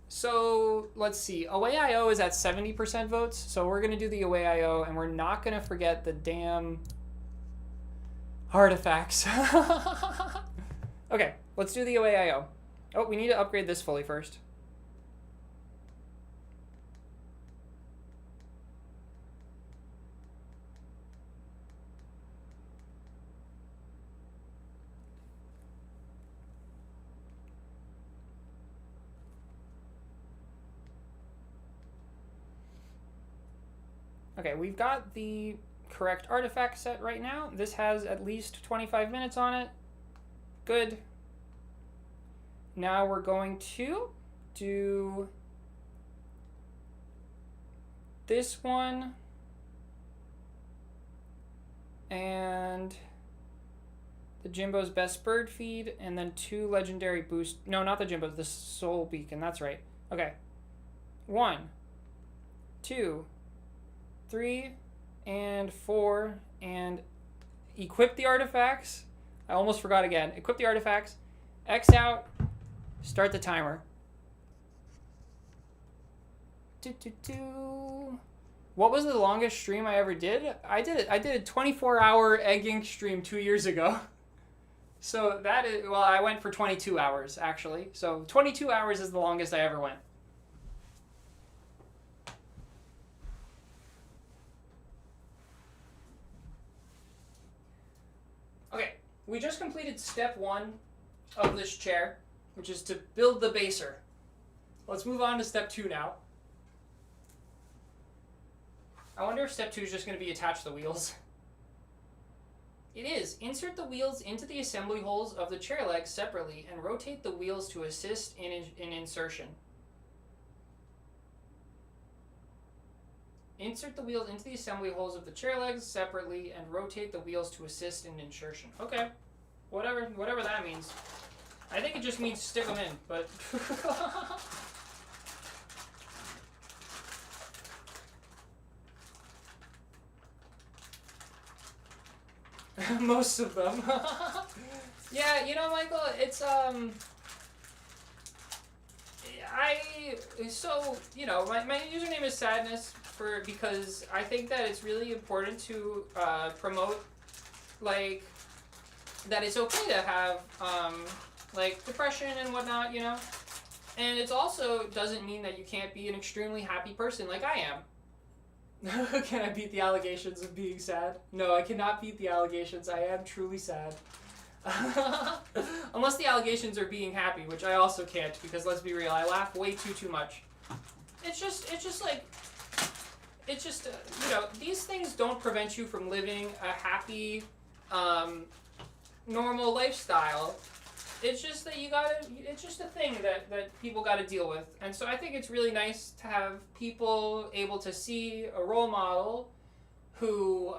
So let's see. Away.io is at 70% votes, so we're gonna do the Away.io, and we're not gonna forget the damn artifacts. Okay, let's do the Away.io. Oh, we need to upgrade this fully first. Okay, we've got the correct artifact set right now. This has at least 25 minutes on it. Good. Now we're going to do this one and the Jimbo's Best Bird Feed, and then 2 legendary boost. No, not the Jimbo's, the Soul Beacon. That's right. Okay. 1, 2, 3, and 4, and equip the artifacts. I almost forgot again. Equip the artifacts, X out, start the timer. What was the longest stream I ever did? I did a 24-hour Egg Inc. stream 2 years ago. So that is, well, I went for 22 hours, actually. So 22 hours is the longest I ever went. Okay, we just completed step 1 of this chair, which is to build the baser. Let's move on to step 2 now. I wonder if step 2 is just going to be attach the wheels. It is. Insert the wheels into the assembly holes of the chair legs separately and rotate the wheels to assist in insertion. Insert the wheels into the assembly holes of the chair legs separately and rotate the wheels to assist in insertion. Okay. Whatever that means. I think it just means stick them in, but... Most of them. Yeah, you know, Michael, it's, so, you know, my username is Sadness because I think that it's really important to, promote, like, that it's okay to have, like, depression and whatnot, you know? And it also doesn't mean that you can't be an extremely happy person like I am. Can I beat the allegations of being sad? No, I cannot beat the allegations. I am truly sad. Unless the allegations are being happy, which I also can't, because let's be real, I laugh way too much. It's just you know, these things don't prevent you from living a happy, normal lifestyle. It's just that it's just a thing that people gotta deal with. And so I think it's really nice to have people able to see a role model who,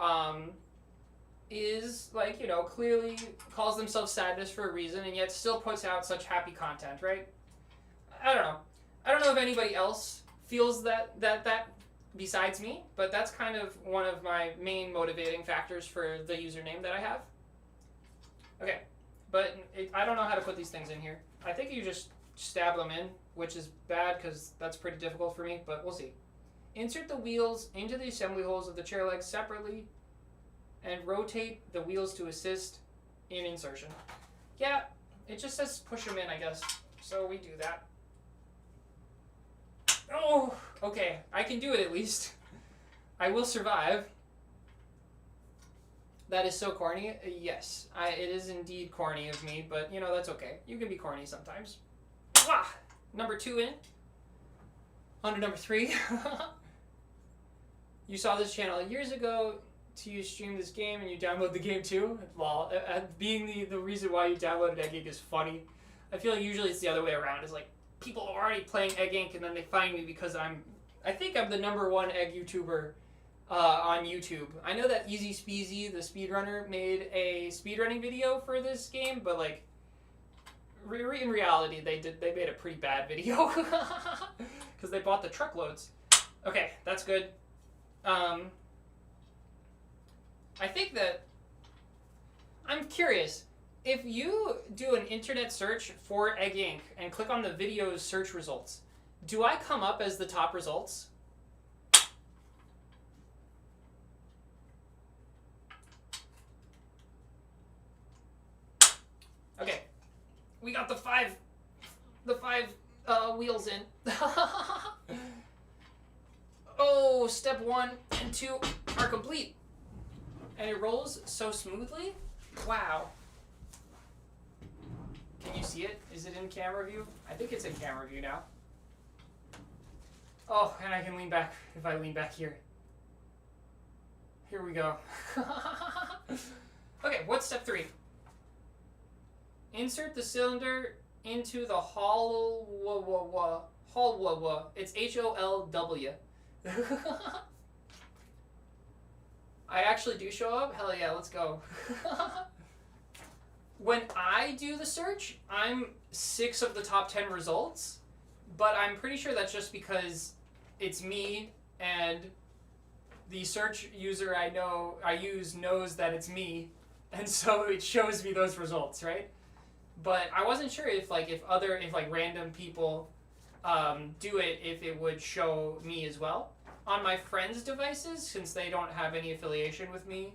is, like, you know, clearly calls themselves sadness for a reason and yet still puts out such happy content, right? I don't know. I don't know if anybody else feels that besides me, but that's kind of one of my main motivating factors for the username that I have. Okay, but I don't know how to put these things in here. I think you just stab them in, which is bad because that's pretty difficult for me, but we'll see. Insert the wheels into the assembly holes of the chair legs separately and rotate the wheels to assist in insertion. Yeah, it just says push them in, I guess. So we do that. Oh, okay. I can do it at least. I will survive. That is so corny. Yes, it is indeed corny of me, but you know, that's okay. You can be corny sometimes. Ah, number 2 in. On to number 3. You saw this channel years ago to stream this game and you download the game too. Well, being the reason why you downloaded Egg Inc is funny. I feel like usually it's the other way around. It's like people are already playing Egg Inc and then they find me because I think I'm the #1 egg YouTuber on YouTube. I know that Easy Speezy, the speedrunner, made a speedrunning video for this game, but like in reality they made a pretty bad video because they bought the truckloads. Okay, that's good. I think that I'm curious. If you do an internet search for Egg Inc and click on the video's search results, do I come up as the top results? Okay, we got the five wheels in. Oh, step 1 and 2 are complete. And it rolls so smoothly. Wow. Can you see it? Is it in camera view? I think it's in camera view now. Oh, and I can lean back if I lean back here. Here we go. Okay, what's step 3? Insert the cylinder into the hollow. It's HOLW. I actually do show up? Hell yeah, let's go. When I do the search, I'm 6 of the top 10 results, but I'm pretty sure that's just because it's me and the search user I use knows that it's me, and so it shows me those results, right? But I wasn't sure if random people do it, if it would show me as well. On my friends' devices, since they don't have any affiliation with me,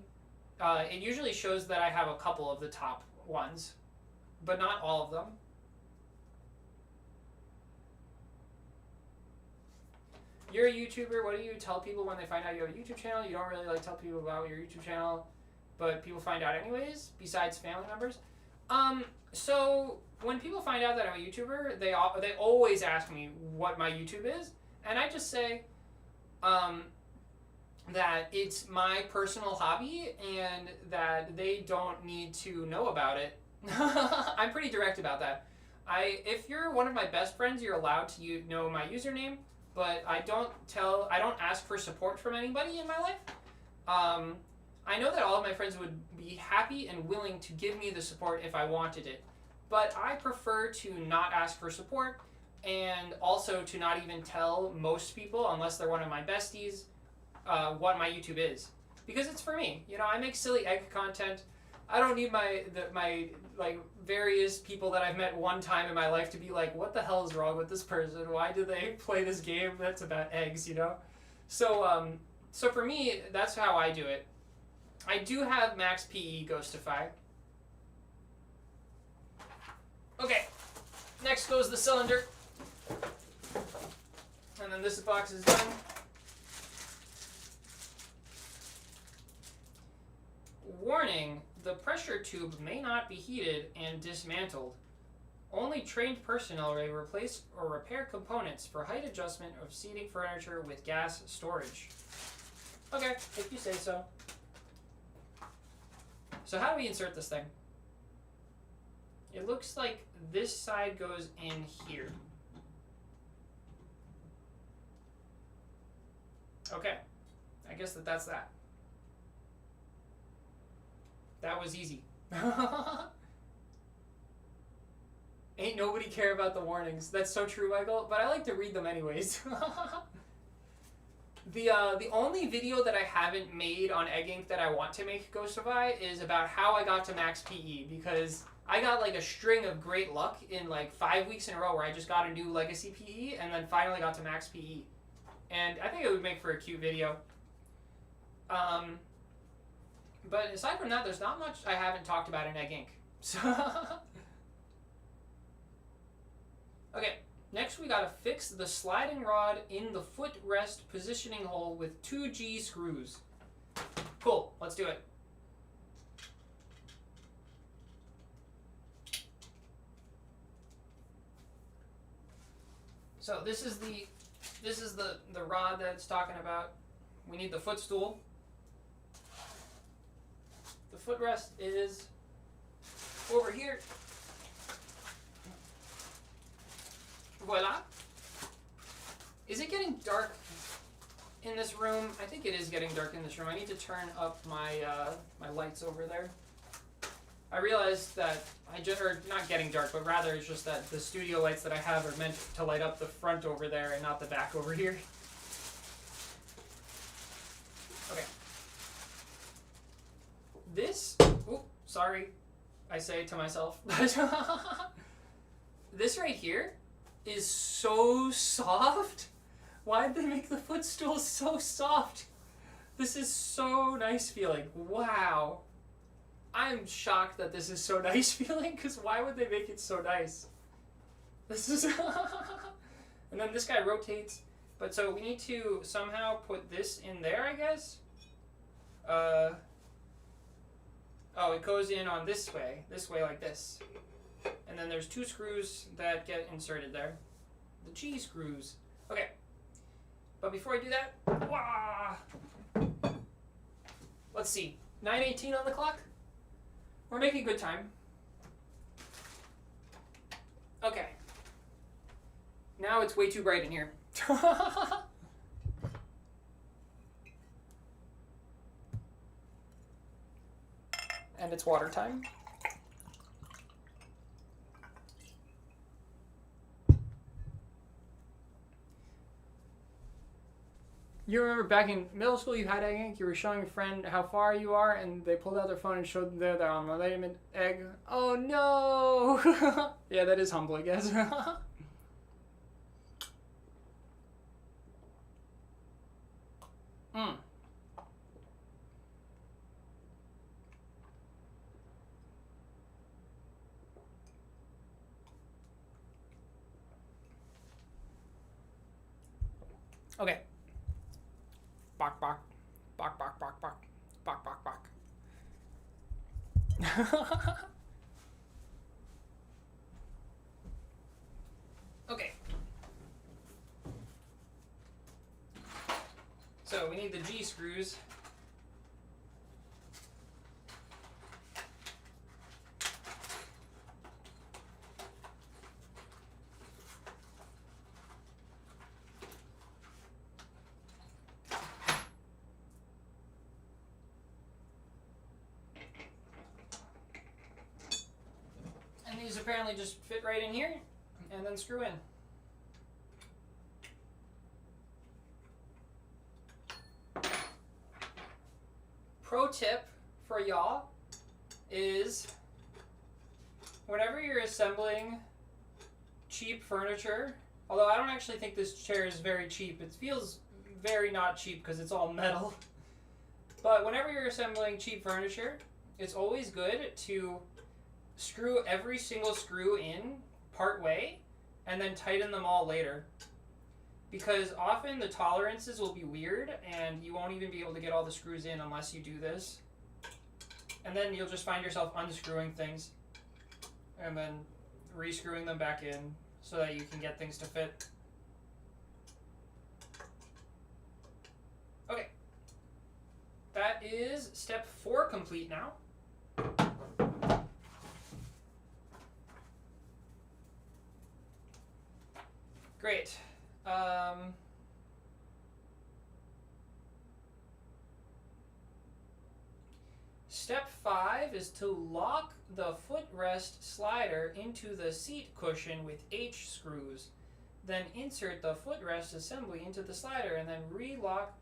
it usually shows that I have a couple of the top ones, but not all of them. You're a YouTuber. What do you tell people when they find out you have a YouTube channel? You don't really like tell people about your YouTube channel, but people find out anyways, besides family members. So when people find out that I'm a YouTuber, they always ask me what my YouTube is, and I just say that it's my personal hobby and that they don't need to know about it. I'm pretty direct about that. If you're one of my best friends, you're allowed to know my username, but I don't ask for support from anybody in my life. I know that all of my friends would be happy and willing to give me the support if I wanted it, but I prefer to not ask for support and also to not even tell most people, unless they're one of my besties, what my YouTube is, because it's for me. You know, I make silly egg content. I don't need my various people that I've met one time in my life to be like, what the hell is wrong with this person? Why do they play this game that's about eggs? You know, so for me, that's how I do it. I do have Max PE Ghostify. Okay, next goes the cylinder. And then this box is done. Warning, the pressure tube may not be heated and dismantled. Only trained personnel may replace or repair components for height adjustment of seating furniture with gas storage. Okay, if you say so. So how do we insert this thing? It looks like this side goes in here. Okay, I guess that's that. That was easy. Ain't nobody care about the warnings. That's so true, Michael, but I like to read them anyways. The only video that I haven't made on Egg Ink that I want to make Ghostify is about how I got to max PE, because I got like a string of great luck in like 5 weeks in a row where I just got a new Legacy PE and then finally got to max PE. And I think it would make for a cute video. But aside from that, there's not much I haven't talked about in Egg Ink. So okay, next we gotta fix the sliding rod in the footrest positioning hole with 2 G screws. Cool, let's do it. So this is the rod that it's talking about. We need the footstool. The footrest is over here. Voila. Is it getting dark in this room? I think it is getting dark in this room. I need to turn up my my lights over there. I realized that or not getting dark, but rather it's just that the studio lights that I have are meant to light up the front over there and not the back over here. Okay. This, sorry, I say to myself. This right here is so soft. Why'd they make the footstool so soft? This is so nice feeling. Wow. I'm shocked that this is so nice feeling, because why would they make it so nice? This is... And then this guy rotates. But so we need to somehow put this in there, I guess? Oh, it goes in on this way like this. And then there's 2 screws that get inserted there. The G screws. Okay. But before I do that, wah! Let's see. 9:18 on the clock? We're making good time. Okay. Now it's way too bright in here. And it's water time. You remember back in middle school you had Egg Ink, you were showing a friend how far you are, and they pulled out their phone and showed them their unlimited egg. Oh no! Yeah, that is humbling, I guess. Okay. Bok bok. Bok bok bok bok. Bok bok bok. Okay. So we need the G screws. These apparently just fit right in here and then screw in. Pro tip for y'all is whenever you're assembling cheap furniture, although I don't actually think this chair is very cheap, it feels very not cheap because it's all metal, but whenever you're assembling cheap furniture, it's always good to screw every single screw in part way and then tighten them all later. because often the tolerances will be weird and you won't even be able to get all the screws in unless you do this. And then you'll just find yourself unscrewing things and then rescrewing them back in so that you can get things to fit. Okay. That is step 4 complete now. Great. Step 5 is to lock the footrest slider into the seat cushion with H screws. Then insert the footrest assembly into the slider and then relock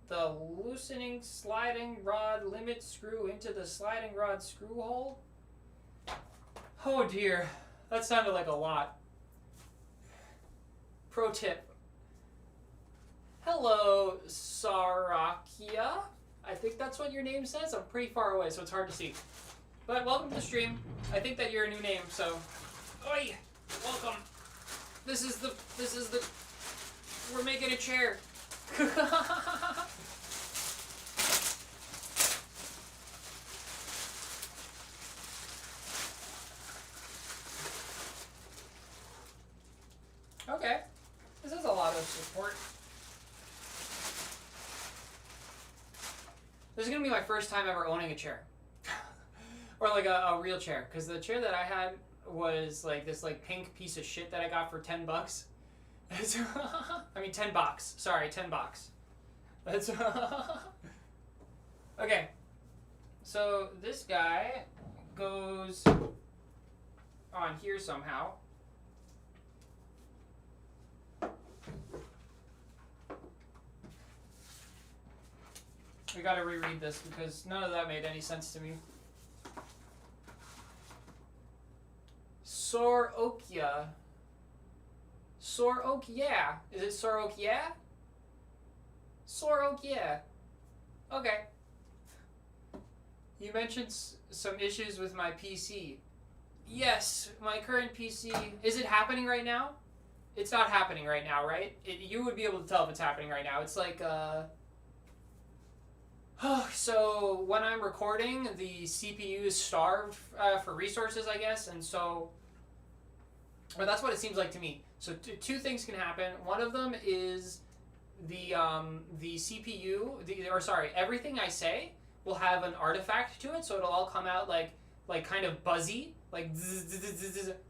the loosening sliding rod limit screw into the sliding rod screw hole. Oh dear, that sounded like a lot. Pro tip. Hello, Sarakia. I think that's what your name says. I'm pretty far away, so it's hard to see. But welcome to the stream. I think that you're a new name, so oi, welcome. This is the we're making a chair. Okay. This is a lot of support. This is going to be my first time ever owning a chair. Or like a real chair. Because the chair that I had was like this like pink piece of shit that I got for $10. I mean 10 bucks. Sorry, 10 bucks. That's okay. So this guy goes on here somehow. We gotta reread this because none of that made any sense to me. Sorokia. Sorokia. Is it Sorokia? Sorokia. Okay. You mentioned some issues with my PC. Yes, my current PC. Is it happening right now? It's not happening right now, right? You would be able to tell if it's happening right now. It's like, so when I'm recording, the CPU is starved for resources, I guess, and so, or that's what it seems like to me. So two things can happen. One of them is the CPU, everything I say will have an artifact to it, so it'll all come out like kind of buzzy, like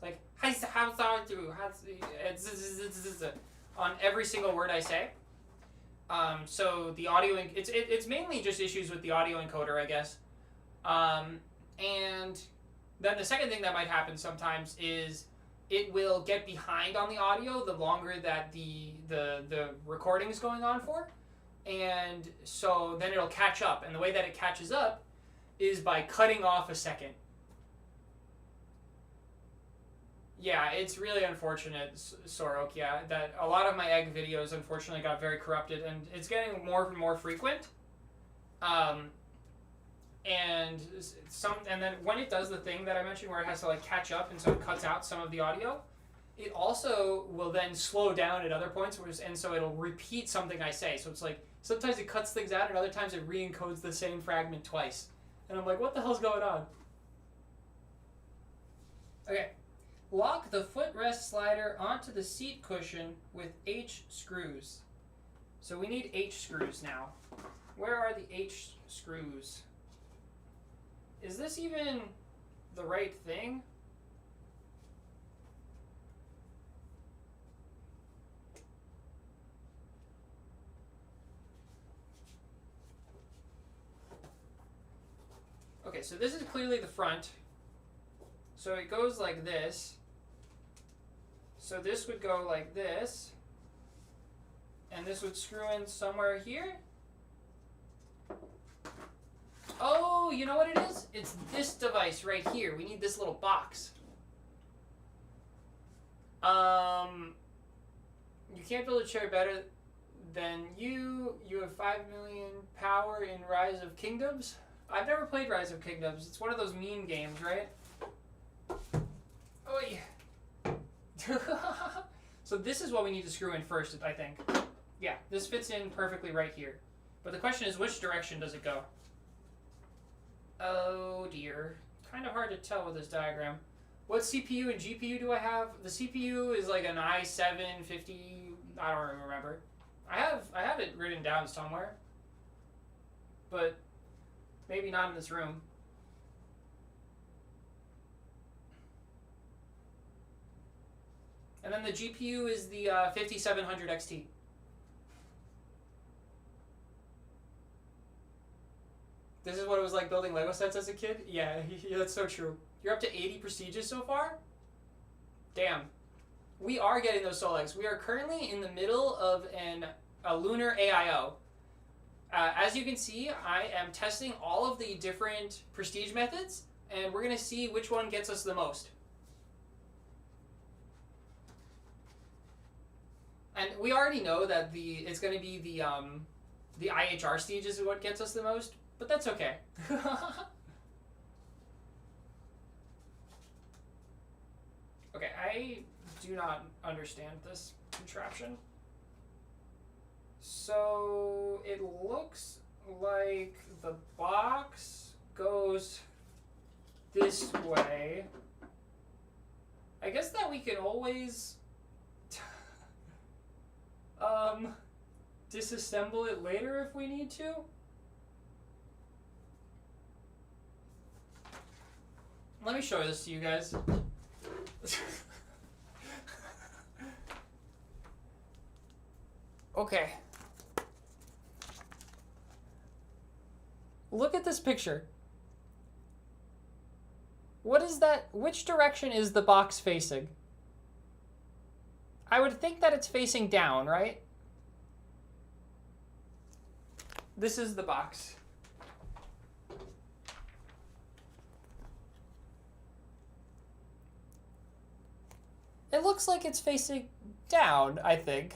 like on every single word I say. So the audio, it's mainly just issues with the audio encoder, I guess. And then the second thing that might happen sometimes is it will get behind on the audio the longer that the recording is going on for. And so then it'll catch up. And the way that it catches up is by cutting off a second. Yeah, it's really unfortunate, Sorokia, that a lot of my egg videos unfortunately got very corrupted, and it's getting more and more frequent. And then when it does the thing that I mentioned where it has to like catch up and so it cuts out some of the audio, it also will then slow down at other points, and so it'll repeat something I say. So it's like sometimes it cuts things out and other times it re-encodes the same fragment twice. And I'm like, what the hell's going on? Okay. Lock the footrest slider onto the seat cushion with H screws. So we need H screws now. Where are the H screws? Is this even the right thing? Okay, so this is clearly the front. So it goes like this. So this would go like this, and this would screw in somewhere here. Oh, you know what it is? It's this device right here. We need this little box. You can't build a chair better than you. You have 5 million power in Rise of Kingdoms. I've never played Rise of Kingdoms. It's one of those meme games, right? Oh yeah. So So this is what we need to screw in first, I think. Yeah, this fits in perfectly right here. But the question is, which direction does it go? Oh dear. Kind of hard to tell with this diagram. What CPU and GPU do I have? The CPU is like an i7-50. I don't remember. I have it written down somewhere, but maybe not in this room. And then the GPU is the 5700 XT. This is what it was like building Lego sets as a kid? Yeah, that's so true. You're up to 80 prestiges so far? Damn. We are getting those Solex. We are currently in the middle of a lunar AIO. As you can see, I am testing all of the different prestige methods, and we're going to see which one gets us the most. And we already know that it's going to be the IHR stage is what gets us the most, but that's okay. Okay, I do not understand this contraption. So it looks like the box goes this way. I guess that we can always disassemble it later if we need to. Let me show this to you guys. Okay. Look at this picture. What is that? Which direction is the box facing? I would think that it's facing down, right? This is the box. It looks like it's facing down, I think.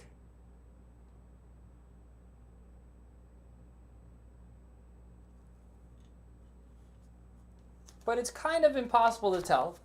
But it's kind of impossible to tell.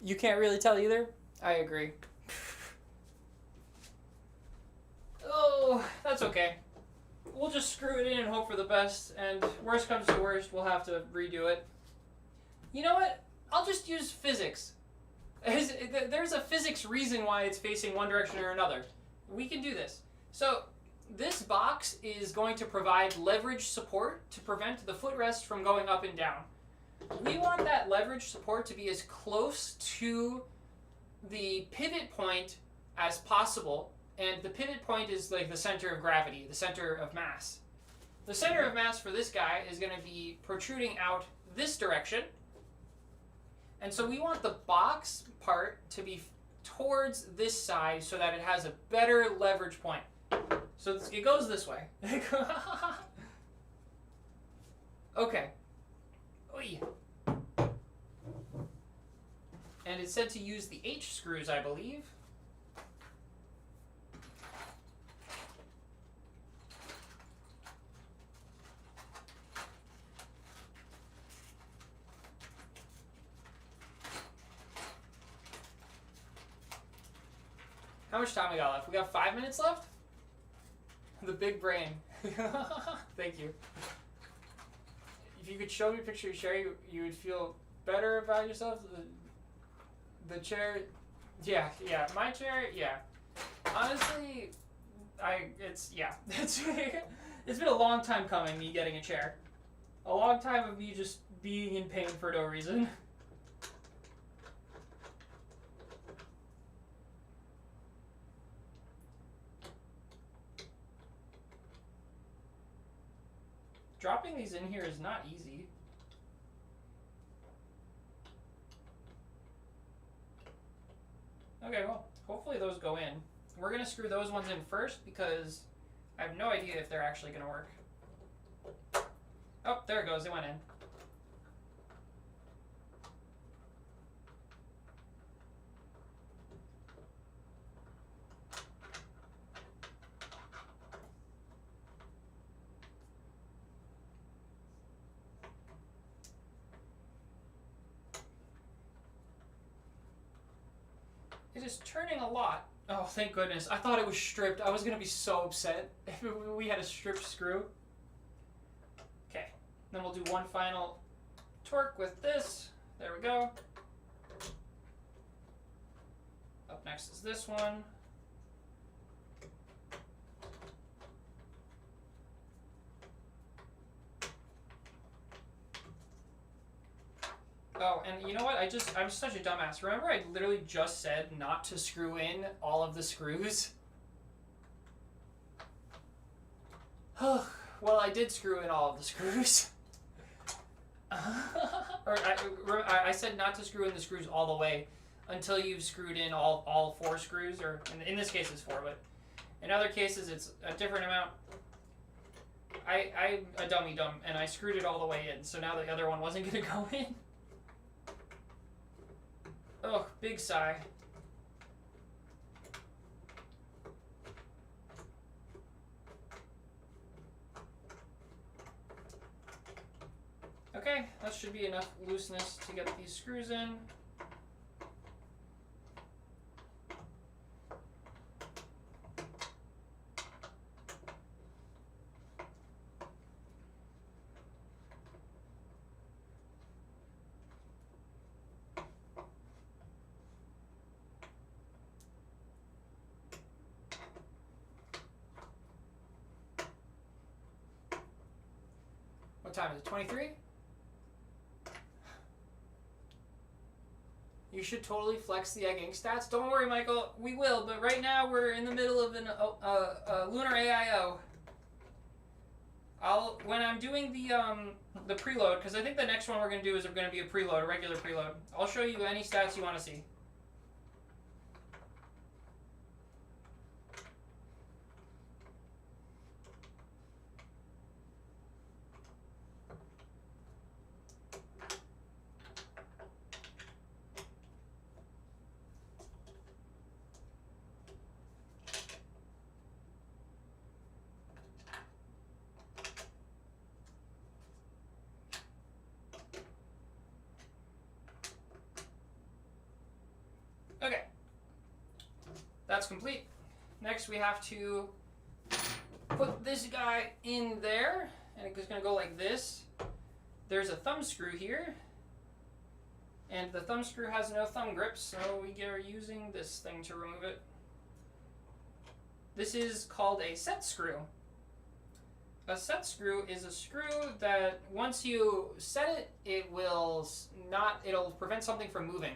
You can't really tell either? I agree. Oh, that's okay. We'll just screw it in and hope for the best, and worst comes to worst, we'll have to redo it. You know what? I'll just use physics. There's a physics reason why it's facing one direction or another. We can do this. So, this box is going to provide leverage support to prevent the footrest from going up and down. We want that leverage support to be as close to the pivot point as possible, and the pivot point is like the center of gravity, the center of mass. The center of mass for this guy is going to be protruding out this direction, and so we want the box part to be towards this side so that it has a better leverage point. So it goes this way. Okay. Oy. And it's said to use the H screws, I believe. How much time we got left? We got 5 minutes left? The big brain. Thank you. If you could show me a picture of Sherry, you would feel better about yourself. The chair, yeah, my chair, yeah. Honestly, it's been a long time coming, me getting a chair. A long time of me just being in pain for no reason. Dropping these in here is not easy. Okay, well, hopefully those go in. We're going to screw those ones in first because I have no idea if they're actually going to work. Oh, there it goes. It went in. It is turning a lot. Oh, thank goodness. I thought it was stripped. I was going to be so upset if we had a stripped screw. Okay. Then we'll do one final torque with this. There we go. Up next is this one. Oh, and you know what? I'm such a dumbass. Remember I literally just said not to screw in all of the screws? Well, I did screw in all of the screws. Or I said not to screw in the screws all the way until you've screwed in all 4 screws, or in this case it's 4, but in other cases it's a different amount. I'm a dummy dumb, and I screwed it all the way in, so now the other one wasn't going to go in. Oh, big sigh. Okay, that should be enough looseness to get these screws in. What time is it? 23? You should totally flex the egg ink stats. Don't worry, Michael. We will, but right now we're in the middle of a lunar AIO. When I'm doing the preload, because I think the next one we're going to do is going to be a preload, a regular preload. I'll show you any stats you want to see. Okay, that's complete. Next we have to put this guy in there, and it's going to go like this. There's a thumb screw here, and the thumb screw has no thumb grip, so we are using this thing to remove it. This is called a set screw. A set screw is a screw that once you set it, it'll prevent something from moving.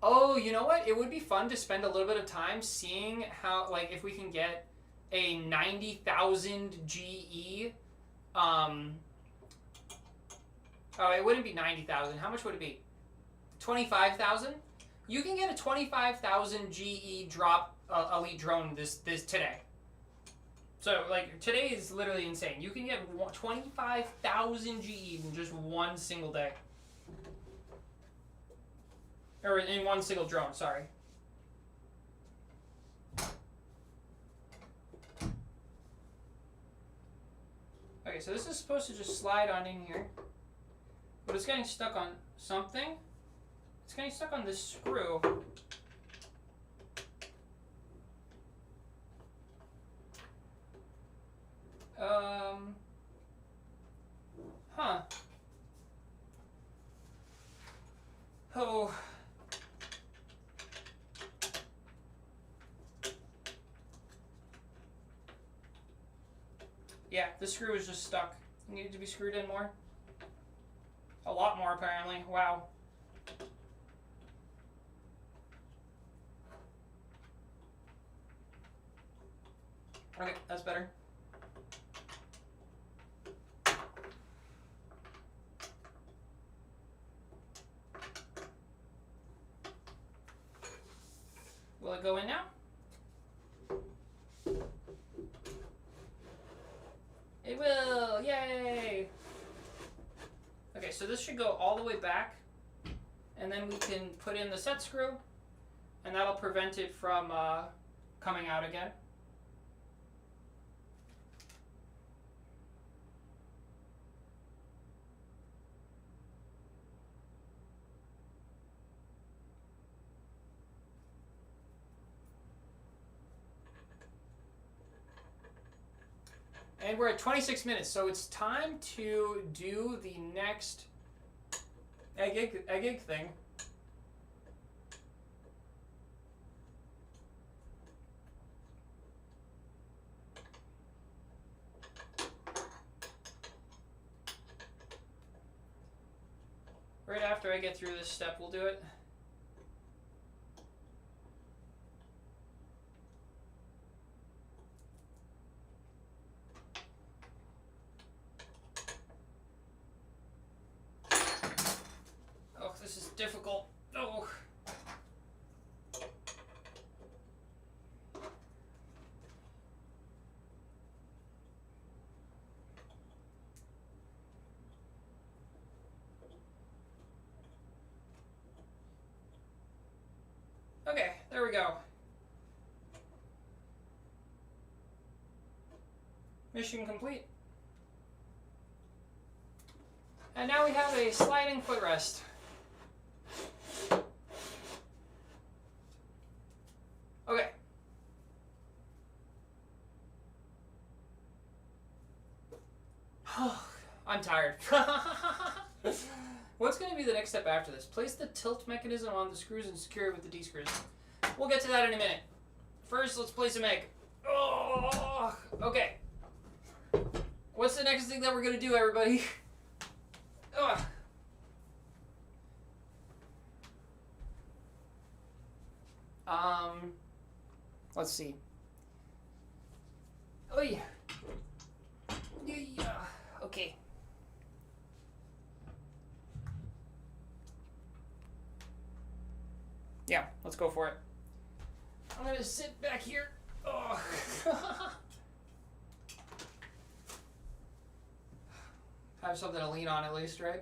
Oh, you know what? It would be fun to spend a little bit of time seeing how, like, if we can get a 90,000 GE. Oh, it wouldn't be 90,000. How much would it be? 25,000? You can get a 25,000 GE drop elite drone this today. So, like, today is literally insane. You can get 25,000 GE in just one single day. Or in one single drone, sorry. Okay, so this is supposed to just slide on in here. But it's getting stuck on something. It's getting stuck on this screw. Huh. Oh. Yeah, the screw is just stuck. It needed to be screwed in more. A lot more, apparently. Wow. Okay, that's better. Will it go in now? Yay! Okay, so this should go all the way back, and then we can put in the set screw, and that'll prevent it from coming out again. And we're at 26 minutes, so it's time to do the next egg thing. Right after I get through this step, we'll do it. Oh, this is difficult. Oh. Okay, there we go. Mission complete. And now we have a sliding footrest. Okay. I'm tired. What's going to be the next step after this? Place the tilt mechanism on the screws and secure it with the D-screws. We'll get to that in a minute. First, let's place a egg. Oh, okay. What's the next thing that we're going to do, everybody? Ugh. Let's see. Oh yeah. Yeah. Okay. Yeah, let's go for it. I'm gonna sit back here. Oh. Have something to lean on at least, right?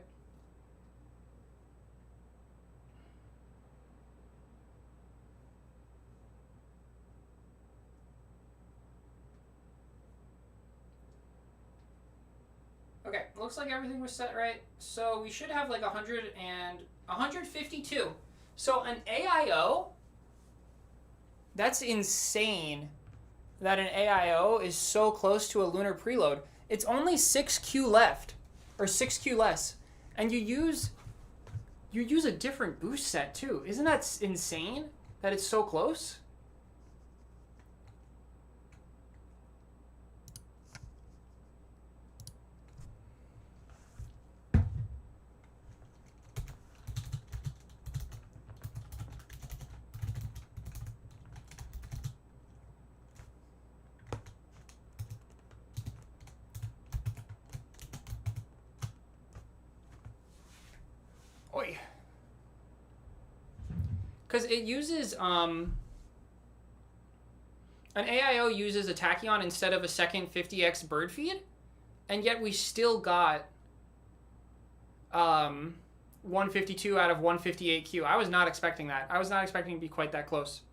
Okay, looks like everything was set right. So we should have like 152. So an AIO, that's insane that an AIO is so close to a lunar preload. It's only 6Q left, or 6Q less. And you use a different boost set too. Isn't that insane that it's so close? Because it uses, an AIO uses a tachyon instead of a second 50x bird feed, and yet we still got 152 out of 158Q. I was not expecting that. I was not expecting to be quite that close.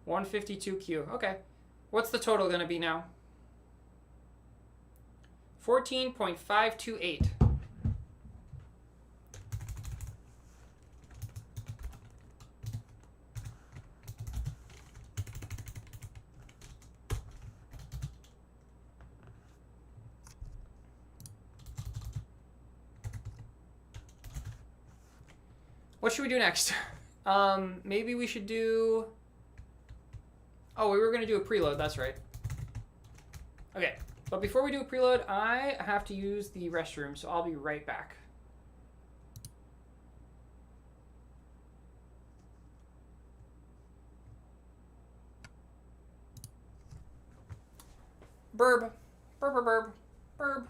$152Q. Okay. What's the total going to be now? 14.528. What should we do next? Maybe we should do... Oh, we were going to do a preload. That's right. Okay. But before we do a preload, I have to use the restroom, so I'll be right back. Burb. Burb, burb, burb. Burb.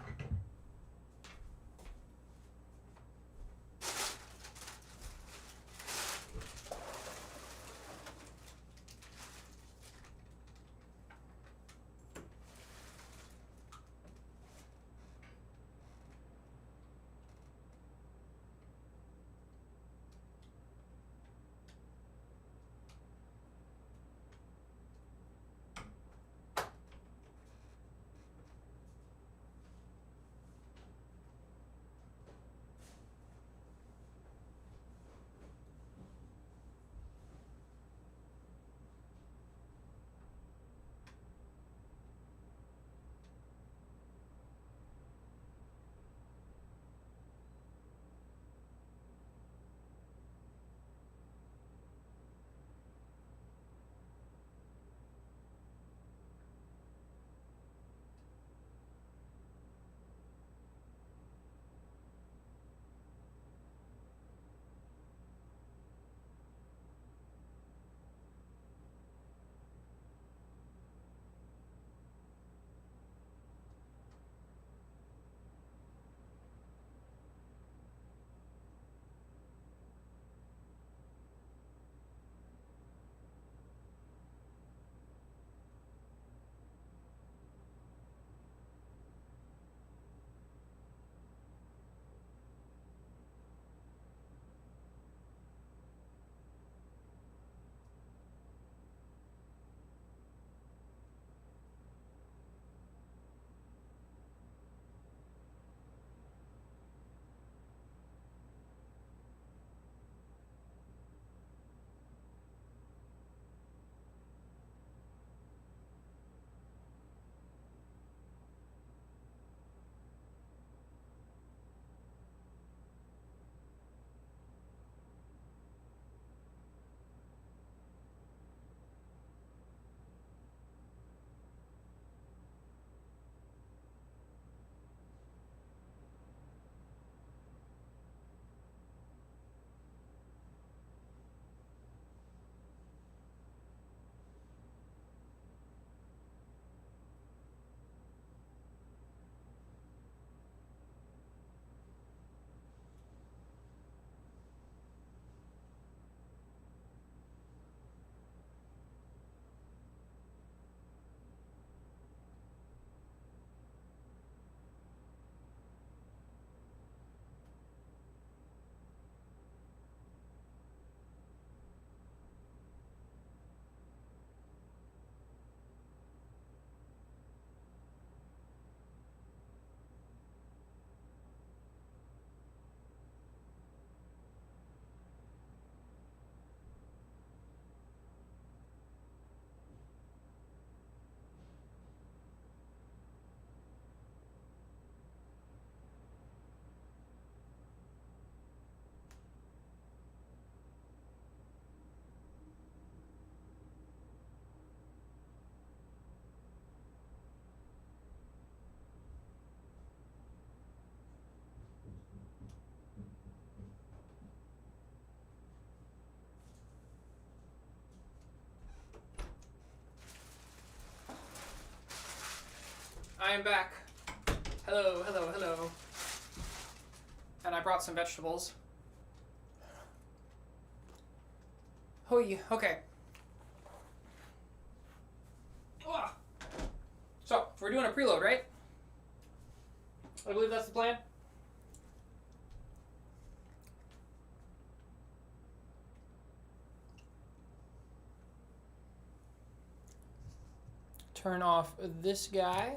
I am back. Hello, hello, hello. And I brought some vegetables. Oh yeah, okay. Ugh. So, we're doing a preload, right? I believe that's the plan. Turn off this guy.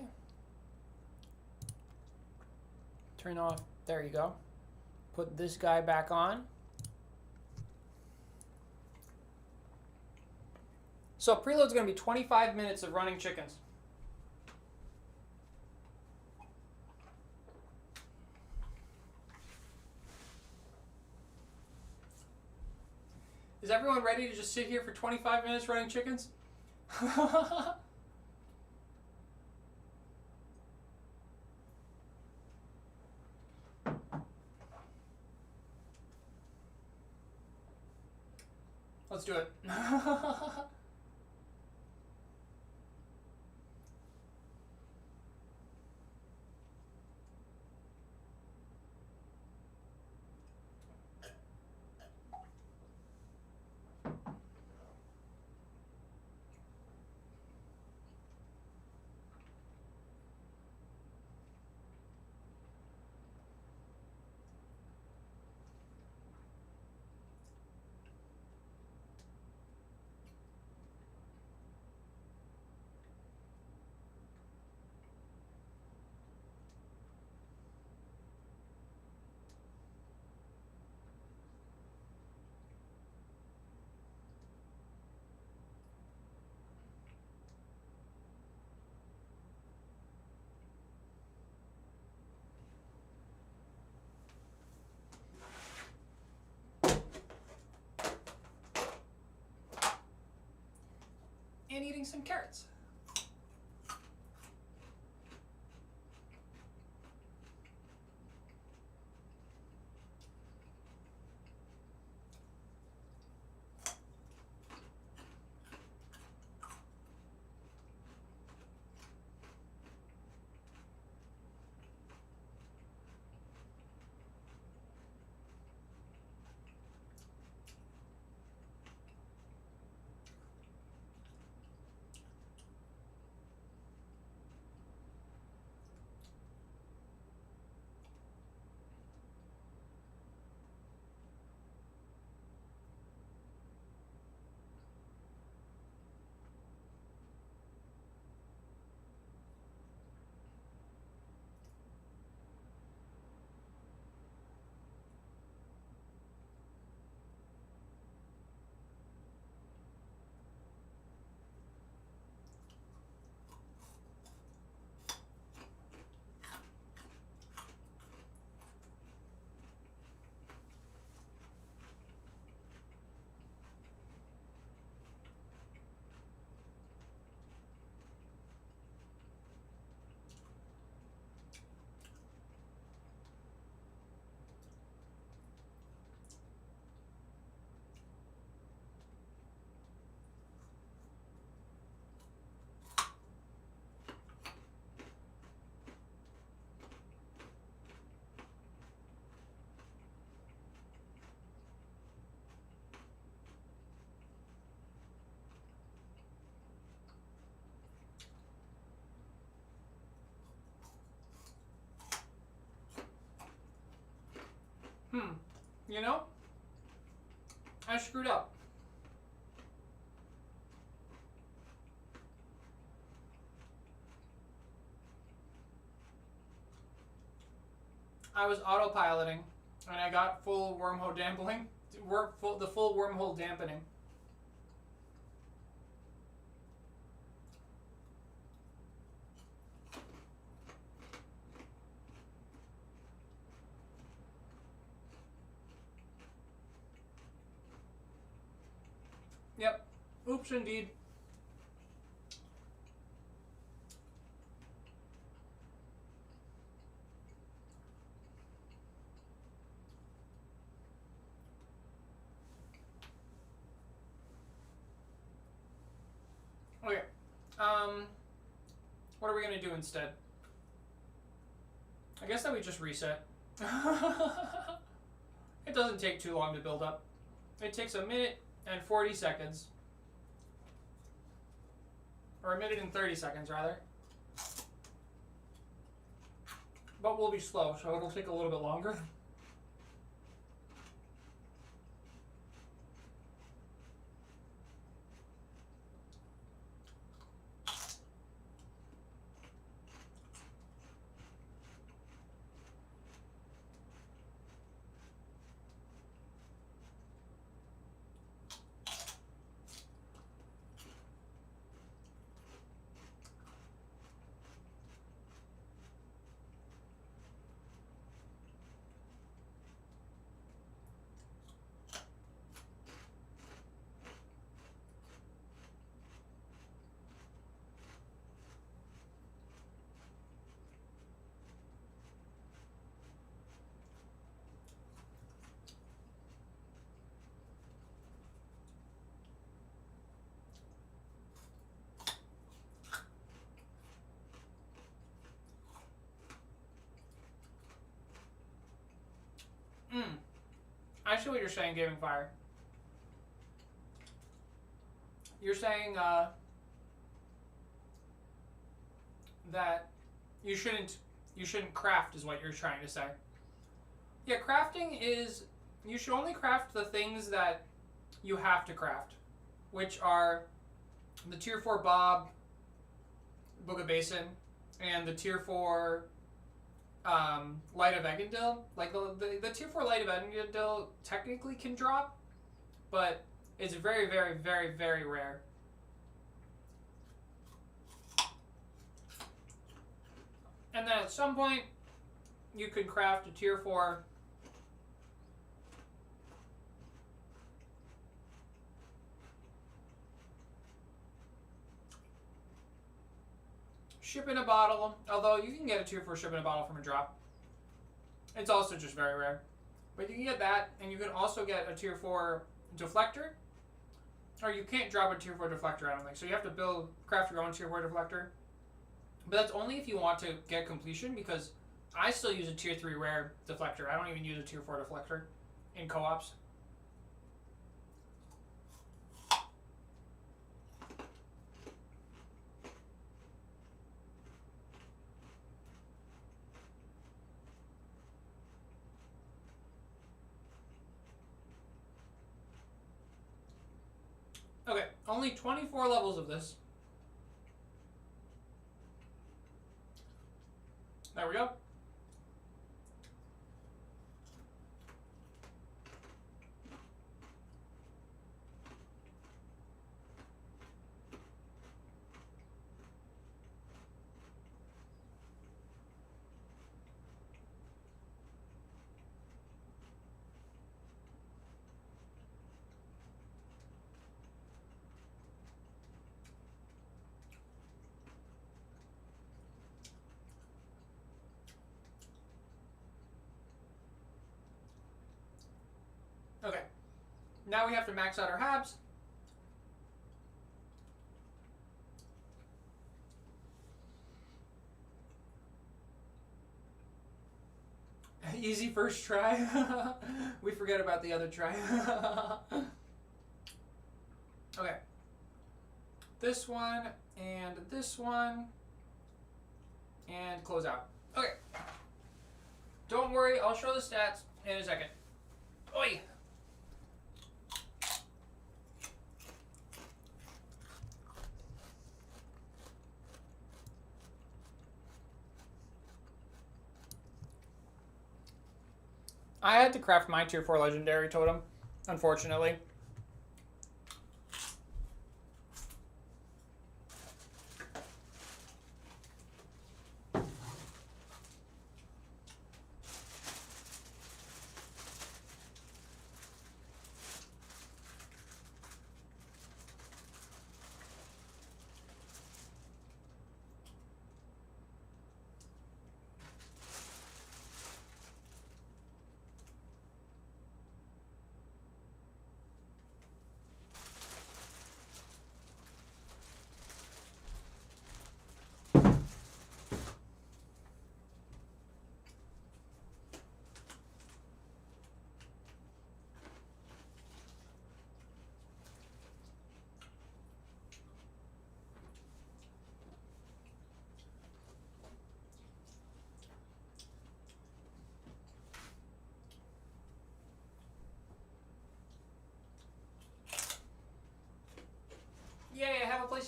Turn off, there you go. Put this guy back on. So preload's gonna be 25 minutes of running chickens. Is everyone ready to just sit here for 25 minutes running chickens? Let's do it. And eating some carrots. You know, I screwed up. I was autopiloting, and I got full wormhole dampening. The full wormhole dampening. Yep. Oops, indeed. Okay. What are we gonna do instead? I guess that we just reset. It doesn't take too long to build up. It takes 1 minute and 40 seconds. Or 1 minute and 30 seconds, rather. But we'll be slow, so it'll take a little bit longer. I see what you're saying, Gaming Fire. You're saying that you shouldn't craft, is what you're trying to say. Yeah, crafting is, you should only craft the things that you have to craft, which are the tier 4 Bob, Book of Basin, and the tier 4 Light of Eggendil. Like the tier 4 Light of Eggendil technically can drop, but it's very, very, very, very rare. And then at some point, you could craft a tier 4 Ship in a Bottle, although you can get a tier 4 Ship in a Bottle from a drop. It's also just very rare. But you can get that, and you can also get a tier 4 Deflector. Or you can't drop a tier 4 Deflector, I don't think. So you have to craft your own tier 4 Deflector. But that's only if you want to get completion, because I still use a tier 3 rare Deflector. I don't even use a tier 4 Deflector in co-ops. Okay, only 24 levels of this. There we go. Okay, now we have to max out our Habs. Easy first try. We forget about the other try. Okay, this one and close out. Okay, don't worry, I'll show the stats in a second. Oi! I had to craft my tier 4 legendary totem, unfortunately.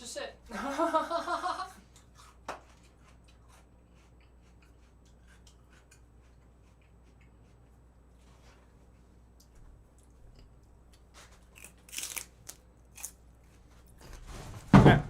just sit. Okay.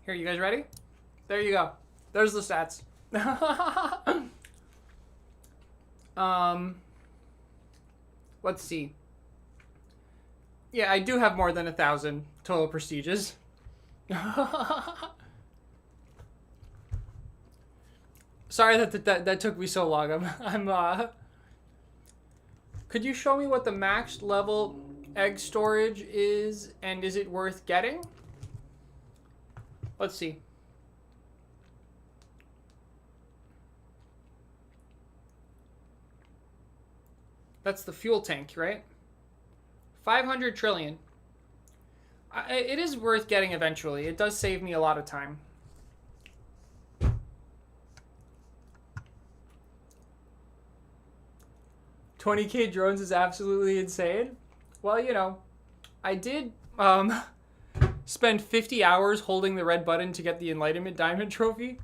Here, you guys ready? There you go. There's the stats. Let's see. Yeah, I do have more than 1,000 total prestiges. Sorry that took me so long. Could you show me what the max level egg storage is, and is it worth getting? Let's see. That's the fuel tank, right? 500 trillion. It is worth getting eventually. It does save me a lot of time. $20K drones is absolutely insane. Well, you know, I did spend 50 hours holding the red button to get the Enlightenment Diamond trophy.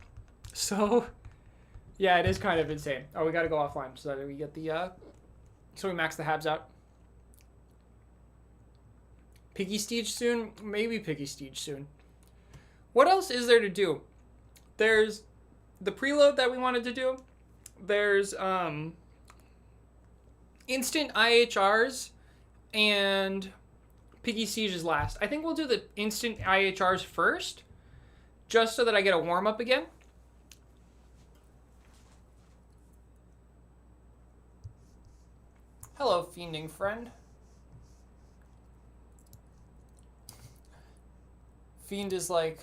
So, yeah, it is kind of insane. Oh, we gotta go offline so that we get the, so we max the Habs out. Piggy Steege soon? Maybe Piggy Steege soon. What else is there to do? There's the preload that we wanted to do. There's, instant IHRs and Piggy Siege is last. I think we'll do the instant IHRs first, just so that I get a warm-up again. Hello, fiending friend. Fiend is like,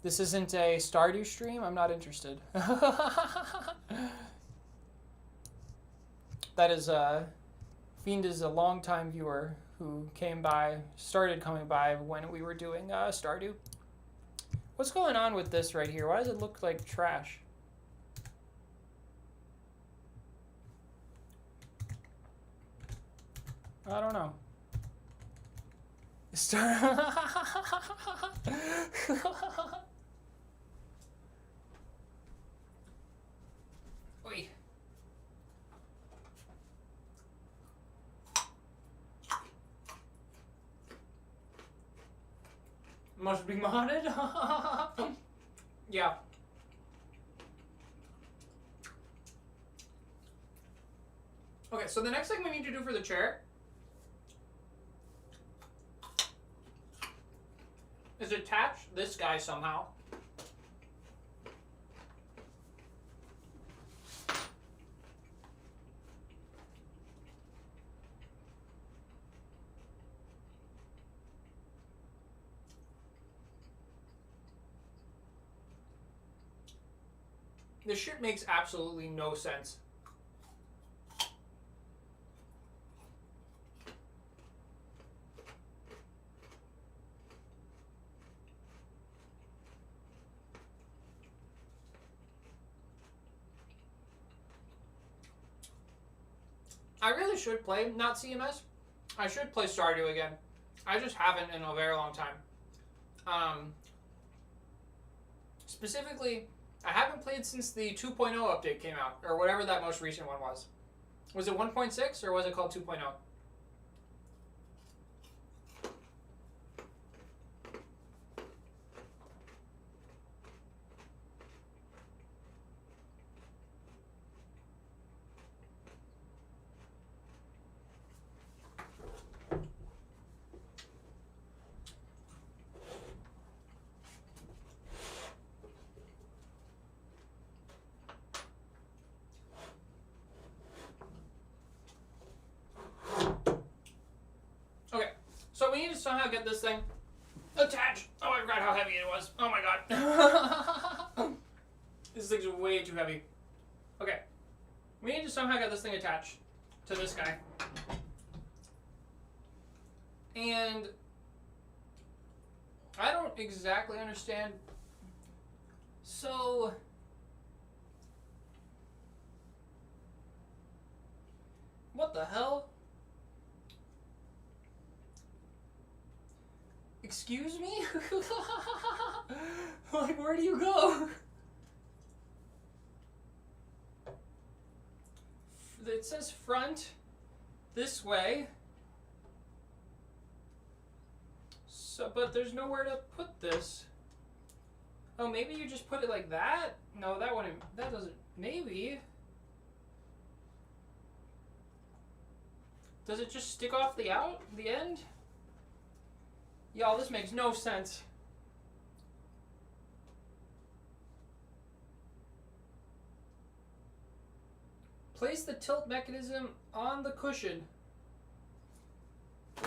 this isn't a Stardew stream? I'm not interested. That is, Fiend is a longtime viewer who came by, started coming by when we were doing Stardew. What's going on with this right here? Why does it look like trash? I don't know. Oi. Must be modded? Yeah. Okay, so the next thing we need to do for the chair is attach this guy somehow. This shit makes absolutely no sense. I really should play, not CMS. I should play Stardew again. I just haven't in a very long time. Specifically, I haven't played since the 2.0 update came out, or whatever that most recent one was. Was it 1.6 or was it called 2.0? So we need to somehow get this thing Attach! Oh, I forgot how heavy it was. Oh my god. This thing's way too heavy. Okay. We need to somehow get this thing attached to this guy. And I don't exactly understand. So what the hell? Excuse me? Like, where do you go? It says front this way. So, but there's nowhere to put this. Oh, maybe you just put it like that? No, that wouldn't, that doesn't, maybe. Does it just stick off the end? Y'all, this makes no sense. Place the tilt mechanism on the cushion.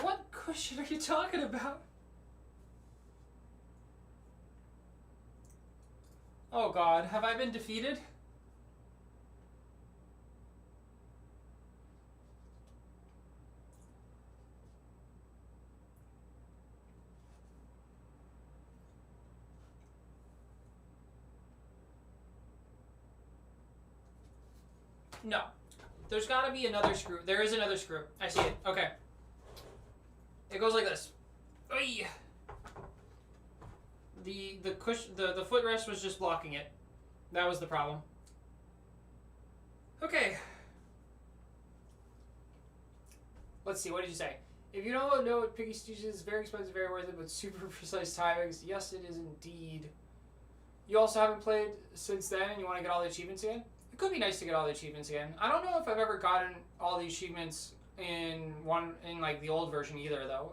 What cushion are you talking about? Oh god, have I been defeated? No. There's gotta be another screw. There is another screw. I see it. Okay. It goes like this. Oy. The footrest was just blocking it. That was the problem. Okay. Let's see, what did you say? If you don't know what Piggy Stooges is, very expensive, very worth it, but super precise timings. Yes, it is indeed. You also haven't played since then and you want to get all the achievements again? It could be nice to get all the achievements again. I don't know if I've ever gotten all the achievements in like the old version either, though.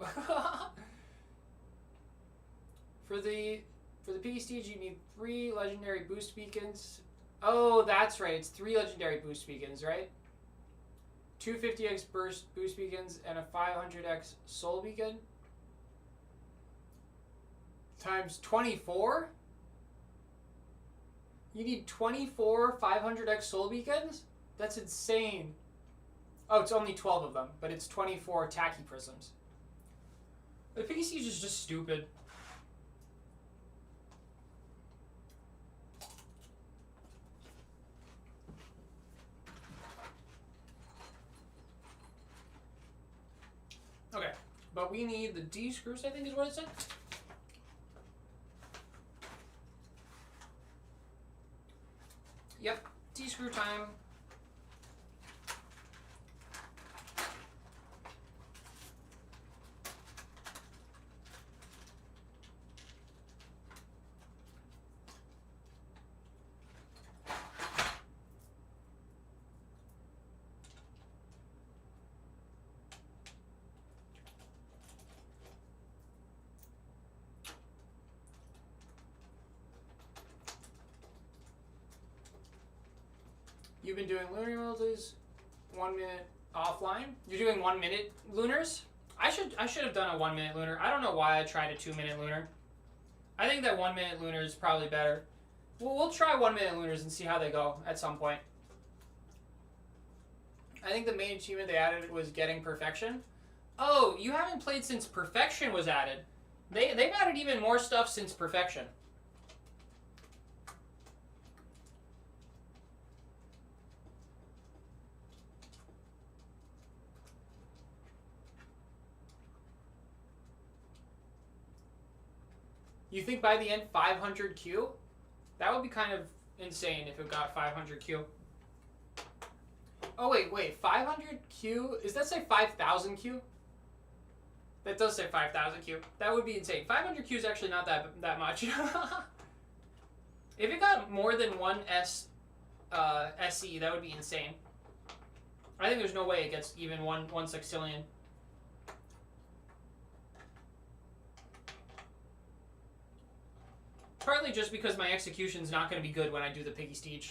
For the Piggy Steed, you need 3 legendary boost beacons. Oh, that's right. It's 3 legendary boost beacons, right? 2 50x boost beacons and a 500x soul beacon. Times 24? You need 24 500x soul beacons? That's insane. Oh, it's only 12 of them, but it's 24 tacky prisms. The Piggy Siege is just stupid. Okay, but we need the D screws, I think is what it said. Yep, D screw time. You've been doing lunar melodies 1 minute offline. You're doing 1 minute lunars? I should have done a 1 minute lunar. I don't know why I tried a 2 minute lunar. I think that 1 minute lunar is probably better. We'll try 1 minute lunars and see how they go at some point. I think the main achievement they added was getting perfection. Oh, you haven't played since perfection was added. They've added even more stuff since perfection. You think by the end 500 Q? That would be kind of insane if it got 500 Q. Oh wait, 500 Q? Does that say 5,000 Q? That does say 5,000 Q. That would be insane. 500 Q is actually not that much. If it got more than one SE, that would be insane. I think there's no way it gets even one sextillion. Partly just because my execution's not going to be good when I do the Piggy Steed.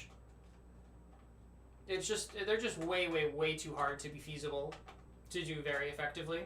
It's just, they're just way too hard to be feasible to do very effectively.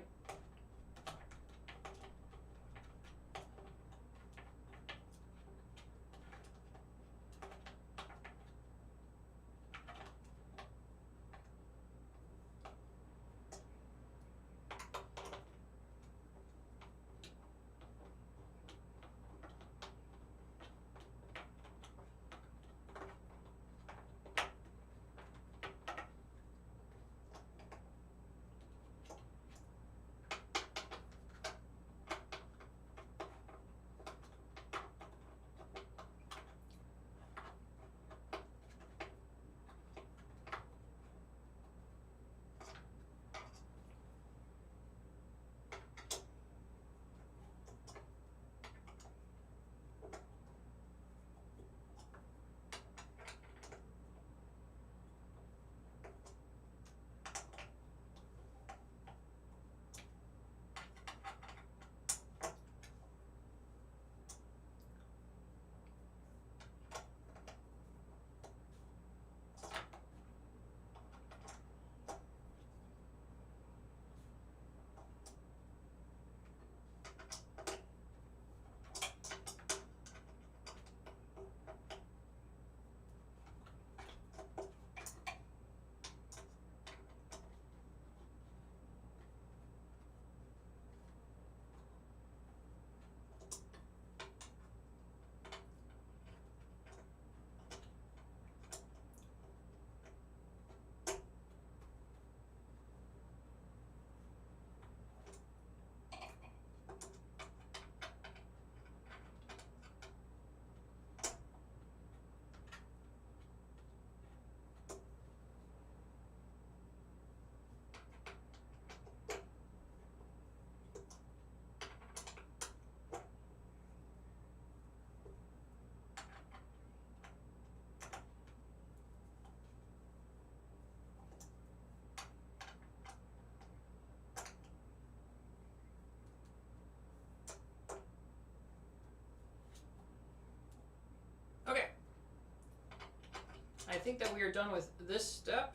think that we are done with this step.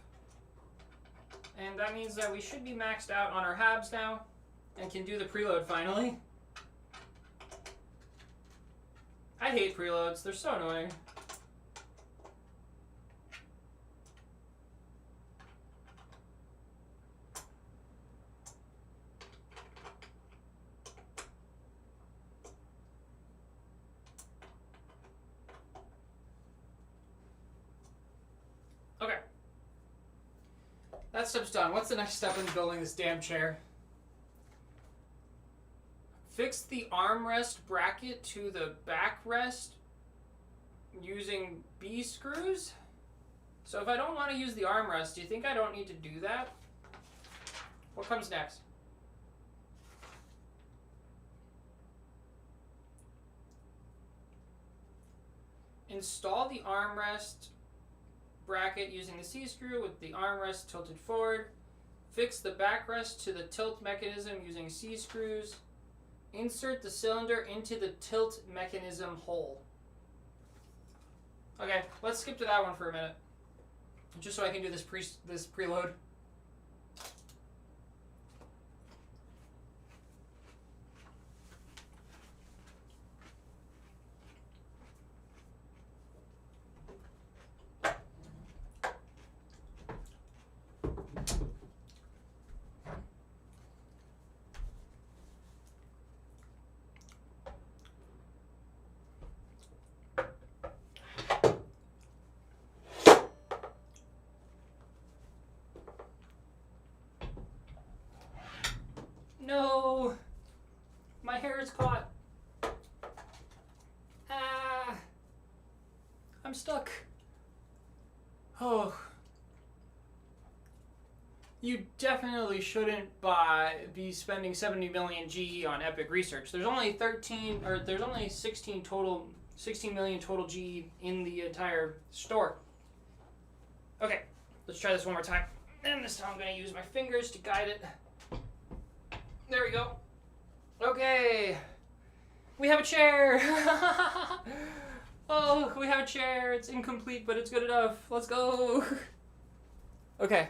And that means that we should be maxed out on our habs now and can do the preload finally. I hate preloads. They're so annoying. Okay. That step's done. What's the next step in building this damn chair? Fix the armrest bracket to the backrest using B screws. So if I don't want to use the armrest, do you think I don't need to do that? What comes next? Install the armrest bracket using the C-screw with the armrest tilted forward. Fix the backrest to the tilt mechanism using C-screws. Insert the cylinder into the tilt mechanism hole. Okay, let's skip to that one for a minute, just so I can do this preload. No! My hair is caught. Ah! I'm stuck. Oh. You definitely shouldn't be spending 70 million GE on Epic Research. There's only 16 million total GE in the entire store. Okay, let's try this one more time. And this time I'm gonna use my fingers to guide it. There we go. Okay. We have a chair. Oh, we have a chair. It's incomplete, but it's good enough. Let's go. Okay.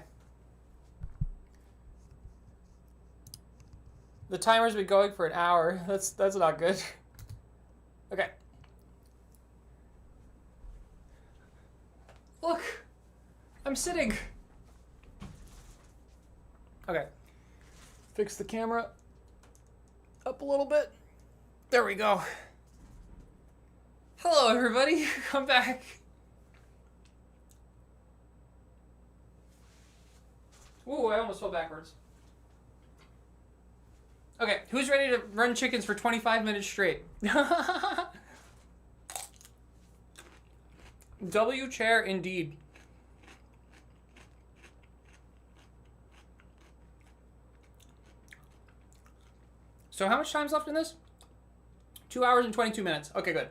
The timer's been going for an hour. That's not good. Okay. Look. I'm sitting. Okay. Fix the camera up a little bit. There we go. Hello, everybody. I'm back. Ooh, I almost fell backwards. Okay, who's ready to run chickens for 25 minutes straight? W chair indeed. So how much time's left in this? 2 hours and 22 minutes. Okay, good.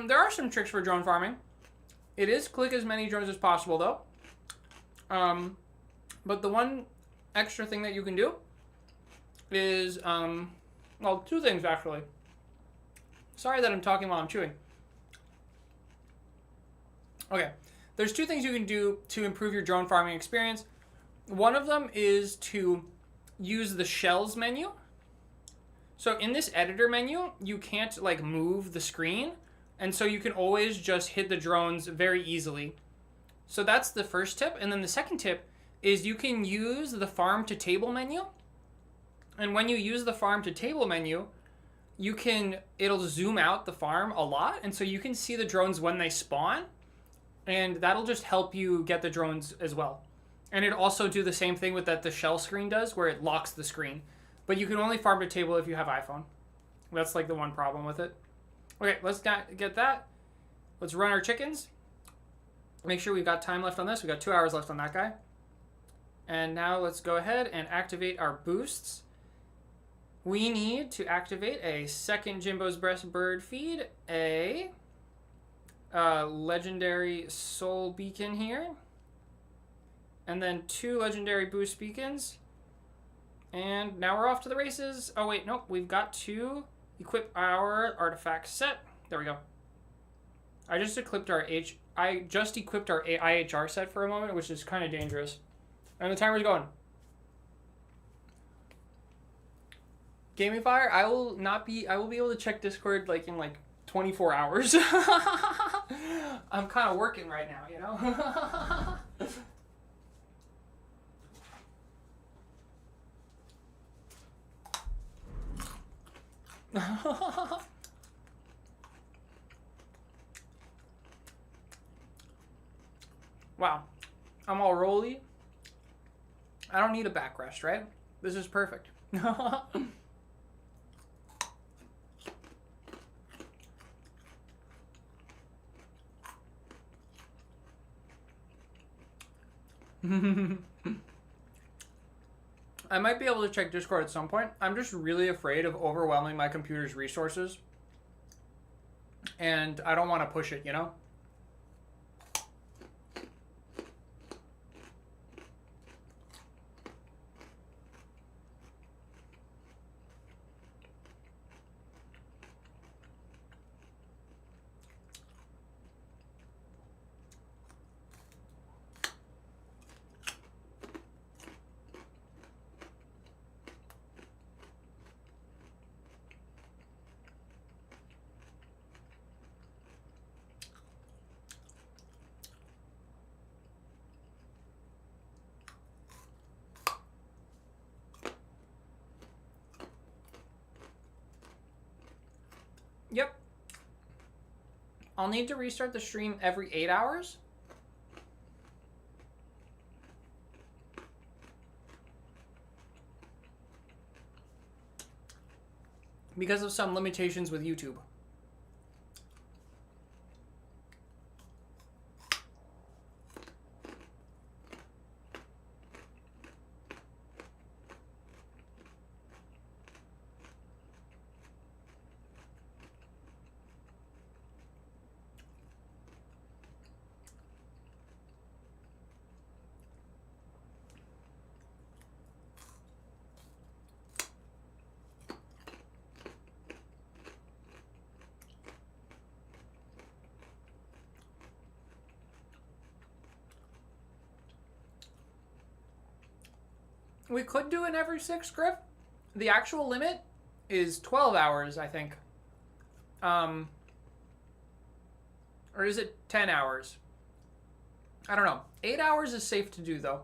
There are some tricks for drone farming. It is click as many drones as possible, though. But the one extra thing that you can do is, well, two things, actually. Sorry that I'm talking while I'm chewing. Okay, there's two things you can do to improve your drone farming experience. One of them is to use the shells menu. So in this editor menu, you can't like move the screen, and so you can always just hit the drones very easily. So that's the first tip. And then the second tip is you can use the farm to table menu. And when you use the farm to table menu, it'll zoom out the farm a lot, and so you can see the drones when they spawn, and that'll just help you get the drones as well. And it also do the same thing with that the shell screen does, where it locks the screen. But you can only farm to table if you have iPhone. That's like the one problem with it. Okay, let's get that. Let's run our chickens. Make sure we've got time left on this. We've got 2 hours left on that guy. And now let's go ahead and activate our boosts. We need to activate a second Jimbo's Breast bird feed, a legendary soul beacon here, and then 2 legendary boost beacons. And now we're off to the races. Oh wait, nope, we've got to equip our artifact set. There we go. I just equipped our IHR set for a moment, which is kind of dangerous. And the timer's going. Gamifier, I will be able to check Discord like in like 24 hours. I'm kind of working right now, you know? Wow. I'm all rolly. I don't need a backrest, right? This is perfect. I might be able to check Discord at some point. I'm just really afraid of overwhelming my computer's resources. And I don't want to push it, you know? Yep. I'll need to restart the stream every 8 hours. Because of some limitations with YouTube. We could do an every 6, Griff. The actual limit is 12 hours, I think. Or is it 10 hours? I don't know. 8 hours is safe to do, though.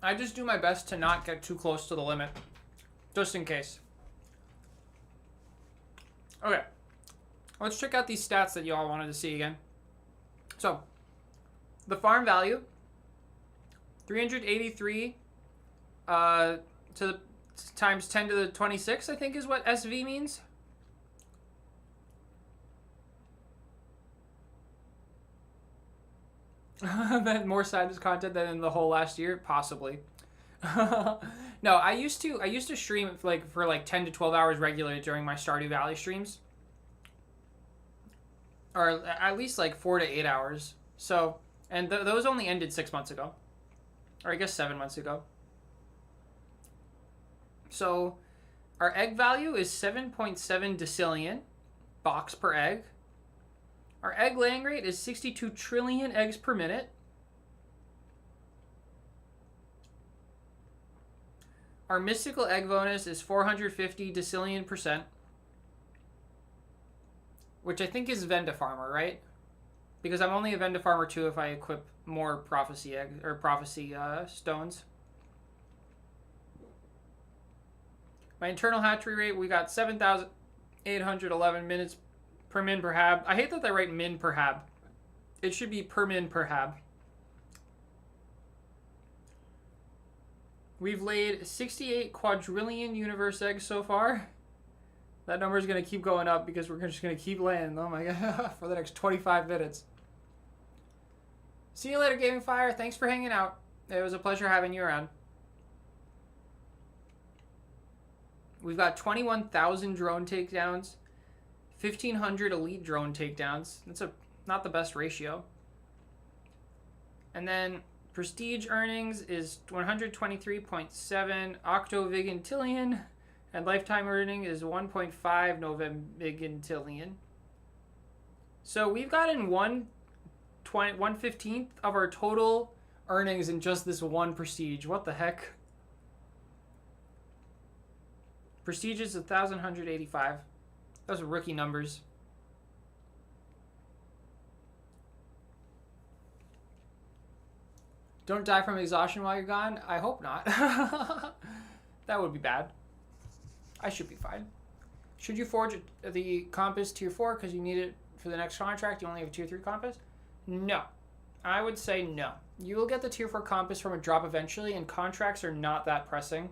I just do my best to not get too close to the limit, just in case. Okay, let's check out these stats that you all wanted to see again. So, the farm value, 383 to the times 10 to the 26, I think is what SV means. That more Sidus content than in the whole last year, possibly. No, I used to stream for like 10 to 12 hours regularly during my Stardew Valley streams, or at least like 4 to 8 hours. So, and those only ended 6 months ago, or I guess 7 months ago. So, our egg value is 7.7 decillion box per egg. Our egg laying rate is 62 trillion eggs per minute. Our mystical egg bonus is 450 decillion %, which I think is Venda Farmer, right? Because I'm only a Venda Farmer 2 if I equip more prophecy egg or prophecy stones. My internal hatchery rate, we got 7,811 minutes per min per hab. I hate that they write min per hab. It should be per min per hab. We've laid 68 quadrillion universe eggs so far. That number is going to keep going up because we're just going to keep laying. Oh my god, for the next 25 minutes. See you later, Gaming Fire. Thanks for hanging out. It was a pleasure having you around. We've got 21,000 drone takedowns, 1,500 elite drone takedowns. That's not the best ratio. And then prestige earnings is 123.7 octovigintillion, and lifetime earning is 1.5 novigintillion. So we've gotten 1/15th of our total earnings in just this one prestige. What the heck? Prestige is 1,185. Those are rookie numbers. Don't die from exhaustion while you're gone. I hope not. That would be bad. I should be fine. Should you forge the compass tier 4 because you need it for the next contract? You only have tier 3 compass? No. I would say no. You will get the tier 4 compass from a drop eventually, and contracts are not that pressing.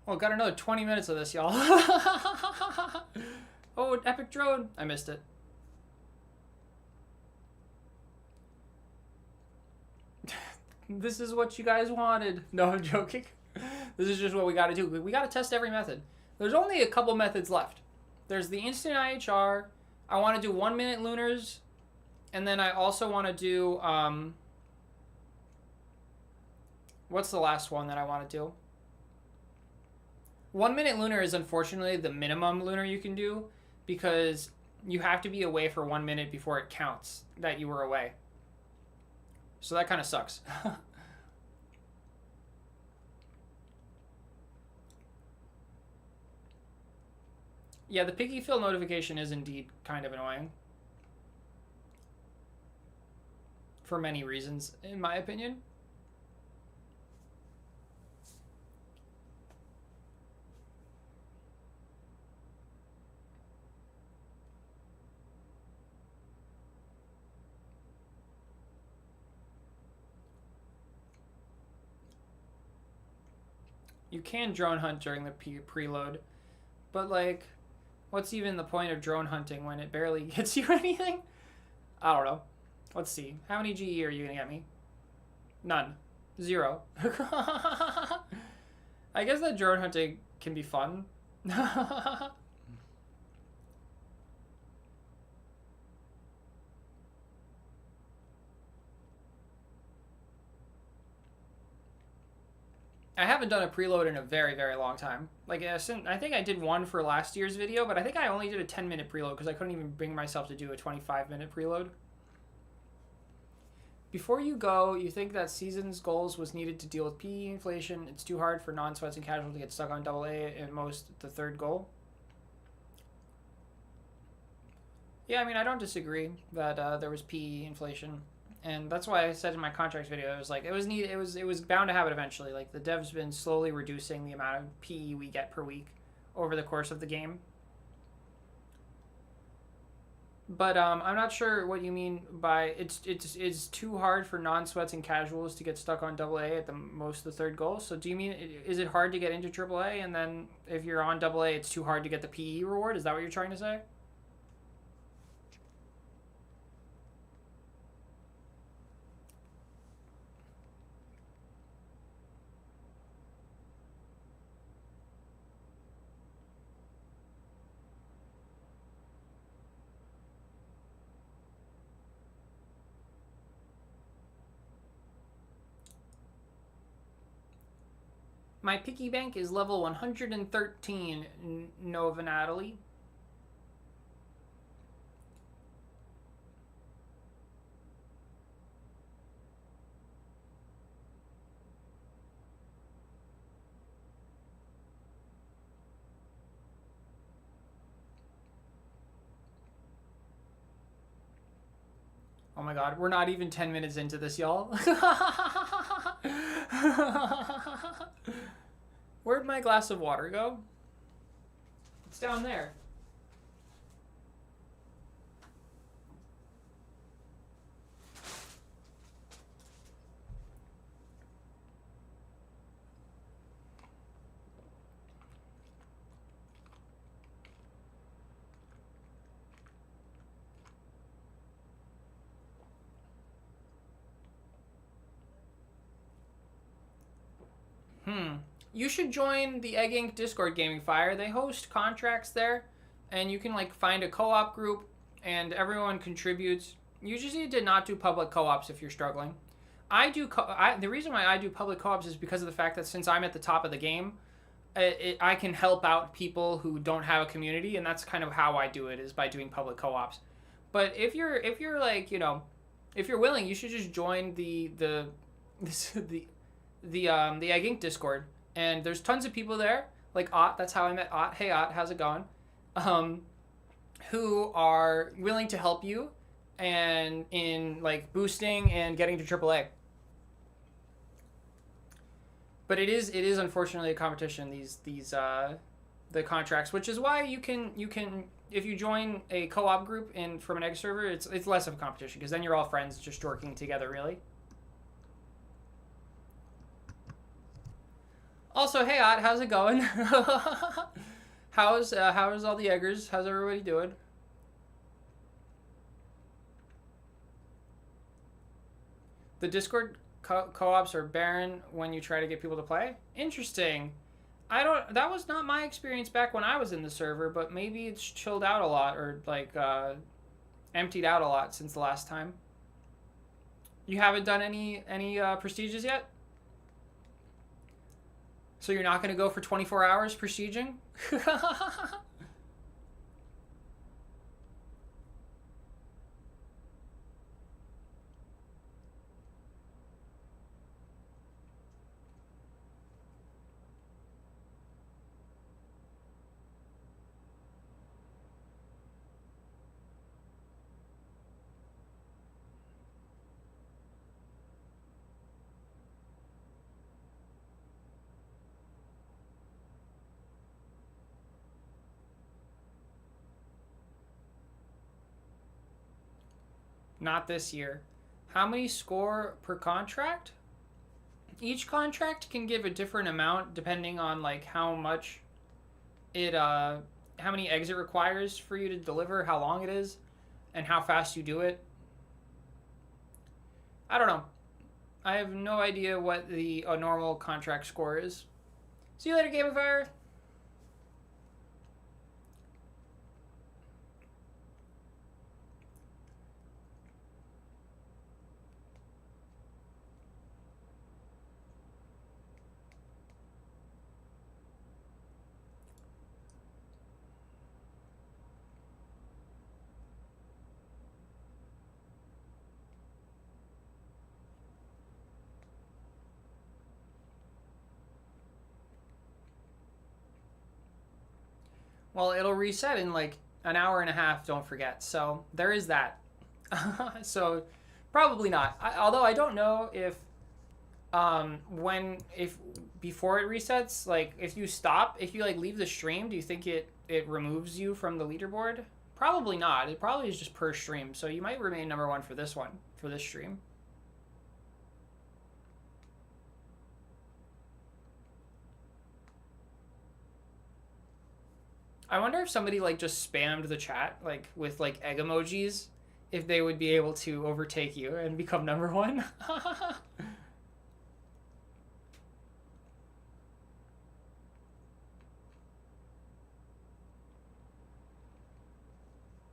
Well, got another 20 minutes of this, y'all. Oh, epic drone. I missed it. This is what you guys wanted. No, I'm joking. This is just what we got to do. We got to test every method. There's only a couple methods left. There's the instant IHR. I want to do 1 minute lunars. And then I also want to do, what's the last one that I want to do? 1 minute lunar is unfortunately the minimum lunar you can do because you have to be away for 1 minute before it counts that you were away. So that kind of sucks. Yeah, the picky fill notification is indeed kind of annoying. For many reasons, in my opinion. You can drone hunt during the preload, but like, what's even the point of drone hunting when it barely gets you anything? I don't know. Let's see. How many GE are you gonna get me? None. 0. I guess that drone hunting can be fun. I haven't done a preload in a very, very long time. Like, I think I did one for last year's video, but I think I only did a 10-minute preload because I couldn't even bring myself to do a 25-minute preload. Before you go, you think that season's goals was needed to deal with PE inflation. It's too hard for non-sweats and casual to get stuck on AA at most the third goal. Yeah, I mean, I don't disagree that there was PE inflation. And that's why I said in my contracts video, it was like, it was bound to happen eventually. Like, the dev's been slowly reducing the amount of PE we get per week over the course of the game. But I'm not sure what you mean by it's too hard for non-sweats and casuals to get stuck on AA at the most the third goal. So do you mean, is it hard to get into AAA, and then if you're on AA, it's too hard to get the PE reward? Is that what you're trying to say? My piggy bank is level 113, Nova Natalie. Oh my god, we're not even 10 minutes into this, y'all. Where'd my glass of water go? It's down there. You should join the Egg Inc. Discord Gaming Fire. They host contracts there, and you can like find a co-op group, and everyone contributes. You just need to not do public co-ops if you're struggling. The reason why I do public co-ops is because of the fact that since I'm at the top of the game, I can help out people who don't have a community, and that's kind of how I do it, is by doing public co-ops. But if you're like, you know, if you're willing, you should just join the Egg Inc. Discord, and there's tons of people there, like Ott. That's how I met Ott. Hey Ott, how's it going? Who are willing to help you, and in like boosting and getting to AAA. But it is unfortunately a competition. The contracts, which is why you can if you join a co-op group from an egg server, it's less of a competition because then you're all friends just working together really. Also, hey Ott, how's it going? how's all the eggers? How's everybody doing? The Discord co-ops are barren when you try to get people to play. Interesting. That was not my experience back when I was in the server, but maybe it's chilled out a lot or like emptied out a lot since the last time. You haven't done any prestiges yet? So you're not going to go for 24 hours prestiging? Not this year. How many score per contract? Each contract can give a different amount depending on like how much how many eggs it requires for you to deliver, how long it is, and how fast you do it. I don't know. I have no idea what a normal contract score is. See you later, Game of Fire. Well, it'll reset in like an hour and a half, don't forget. So there is that. So probably not. Although I don't know if before it resets, like if you like leave the stream, do you think it removes you from the leaderboard? Probably not. It probably is just per stream. So you might remain number one for this stream. I wonder if somebody like just spammed the chat like with like egg emojis, if they would be able to overtake you and become number one.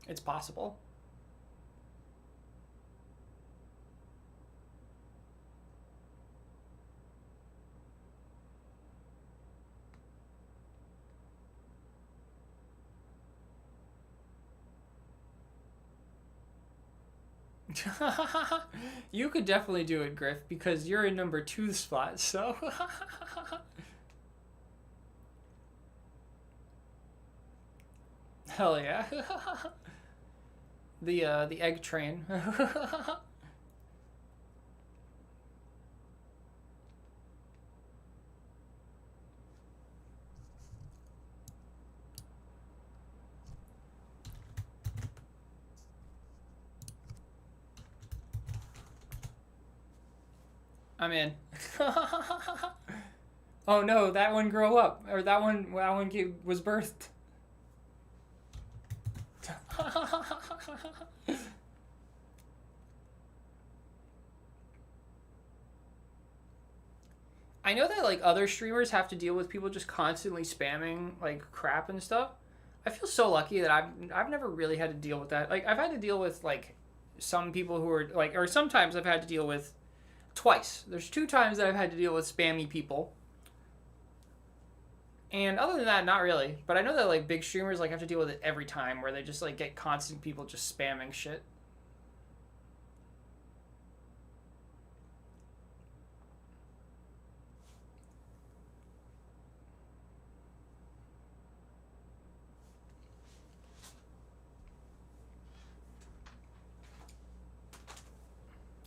It's possible. You could definitely do it, Griff, because you're in number 2 spot, so. Hell yeah. The egg train. I'm in. Oh no, that one grew up, or that one was birthed. I know that like other streamers have to deal with people just constantly spamming like crap and stuff. I feel so lucky that I've never really had to deal with that. Like I've had to deal with like some people who are like, or sometimes I've had to deal with twice. There's 2 times that I've had to deal with spammy people. And other than that, not really. But I know that like big streamers like have to deal with it every time, where they just like get constant people just spamming shit.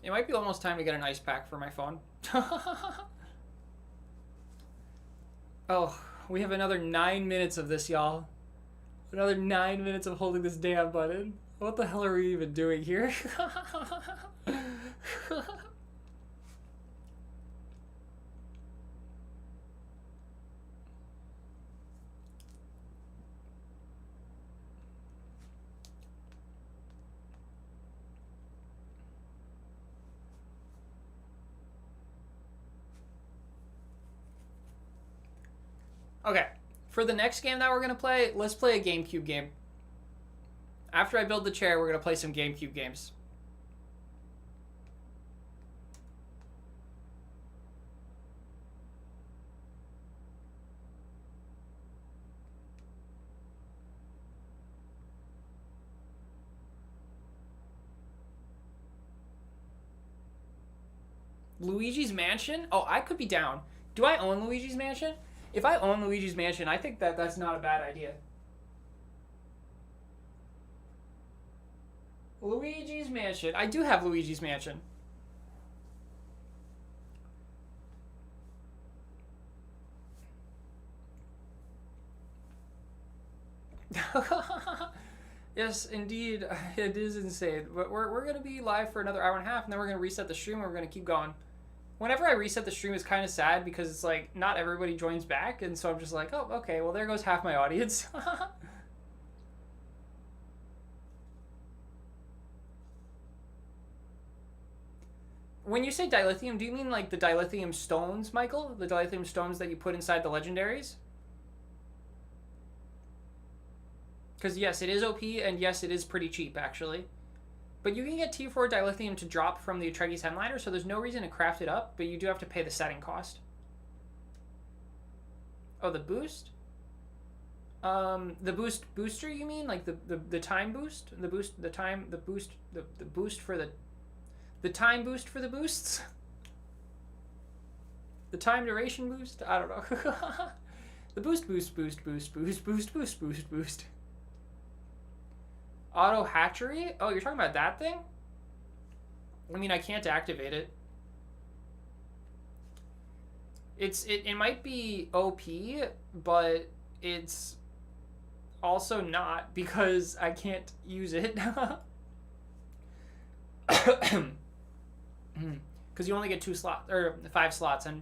It might be almost time to get an ice pack for my phone. Oh, we have another 9 minutes of this, y'all. Another 9 minutes of holding this damn button. What the hell are we even doing here? Okay, for the next game that we're going to play, let's play a GameCube game. After I build the chair, we're going to play some GameCube games. Luigi's Mansion? Oh, I could be down. Do I own Luigi's Mansion? If I own Luigi's Mansion, I think that that's not a bad idea. Luigi's Mansion. I do have Luigi's Mansion. Yes, indeed. It is insane. But we're going to be live for another hour and a half, and then we're going to reset the stream, and we're going to keep going. Whenever I reset the stream, it's kind of sad because it's like not everybody joins back, and so I'm just like, oh, okay, well, there goes half my audience. When you say dilithium, do you mean like the dilithium stones, Michael? The dilithium stones that you put inside the legendaries? Because yes, it is OP, and yes, it is pretty cheap, actually. But you can get T4 dilithium to drop from the Atreides Hemliner, so there's no reason to craft it up, but you do have to pay the setting cost. Oh, the boost? The booster, you mean? Like the time boost? The boost, the time, the boost for the time boost for the boosts? The time duration boost? I don't know. The boost. Auto hatchery? Oh, you're talking about that thing? I mean, I can't activate it. It might be OP, but it's also not because I can't use it. Because you only get 2 slots or 5 slots, and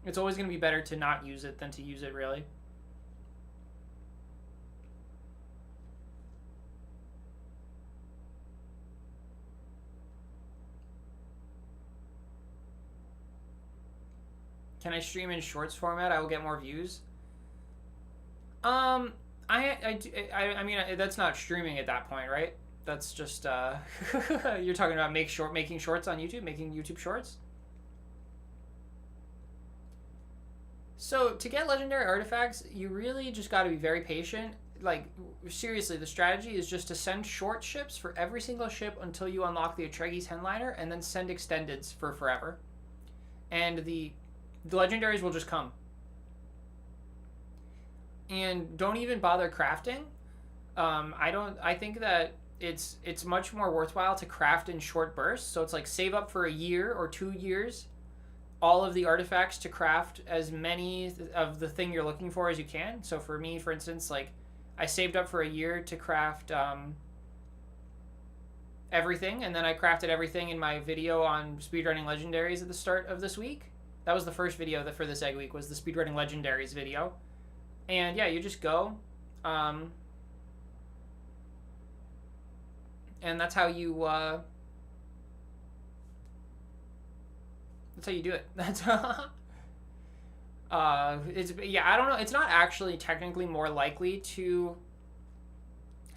it's always going to be better to not use it than to use it, really. Can I stream in shorts format? I will get more views. I mean, that's not streaming at that point, right? That's just you're talking about making shorts on YouTube, making YouTube shorts. So to get legendary artifacts, you really just got to be very patient, like, seriously, the strategy is just to send short ships for every single ship until you unlock the Atreides Headliner, and then send extendeds for forever. And the legendaries will just come. And don't even bother crafting. I think that it's much more worthwhile to craft in short bursts. So it's like save up for a year or 2 years all of the artifacts to craft as many of the thing you're looking for as you can. So for me, for instance, like I saved up for a year to craft everything, and then I crafted everything in my video on speedrunning legendaries at the start of this week. That was the first video that for this egg week was the speedrunning legendaries video. And yeah, you just go. And that's how you do it. That's it's, yeah, I don't know. It's not actually technically more likely to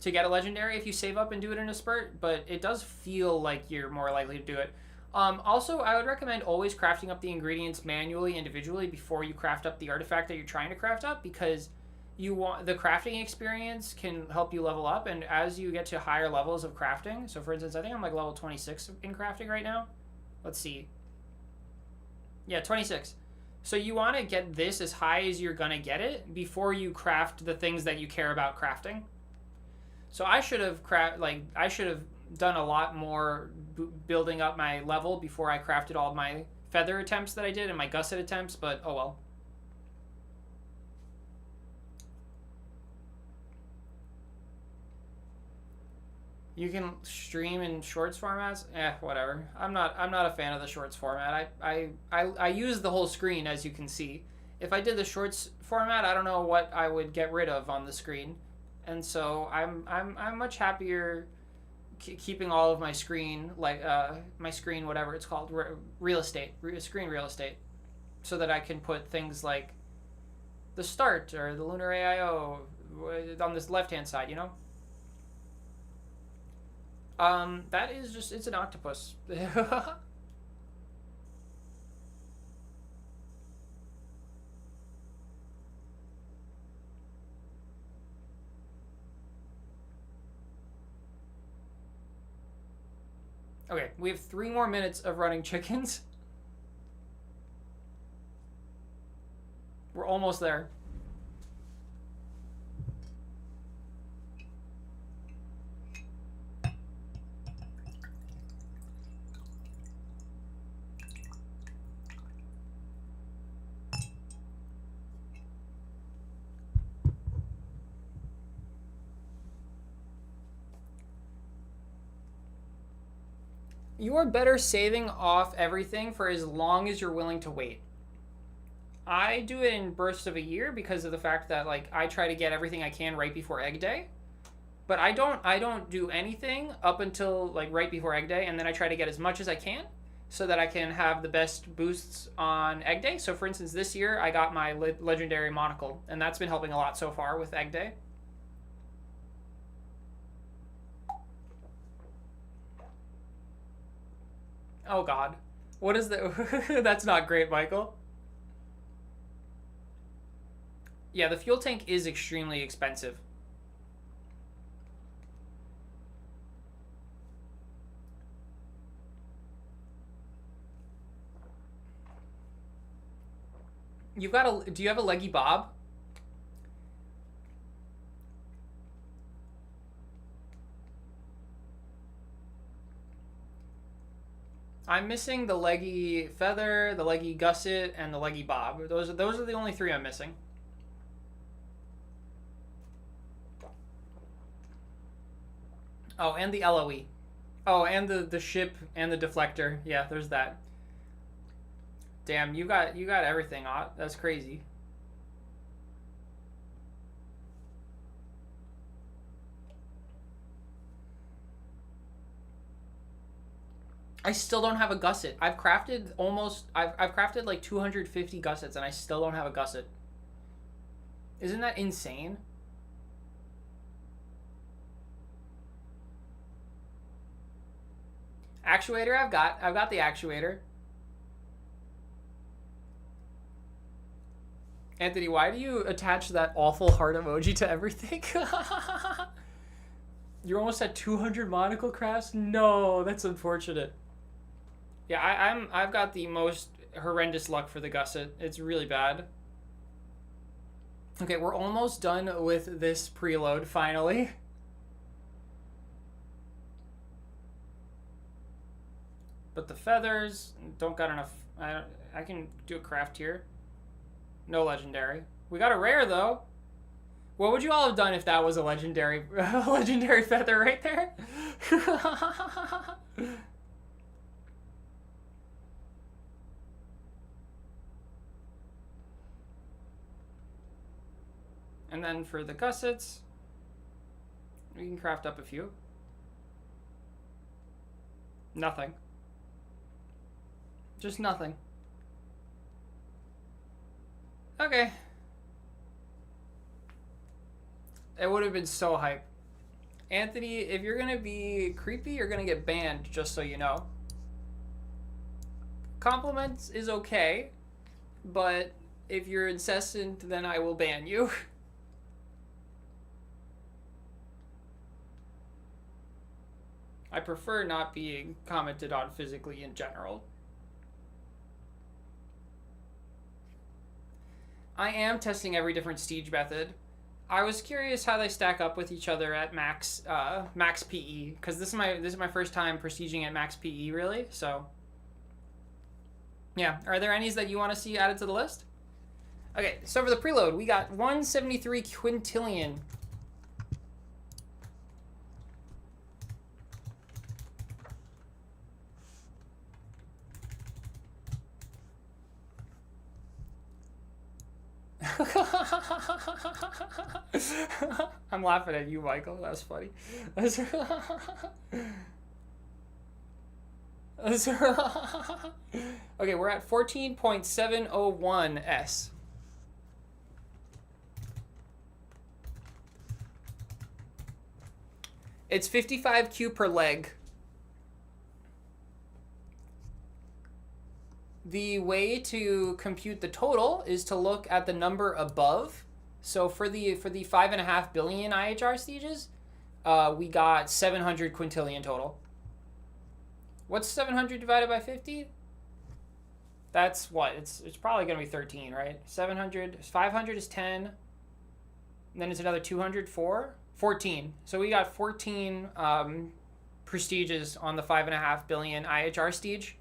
get a legendary if you save up and do it in a spurt, but it does feel like you're more likely to do it. Also, I would recommend always crafting up the ingredients manually, individually, before you craft up the artifact that you're trying to craft up, because you want the crafting experience can help you level up, and as you get to higher levels of crafting, so for instance, I think I'm like level 26 in crafting right now. Let's see. Yeah, 26. So you want to get this as high as you're going to get it before you craft the things that you care about crafting. So I should have done a lot more building up my level before I crafted all my feather attempts that I did and my gusset attempts, but oh well. You can stream in shorts formats? Whatever. I'm not a fan of the shorts format. I use the whole screen, as you can see. If I did the shorts format, I don't know what I would get rid of on the screen. And so I'm much happier keeping all of my screen, like my screen, whatever it's called, real estate, screen real estate, so that I can put things like the start or the Lunar AIO on this left-hand side, you know? That is just, it's an octopus. Okay, we have 3 more minutes of running chickens. We're almost there. You are better saving off everything for as long as you're willing to wait. I do it in bursts of a year because of the fact that like I try to get everything I can right before egg day. But I don't do anything up until like right before egg day, and then I try to get as much as I can so that I can have the best boosts on egg day. So for instance, this year I got my legendary monocle, and that's been helping a lot so far with egg day. Oh God, what is the? That's not great, Michael. Yeah, the fuel tank is extremely expensive. You've got a. Do you have a leggy bob? I'm missing the leggy feather, the leggy gusset, and the leggy bob. Those are the only 3 I'm missing. Oh, and the LOE. Oh, and the ship and the deflector. Yeah, there's that. Damn, you got everything, Ott. That's crazy. I still don't have a gusset. I've crafted like 250 gussets and I still don't have a gusset. Isn't that insane? Actuator I've got the actuator. Anthony, why do you attach that awful heart emoji to everything? You're almost at 200 monocle crafts? No, that's unfortunate. Yeah, I've got the most horrendous luck for the gusset. It's really bad. Okay, we're almost done with this preload finally. But the feathers don't got enough. I can do a craft here. No legendary. We got a rare though. What would you all have done if that was a legendary legendary feather right there? And then for the gussets, we can craft up a few. Nothing. Just nothing. Okay. It would have been so hype. Anthony, if you're gonna be creepy, you're gonna get banned, just so you know. Compliments is okay, but if you're incessant, then I will ban you. I prefer not being commented on physically in general. I am testing every different siege method. I was curious how they stack up with each other at max max PE, because this is my first time prestiging at max PE really. So yeah, are there any that you want to see added to the list? Okay, so for the preload, we got 173 quintillion. I'm laughing at you, Michael. That's funny. Okay, we're at 14.701 S. It's 55 Q per leg. The way to compute the total is to look at the number above. So for the 5.5 billion IHR stages, we got 700 quintillion total. What's 700 divided by 50? That's what? It's probably going to be 13, right? 700, 500 is 10. And then it's another 200, 14. So we got 14 prestiges on the 5.5 billion IHR stage.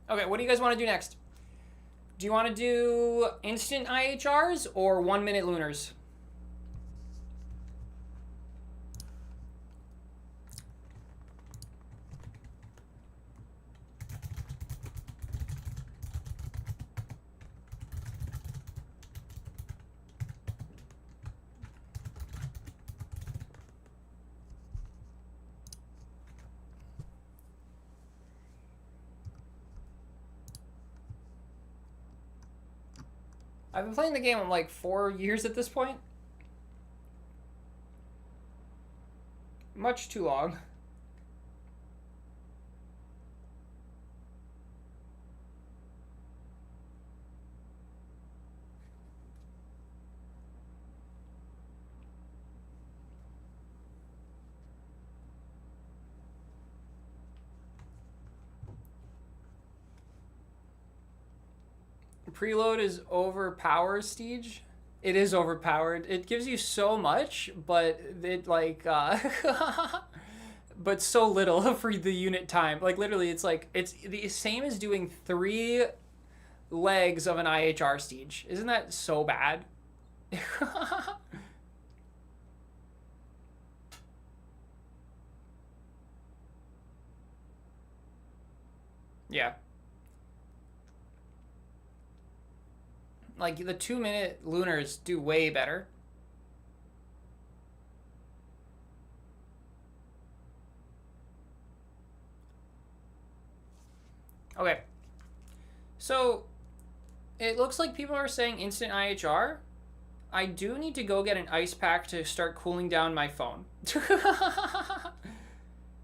Okay, what do you guys want to do next? Do you want to do instant IHRs or 1 minute lunars? I've been playing the game like 4 years at this point. Much too long. Preload is overpowered, Steege. It is overpowered. It gives you so much, but it like but so little for the unit time. Like literally it's like it's the same as doing 3 legs of an IHR Steege. Isn't that so bad? Yeah. Like the 2-minute lunars do way better. Okay. So It looks like people are saying instant IHR. I do need to go get an ice pack to start cooling down my phone.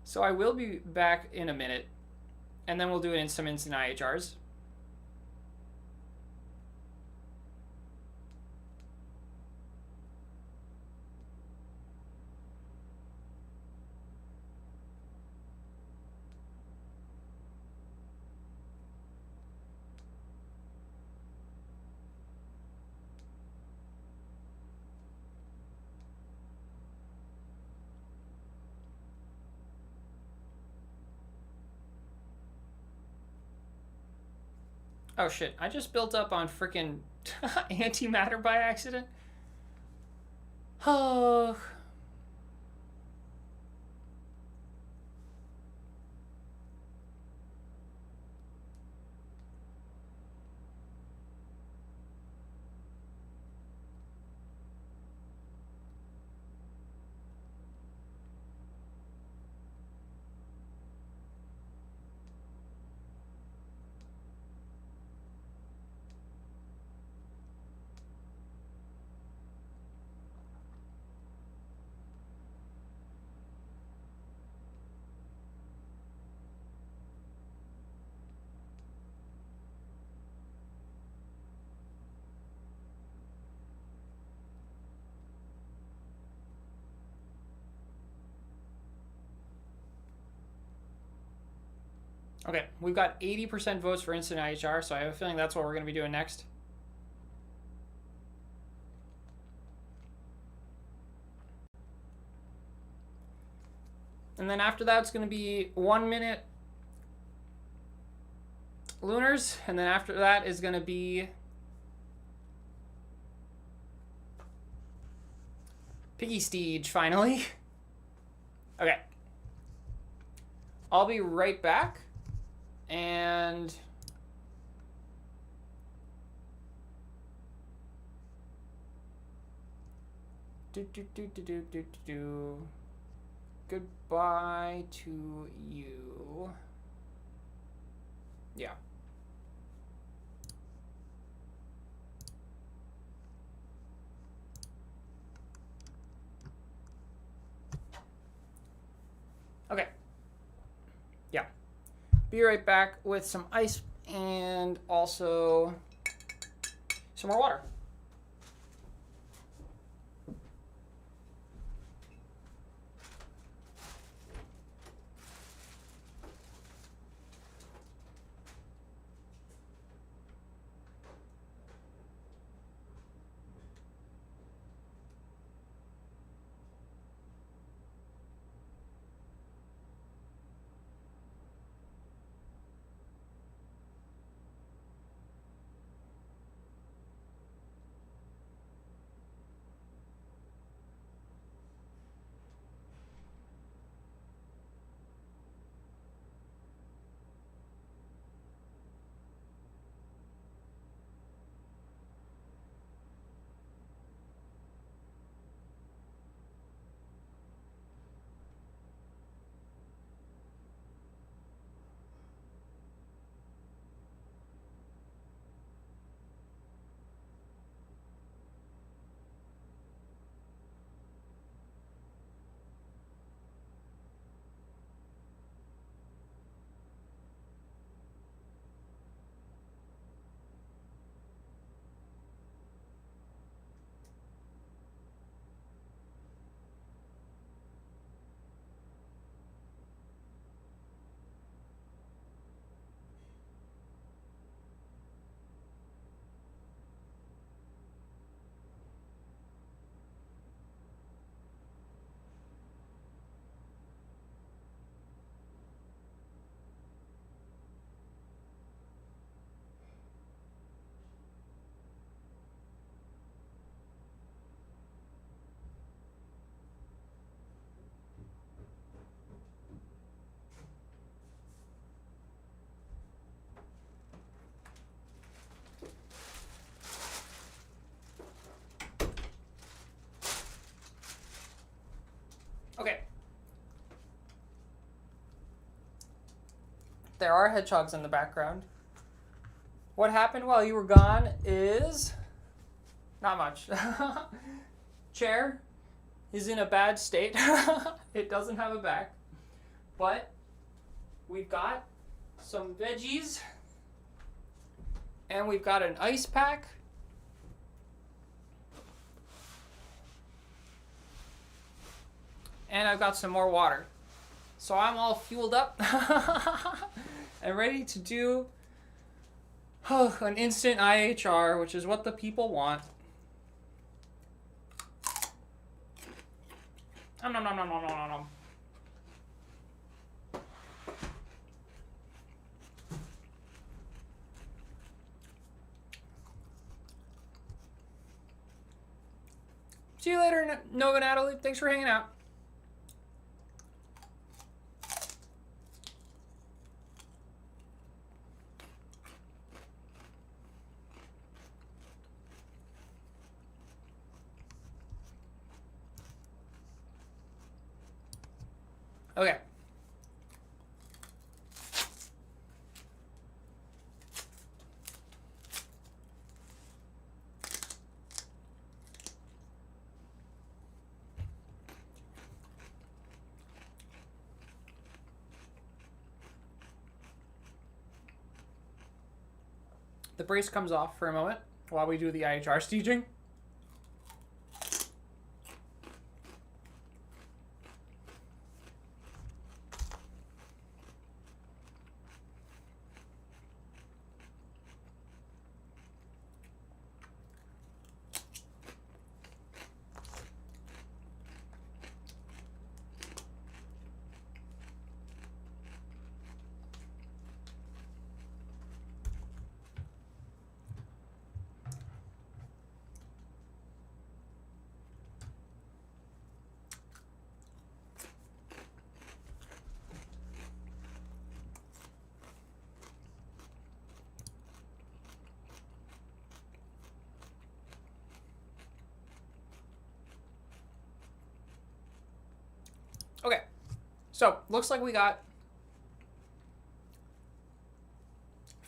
So I will be back in a minute, and then we'll do it in some instant IHRs. Oh shit, I just built up on freaking antimatter by accident. Oh. Okay, we've got 80% votes for instant IHR, so I have a feeling that's what we're going to be doing next. And then after that, it's going to be 1 minute lunars, and then after that is going to be Piggy Steege, finally. Okay. I'll be right back. And goodbye to you. Yeah. Okay. Yeah. Be right back with some ice and also some more water. Okay. There are hedgehogs in the background. What happened while you were gone is not much. Chair is in a bad state. It doesn't have a back. But we've got some veggies. And we've got an ice pack. And I've got some more water. So I'm all fueled up and ready to do an instant IHR, which is what the people want. Nom nom nom nom nom nom nom. See you later, Nova Natalie. Thanks for hanging out. Okay. The brace comes off for a moment while we do the IHR staging. Okay, so looks like we got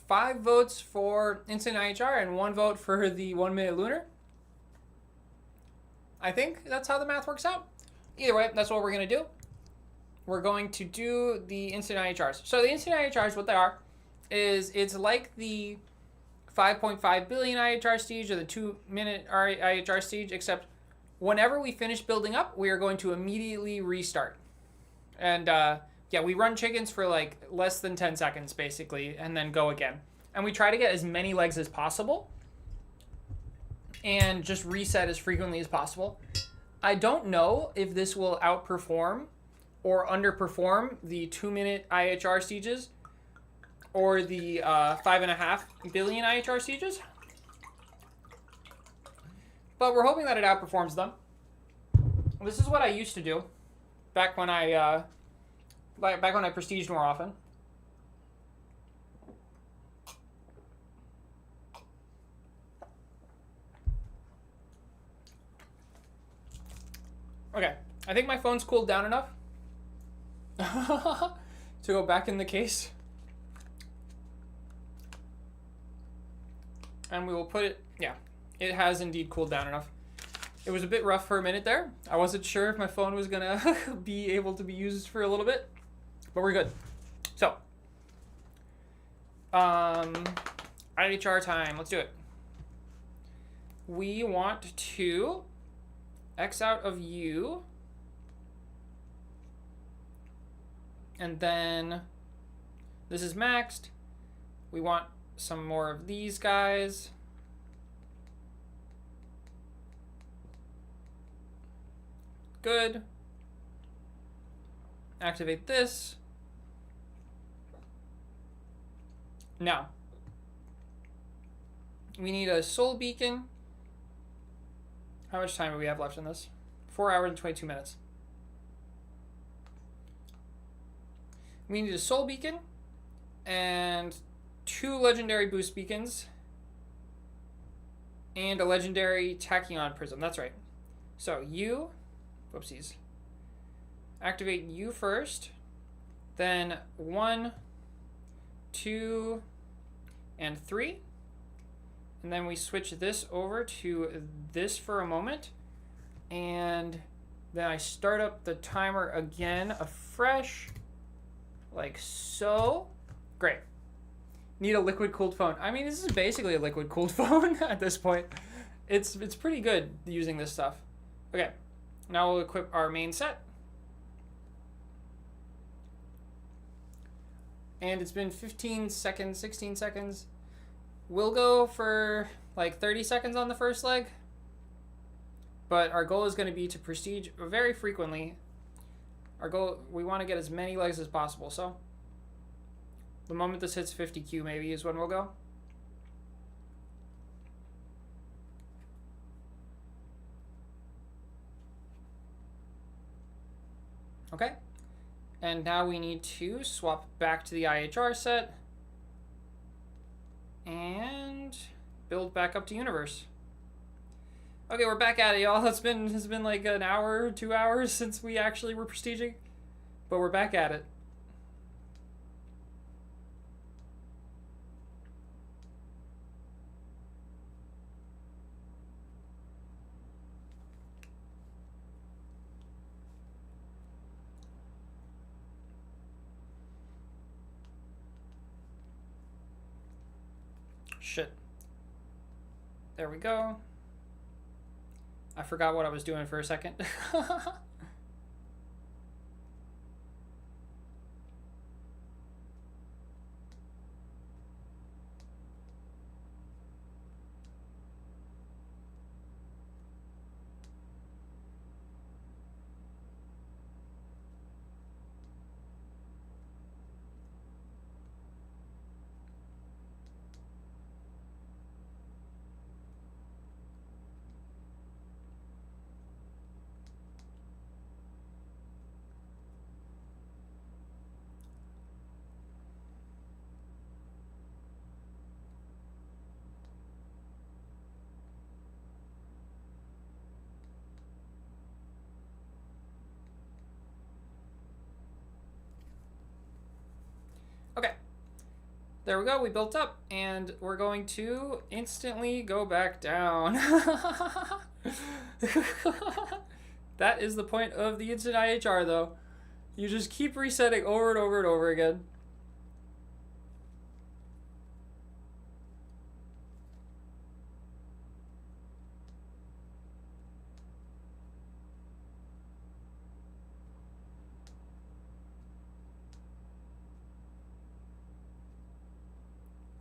5 votes for instant IHR and 1 vote for the 1 minute lunar. I think that's how the math works out. Either way, that's what we're going to do. We're going to do the instant IHRs. So the instant IHRs, what they are, is it's like the 5.5 billion IHR stage or the 2 minute IHR stage, except whenever we finish building up, we are going to immediately restart. And yeah, we run chickens for like less than 10 seconds basically, and then go again. And we try to get as many legs as possible and just reset as frequently as possible. I don't know if this will outperform or underperform the 2 minute IHR sieges or the 5.5 billion IHR sieges, but we're hoping that it outperforms them. This is what I used to do back when I prestiged more often. Okay, I think my phone's cooled down enough to go back in the case. And we will put it, yeah, it has indeed cooled down enough. It was a bit rough for a minute there. I wasn't sure if my phone was gonna be able to be used for a little bit, but we're good. So, IHR time, let's do it. We want to X out of U, and then this is maxed. We want some more of these guys. Good. Activate this. Now, we need a soul beacon. How much time do we have left in this? 4 hours and 22 minutes. We need a soul beacon and 2 legendary boost beacons and a legendary tachyon prism. That's right. So you, whoopsies. Activate you first, then 1, 2, and 3. And then we switch this over to this for a moment. And then I start up the timer again afresh, like so. Great. Need a liquid cooled phone. I mean, this is basically a liquid cooled phone at this point. It's pretty good using this stuff. Okay, now we'll equip our main set. And it's been 15 seconds, 16 seconds. We'll go for like 30 seconds on the first leg. But our goal is going to be to prestige very frequently. Our goal, we want to get as many legs as possible. So the moment this hits 50Q maybe is when we'll go. Okay. And now we need to swap back to the IHR set and build back up to universe. Okay, we're back at it, y'all. It's been like an hour, 2 hours since we actually were prestiging, but we're back at it. Shit. There we go. I forgot what I was doing for a second. Okay. There we go, we built up, and we're going to instantly go back down. That is the point of the instant IHR, though. You just keep resetting over and over and over again.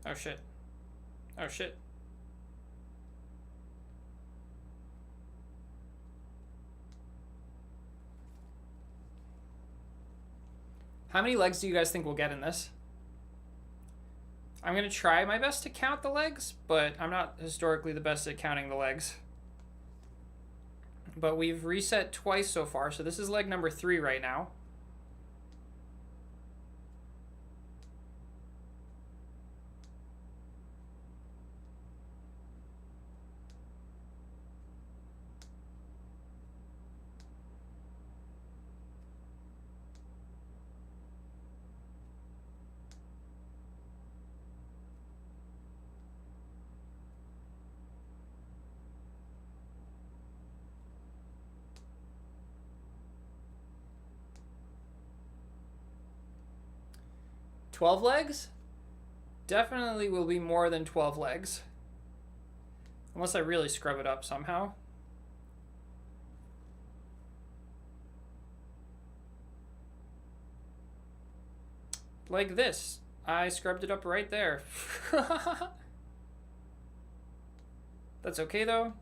Oh shit. Oh shit. How many legs do you guys think we'll get in this? I'm going to try my best to count the legs, but I'm not historically the best at counting the legs. But we've reset twice so far, so this is leg number 3 right now. "12 legs? Definitely will be more than 12 legs. Unless I really scrub it up somehow. Like this. I scrubbed it up right there. That's okay though.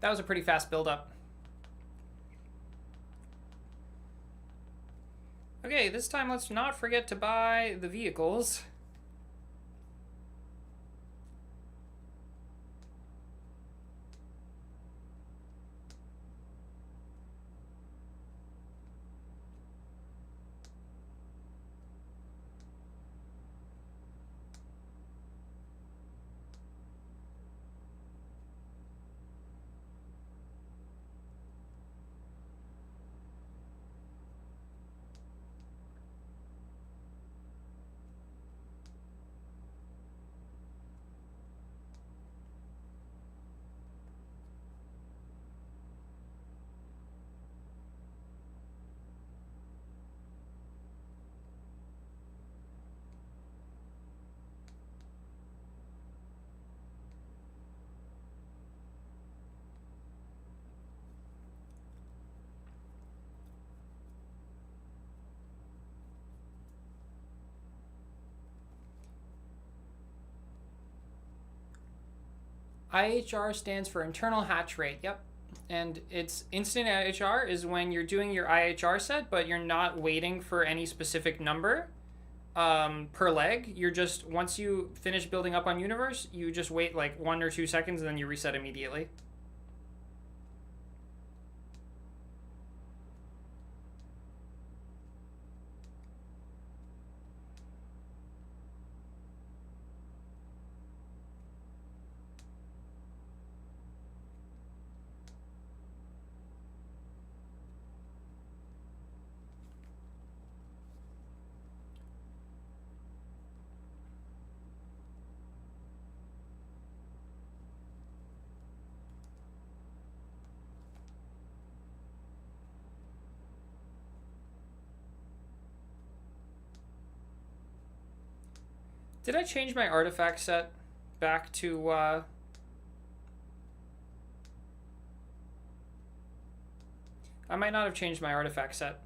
That was a pretty fast build-up. Okay, this time let's not forget to buy the vehicles. IHR stands for internal hatch rate. Yep. And it's instant IHR is when you're doing your IHR set, but you're not waiting for any specific number per leg. You're just, once you finish building up on Universe, you just wait like 1 or 2 seconds and then you reset immediately. Did I change my artifact set back to, I might not have changed my artifact set.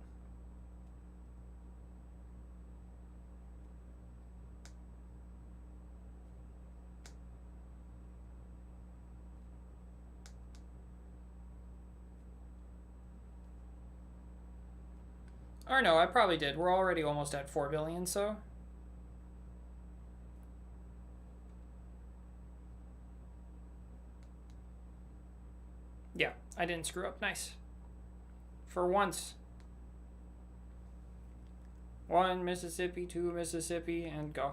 Or no, I probably did. We're already almost at 4 billion, so. Yeah, I didn't screw up. Nice. For once. 1 Mississippi, 2 Mississippi, and go.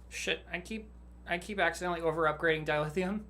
Shit, I keep accidentally over upgrading dilithium.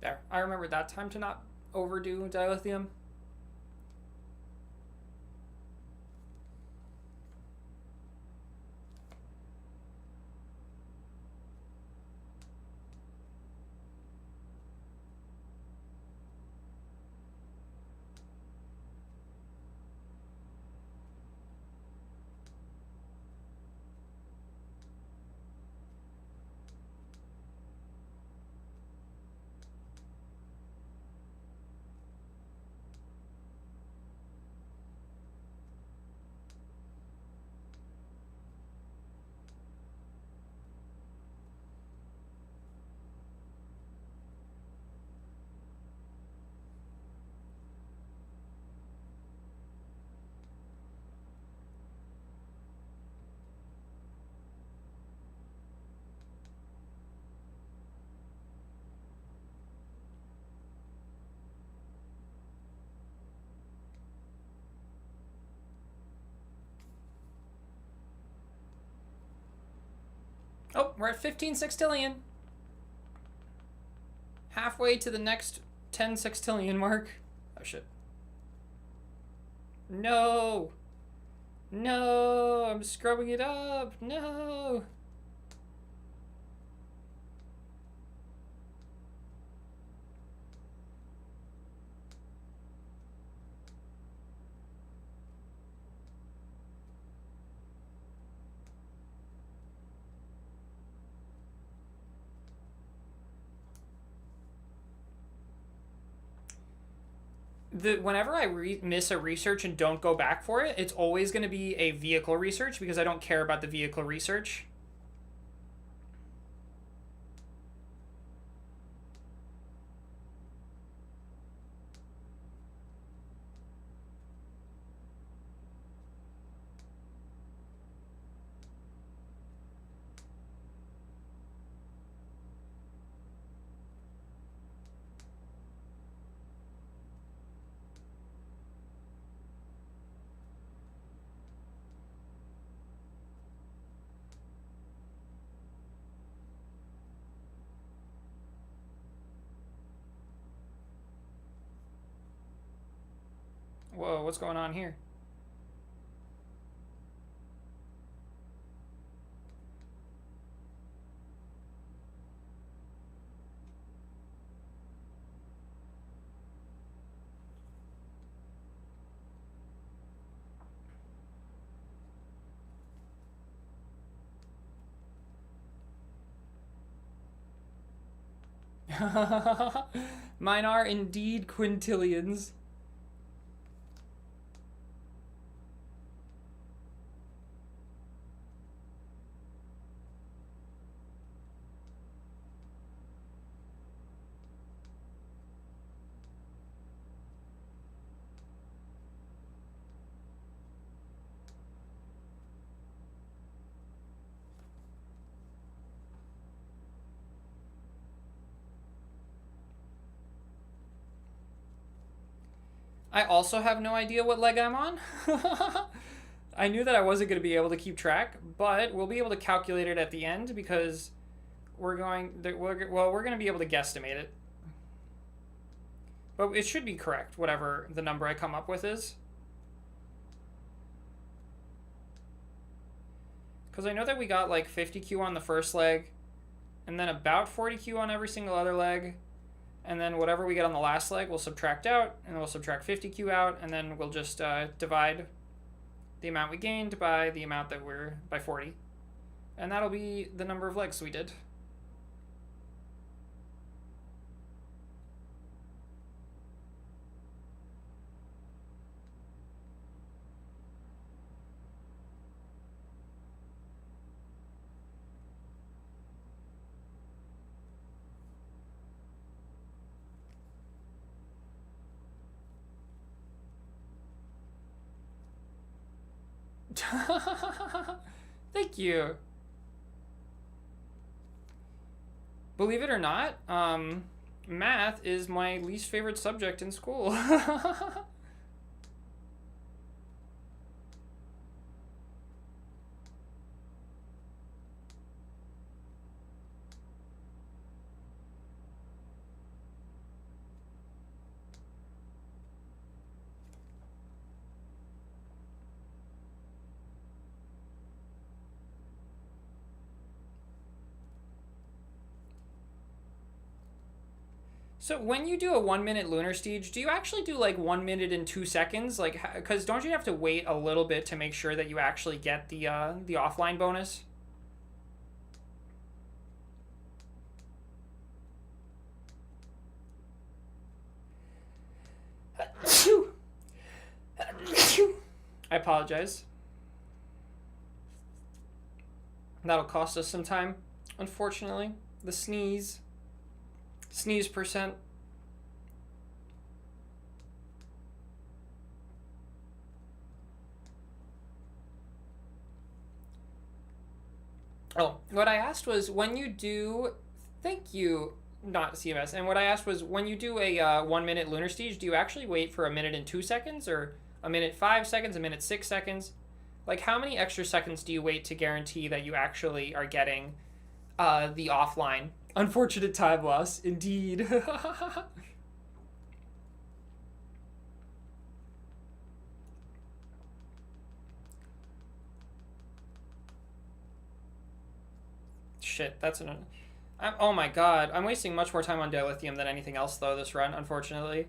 There. I remember that time to not overdo dilithium. we're at 15 sextillion. Halfway to the next 10 sextillion mark. Oh, shit. No! No! I'm scrubbing it up! No! Whenever I miss a research and don't go back for it, it's always going to be a vehicle research because I don't care about the vehicle research. Whoa, what's going on here? Mine are indeed quintillions. I also have no idea what leg I'm on. I knew that I wasn't going to be able to keep track, but we'll be able to calculate it at the end because we're going to be able to guesstimate it. But it should be correct, whatever the number I come up with is. Because I know that we got like 50Q on the first leg, and then about 40Q on every single other leg. And then whatever we get on the last leg, we'll subtract out, and we'll subtract 50Q out, and then we'll just divide the amount we gained by the amount that we're, by 40. And that'll be the number of legs we did. Thank you. Believe it or not, math is my least favorite subject in school. So when you do a 1 minute lunar siege, do you actually do like 1 minute and 2 seconds? Like, because don't you have to wait a little bit to make sure that you actually get the offline bonus? I apologize. That'll cost us some time, unfortunately. The sneeze. Sneeze percent. Oh, what I asked was when you do, thank you, not CMS, and what I asked was when you do a 1 minute lunar siege, do you actually wait for a minute and 2 seconds, or a minute 5 seconds, a minute 6 seconds? Like, how many extra seconds do you wait to guarantee that you actually are getting the offline. Unfortunate time loss, indeed. Shit, that's an. Oh my god, I'm wasting much more time on dilithium than anything else though this run, unfortunately.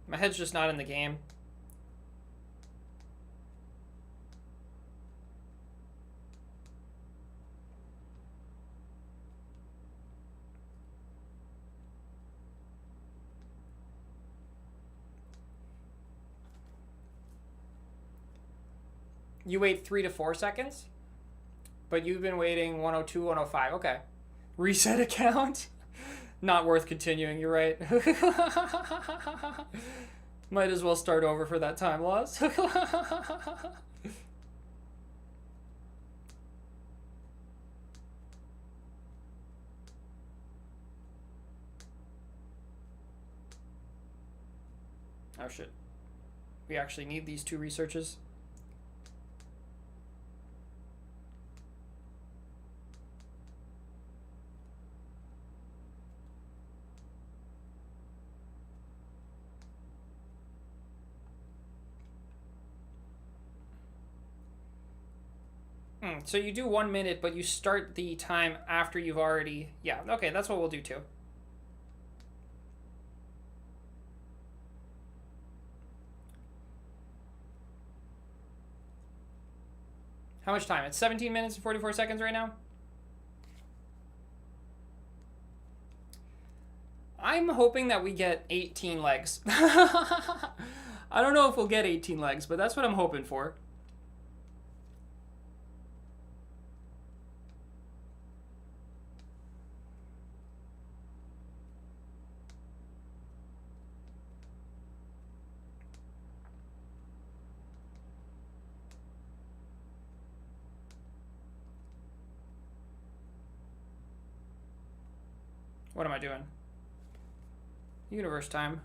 My head's just not in the game. You wait 3 to 4 seconds? But you've been waiting 102, 105. Okay. Reset account? Not worth continuing, you're right. Might as well start over for that time loss. Oh shit. We actually need these 2 researches. So you do 1 minute, but you start the time after you've already... Yeah, okay, that's what we'll do too. How much time? It's 17 minutes and 44 seconds right now? I'm hoping that we get 18 legs. I don't know if we'll get 18 legs, but that's what I'm hoping for. What am I doing? Universe time.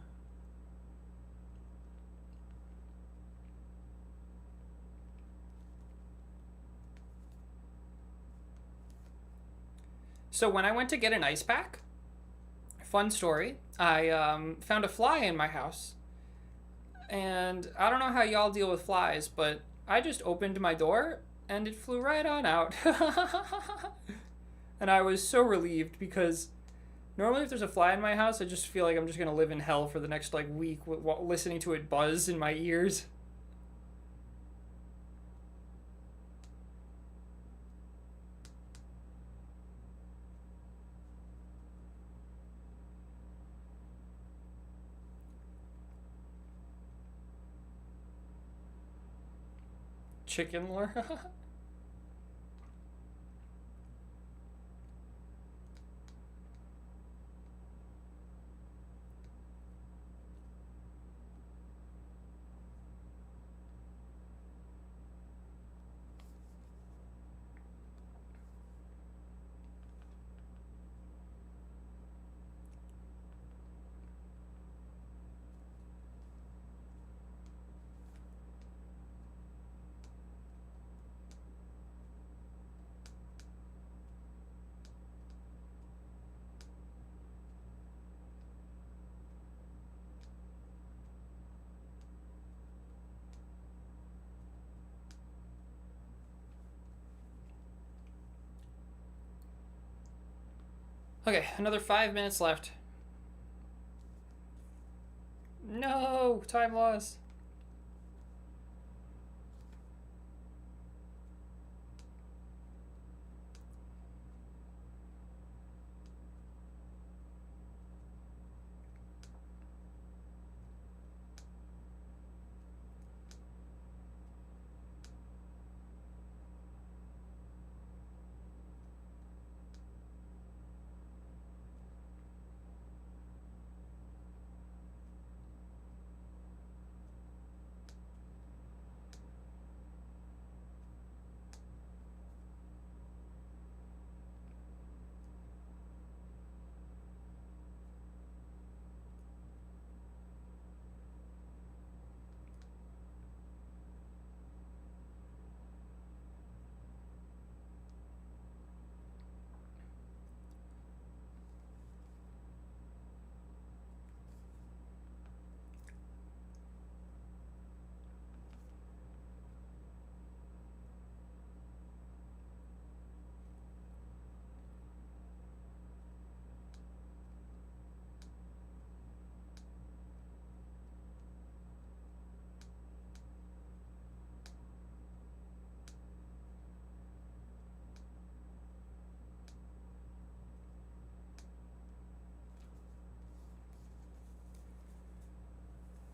So when I went to get an ice pack, fun story, I found a fly in my house. And I don't know how y'all deal with flies, but I just opened my door and it flew right on out. And I was so relieved because normally if there's a fly in my house, I just feel like I'm just going to live in hell for the next like week listening to it buzz in my ears. Chicken lure. Okay, another 5 minutes left. No, time loss.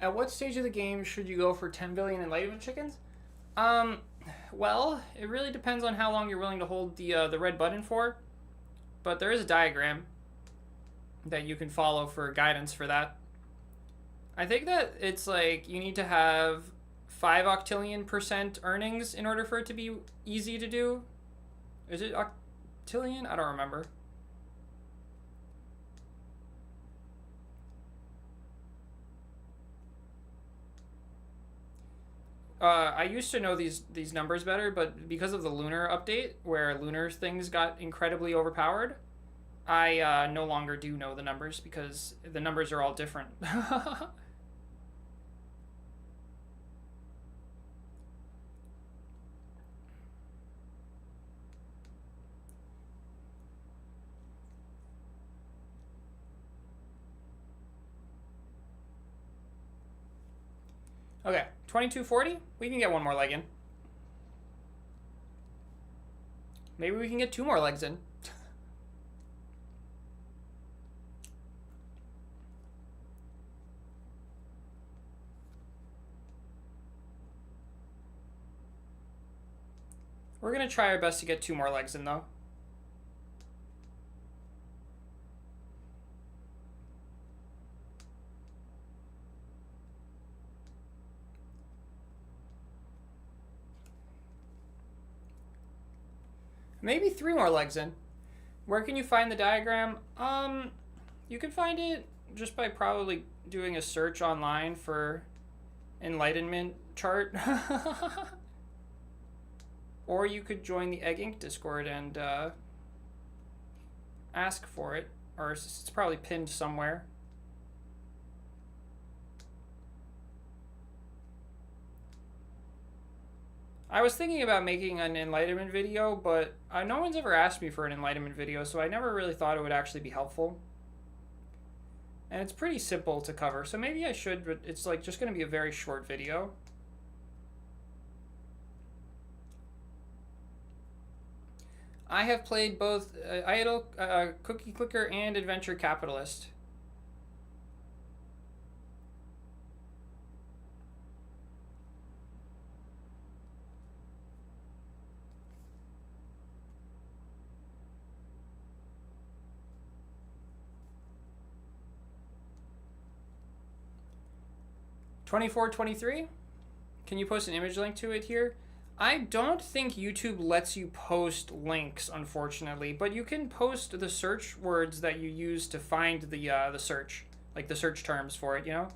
At what stage of the game should you go for 10 billion enlightenment chickens? Well, it really depends on how long you're willing to hold the red button for. But there is a diagram that you can follow for guidance for that. I think that it's like you need to have 5 octillion% earnings in order for it to be easy to do. Is it octillion? I don't remember. I used to know these numbers better, but because of the lunar update, where lunar things got incredibly overpowered, I no longer do know the numbers because the numbers are all different. Okay, 2240. We can get one more leg in. Maybe we can get 2 more legs in. We're going to try our best to get 2 more legs in, though. Maybe 3 more legs in. Where can you find the diagram? You can find it just by probably doing a search online for enlightenment chart. Or you could join the Egg Inc. Discord and ask for it. Or it's probably pinned somewhere. I was thinking about making an enlightenment video, but no one's ever asked me for an enlightenment video, so I never really thought it would actually be helpful. And it's pretty simple to cover, so maybe I should, but it's like just going to be a very short video. I have played both Idle, Cookie Clicker, and Adventure Capitalist. $24.23. Can you post an image link to it here? I don't think YouTube lets you post links, unfortunately, but you can post the search words that you use to find the search, like the search terms for it, you know?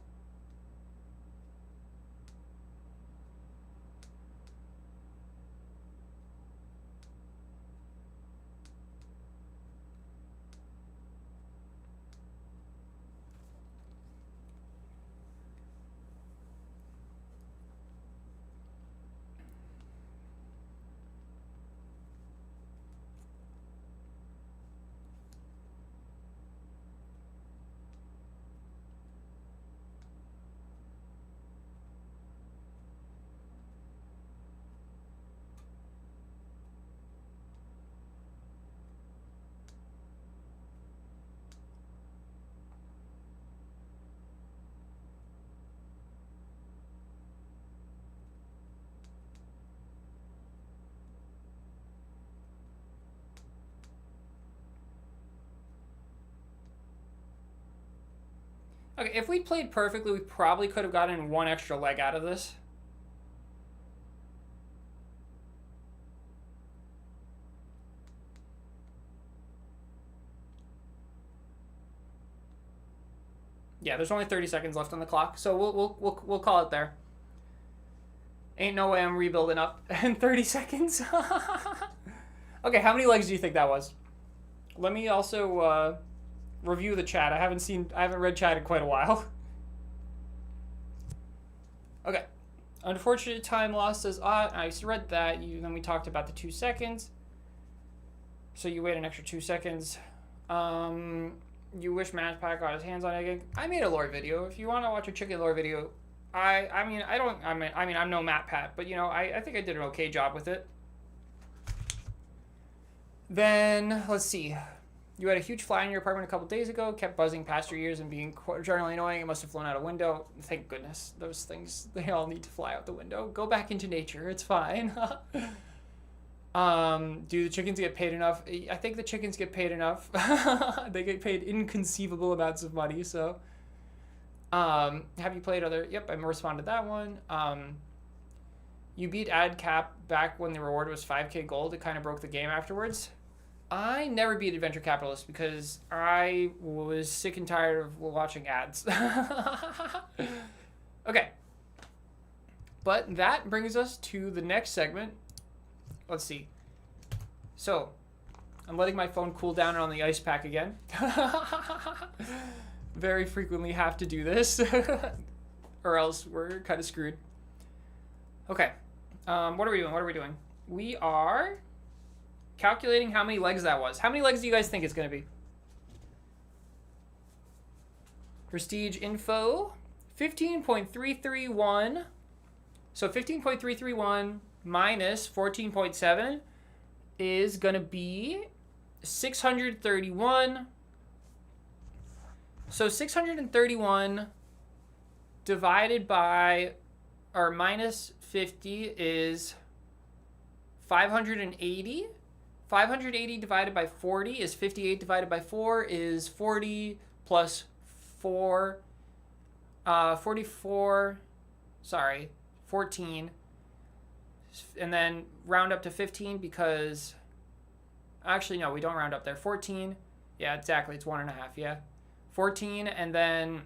Okay, if we played perfectly, we probably could have gotten 1 extra leg out of this. Yeah, there's only 30 seconds left on the clock, so we'll call it there. Ain't no way I'm rebuilding up in 30 seconds. Okay, how many legs do you think that was? Let me also review the chat. I haven't read chat in quite a while. Okay. Unfortunate time lost as I read that. Then we talked about the 2 seconds. So you wait an extra 2 seconds. You wish MatchPack got his hands on Egg. I made a lore video. If you want to watch a chicken lore video, I'm no MatPat, but you know, I think I did an okay job with it. Then let's see. You had a huge fly in your apartment a couple days ago, kept buzzing past your ears and being generally annoying. It must have flown out a window. Thank goodness. Those things, they all need to fly out the window. Go back into nature. It's fine. Do the chickens get paid enough? I think the chickens get paid enough. They get paid inconceivable amounts of money, so. Have you played other? Yep, I responded to that one. You beat ad cap back when the reward was 5k gold. It kind of broke the game afterwards. I never beat Adventure Capitalist because I was sick and tired of watching ads. Okay. But that brings us to the next segment. Let's see. So, I'm letting my phone cool down on the ice pack again. Very frequently have to do this. Or else we're kind of screwed. Okay. What are we doing? We are calculating how many legs that was. How many legs do you guys think it's going to be? Prestige info. 15.331. So 15.331 minus 14.7 is going to be 631. So 631 divided by, or minus 50 is 580. 580 divided by 40 is 58 divided by 4 is 40 plus 4. 44, sorry, 14. And then round up to 15 because, actually no, we don't round up there. 14, yeah, exactly, it's 1.5, yeah. 14, and then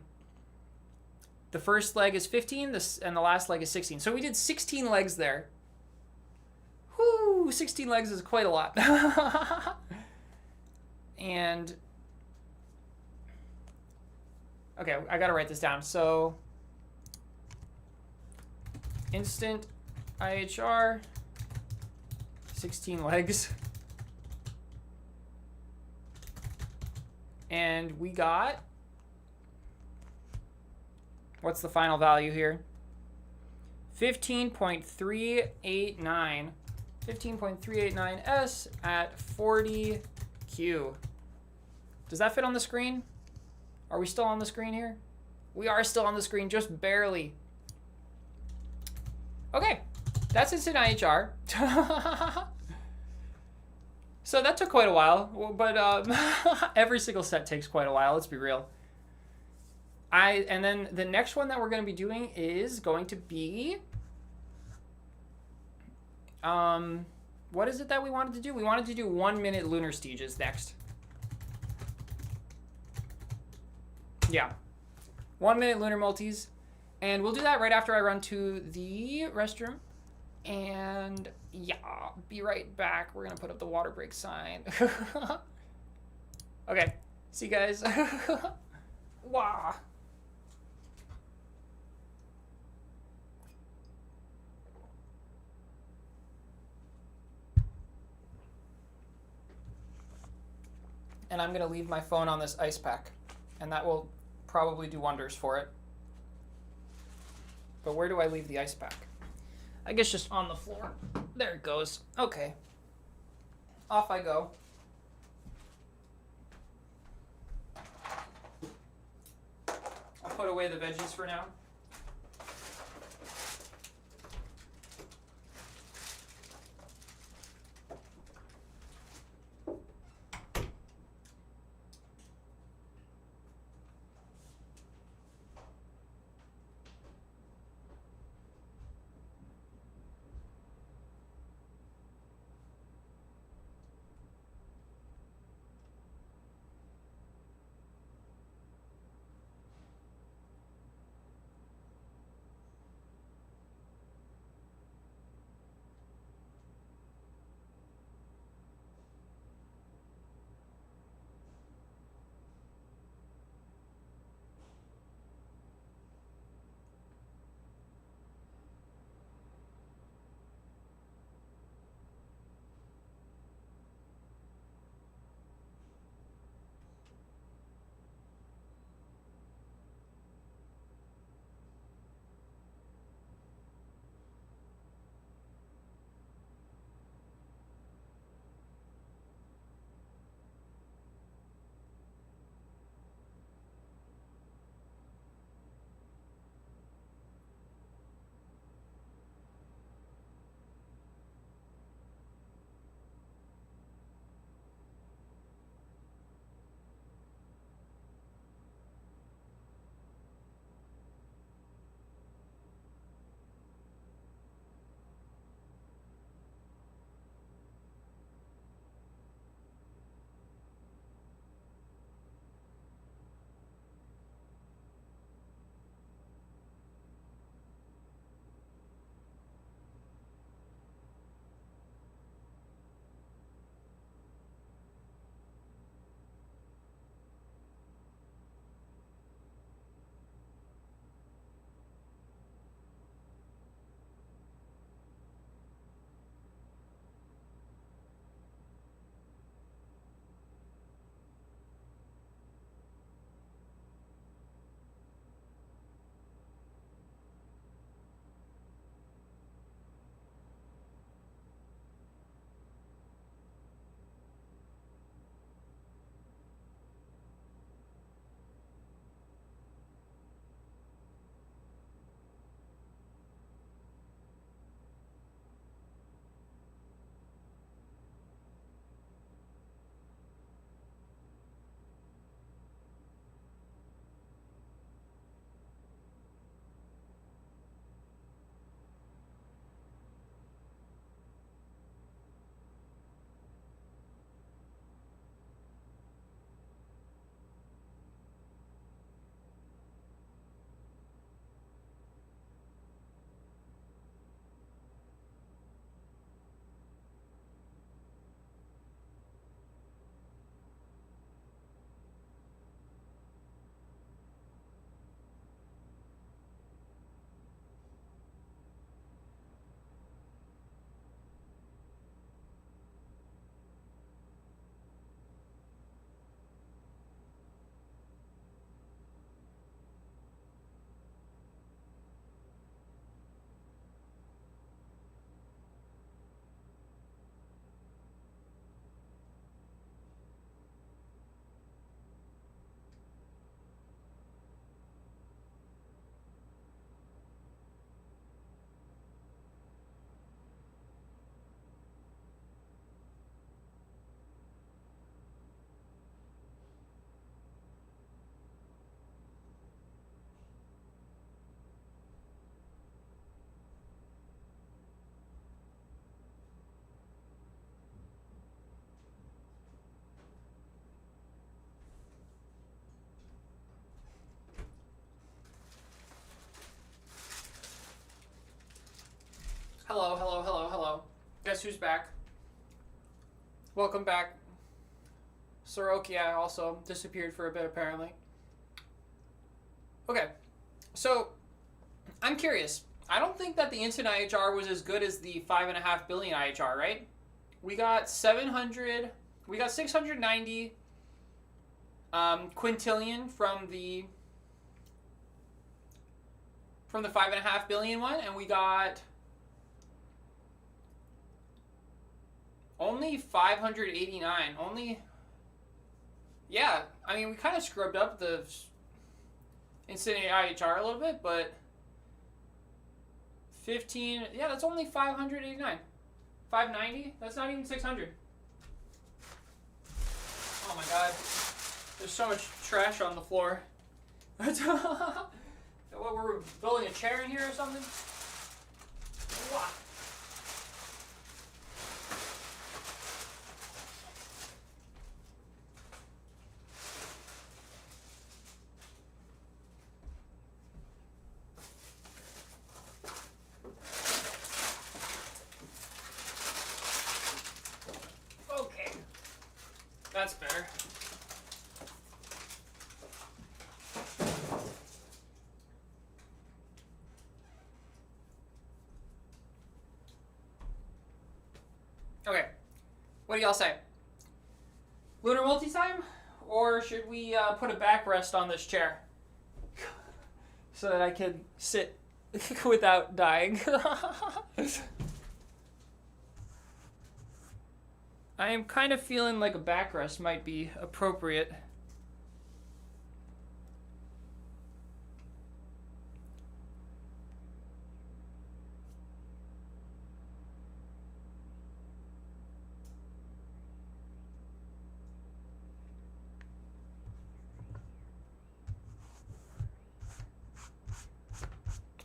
the first leg is 15, and the last leg is 16. So we did 16 legs there. Whoo, 16 legs is quite a lot. And, okay, I gotta write this down. So, instant IHR, 16 legs. And we got, what's the final value here? 15.389. 15.389S at 40Q. Does that fit on the screen? Are we still on the screen here? We are still on the screen, just barely. Okay, that's instant IHR. So that took quite a while, but every single set takes quite a while, let's be real. And then the next one that we're going to be doing is going to be, what is it that we wanted to do? We wanted to do 1 minute lunar stages next. Yeah, 1 minute lunar multis, and we'll do that right after I run to the restroom. And yeah, be right back. We're gonna put up the water break sign. Okay, see you guys. Wow. And I'm gonna leave my phone on this ice pack, and that will probably do wonders for it. But where do I leave the ice pack? I guess just on the floor. There it goes. Okay. Off I go. I'll put away the veggies for now. guess who's back? Welcome back. Sorokia also disappeared for a bit, apparently. Okay, so I'm curious. I don't think that the Instant IHR was as good as the 5.5 billion IHR, right? We got 690 quintillion from the 5.5 billion one, and we got only 589. Only, yeah. I mean, we kind of scrubbed up the Instant IHR a little bit, but 15. Yeah, that's only 589. 590. That's not even 600. Oh my god. There's so much trash on the floor. What, were we building a chair in here or something? Wow. Okay. That's better. Okay, what do y'all say? Lunar multi-time? Or should we put a backrest on this chair? So that I can sit without dying. I am kind of feeling like a backrest might be appropriate.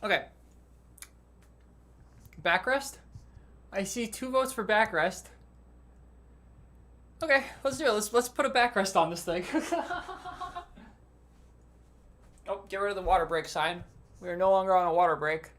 Okay. Backrest? I see 2 votes for backrest. Okay, let's do it. Let's put a backrest on this thing. Oh, get rid of the water break sign. We are no longer on a water break.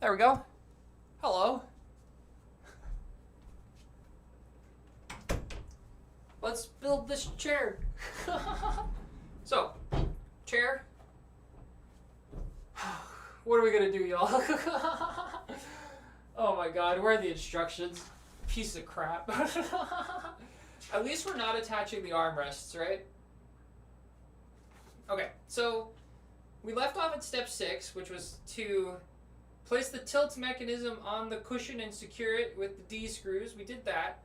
There we go. Hello. Let's build this chair. So, chair. What are we gonna do, y'all? Oh my god, where are the instructions? Piece of crap. At least we're not attaching the armrests, right? Okay, so we left off at step 6, which was to place the tilt mechanism on the cushion and secure it with the D screws. We did that.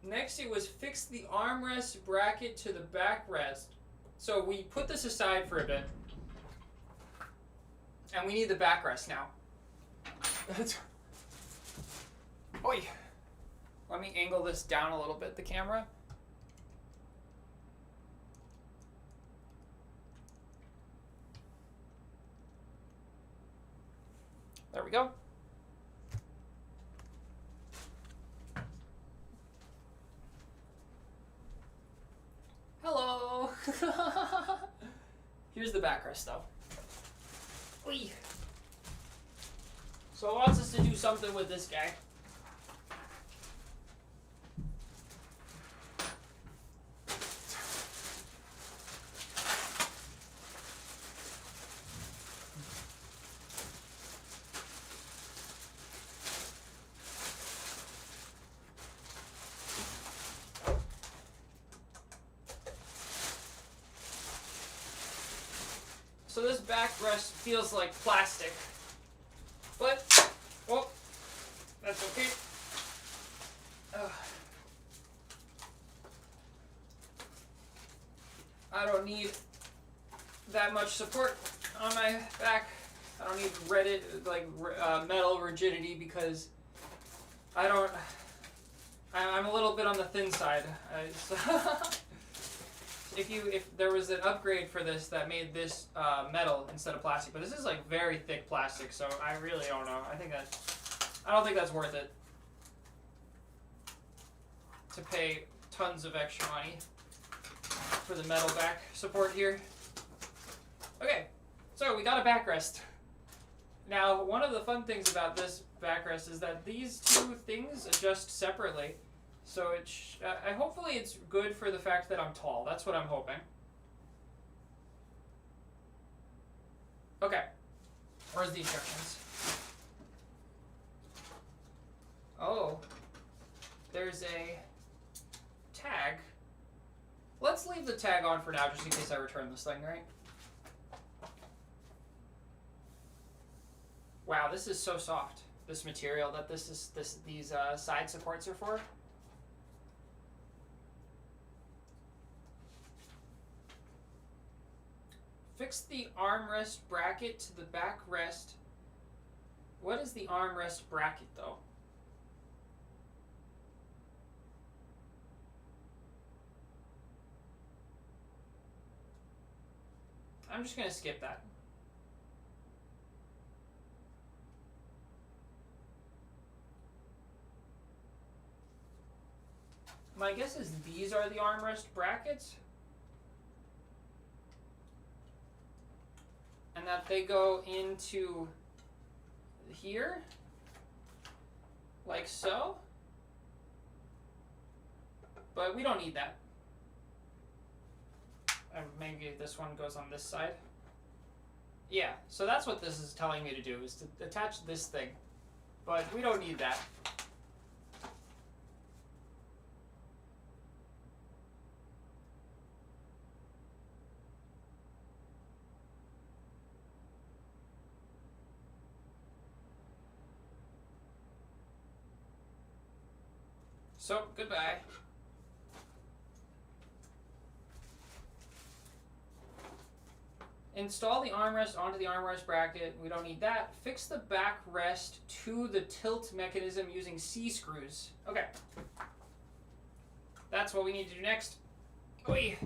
Next, it was fix the armrest bracket to the backrest. So we put this aside for a bit. And we need the backrest now. Oi. Let me angle this down a little bit, the camera. There we go. Hello. Here's the backrest though. Whee. So it wants us to do something with this guy. So this backrest feels like plastic, but, oh, that's okay. I don't need that much support on my back. I don't need metal rigidity because I'm a little bit on the thin side. If there was an upgrade for this that made this metal instead of plastic, but this is like very thick plastic, so I really don't know. I think that I don't think that's worth it to pay tons of extra money for the metal back support here. Okay, so we got a backrest. Now, one of the fun things about this backrest is that these two things adjust separately. So hopefully it's good for the fact that I'm tall. That's what I'm hoping. Okay, where's the instructions? Oh, there's a tag. Let's leave the tag on for now just in case I return this thing, right? Wow, this is so soft. This material that these side supports are for. Fix the armrest bracket to the backrest. What is the armrest bracket though? I'm just gonna skip that. My guess is these are the armrest brackets. And that they go into here, like so. But we don't need that. And maybe this one goes on this side. Yeah, so that's what this is telling me to do, is to attach this thing. But we don't need that. So, goodbye. Install the armrest onto the armrest bracket. We don't need that. Fix the backrest to the tilt mechanism using C-screws. Okay. That's what we need to do next. Oy.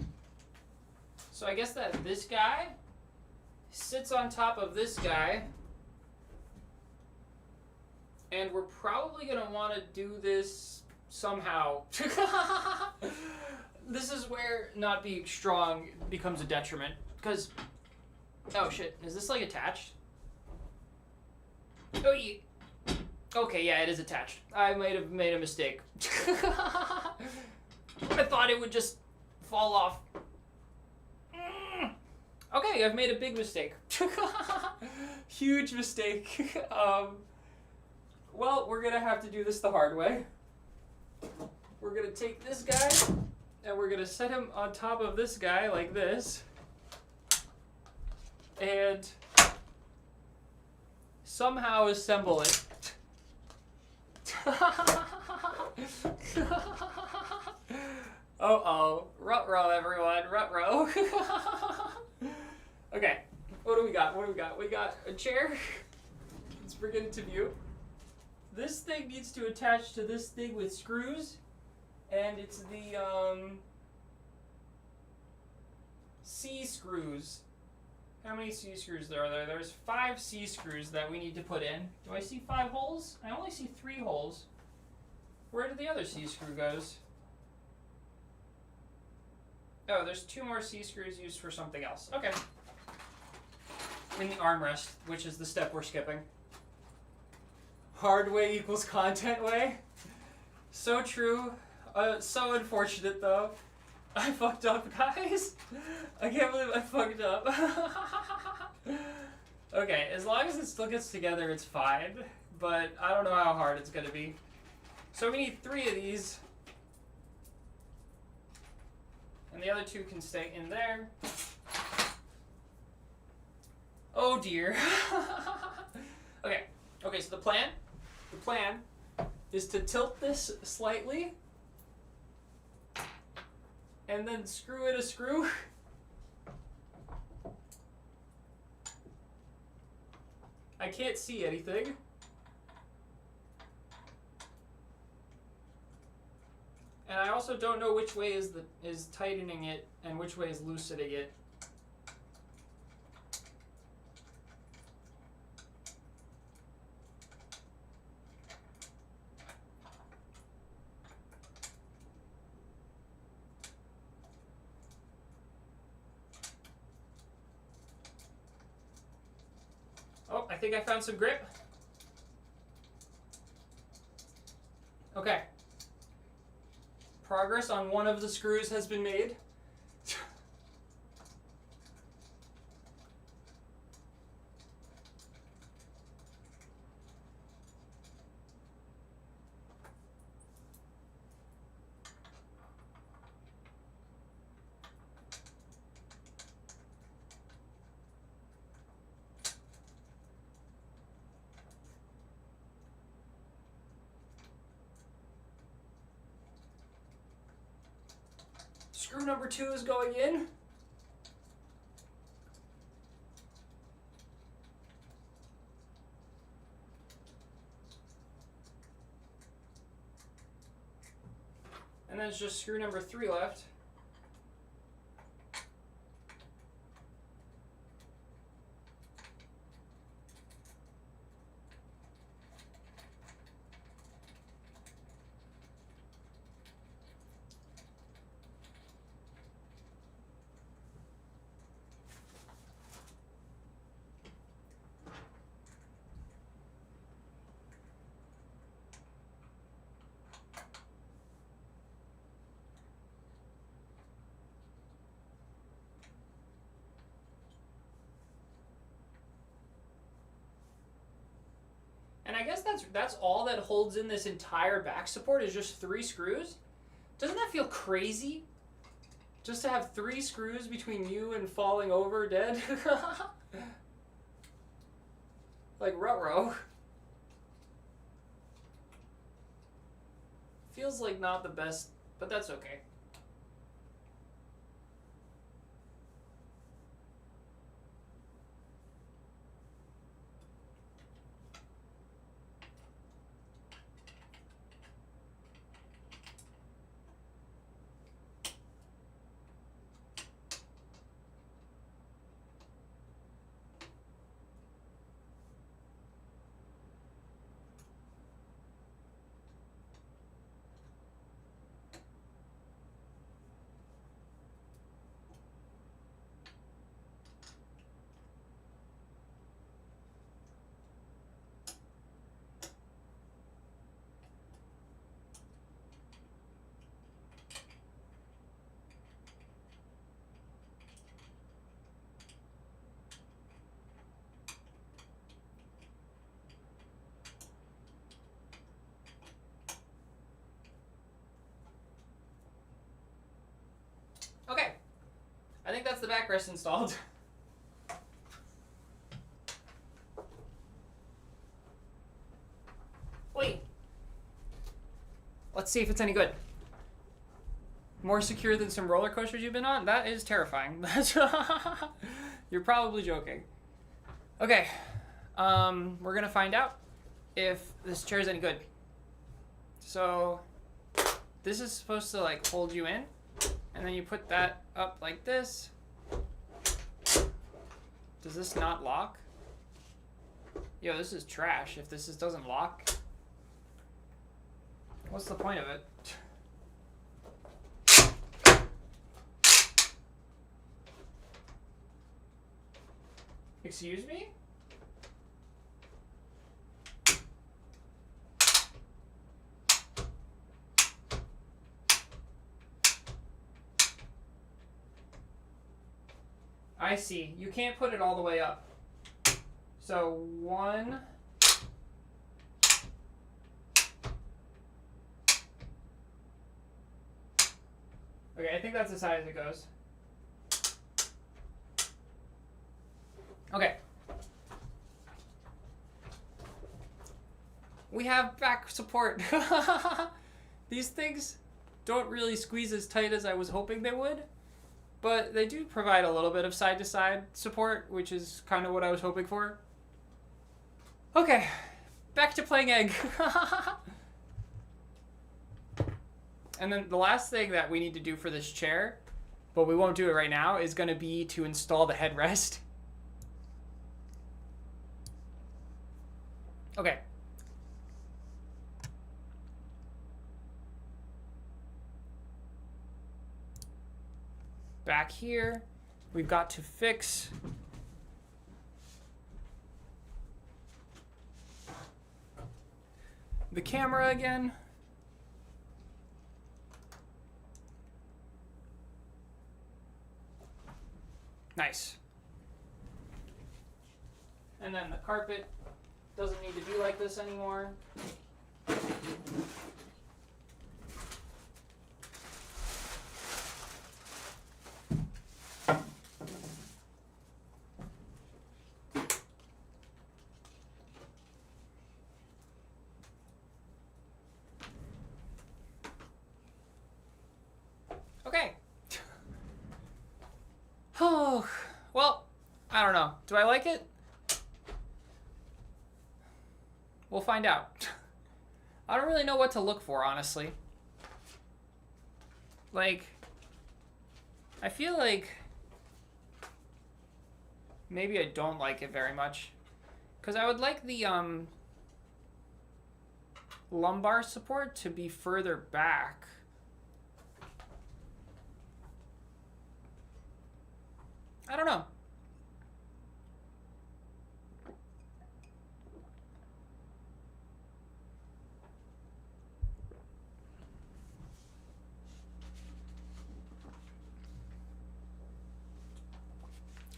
So I guess that this guy sits on top of this guy. And we're probably going to want to do this somehow. This is where not being strong becomes a detriment. Because, oh shit, is this like attached? Oh, yeah. Okay, yeah, it is attached. I might have made a mistake. I thought it would just fall off. Okay, I've made a big mistake. Huge mistake. Well, we're gonna have to do this the hard way. We're gonna take this guy, and we're gonna set him on top of this guy like this. And somehow assemble it. Uh-oh. Ruh-roh, everyone. Ruh-roh. Okay. What do we got? What do we got? We got a chair. Let's bring it into view. This thing needs to attach to this thing with screws. And it's the, C-screws. How many C-screws are there? There's 5 C-screws that we need to put in. Do I see 5 holes? I only see 3 holes. Where did the other C-screw goes? Oh, there's 2 more C-screws used for something else. Okay. In the armrest, which is the step we're skipping. Hard way equals content way. So true. So unfortunate, though. I fucked up, guys. I can't believe I fucked up. Okay, as long as it still gets together, it's fine. But I don't know how hard it's gonna be. So we need 3 of these. And the other 2 can stay in there. Oh dear. Okay, so the plan is to tilt this slightly. And then screw in a screw. I can't see anything. And I also don't know which way is tightening it and which way is loosening it. I think I found some grip. Okay. Progress on one of the screws has been made. Screw number 2 is going in. And then it's just screw number 3 left. And I guess that's all that holds in this entire back support is just 3 screws. Doesn't that feel crazy? Just to have 3 screws between you and falling over dead? Like ruh-roh. Feels like not the best, but that's okay. Okay, I think that's the backrest installed. Wait. Let's see if it's any good. More secure than some roller coasters you've been on? That is terrifying. You're probably joking. Okay, we're gonna find out if this chair is any good. So, this is supposed to like hold you in. And then you put that up like this. Does this not lock? Yo, this is trash if this doesn't lock. What's the point of it? Excuse me? I see. You can't put it all the way up. So 1. Okay, I think that's as high as it goes. Okay. We have back support. These things don't really squeeze as tight as I was hoping they would. But they do provide a little bit of side-to-side support, which is kind of what I was hoping for. Okay, back to playing egg. And then the last thing that we need to do for this chair, but we won't do it right now, is going to be to install the headrest. Okay. Back here, we've got to fix the camera again. Nice. And then the carpet doesn't need to be like this anymore. Okay. Oh, well, I don't know. Do I like it? We'll find out. I don't really know what to look for, honestly. Like, I feel like maybe I don't like it very much. Because I would like the lumbar support to be further back. I don't know.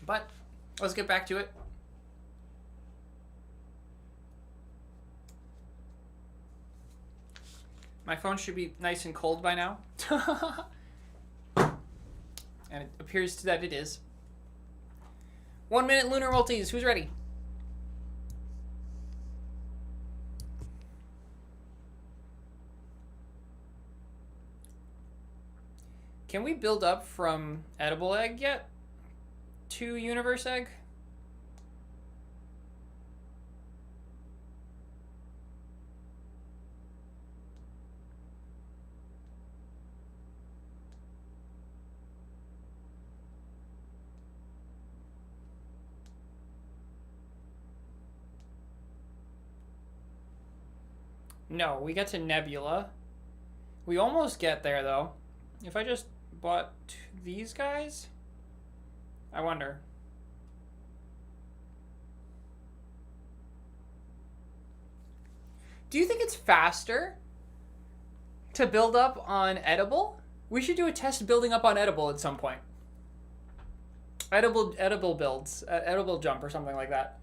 But let's get back to it. My phone should be nice and cold by now. And it appears that it is. 1 minute lunar multis. Who's ready? Can we build up from edible egg yet to universe egg? No, we get to Nebula. We almost get there, though. If I just bought these guys, I wonder. Do you think it's faster to build up on edible? We should do a test building up on edible at some point. Edible builds, edible jump or something like that.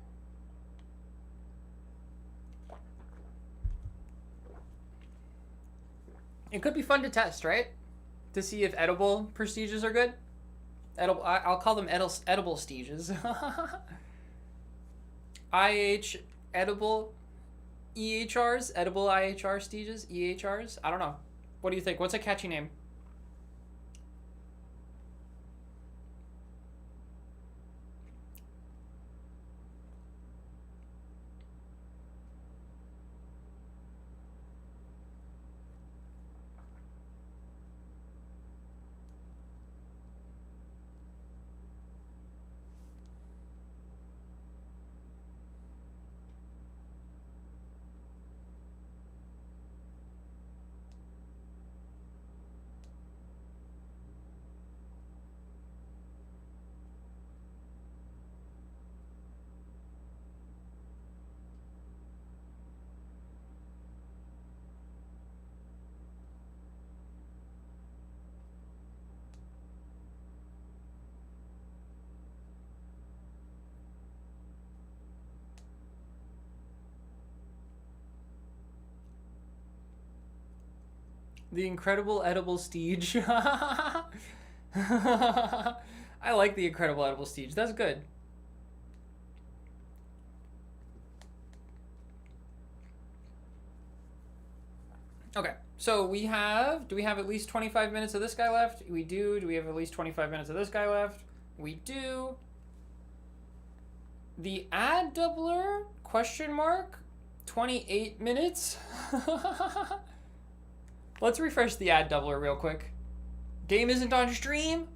It could be fun to test, right? To see if edible prestiges are good. I'll call them edible stages. IH edible EHRs, edible IHR stages, EHRs. I don't know. What do you think? What's a catchy name? The Incredible Edible Steege. I like the Incredible Edible Steege. That's good. Okay, so we have, do we have at least 25 minutes of this guy left? We do. Do we have at least 25 minutes of this guy left? We do. The ad doubler, question mark, 28 minutes? Let's refresh the ad doubler real quick. Game isn't on stream?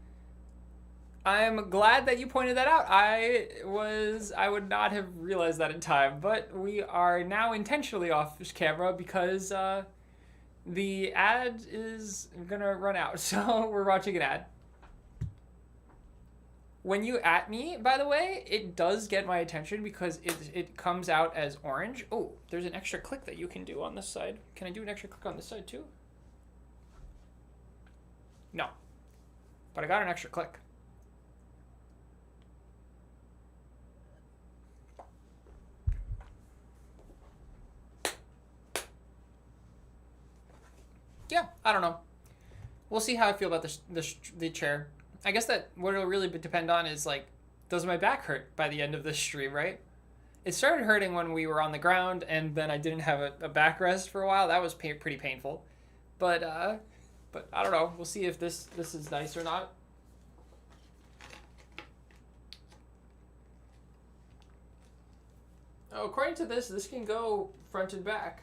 I'm glad that you pointed that out. I would not have realized that in time, but we are now intentionally off camera because the ad is gonna run out, so we're watching an ad. When you at me, by the way, it does get my attention because it comes out as orange. Oh, there's an extra click that you can do on this side. Can I do an extra click on this side too? No. But I got an extra click. Yeah, I don't know. We'll see how I feel about the chair. I guess that what it'll really depend on is like, does my back hurt by the end of this stream, right? It started hurting when we were on the ground, and then I didn't have a backrest for a while. That was pretty painful. But I don't know. We'll see if this is nice or not. Oh, according to this can go front and back.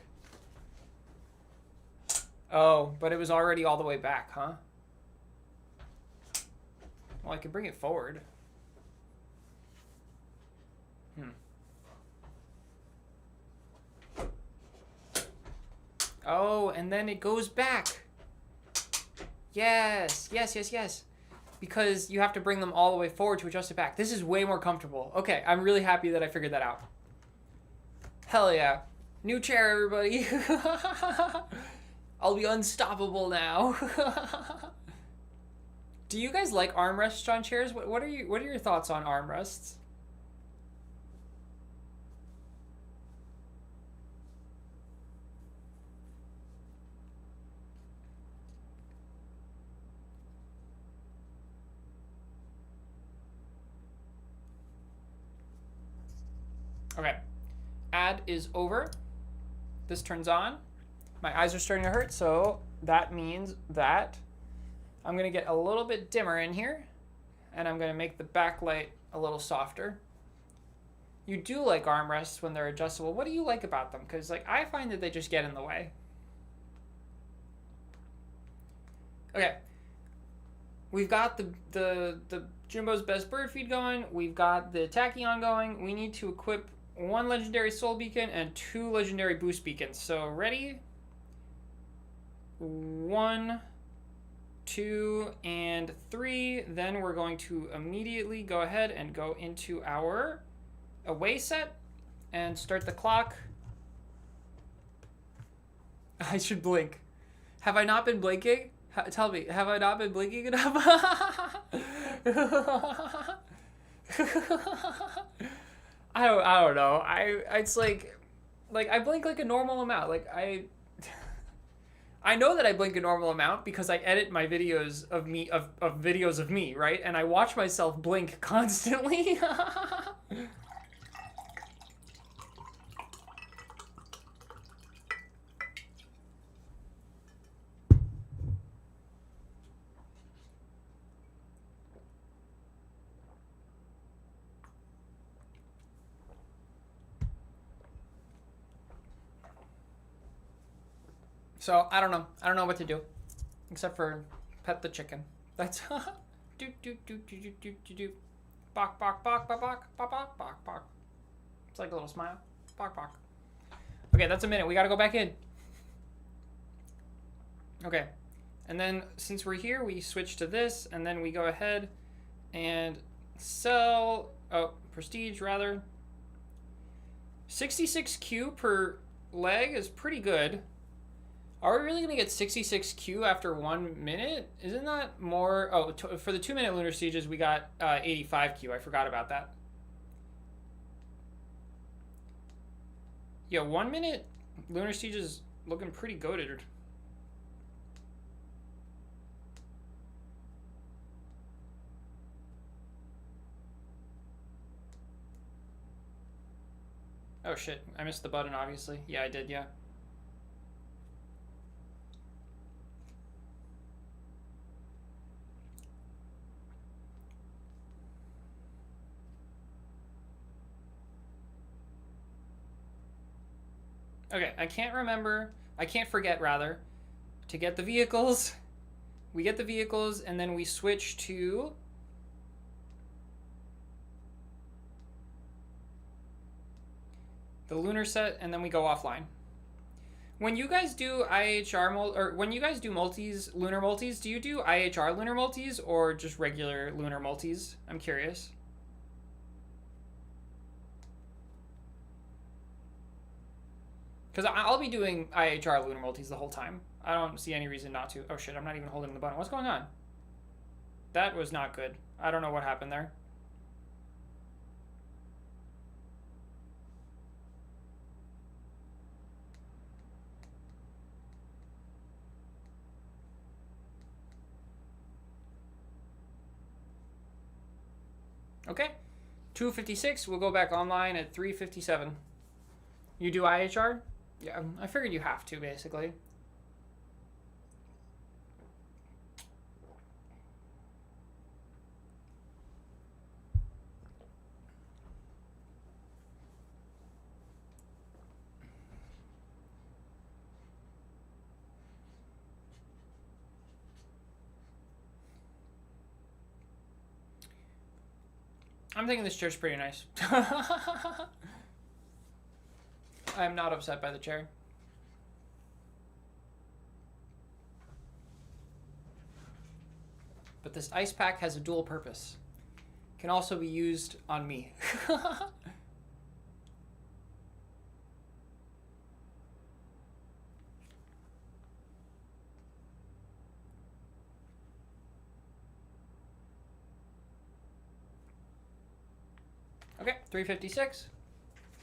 Oh, but it was already all the way back, huh? Well, I could bring it forward. Oh, and then it goes back. Yes. Because you have to bring them all the way forward to adjust it back. This is way more comfortable. Okay, I'm really happy that I figured that out. Hell yeah. New chair, everybody. I'll be unstoppable now. Do you guys like armrests on chairs? What are your thoughts on armrests? Okay. Ad is over. This turns on. My eyes are starting to hurt, so that means that I'm going to get a little bit dimmer in here, and I'm going to make the backlight a little softer. You do like armrests when they're adjustable. What do you like about them? Because like I find that they just get in the way. Okay. We've got the Jumbo's Best Bird Feed going. We've got the Tachyon going. We need to equip 1 legendary soul beacon and 2 legendary boost beacons. So ready? 1, 2, and 3. Then we're going to immediately go ahead and go into our away set and start the clock. I should blink. Have I not been blinking? Tell me, have I not been blinking enough? I don't know. It's like I blink like a normal amount. Like I know that I blink a normal amount because I edit my videos of me of videos of me, right? And I watch myself blink constantly. So I don't know. I don't know what to do, except for pet the chicken. That's do do do do do do do do. Bok bok bok bok bok bok bok bok bok. It's like a little smile. Bok bok. Okay, that's a minute. We gotta go back in. Okay, and then since we're here, we switch to this, and then we go ahead and sell. Oh, prestige rather. 66Q per leg is pretty good. Are we really going to get 66Q after 1 minute? Isn't that more... Oh, for the 2-minute Lunar Sieges, we got 85Q. I forgot about that. Yeah, 1 minute Lunar Siege is looking pretty goated. Oh shit, I missed the button, obviously. Yeah, I did, yeah. Okay, I can't forget, rather, to get the vehicles. We get the vehicles, and then we switch to... the lunar set, and then we go offline. When you guys do IHR or when you guys do multis, lunar multis, do you do IHR lunar multis or just regular lunar multis? I'm curious. Because I'll be doing IHR lunar multis the whole time. I don't see any reason not to. Oh shit, I'm not even holding the button. What's going on? That was not good. I don't know what happened there. Okay. 2:56. We'll go back online at 3:57. You do IHR? Yeah, I figured you have to, basically. I'm thinking this chair's pretty nice. I'm not upset by the chair. But this ice pack has a dual purpose. It can also be used on me. Okay, 3:56.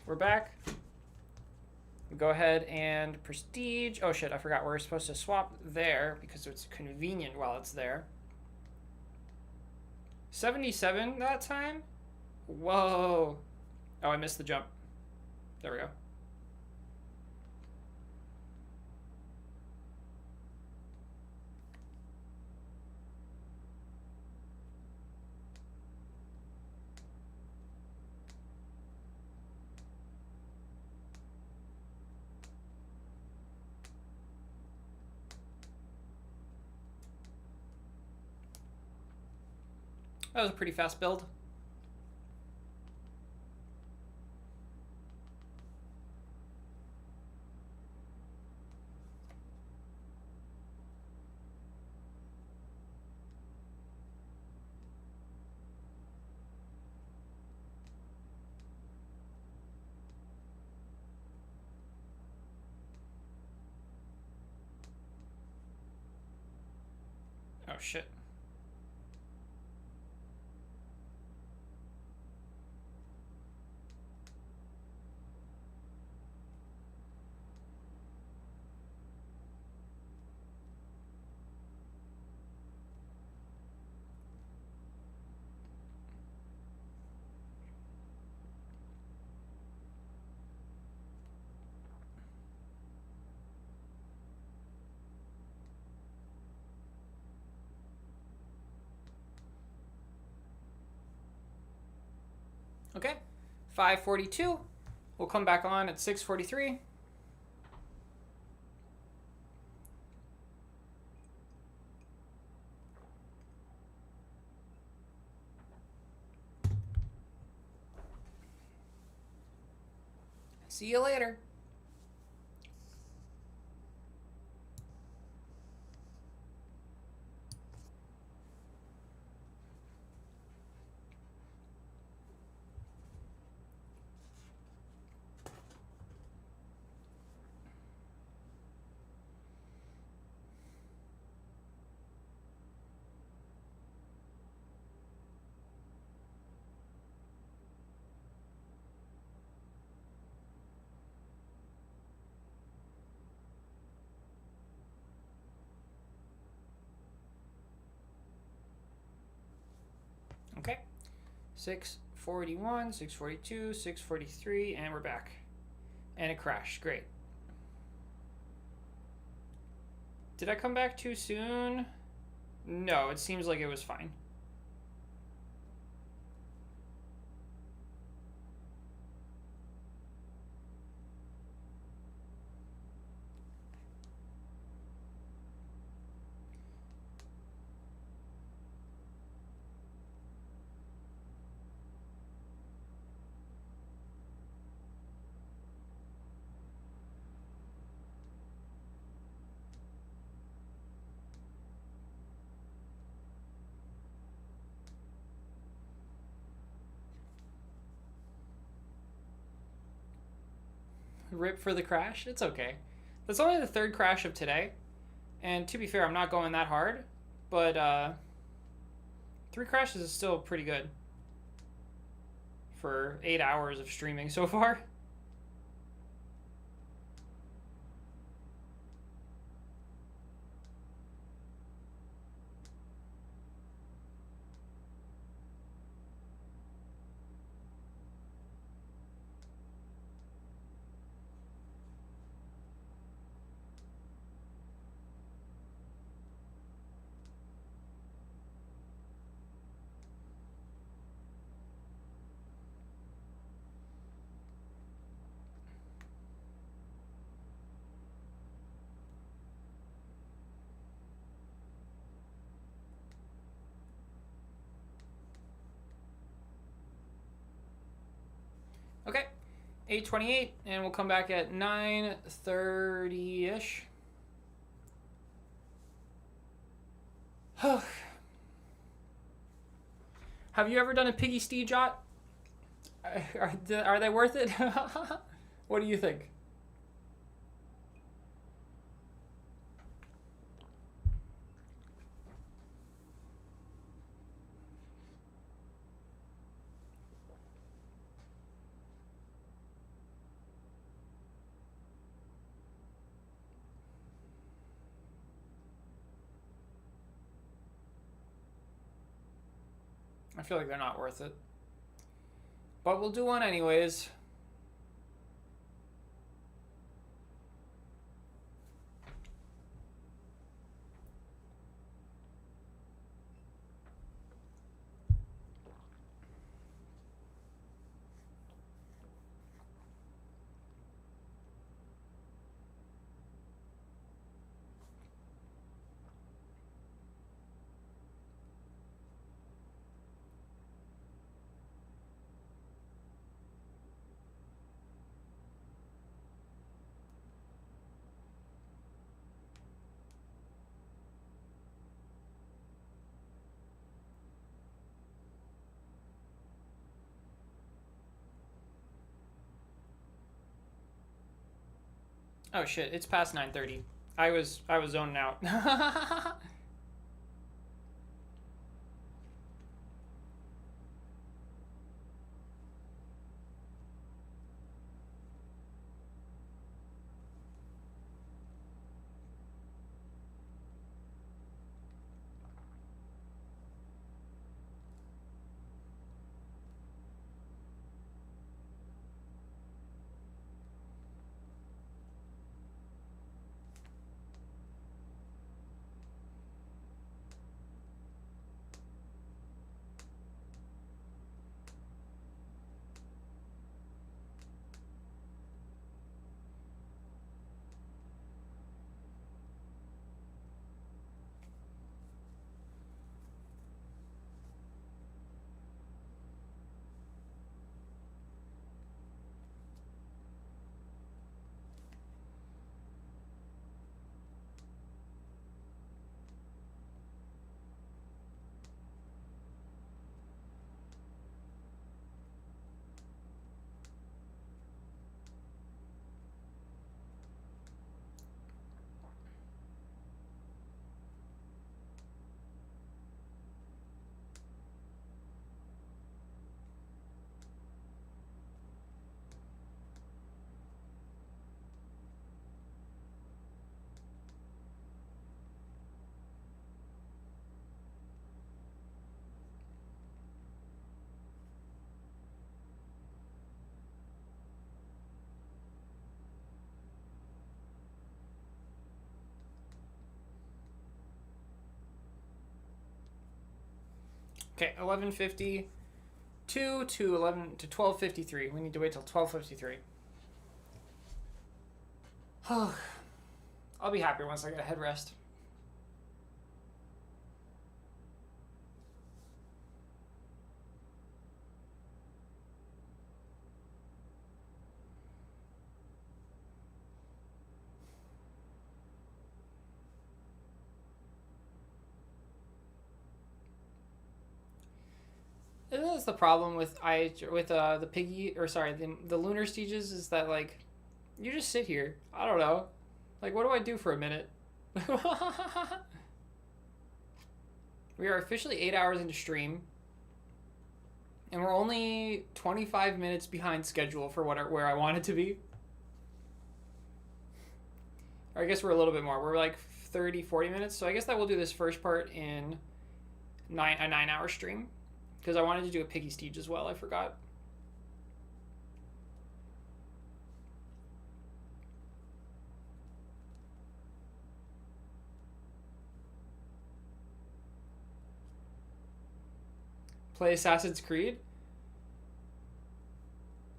We're back. We go ahead and prestige. Oh shit, I forgot we're supposed to swap there because it's convenient while it's there. 77 that time? Whoa. Oh, I missed the jump. There we go. That was a pretty fast build. Oh shit. Okay, 5:42. We'll come back on at 6:43. See you later. Okay, 6:41, 6:42, 6:43, and we're back. And it crashed. Great. Did I come back too soon? No, it seems like it was fine. Rip for the crash. It's okay. That's only the third crash of today. And to be fair, I'm not going that hard. But 3 crashes is still pretty good for 8 hours of streaming so far. Okay, 8:28, and we'll come back at 9:30-ish. Have you ever done a piggy steed jot? Are they worth it? What do you think? I feel like they're not worth it. But we'll do one anyways. Oh shit, it's past 9:30. I was zoning out. Okay, 11:52 to 12:53. We need to wait till 12:53. I'll be happier once I get a headrest. That's the problem with the piggy, or sorry, the lunar stages, is that like You just sit here. I don't know. Like, what do I do for a minute? We are officially 8 hours into stream. And we're only 25 minutes behind schedule for where I want it to be. Or I guess we're a little bit more. We're like 30, 40 minutes. So I guess that we'll do this first part in a 9-hour stream. Because I wanted to do a Piggy Steed as well. I forgot. Play Assassin's Creed?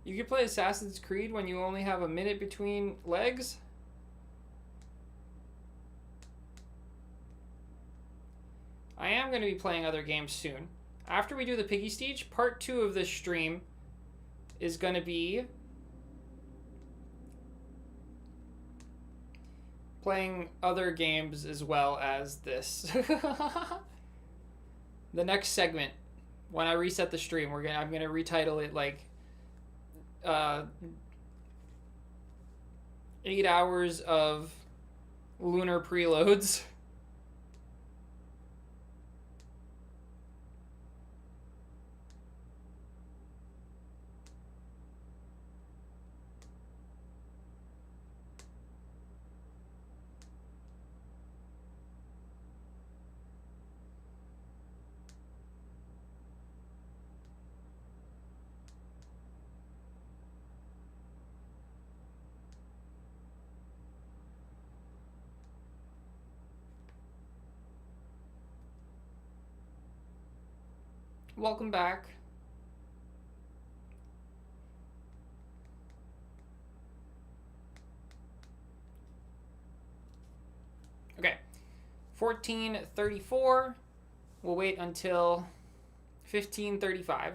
You can play Assassin's Creed when you only have a minute between legs? I am going to be playing other games soon. After we do the Piggy Steed, part 2 of this stream is going to be playing other games as well as this. The next segment, when I reset the stream, I'm gonna retitle it like 8 hours of lunar preloads. Welcome back. Okay, 14:34. We'll wait until 15:35.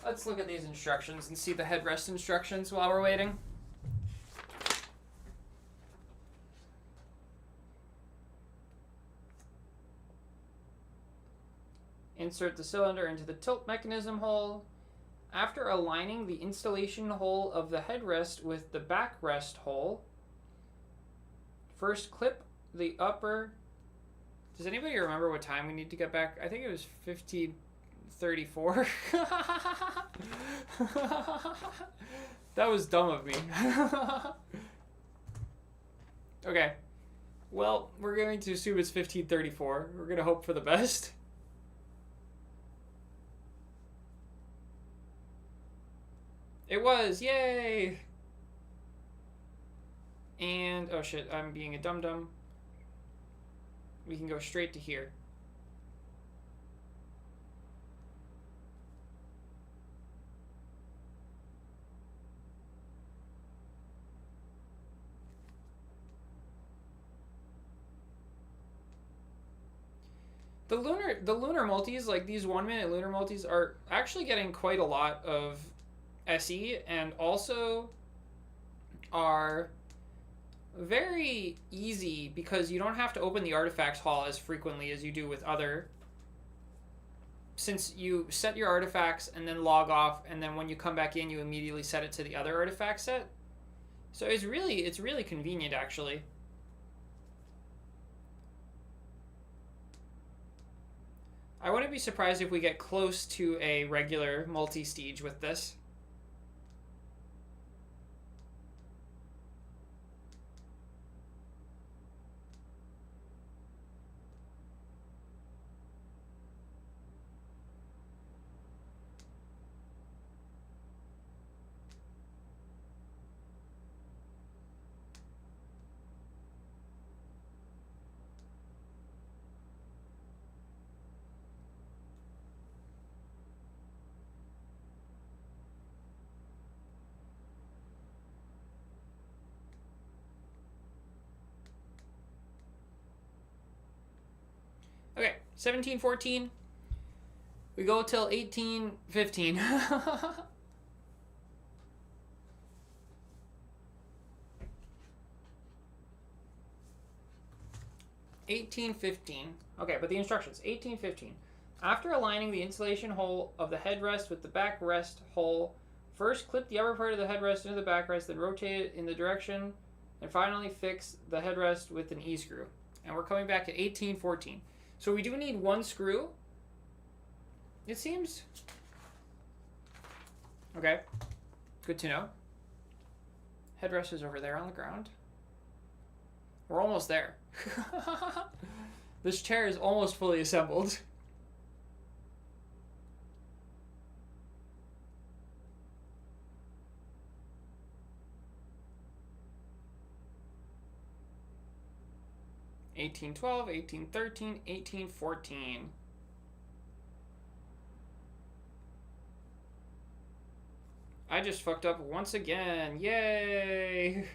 Let's look at these instructions and see the headrest instructions while we're waiting. Insert the cylinder into the tilt mechanism hole. After aligning the installation hole of the headrest with the backrest hole, first clip the upper... Does anybody remember what time we need to get back? I think it was 15:34. That was dumb of me. Okay. Well, we're going to assume it's 15:34. We're going to hope for the best. It was! Yay! And, oh shit, I'm being a dum-dum. We can go straight to here. The lunar multis, like these 1 minute lunar multis, are actually getting quite a lot of SE, and also are very easy because you don't have to open the artifacts hall as frequently as you do with other, since you set your artifacts and then log off, and then when you come back in you immediately set it to the other artifact set. So it's really convenient, actually. I wouldn't be surprised if we get close to a regular multi-stage with this. Okay, 17:14. We go till 18:15. 1815. Okay, but the instructions. 1815. After aligning the insulation hole of the headrest with the backrest hole, first clip the upper part of the headrest into the backrest, then rotate it in the direction, and finally fix the headrest with an E-screw. And we're coming back to 1814. So we do need one screw. It seems. Okay. Good to know. Headrest is over there on the ground. We're almost there. This chair is almost fully assembled. $18.12, $18.13, $18.14. I just fucked up once again. Yay!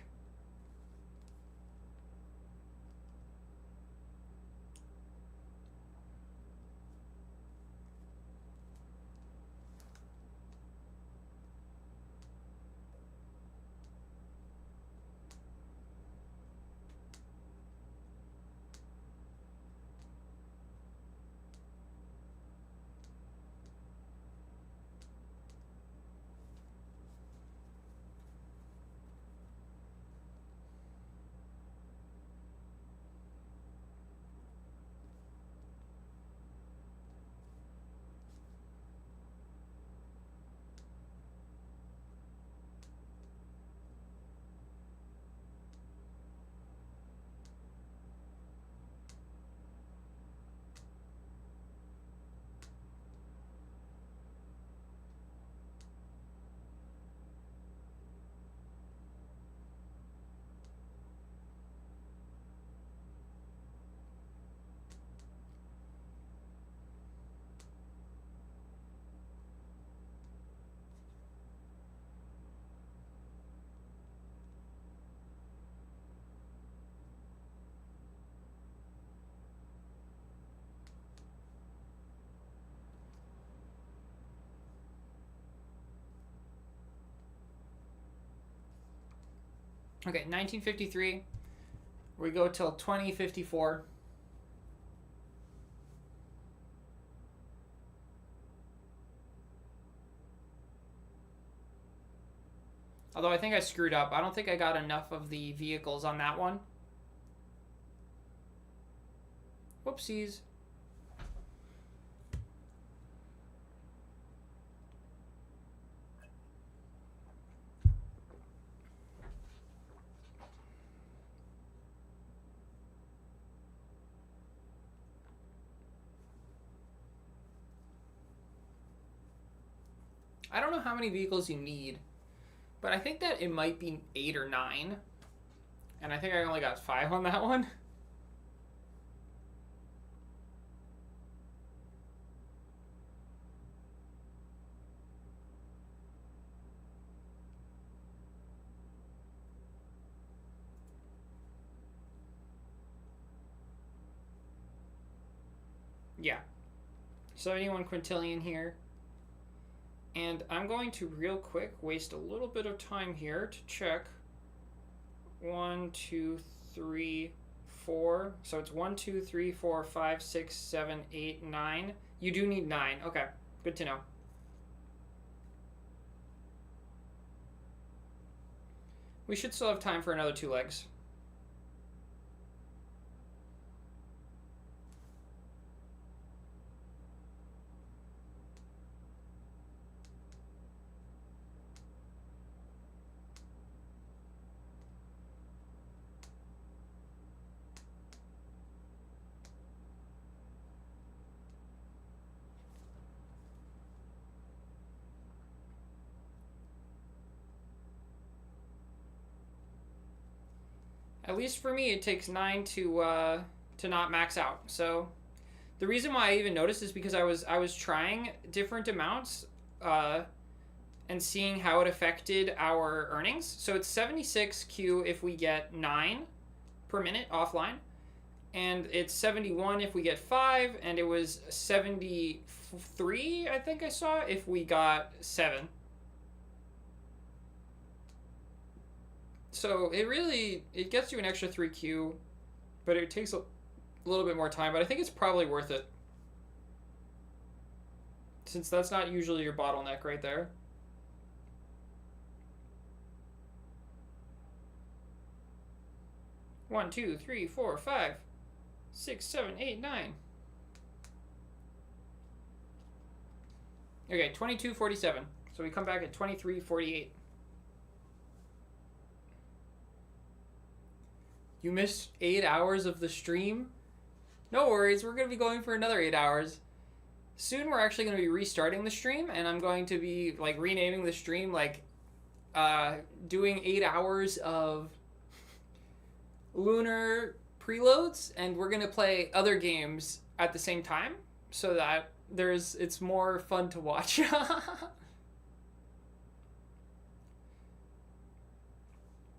Okay, 1953. We go till 2054. Although I think I screwed up. I don't think I got enough of the vehicles on that one. Whoopsies. I don't know how many vehicles you need, but I think that it might be 8 or 9. And I think I only got 5 on that one. Yeah. 71 quintillion here. And I'm going to real quick waste a little bit of time here to check. 1, 2, 3, 4. So it's 1, 2, 3, 4, 5, 6, 7, 8, 9. You do need 9. Okay, good to know. We should still have time for another 2 legs. At least for me, it takes 9 to not max out. So the reason why I even noticed is because I was trying different amounts and seeing how it affected our earnings. So it's 76 Q if we get 9 per minute offline, and it's 71 if we get 5, and it was 73 I think I saw if we got 7. So it gets you an extra 3Q, but it takes a a little bit more time, but I think it's probably worth it. Since that's not usually your bottleneck right there. One, two, three, four, 5, 6, 7, 8, 9. Okay, 22:47. So we come back at 23:48. You missed 8 hours of the stream? No worries, we're going to be going for another 8 hours. Soon we're actually going to be restarting the stream, and I'm going to be like renaming the stream, like doing 8 hours of lunar preloads, and we're going to play other games at the same time so that it's more fun to watch.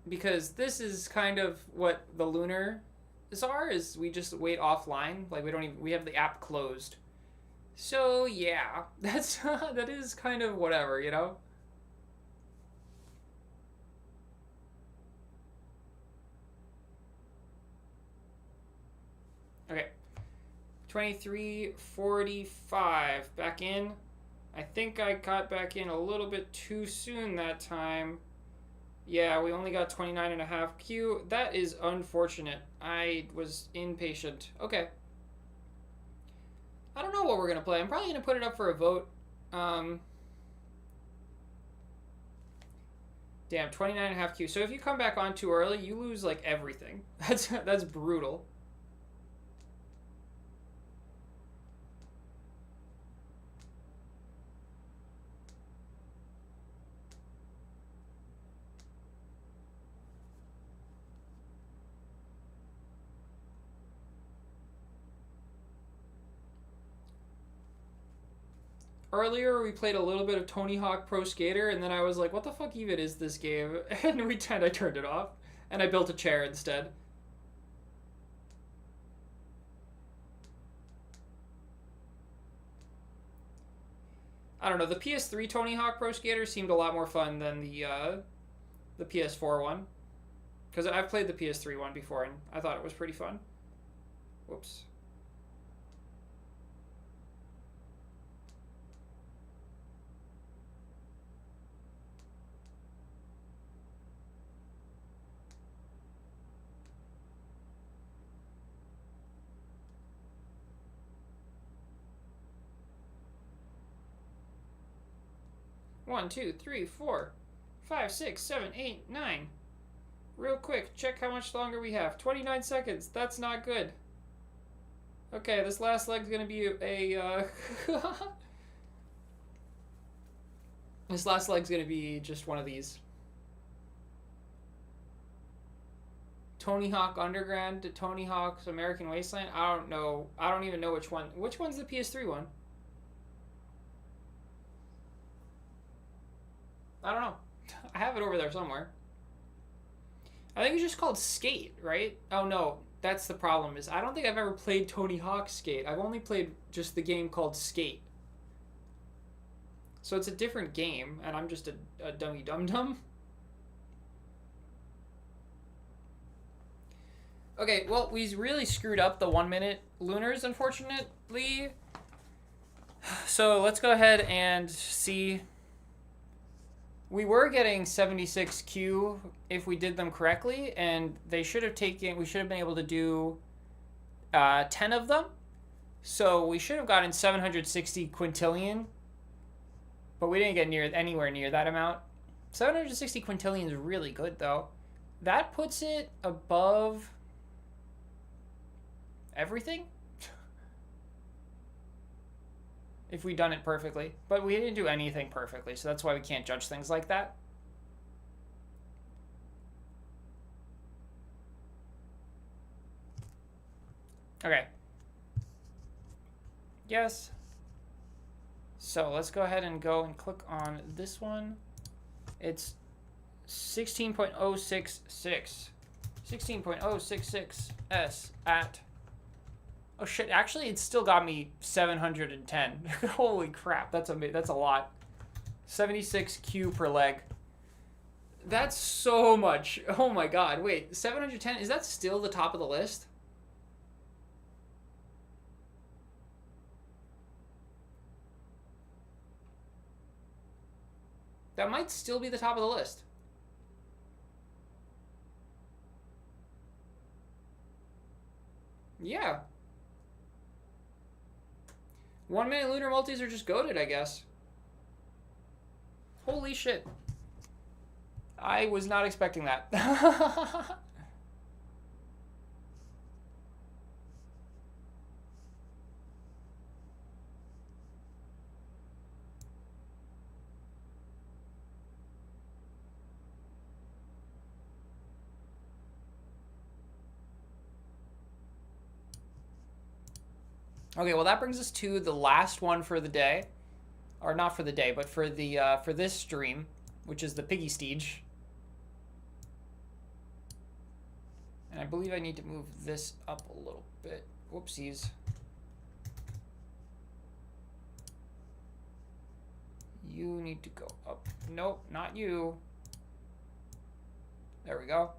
Because this is kind of what the lunar is we just wait offline, like we have the app closed. So yeah, that is kind of whatever, you know. Okay, 23:45 back in. I think I got back in a little bit too soon that time. Yeah, we only got 29.5 Q. That is unfortunate. I was impatient. Okay. I don't know what we're going to play. I'm probably going to put it up for a vote. Damn, 29.5 Q. So if you come back on too early, you lose, like, everything. That's brutal. Earlier, we played a little bit of Tony Hawk Pro Skater, and then I was like, what the fuck even is this game? And I turned it off, and I built a chair instead. I don't know, the PS3 Tony Hawk Pro Skater seemed a lot more fun than the PS4 one. Because I've played the PS3 one before, and I thought it was pretty fun. Whoops. One, two, three, 4, 5, 6, 7, 8, 9. Real quick, check how much longer we have. 29 seconds. That's not good. Okay, this last leg's gonna be this last leg's gonna be just one of these. Tony Hawk Underground to Tony Hawk's American Wasteland. I don't know. I don't even know which one. Which one's the PS3 one? I don't know. I have it over there somewhere. I think it's just called Skate, right? Oh no, that's the problem. Is I don't think I've ever played Tony Hawk Skate. I've only played just the game called Skate. So it's a different game, and I'm just a dummy dum-dum. Okay, well, we really screwed up the 1 minute lunars, unfortunately. So let's go ahead and see. We were getting 76 Q if we did them correctly, and we should have been able to do 10 of them. So we should have gotten 760 quintillion, but we didn't get anywhere near that amount. 760 quintillion is really good, though. That puts it above everything. If we'd done it perfectly. But we didn't do anything perfectly, so that's why we can't judge things like that. Okay. Yes. So let's go ahead and click on this one. It's 16.066. 16.066S at... Oh shit, actually it still got me 710. Holy crap, that's a lot. 76 Q per leg. That's so much. Oh my god, wait, 710, is that still the top of the list? That might still be the top of the list. Yeah. 1 minute lunar multis are just goated, I guess. Holy shit. I was not expecting that. Okay, well that brings us to the last one for the day. Or not for the day, but for the for this stream, which is the Piggy Steege. And I believe I need to move this up a little bit. Whoopsies. You need to go up. Nope, not you. There we go.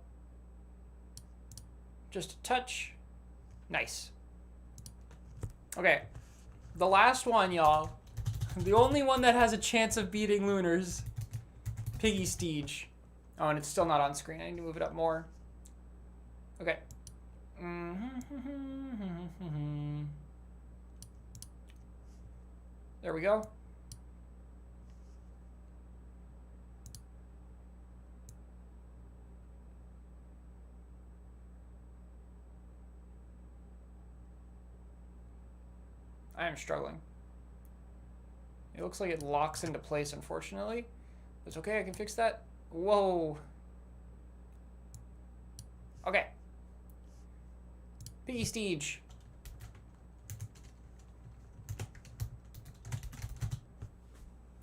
Just a touch. Nice. Okay. The last one, y'all. The only one that has a chance of beating Lunars. Piggy Steege. Oh, and it's still not on screen. I need to move it up more. Okay. There we go. I am struggling. It looks like it locks into place, unfortunately. It's okay, I can fix that. Whoa. Okay. Piggy Steege.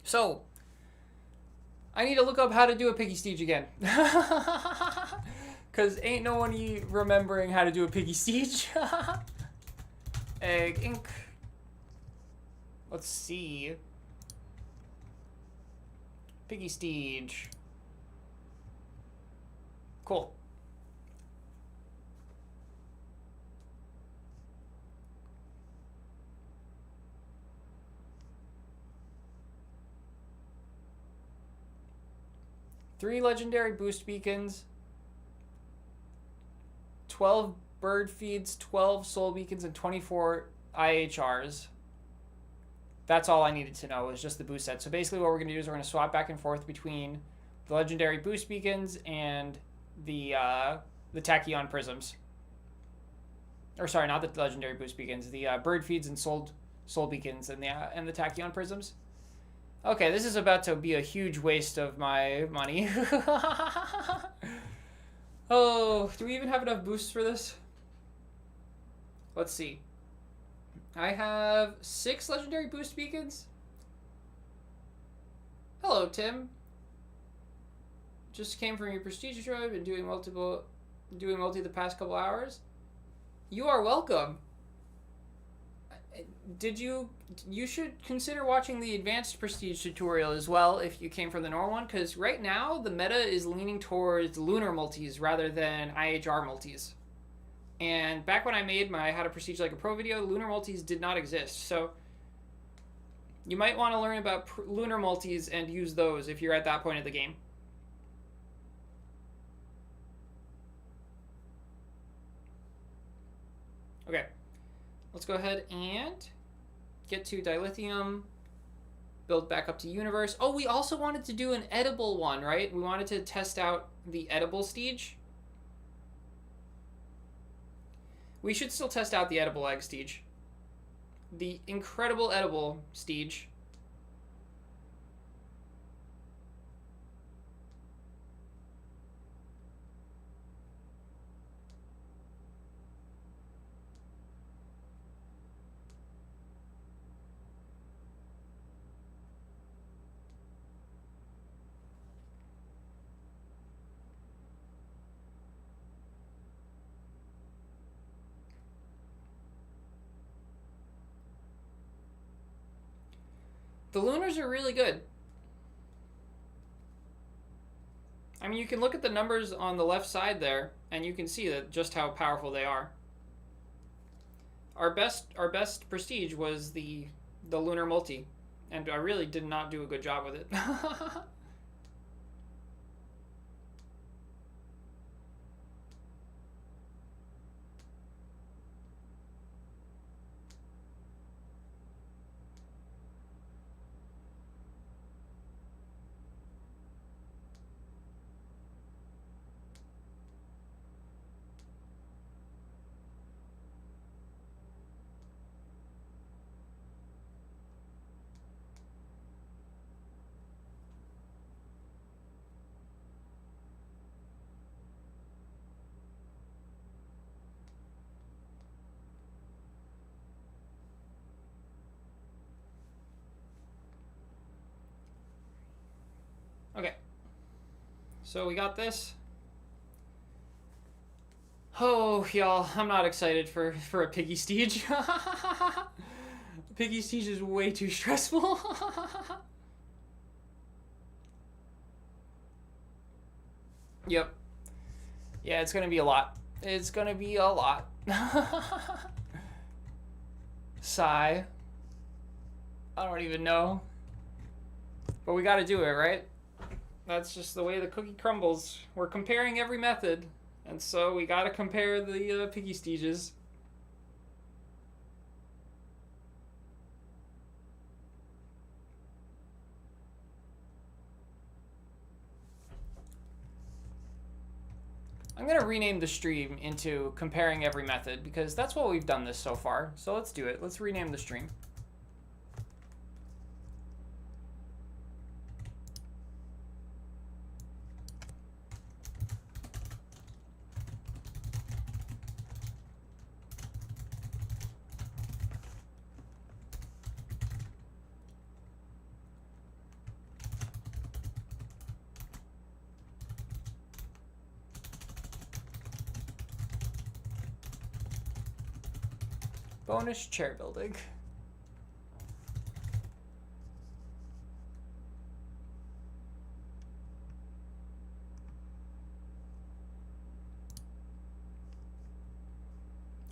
So, I need to look up how to do a Piggy Steege again. Because ain't no one remembering how to do a Piggy Steege. Egg ink. Let's see. Piggy Steege. Cool. Three legendary boost beacons, 12 bird feeds, 12 soul beacons, and 24 IHRs. That's all I needed to know, was just the boost set. So basically what we're going to do is we're going to swap back and forth between the legendary boost beacons and the tachyon prisms. Or sorry, not the legendary boost beacons, the bird feeds and soul beacons and the tachyon prisms. Okay, this is about to be a huge waste of my money. Oh, do we even have enough boosts for this? Let's see. I have 6 legendary boost beacons. Hello, Tim. Just came from your prestigious road and doing multi the past couple hours. You are welcome. You should consider watching the advanced prestige tutorial as well if you came from the normal one, because right now the meta is leaning towards lunar multis rather than IHR multis. And back when I made my How to Prestige Like a Pro video, lunar multis did not exist. So you might want to learn about lunar multis and use those if you're at that point of the game. Okay, let's go ahead and get to dilithium, build back up to universe. Oh, we also wanted to do an edible one, right? We wanted to test out the edible Steege. We should still test out the edible egg Steege. The incredible edible Steege. The lunars are really good. I mean, you can look at the numbers on the left side there, and you can see that just how powerful they are. Our best prestige was the lunar multi, and I really did not do a good job with it. So we got this. Oh, y'all, I'm not excited for a piggy stage. Piggy stage is way too stressful. Yep. Yeah, it's gonna be a lot. It's gonna be a lot. Sigh. I don't even know. But we gotta do it, right? That's just the way the cookie crumbles. We're comparing every method, and so we gotta compare the piggy stages. I'm gonna rename the stream into comparing every method because that's what we've done this so far. So let's do it. Let's rename the stream. Bonus chair building.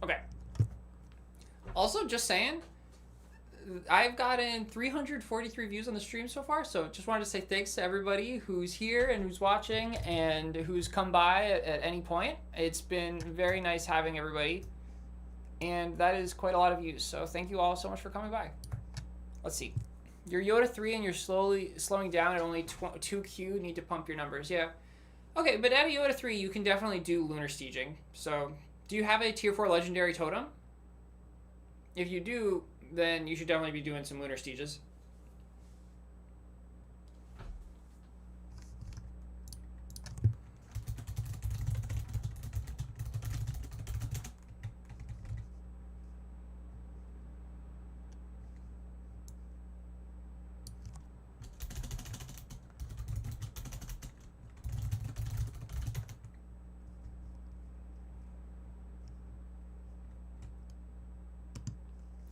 Okay. Also, just saying, I've gotten 343 views on the stream so far, so just wanted to say thanks to everybody who's here and who's watching and who's come by at any point. It's been very nice having everybody. And that is quite a lot of views, so thank you all so much for coming by. Let's see. You're Yoda 3 and you're slowing down at only 2Q. Need to pump your numbers. Yeah. Okay, but at a Yoda 3, you can definitely do lunar staging. So, do you have a tier 4 legendary totem? If you do, then you should definitely be doing some lunar stages.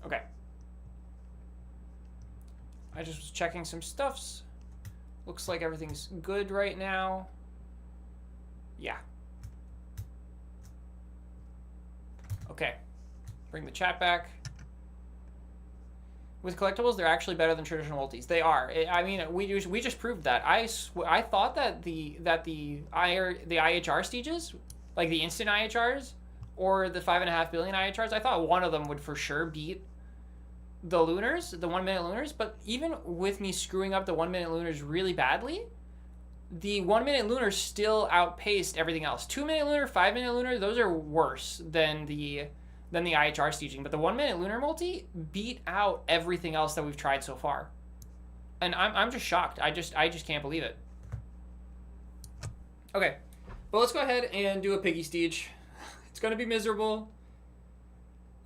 Okay. I just was checking some stuffs. Looks like everything's good right now. Yeah. Okay. Bring the chat back. With collectibles, they're actually better than traditional multis. They are. I mean, we just proved that. I thought that the IHR stages, like the instant IHRs, or the 5.5 billion IHRs, I thought one of them would for sure beat the lunars, the 1 minute lunars. But even with me screwing up the 1 minute lunars really badly, the 1 minute lunars still outpaced everything else. 2 minute lunar, 5 minute lunar, those are worse than the IHR staging, but the 1 minute lunar multi beat out everything else that we've tried so far. And I'm just shocked. I just can't believe it. Okay. Well, let's go ahead and do a piggy stage. It's gonna be miserable.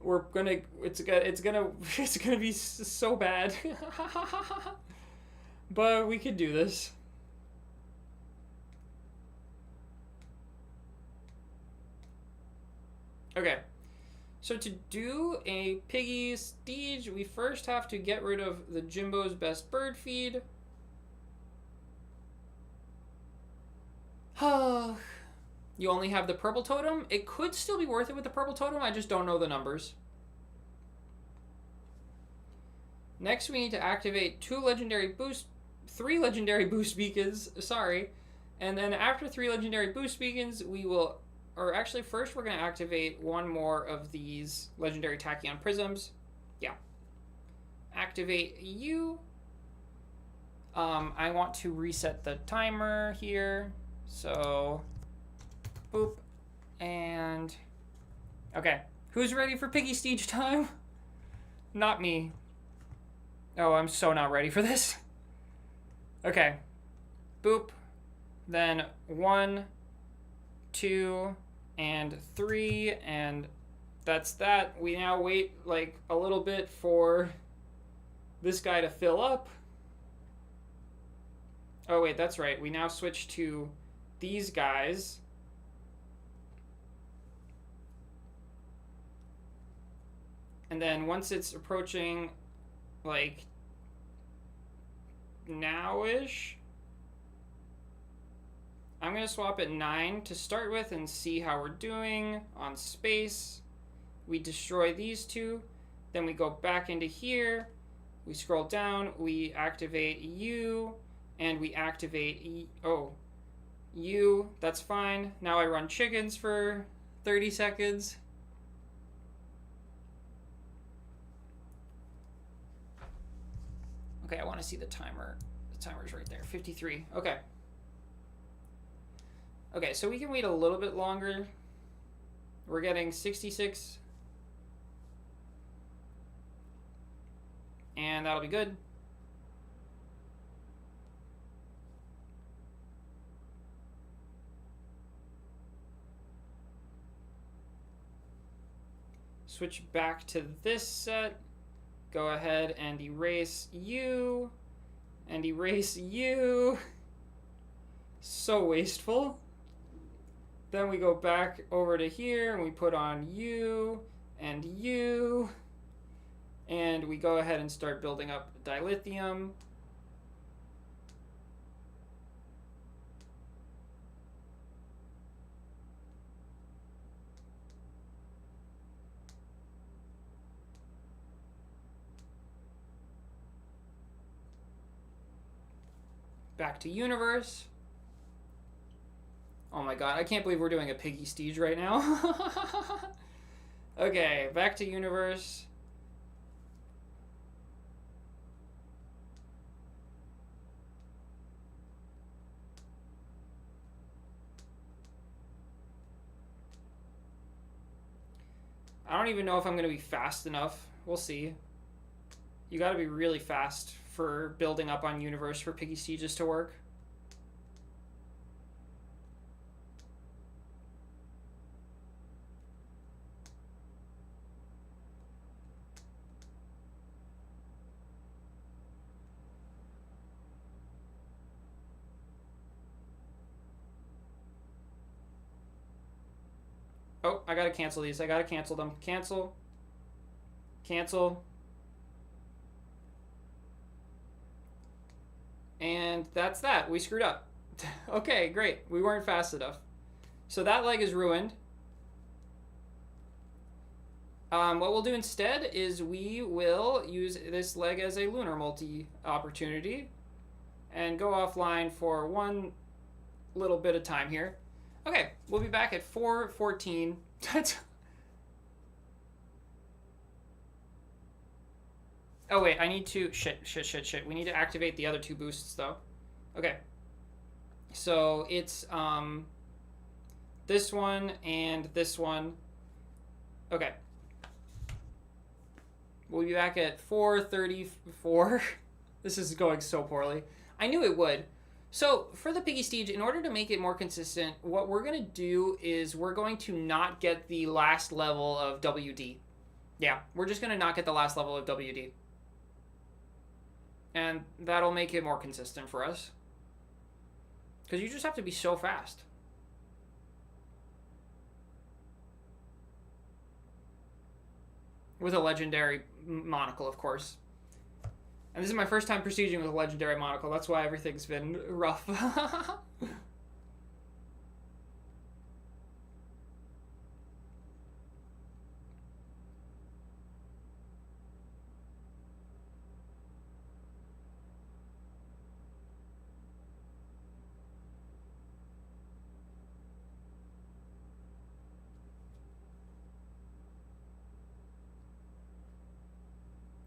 It's gonna be so bad. But we could do this. Okay. So to do a piggy stage, we first have to get rid of the Jimbo's Best Bird feed. You only have the purple totem. It could still be worth it with the purple totem. I just don't know the numbers. Next, we need to activate 3 legendary boost beacons. Sorry. And then after 3 legendary boost beacons, we will... Or actually, first we're going to activate 1 more of these legendary tachyon prisms. Yeah. Activate you. I want to reset the timer here. So, boop. And, okay. Who's ready for piggy stage time? Not me. Oh, I'm so not ready for this. Okay. Boop. Then 1, 2... and 3, and that's that. We now wait like a little bit for this guy to fill up. Oh wait, that's right. We now switch to these guys. And then once it's approaching like now-ish, I'm going to swap at 9 to start with and see how we're doing on space. We destroy these two. Then we go back into here. We scroll down. We activate U. And we activate U. That's fine. Now I run chickens for 30 seconds. Okay, I want to see the timer. The timer's right there. 53. Okay. Okay, so we can wait a little bit longer. We're getting 66. And that'll be good. Switch back to this set. Go ahead and erase you. And erase you. So wasteful. Then we go back over to here and we put on you and you. And we go ahead and start building up dilithium. Back to universe. Oh my god, I can't believe we're doing a piggy stage right now. Okay, back to universe. I don't even know if I'm going to be fast enough. We'll see. You got to be really fast for building up on universe for piggy stages to work. Oh, I gotta cancel these. I gotta cancel them. Cancel. Cancel. And that's that. We screwed up. Okay, great. We weren't fast enough. So that leg is ruined. What we'll do instead is we will use this leg as a lunar multi opportunity and go offline for one little bit of time here. Okay, we'll be back at 4:14. Oh wait, I need to shit. We need to activate the other two boosts though. Okay. So it's this one and this one. Okay. We'll be back at 4:34. This is going so poorly. I knew it would. So for the piggy stage, in order to make it more consistent, what we're going to do is we're going to not get the last level of WD. Yeah, we're just going to not get the last level of WD. And that'll make it more consistent for us. Because you just have to be so fast. With a legendary monocle, of course. And this is my first time proceeding with a legendary monocle. That's why everything's been rough.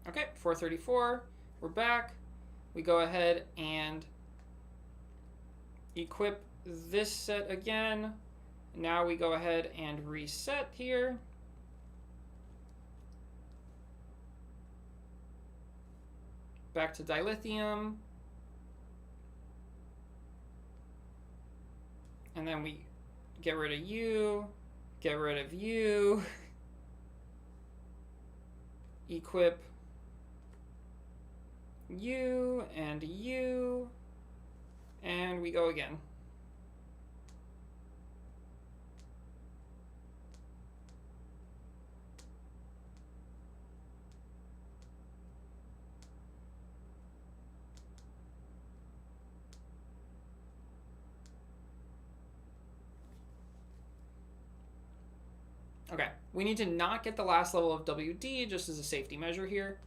Okay, 4:34. We're back. We go ahead and equip this set again. Now we go ahead and reset here. Back to dilithium. And then we get rid of you, get rid of you, equip you, and we go again. Okay, we need to not get the last level of WD just as a safety measure here.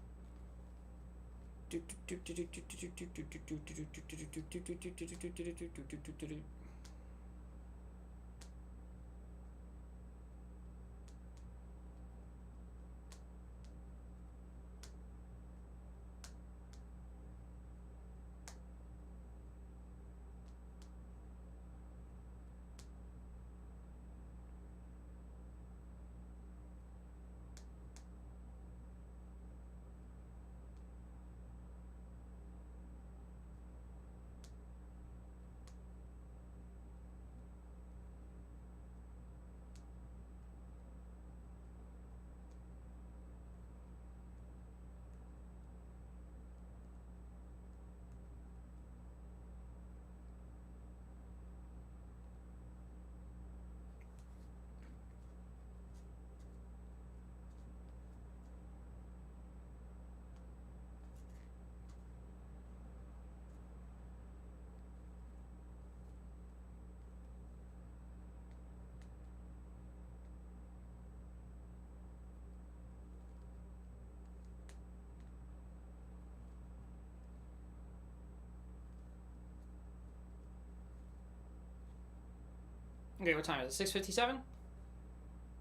Okay, what time is it? 6:57?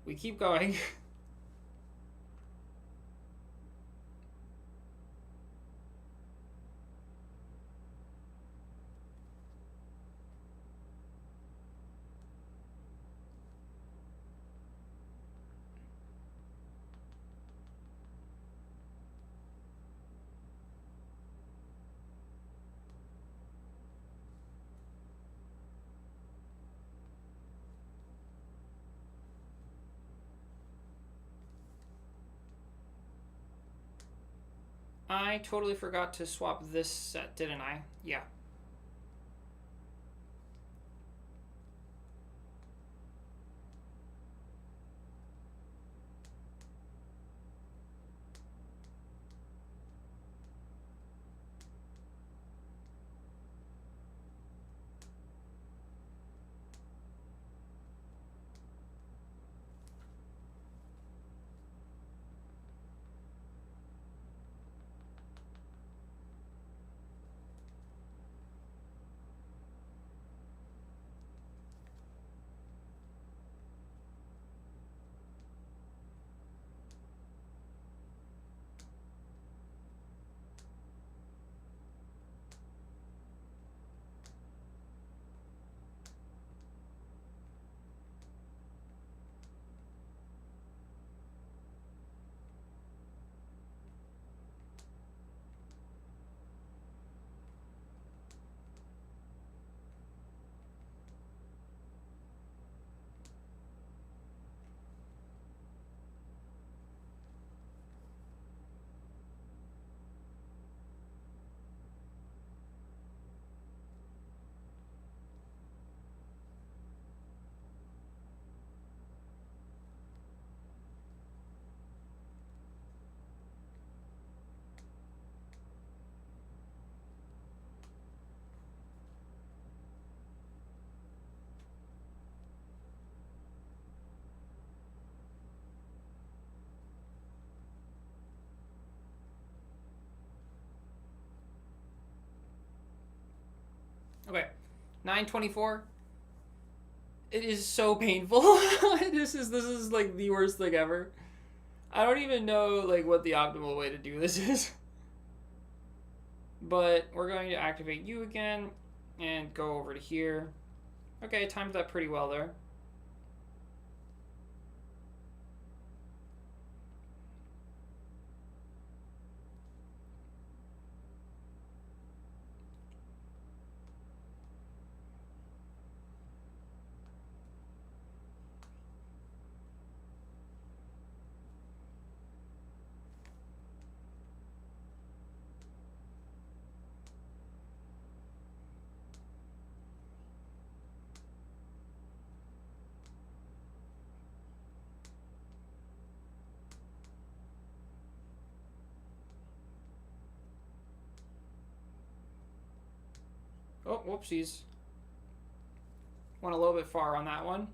We keep going. I totally forgot to swap this set, didn't I? Yeah. Okay. 9:24. It is so painful. This is like the worst thing ever. I don't even know like what the optimal way to do this is. But we're going to activate you again and go over to here. Okay, timed that pretty well there. Oh, whoopsies. Went a little bit far on that one.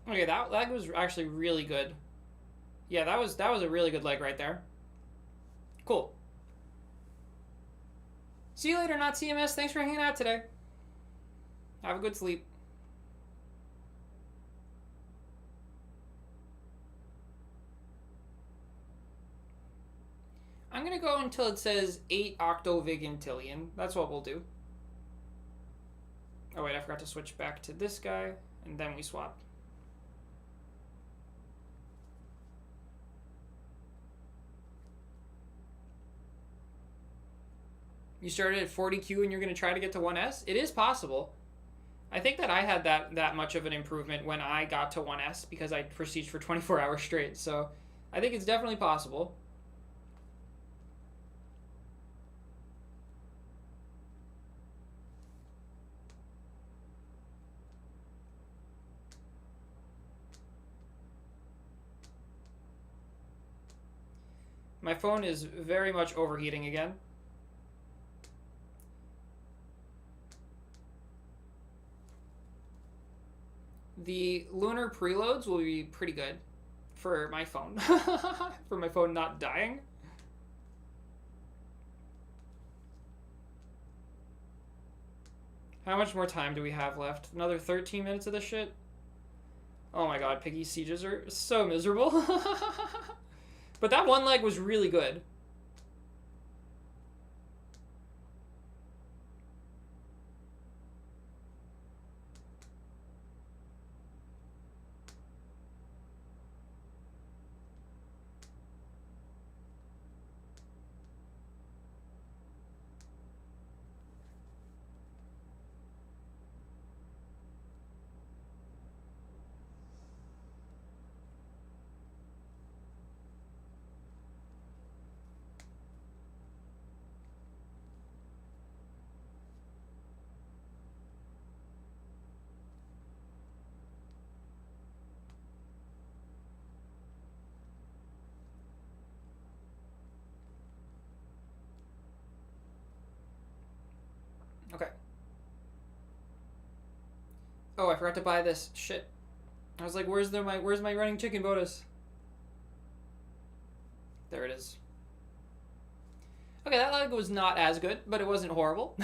Okay, that leg was actually really good. Yeah, that was a really good leg right there. Cool. See you later, not CMS. Thanks for hanging out today. Have a good sleep. I'm gonna go until it says 8 octovigintillion. That's what we'll do. Oh wait, I forgot to switch back to this guy, and then we swap. You started at 40Q and you're gonna try to get to 1S? It is possible. I think that I had that much of an improvement when I got to 1S because I prestiged for 24 hours straight. So I think it's definitely possible. My phone is very much overheating again. The lunar preloads will be pretty good for my phone. For my phone not dying. How much more time do we have left? Another 13 minutes of this shit? Oh my god, Piggy sieges are so miserable. But that one leg was really good. Okay. Oh, I forgot to buy this. Shit. I was like, where's my running chicken bonus? There it is. Okay, that leg was not as good, but it wasn't horrible.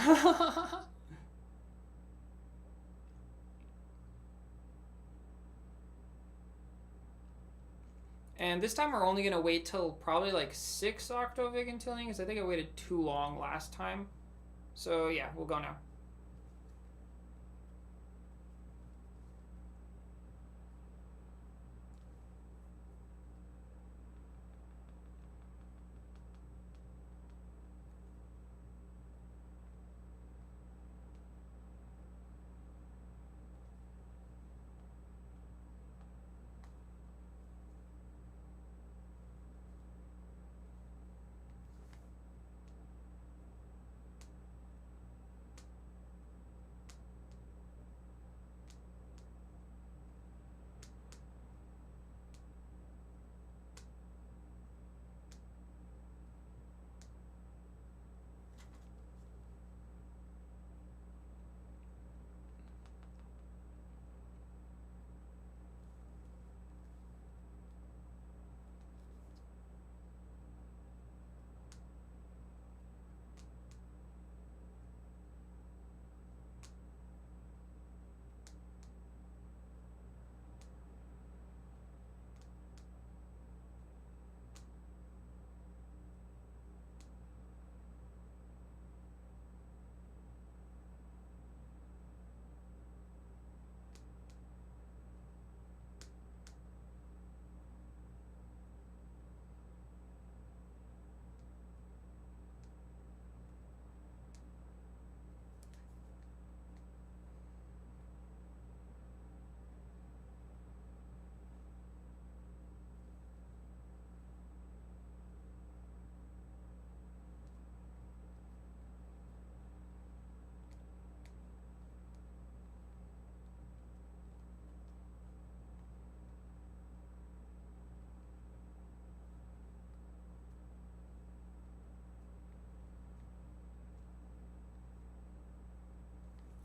And this time we're only going to wait till probably like 6 octovigintillion, because I think I waited too long last time. So yeah, we'll go now.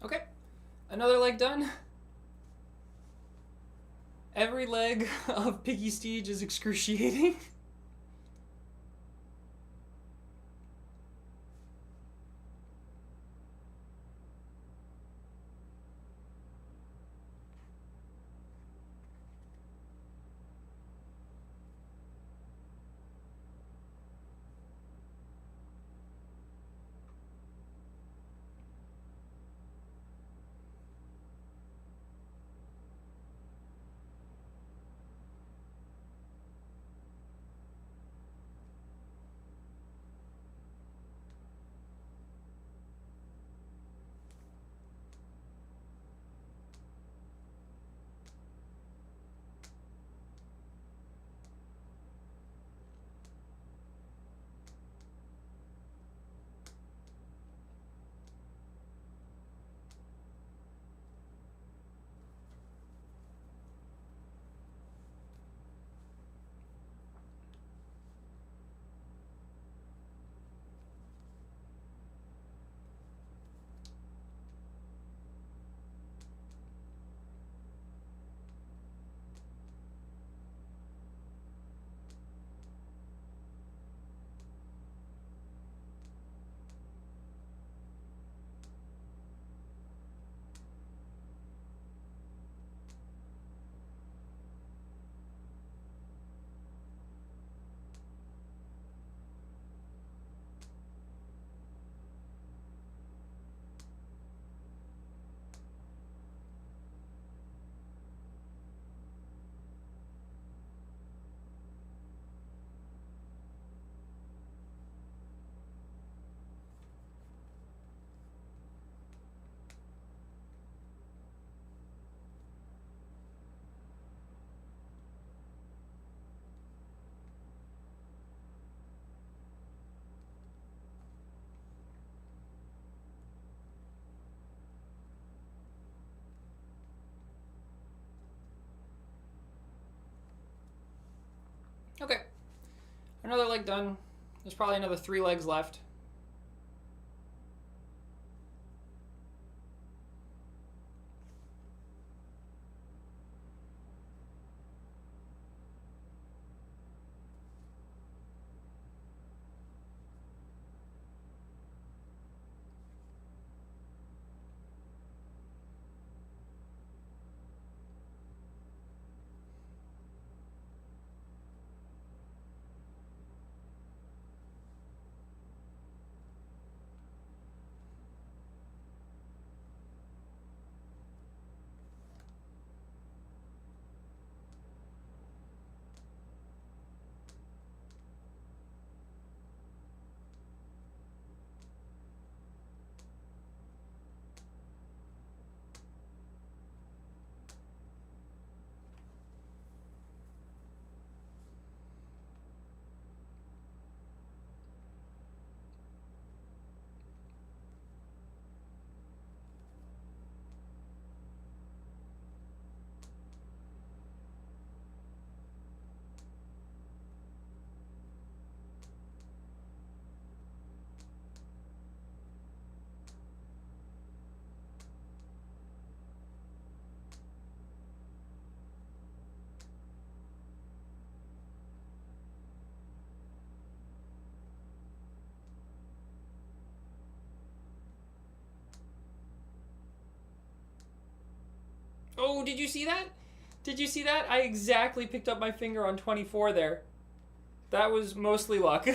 Okay, another leg done. Every leg of Piggy Steed is excruciating. Okay, another leg done. There's probably another 3 legs left. Oh, did you see that? Did you see that? I exactly picked up my finger on 24 there. That was mostly luck. We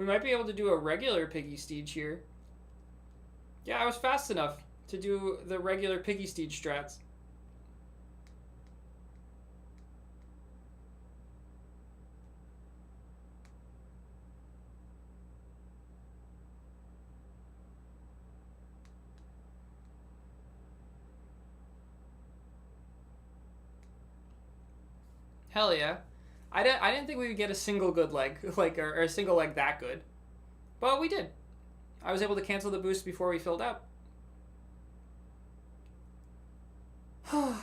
might be able to do a regular Piggy Steed here. Yeah, I was fast enough to do the regular Piggy Steed strats. Hell yeah. I didn't think we would get a single good leg, like, or a single leg that good. But we did. I was able to cancel the boost before we filled out.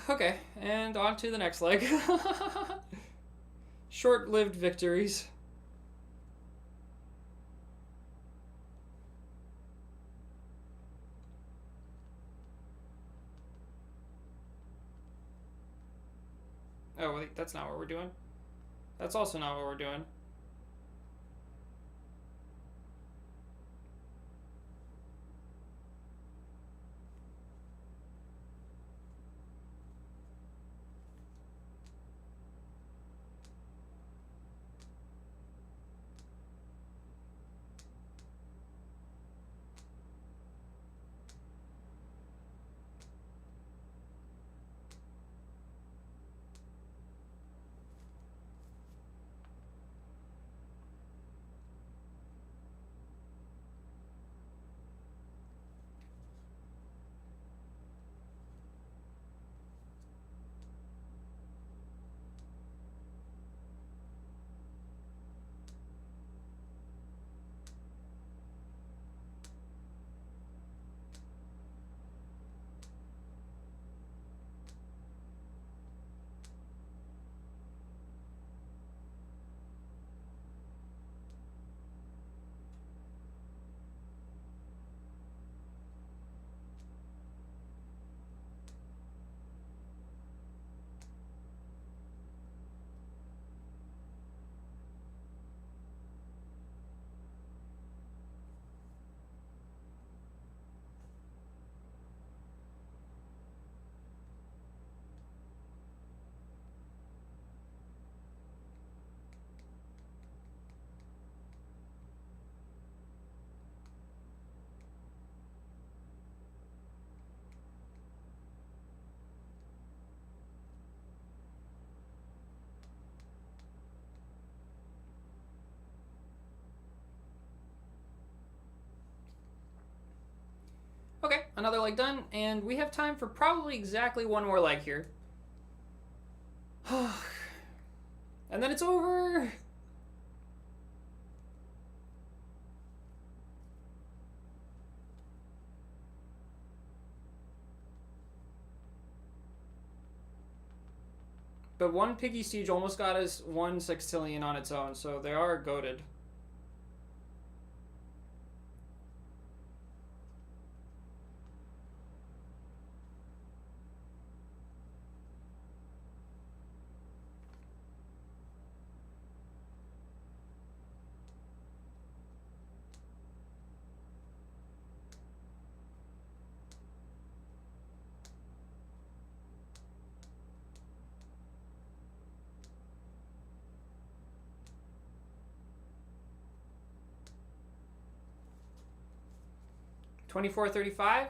Okay, and on to the next leg. Short-lived victories. Oh, wait, that's not what we're doing. That's also not what we're doing. Okay, another leg done, and we have time for probably exactly one more leg here. And then it's over! But one Piggy Siege almost got us 1 sextillion on its own, so they are goated. $24.35.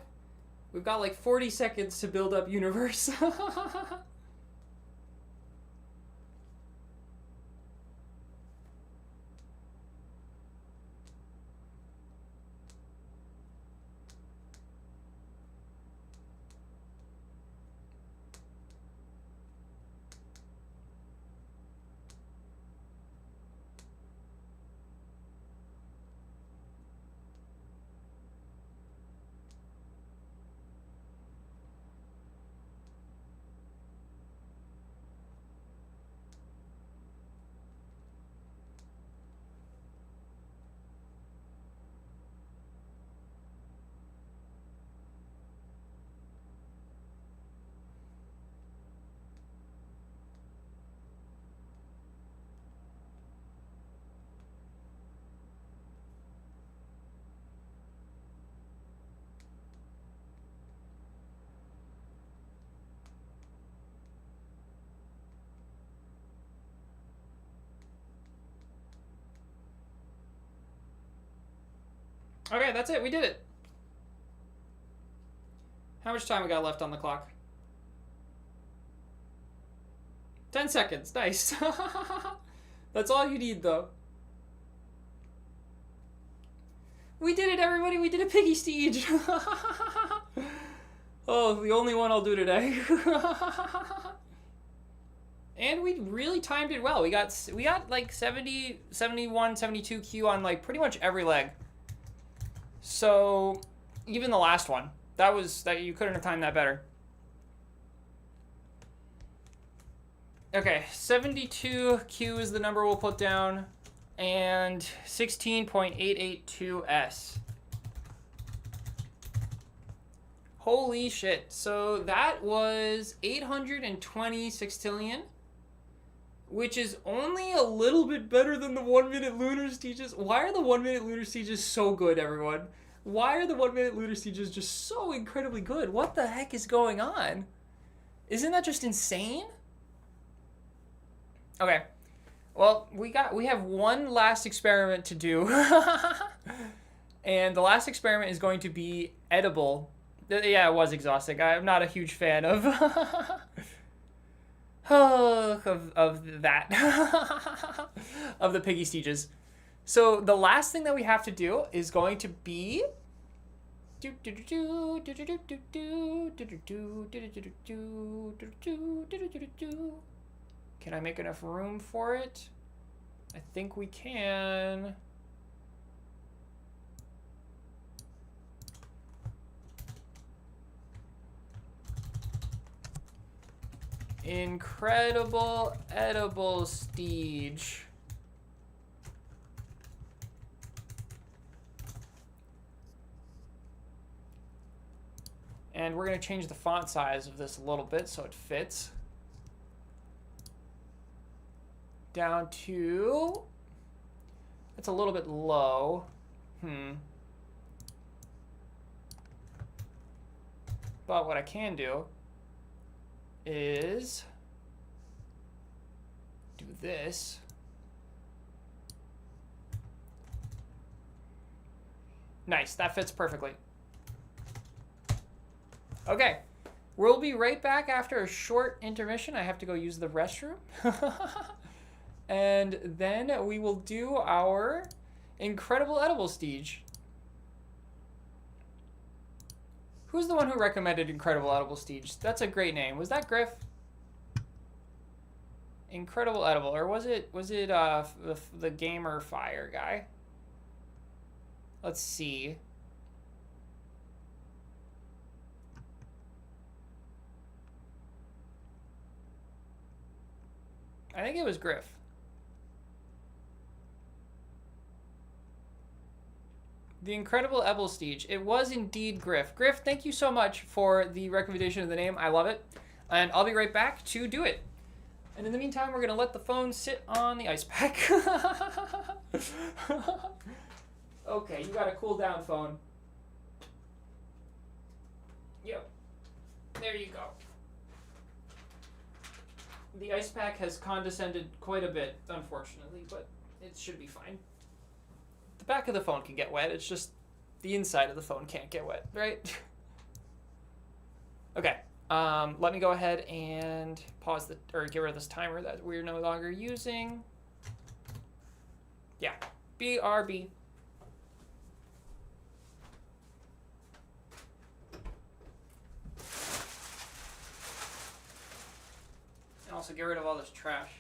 We've got like 40 seconds to build up universe. Okay, that's it. We did it. How much time we got left on the clock? 10 seconds. Nice. That's all you need, though. We did it, everybody. We did a Piggy Siege. Oh, the only one I'll do today. And we really timed it well. We got like 70, 71, 72 Q on like pretty much every leg. So even the last one, that you couldn't have timed that better. Okay, 72 Q is the number we'll put down, and 16.882 S. Holy shit. So that was 820 sextillion which is only a little bit better than the 1 minute lunar sieges. Why are the 1 minute lunar sieges so good, everyone? Why are the 1 minute lunar sieges just so incredibly good? What the heck is going on? Isn't that just insane? Okay. Well, we have one last experiment to do. And the last experiment is going to be edible. Yeah, it was exhausting. I'm not a huge fan of of that of the piggy sieges. So the last thing that we have to do is going to be can I make enough room for it? I think we can. Incredible edible Steege. And we're going to change the font size of this a little bit so it fits. Down to... It's a little bit low. But what I can do is do this. Nice, that fits perfectly. Okay, we'll be right back after a short intermission. I have to go use the restroom. And then we will do our incredible edible Steege. Who's the one who recommended Incredible Edible Steege? That's a great name. Was that Griff? Incredible Edible, or was it the Gamer Fire guy? Let's see. I think it was Griff. The Incredible Edible Steege. It was indeed Griff. Griff, thank you so much for the recommendation of the name. I love it. And I'll be right back to do it. And in the meantime, we're going to let the phone sit on the ice pack. Okay, you got to cool down, phone. Yep. There you go. The ice pack has condescended quite a bit, unfortunately, but it should be fine. The back of the phone can get wet. It's just the inside of the phone can't get wet, right? Okay. Let me go ahead and pause or get rid of this timer that we're no longer using. Yeah. BRB. And also get rid of all this trash.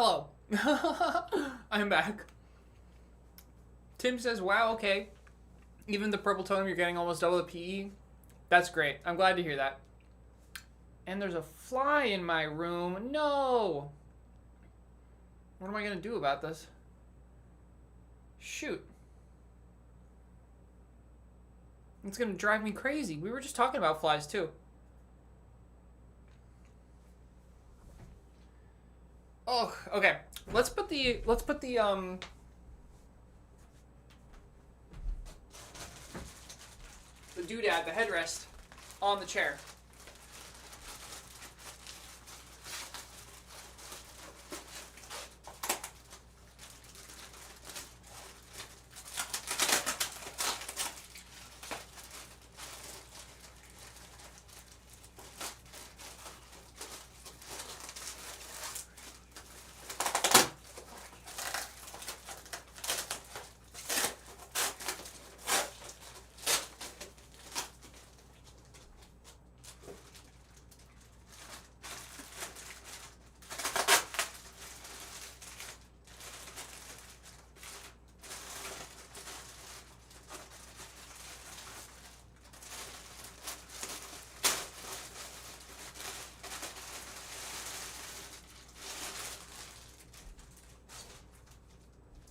Hello. I'm back. Tim says, wow, okay. Even the purple totem, you're getting almost double the PE. That's great. I'm glad to hear that. And there's a fly in my room. No. What am I going to do about this? Shoot. It's going to drive me crazy. We were just talking about flies too. Oh, okay. Let's put the doodad, the headrest, on the chair.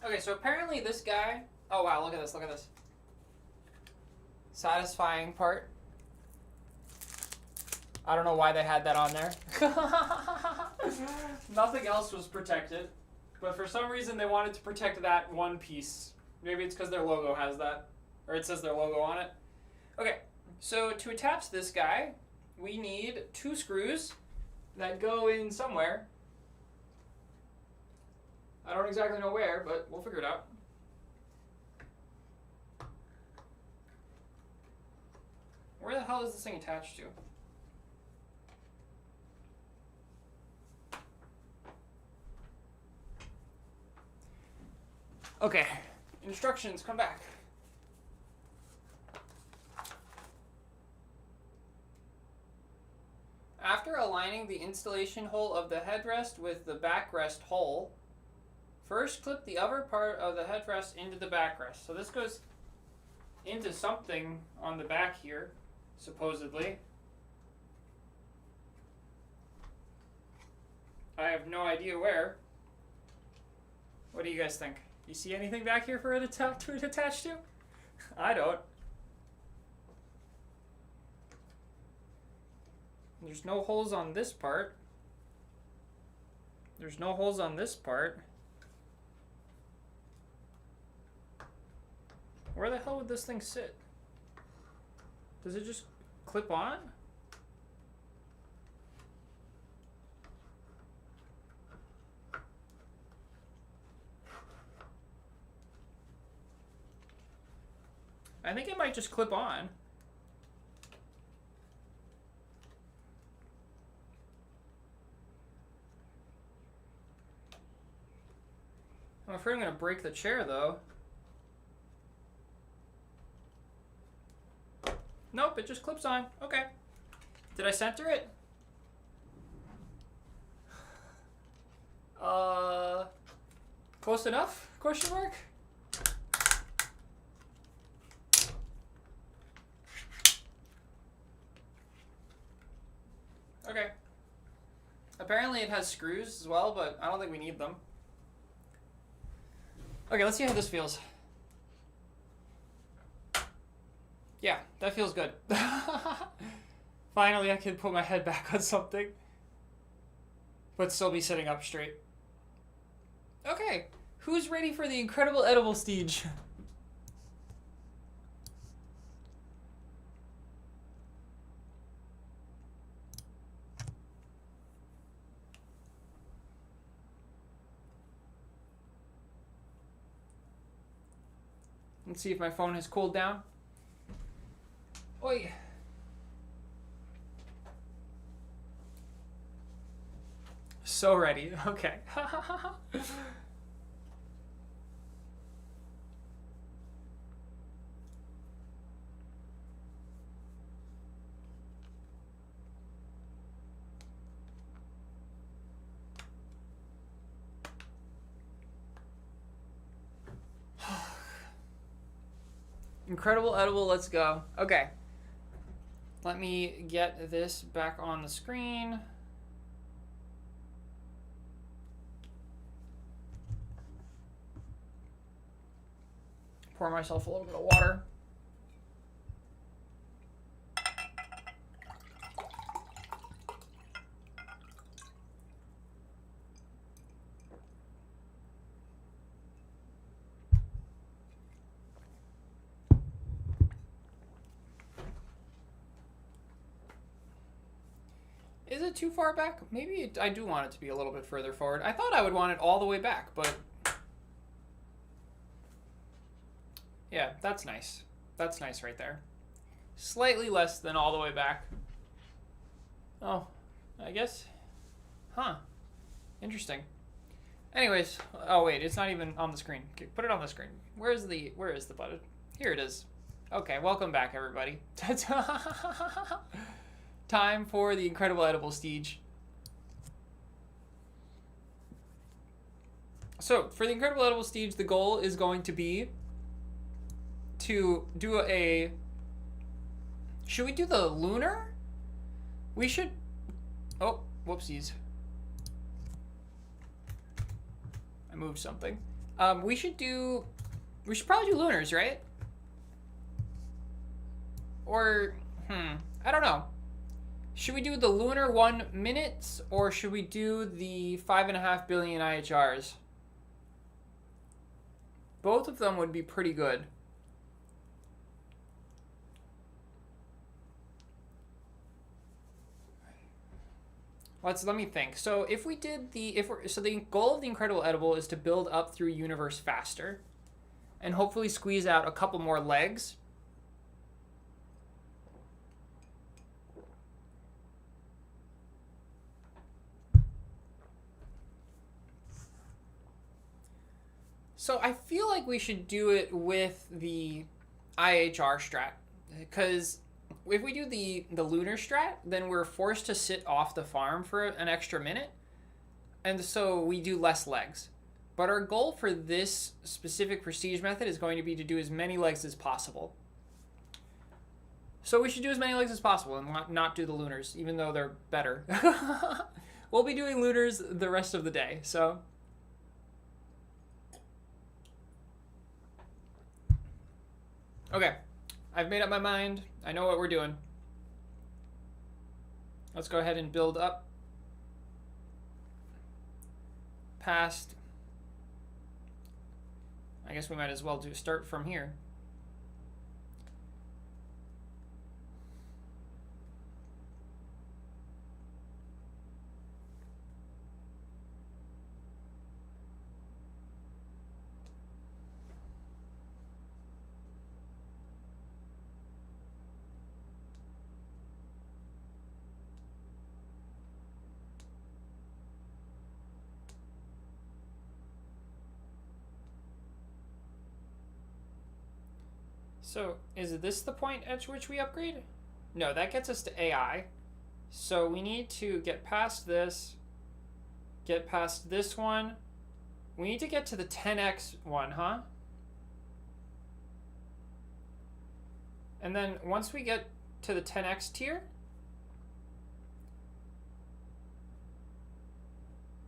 Okay, so apparently this guy... Oh, wow, look at this, look at this. Satisfying part. I don't know why they had that on there. Nothing else was protected. But for some reason, they wanted to protect that one piece. Maybe it's because their logo has that. Or it says their logo on it. Okay, so to attach this guy, we need 2 screws that go in somewhere. I don't exactly know where, but we'll figure it out. Where the hell is this thing attached to? Okay, instructions, come back. After aligning the installation hole of the headrest with the backrest hole, first clip the upper part of the headrest into the backrest. So this goes into something on the back here, supposedly. I have no idea where. What do you guys think? You see anything back here for it to attach to? I don't. There's no holes on this part. There's no holes on this part. Where the hell would this thing sit? Does it just clip on? I think it might just clip on. I'm afraid I'm going to break the chair, though. Nope, it just clips on. Okay. Did I center it? Close enough? Question mark? Okay. Apparently it has screws as well, but I don't think we need them. Okay, let's see how this feels. Yeah, that feels good. Finally, I can put my head back on something, but still be sitting up straight. Okay, who's ready for the incredible edible stage? Let's see if my phone has cooled down. Oi. So ready. Okay. Incredible edible, let's go. Okay. Let me get this back on the screen. Pour myself a little bit of water. Is it too far back? Maybe I do want it to be a little bit further forward. I thought I would want it all the way back, but yeah, that's nice. That's nice right there. Slightly less than all the way back. Oh, I guess. Huh. Interesting. Anyways, oh wait, it's not even on the screen. Okay, put it on the screen. Where is the button? Here it is. Okay, welcome back everybody. Time for the incredible edible stage. So for the incredible edible stage, the goal is going to be to do a... Should we do the lunar? We should... Oh, whoopsies. I moved something. We should probably do lunars, right? Or, I don't know. Should we do the lunar 1 minutes, or should we do the 5.5 billion IHRs? Both of them would be pretty good. Let me think. So if we did the goal of the incredible edible is to build up through universe faster, and hopefully squeeze out a couple more legs. So I feel like we should do it with the IHR strat, because if we do the lunar strat, then we're forced to sit off the farm for an extra minute, and so we do less legs. But our goal for this specific prestige method is going to be to do as many legs as possible. So we should do as many legs as possible and not do the lunars, even though they're better. We'll be doing lunars the rest of the day, so... Okay, I've made up my mind. I know what we're doing. Let's go ahead and build up past. I guess we might as well start from here. So, is this the point at which we upgrade? No, that gets us to AI. So we need to get past this, get past this one. We need to get to the 10x one, huh? And then once we get to the 10x tier,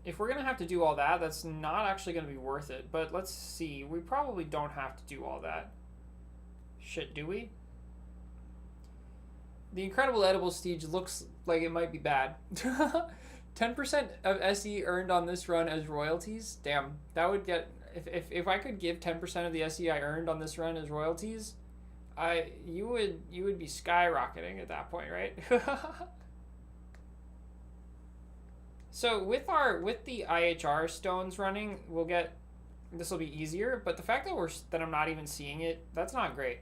if we're going to have to do all that, that's not actually going to be worth it. But let's see. We probably don't have to do all that. Shit, do we? The incredible edible stage looks like it might be bad. 10% of SE earned on this run as royalties? Damn, that would get... If I could give 10% of the SE I earned on this run as royalties, you would be skyrocketing at that point, right? So with the IHR stones running, we'll get... This will be easier, but the fact that I'm not even seeing it, that's not great.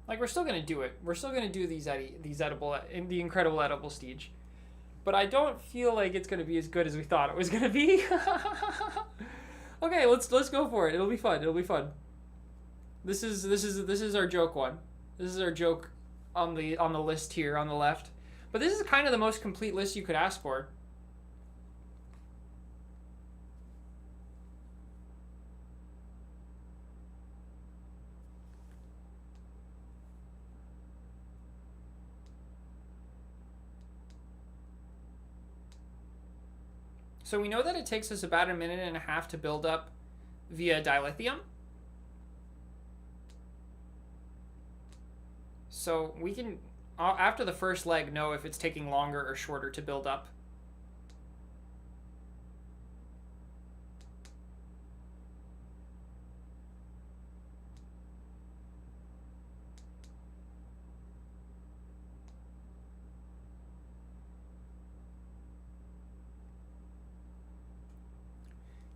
Like, we're still gonna do it. We're still gonna do these edible in the incredible edible stage, but I don't feel like it's gonna be as good as we thought it was gonna be. Okay, let's go for it. It'll be fun. It'll be fun. This is our joke one. This is our joke on the list here on the left. But this is kind of the most complete list you could ask for. So we know that it takes us about 1.5 minutes to build up via dilithium. So we can, after the first leg, know if it's taking longer or shorter to build up.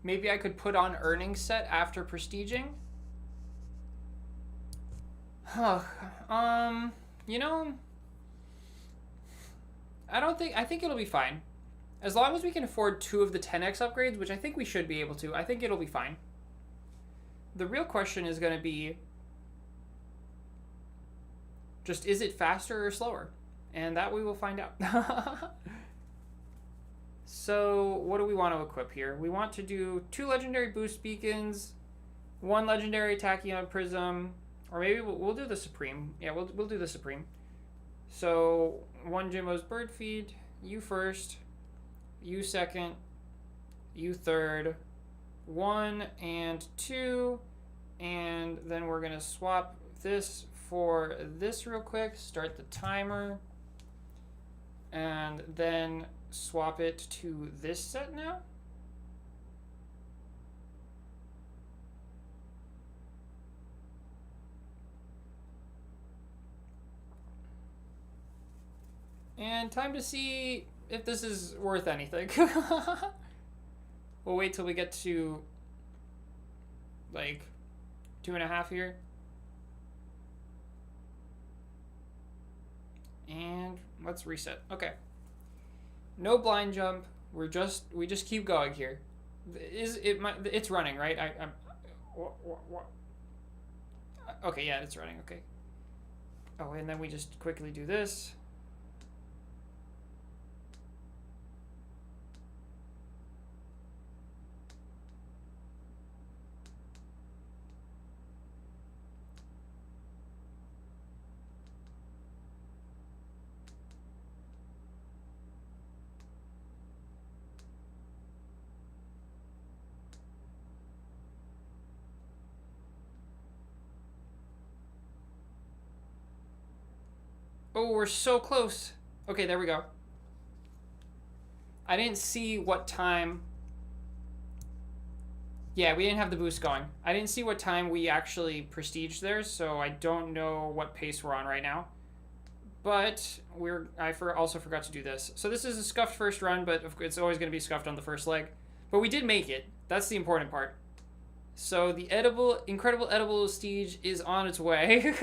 Maybe I could put on earnings set after prestiging. You know, I think it'll be fine. As long as we can afford 2 of the 10x upgrades, which I think we should be able to, I think it'll be fine. The real question is going to be, just is it faster or slower? And that we will find out. So what do we want to equip here? We want to do 2 legendary boost beacons, 1 legendary tachyon prism, or maybe we'll do the supreme. Yeah, we'll do the supreme. So 1 Jimbo's bird feed, you first, you second, you third, 1 and 2, and then we're gonna swap this for this real quick, start the timer, and then swap it to this set now. And time to see if this is worth anything. We'll wait till we get to like 2.5 here. And let's reset. Okay. No blind jump. We just keep going here. It's running, right? I'm what? Okay, yeah, it's running. Okay. Oh, and then we just quickly do this. Oh, we're so close. Okay, there we go. I didn't see what time. Yeah, we didn't have the boost going. I didn't see what time we actually prestiged there, so I don't know what pace we're on right now. But I also forgot to do this. So this is a scuffed first run, but it's always going to be scuffed on the first leg. But we did make it. That's the important part. So the incredible edible Steege is on its way.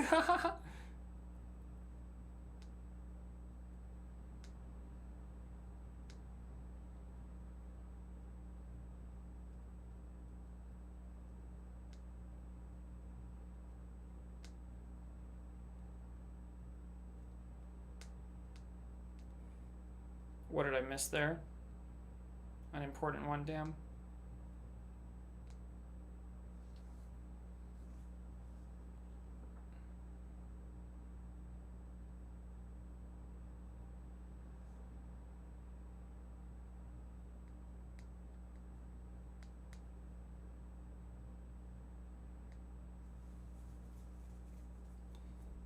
What did I miss there? An important one, damn.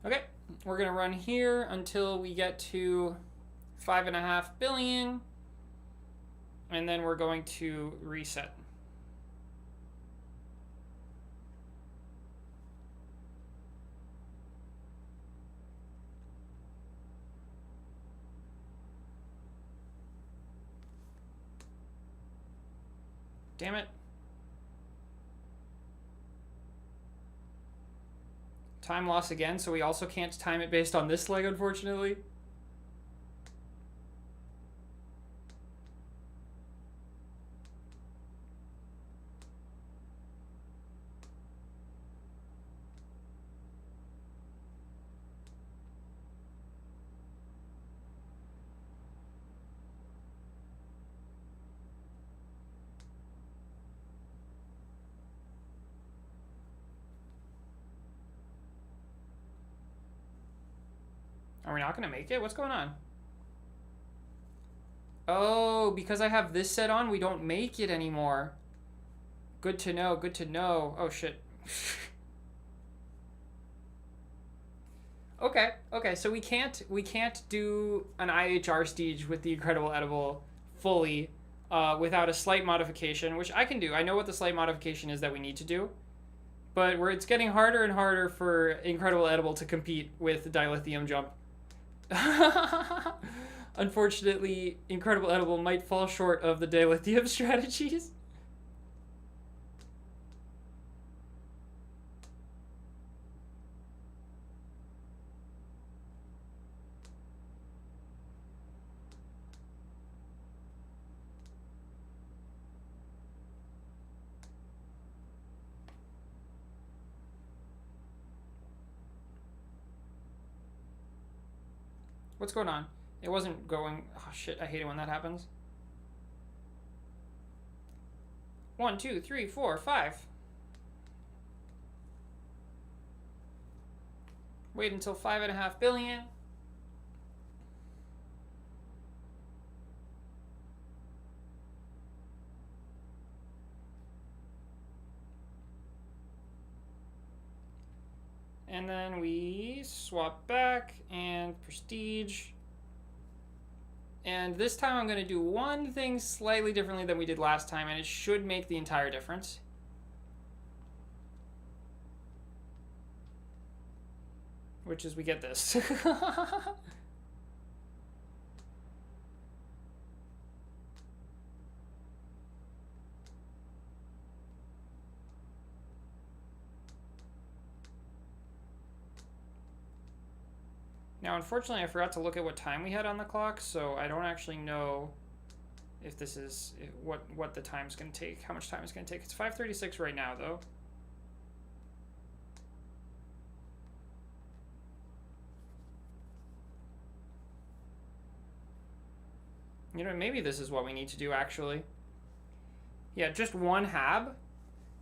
Okay, we're gonna run here until we get to 5.5 billion, and then we're going to reset. Damn it. Time loss again, so we also can't time it based on this leg, unfortunately. Are we not going to make it? What's going on? Oh, because I have this set on, we don't make it anymore. Good to know, good to know. Oh, shit. Okay, so we can't do an IHR stage with the Incredible Edible fully without a slight modification, which I can do. I know what the slight modification is that we need to do, but where it's getting harder and harder for Incredible Edible to compete with Dilithium Jump. Unfortunately, Incredible Edible might fall short of the Dilithium strategies. What's going on? It wasn't going... Oh, shit. I hate it when that happens. 1, 2, 3, 4, 5. Wait until 5.5 billion. And then we swap back and prestige. And this time I'm going to do one thing slightly differently than we did last time, and it should make the entire difference. Which is we get this. Now, unfortunately, I forgot to look at what time we had on the clock, so I don't actually know if this is what the time's going to take, how much time it's going to take. It's 5:36 right now, though. You know, maybe this is what we need to do, actually. Yeah, just one hab.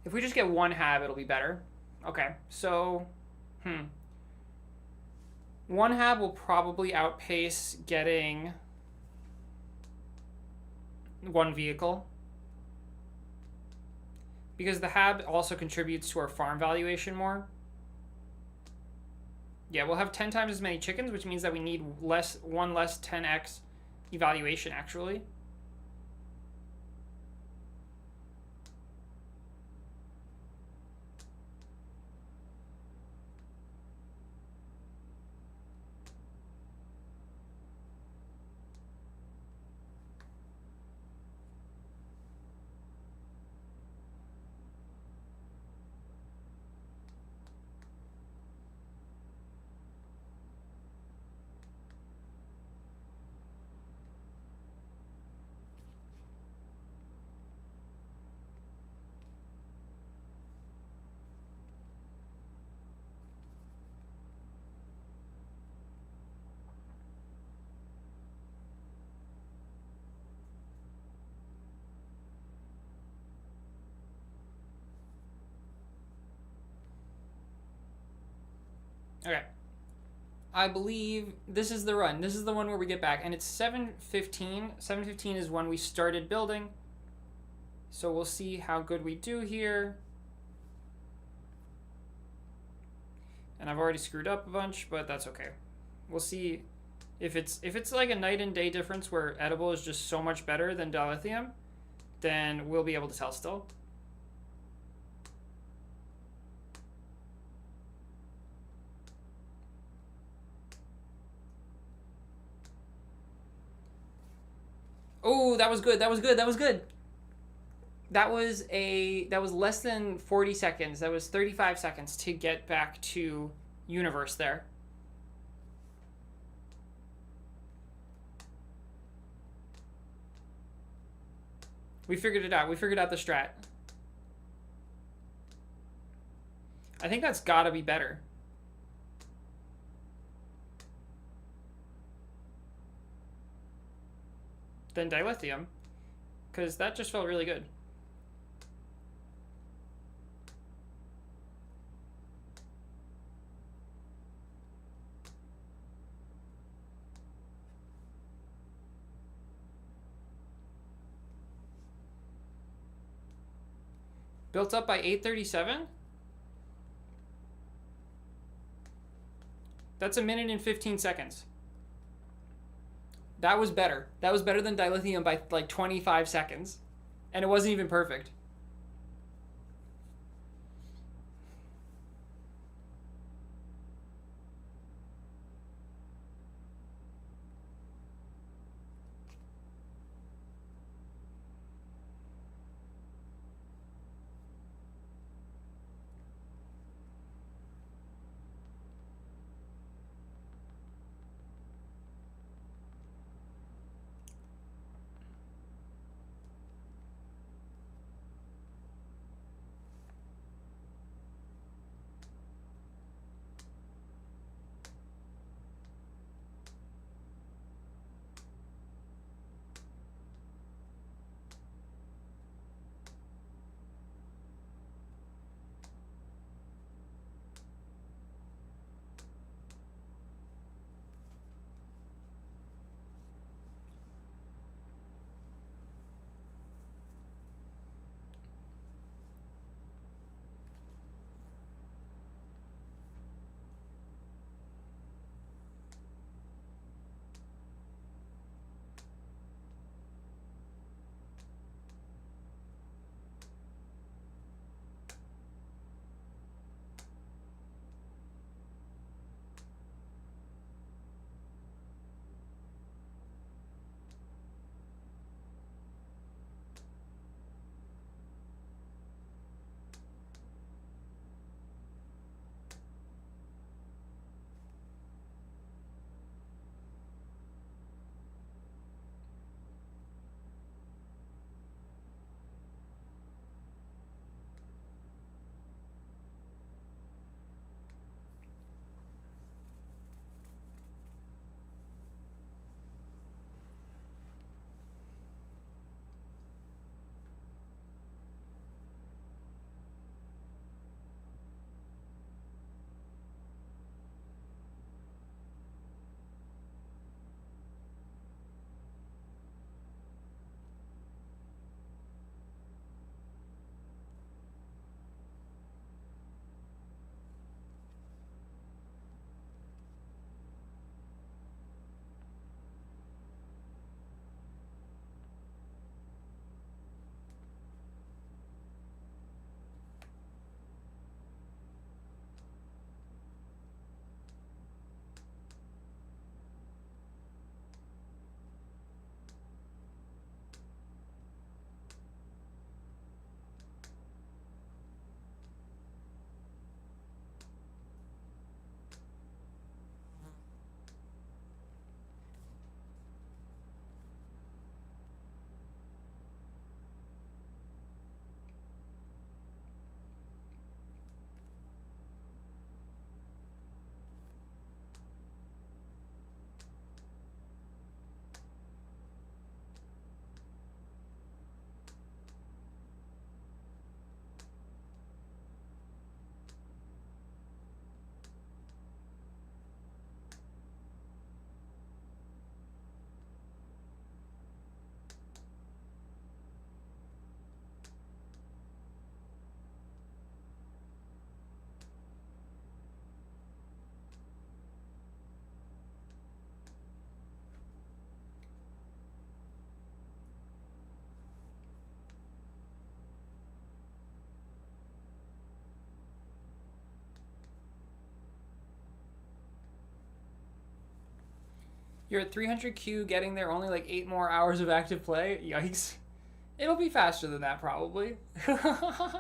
If we just get one hab, it'll be better. Okay, so, one hab will probably outpace getting one vehicle, because the hab also contributes to our farm valuation more. Yeah, we'll have 10 times as many chickens, which means that we need one less 10x evaluation, actually. Okay. I believe this is the run. This is the one where we get back. And it's 7:15. 7:15 is when we started building. So we'll see how good we do here. And I've already screwed up a bunch, but that's okay. We'll see if it's like a night and day difference where edible is just so much better than dilithium, then we'll be able to tell still. Oh, that was good. That was good. That was good. That was less than 40 seconds. That was 35 seconds to get back to universe there. We figured it out. We figured out the strat. I think that's gotta be better than dilithium, because that just felt really good. Built up by 837? That's 1 minute and 15 seconds. That was better. That was better than dilithium by like 25 seconds. And it wasn't even perfect. You're at 300Q, getting there only like 8 more hours of active play. Yikes. It'll be faster than that, probably. Because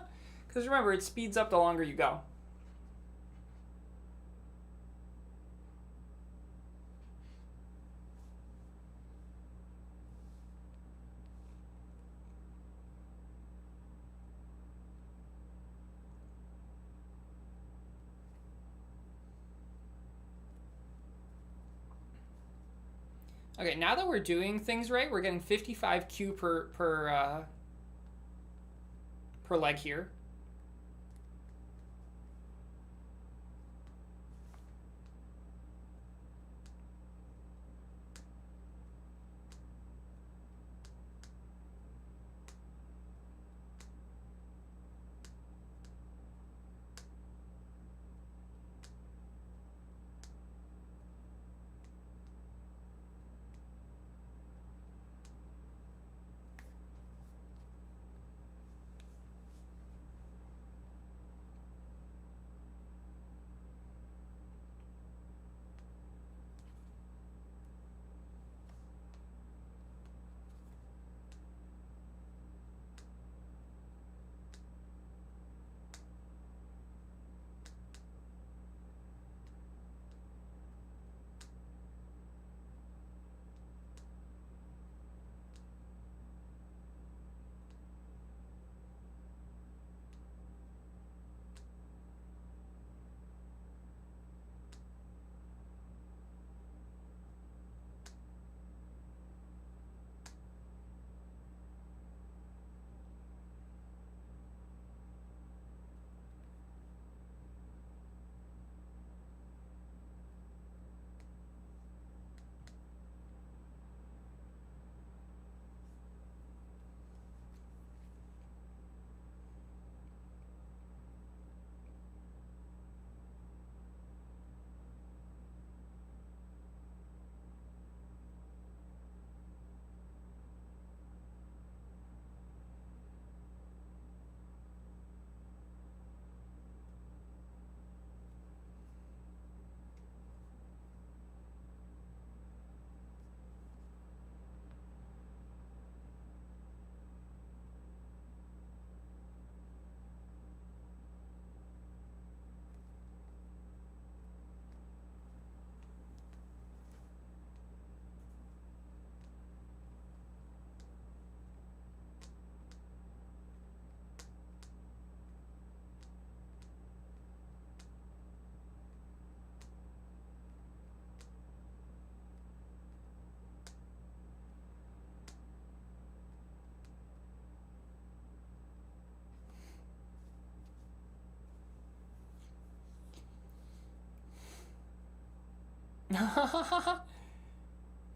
remember, it speeds up the longer you go. Okay, now that we're doing things right, we're getting 55Q per leg here.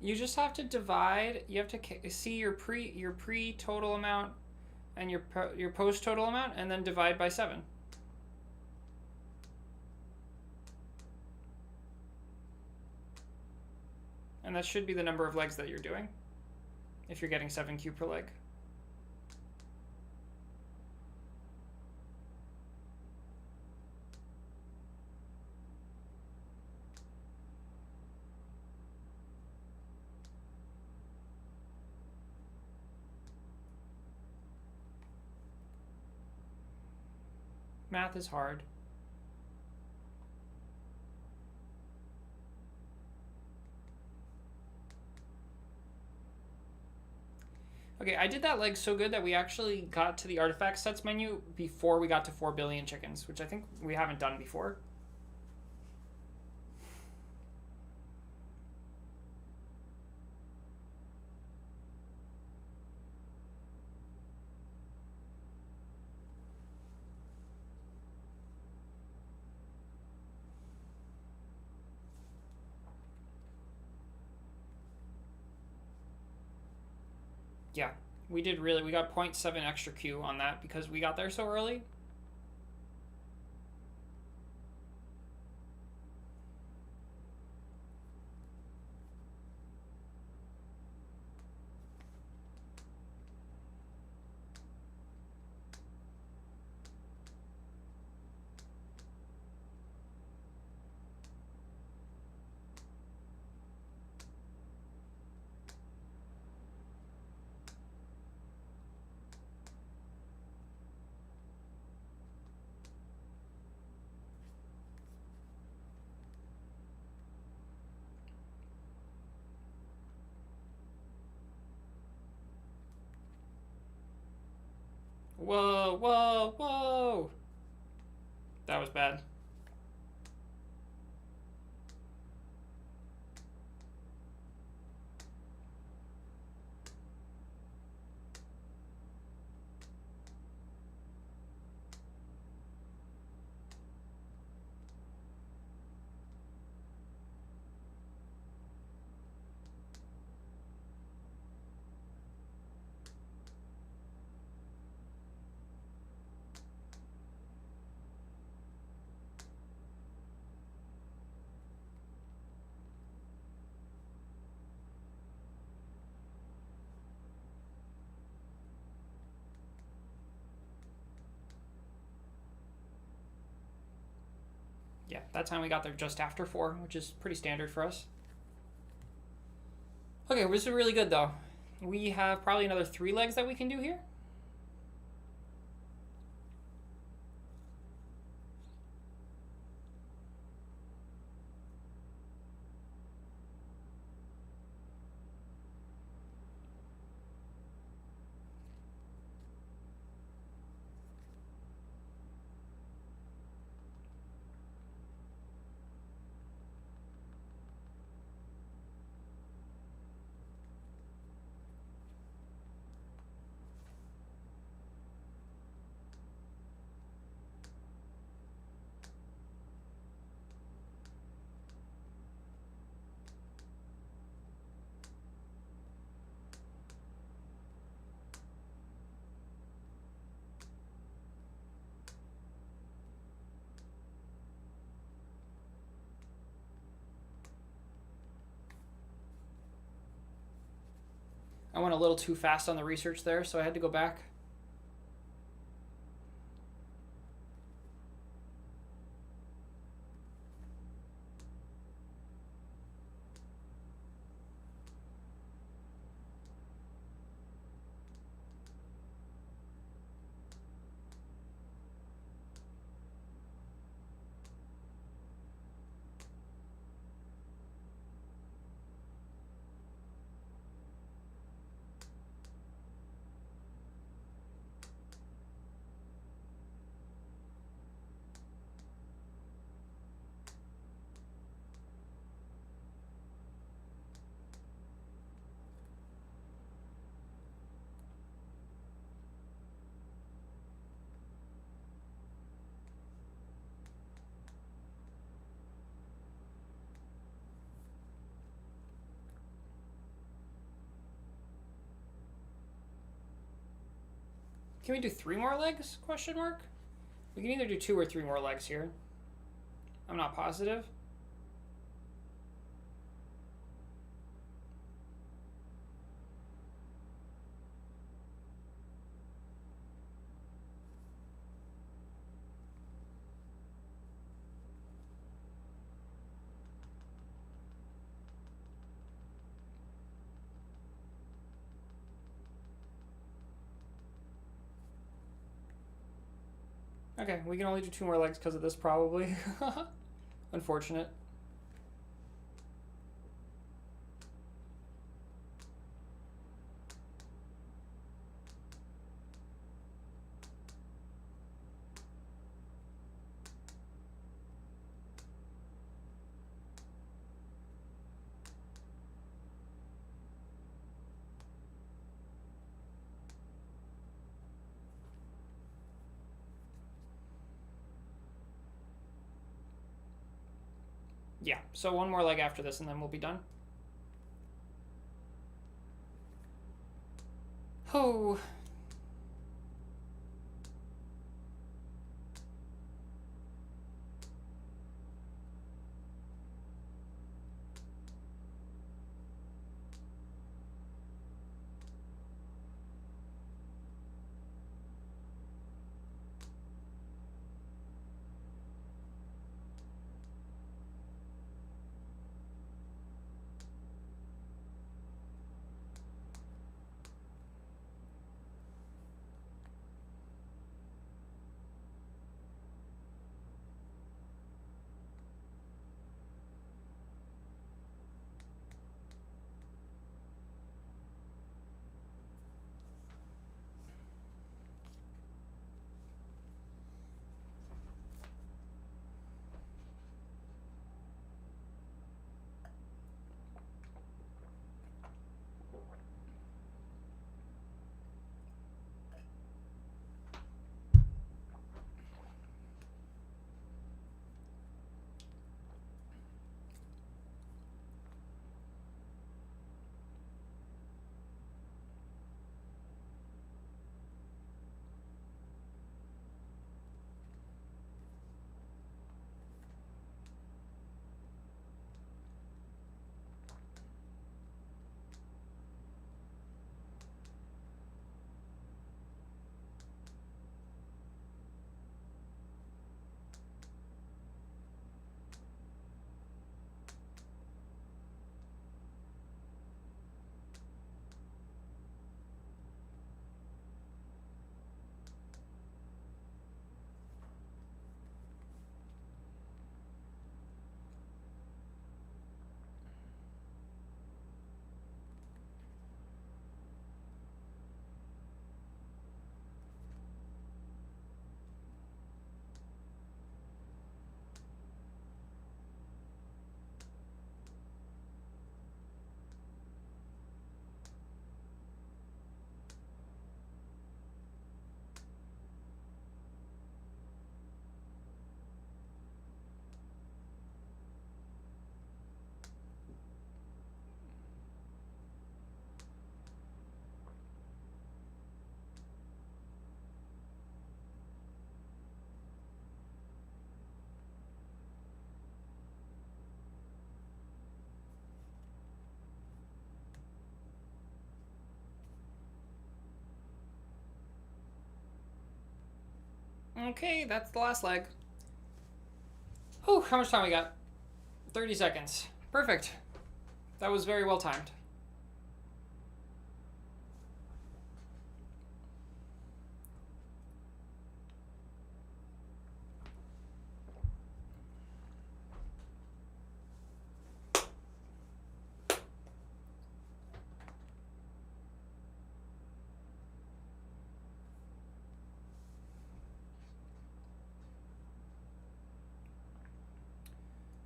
You just have to divide. You have to see your pre total amount and your post total amount, and then divide by 7. And that should be the number of legs that you're doing, if you're getting 7Q per leg. Math is hard. Okay, I did that leg so good that we actually got to the artifact sets menu before we got to 4 billion chickens, which I think we haven't done before. Yeah, we did really. We got 0.7 extra Q on that because we got there so early. Whoa, whoa, whoa! That was bad. Yeah, that time we got there just after 4, which is pretty standard for us. Okay, this is really good though. We have probably another 3 legs that we can do here. I went a little too fast on the research there, so I had to go back. Can we do 3 more legs? Question mark. We can either do 2 or 3 more legs here. I'm not positive. Okay, we can only do 2 more legs because of this, probably. Unfortunate. Yeah, so 1 more leg after this and then we'll be done. Oh. Okay, that's the last leg. Whew, how much time we got? 30 seconds. Perfect. That was very well timed.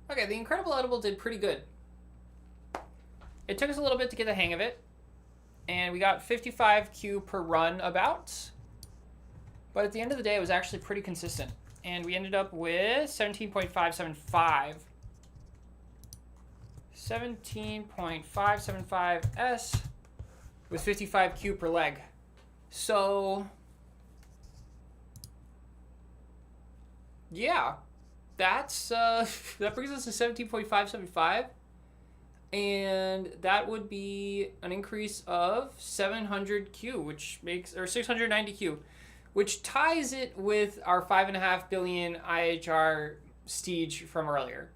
Okay, the Incredible Edible did pretty good. It took us a little bit to get the hang of it, and we got 55Q per run about, but at the end of the day, it was actually pretty consistent, and we ended up with 17.575. 17.575S with 55Q per leg. So Yeah, that's that brings us to 17.575, and that would be an increase of 700Q, which makes, or 690Q, which ties it with our 5.5 billion IHR Steege from earlier.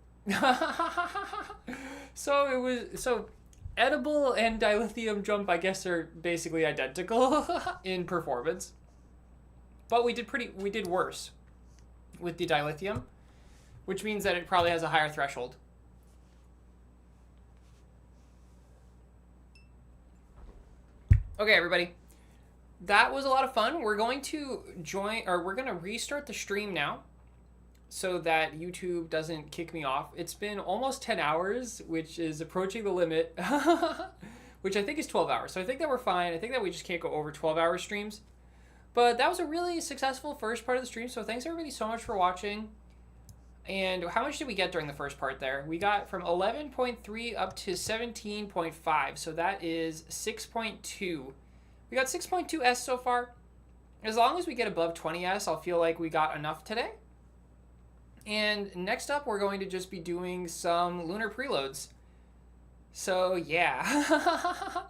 So it was so edible and dilithium jump, I guess, are basically identical in performance, but we did worse with the dilithium, which means that it probably has a higher threshold. Okay, everybody, that was a lot of fun. We're going to we're going to restart the stream now so that YouTube doesn't kick me off. It's been almost 10 hours, which is approaching the limit, which I think is 12 hours. So I think that we're fine. I think that we just can't go over 12-hour streams. But that was a really successful first part of the stream. So thanks everybody so much for watching. And how much did we get during the first part there? We got from 11.3 up to 17.5. So that is 6.2. We got 6.2S so far. As long as we get above 20S, I'll feel like we got enough today. And next up, we're going to just be doing some lunar preloads. So yeah.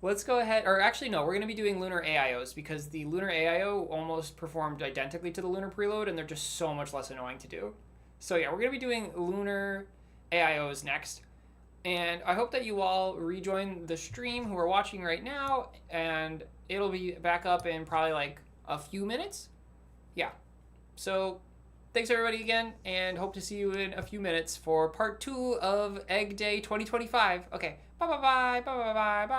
Let's go ahead, or actually no, we're going to be doing lunar AIOs because the lunar AIO almost performed identically to the lunar preload and they're just so much less annoying to do. So yeah, we're going to be doing lunar AIOs next. And I hope that you all rejoin the stream who are watching right now, and it'll be back up in probably like a few minutes. Yeah. So thanks everybody again, and hope to see you in a few minutes for part 2 of Egg Day 2025. Okay. Bye bye bye. Bye bye bye bye.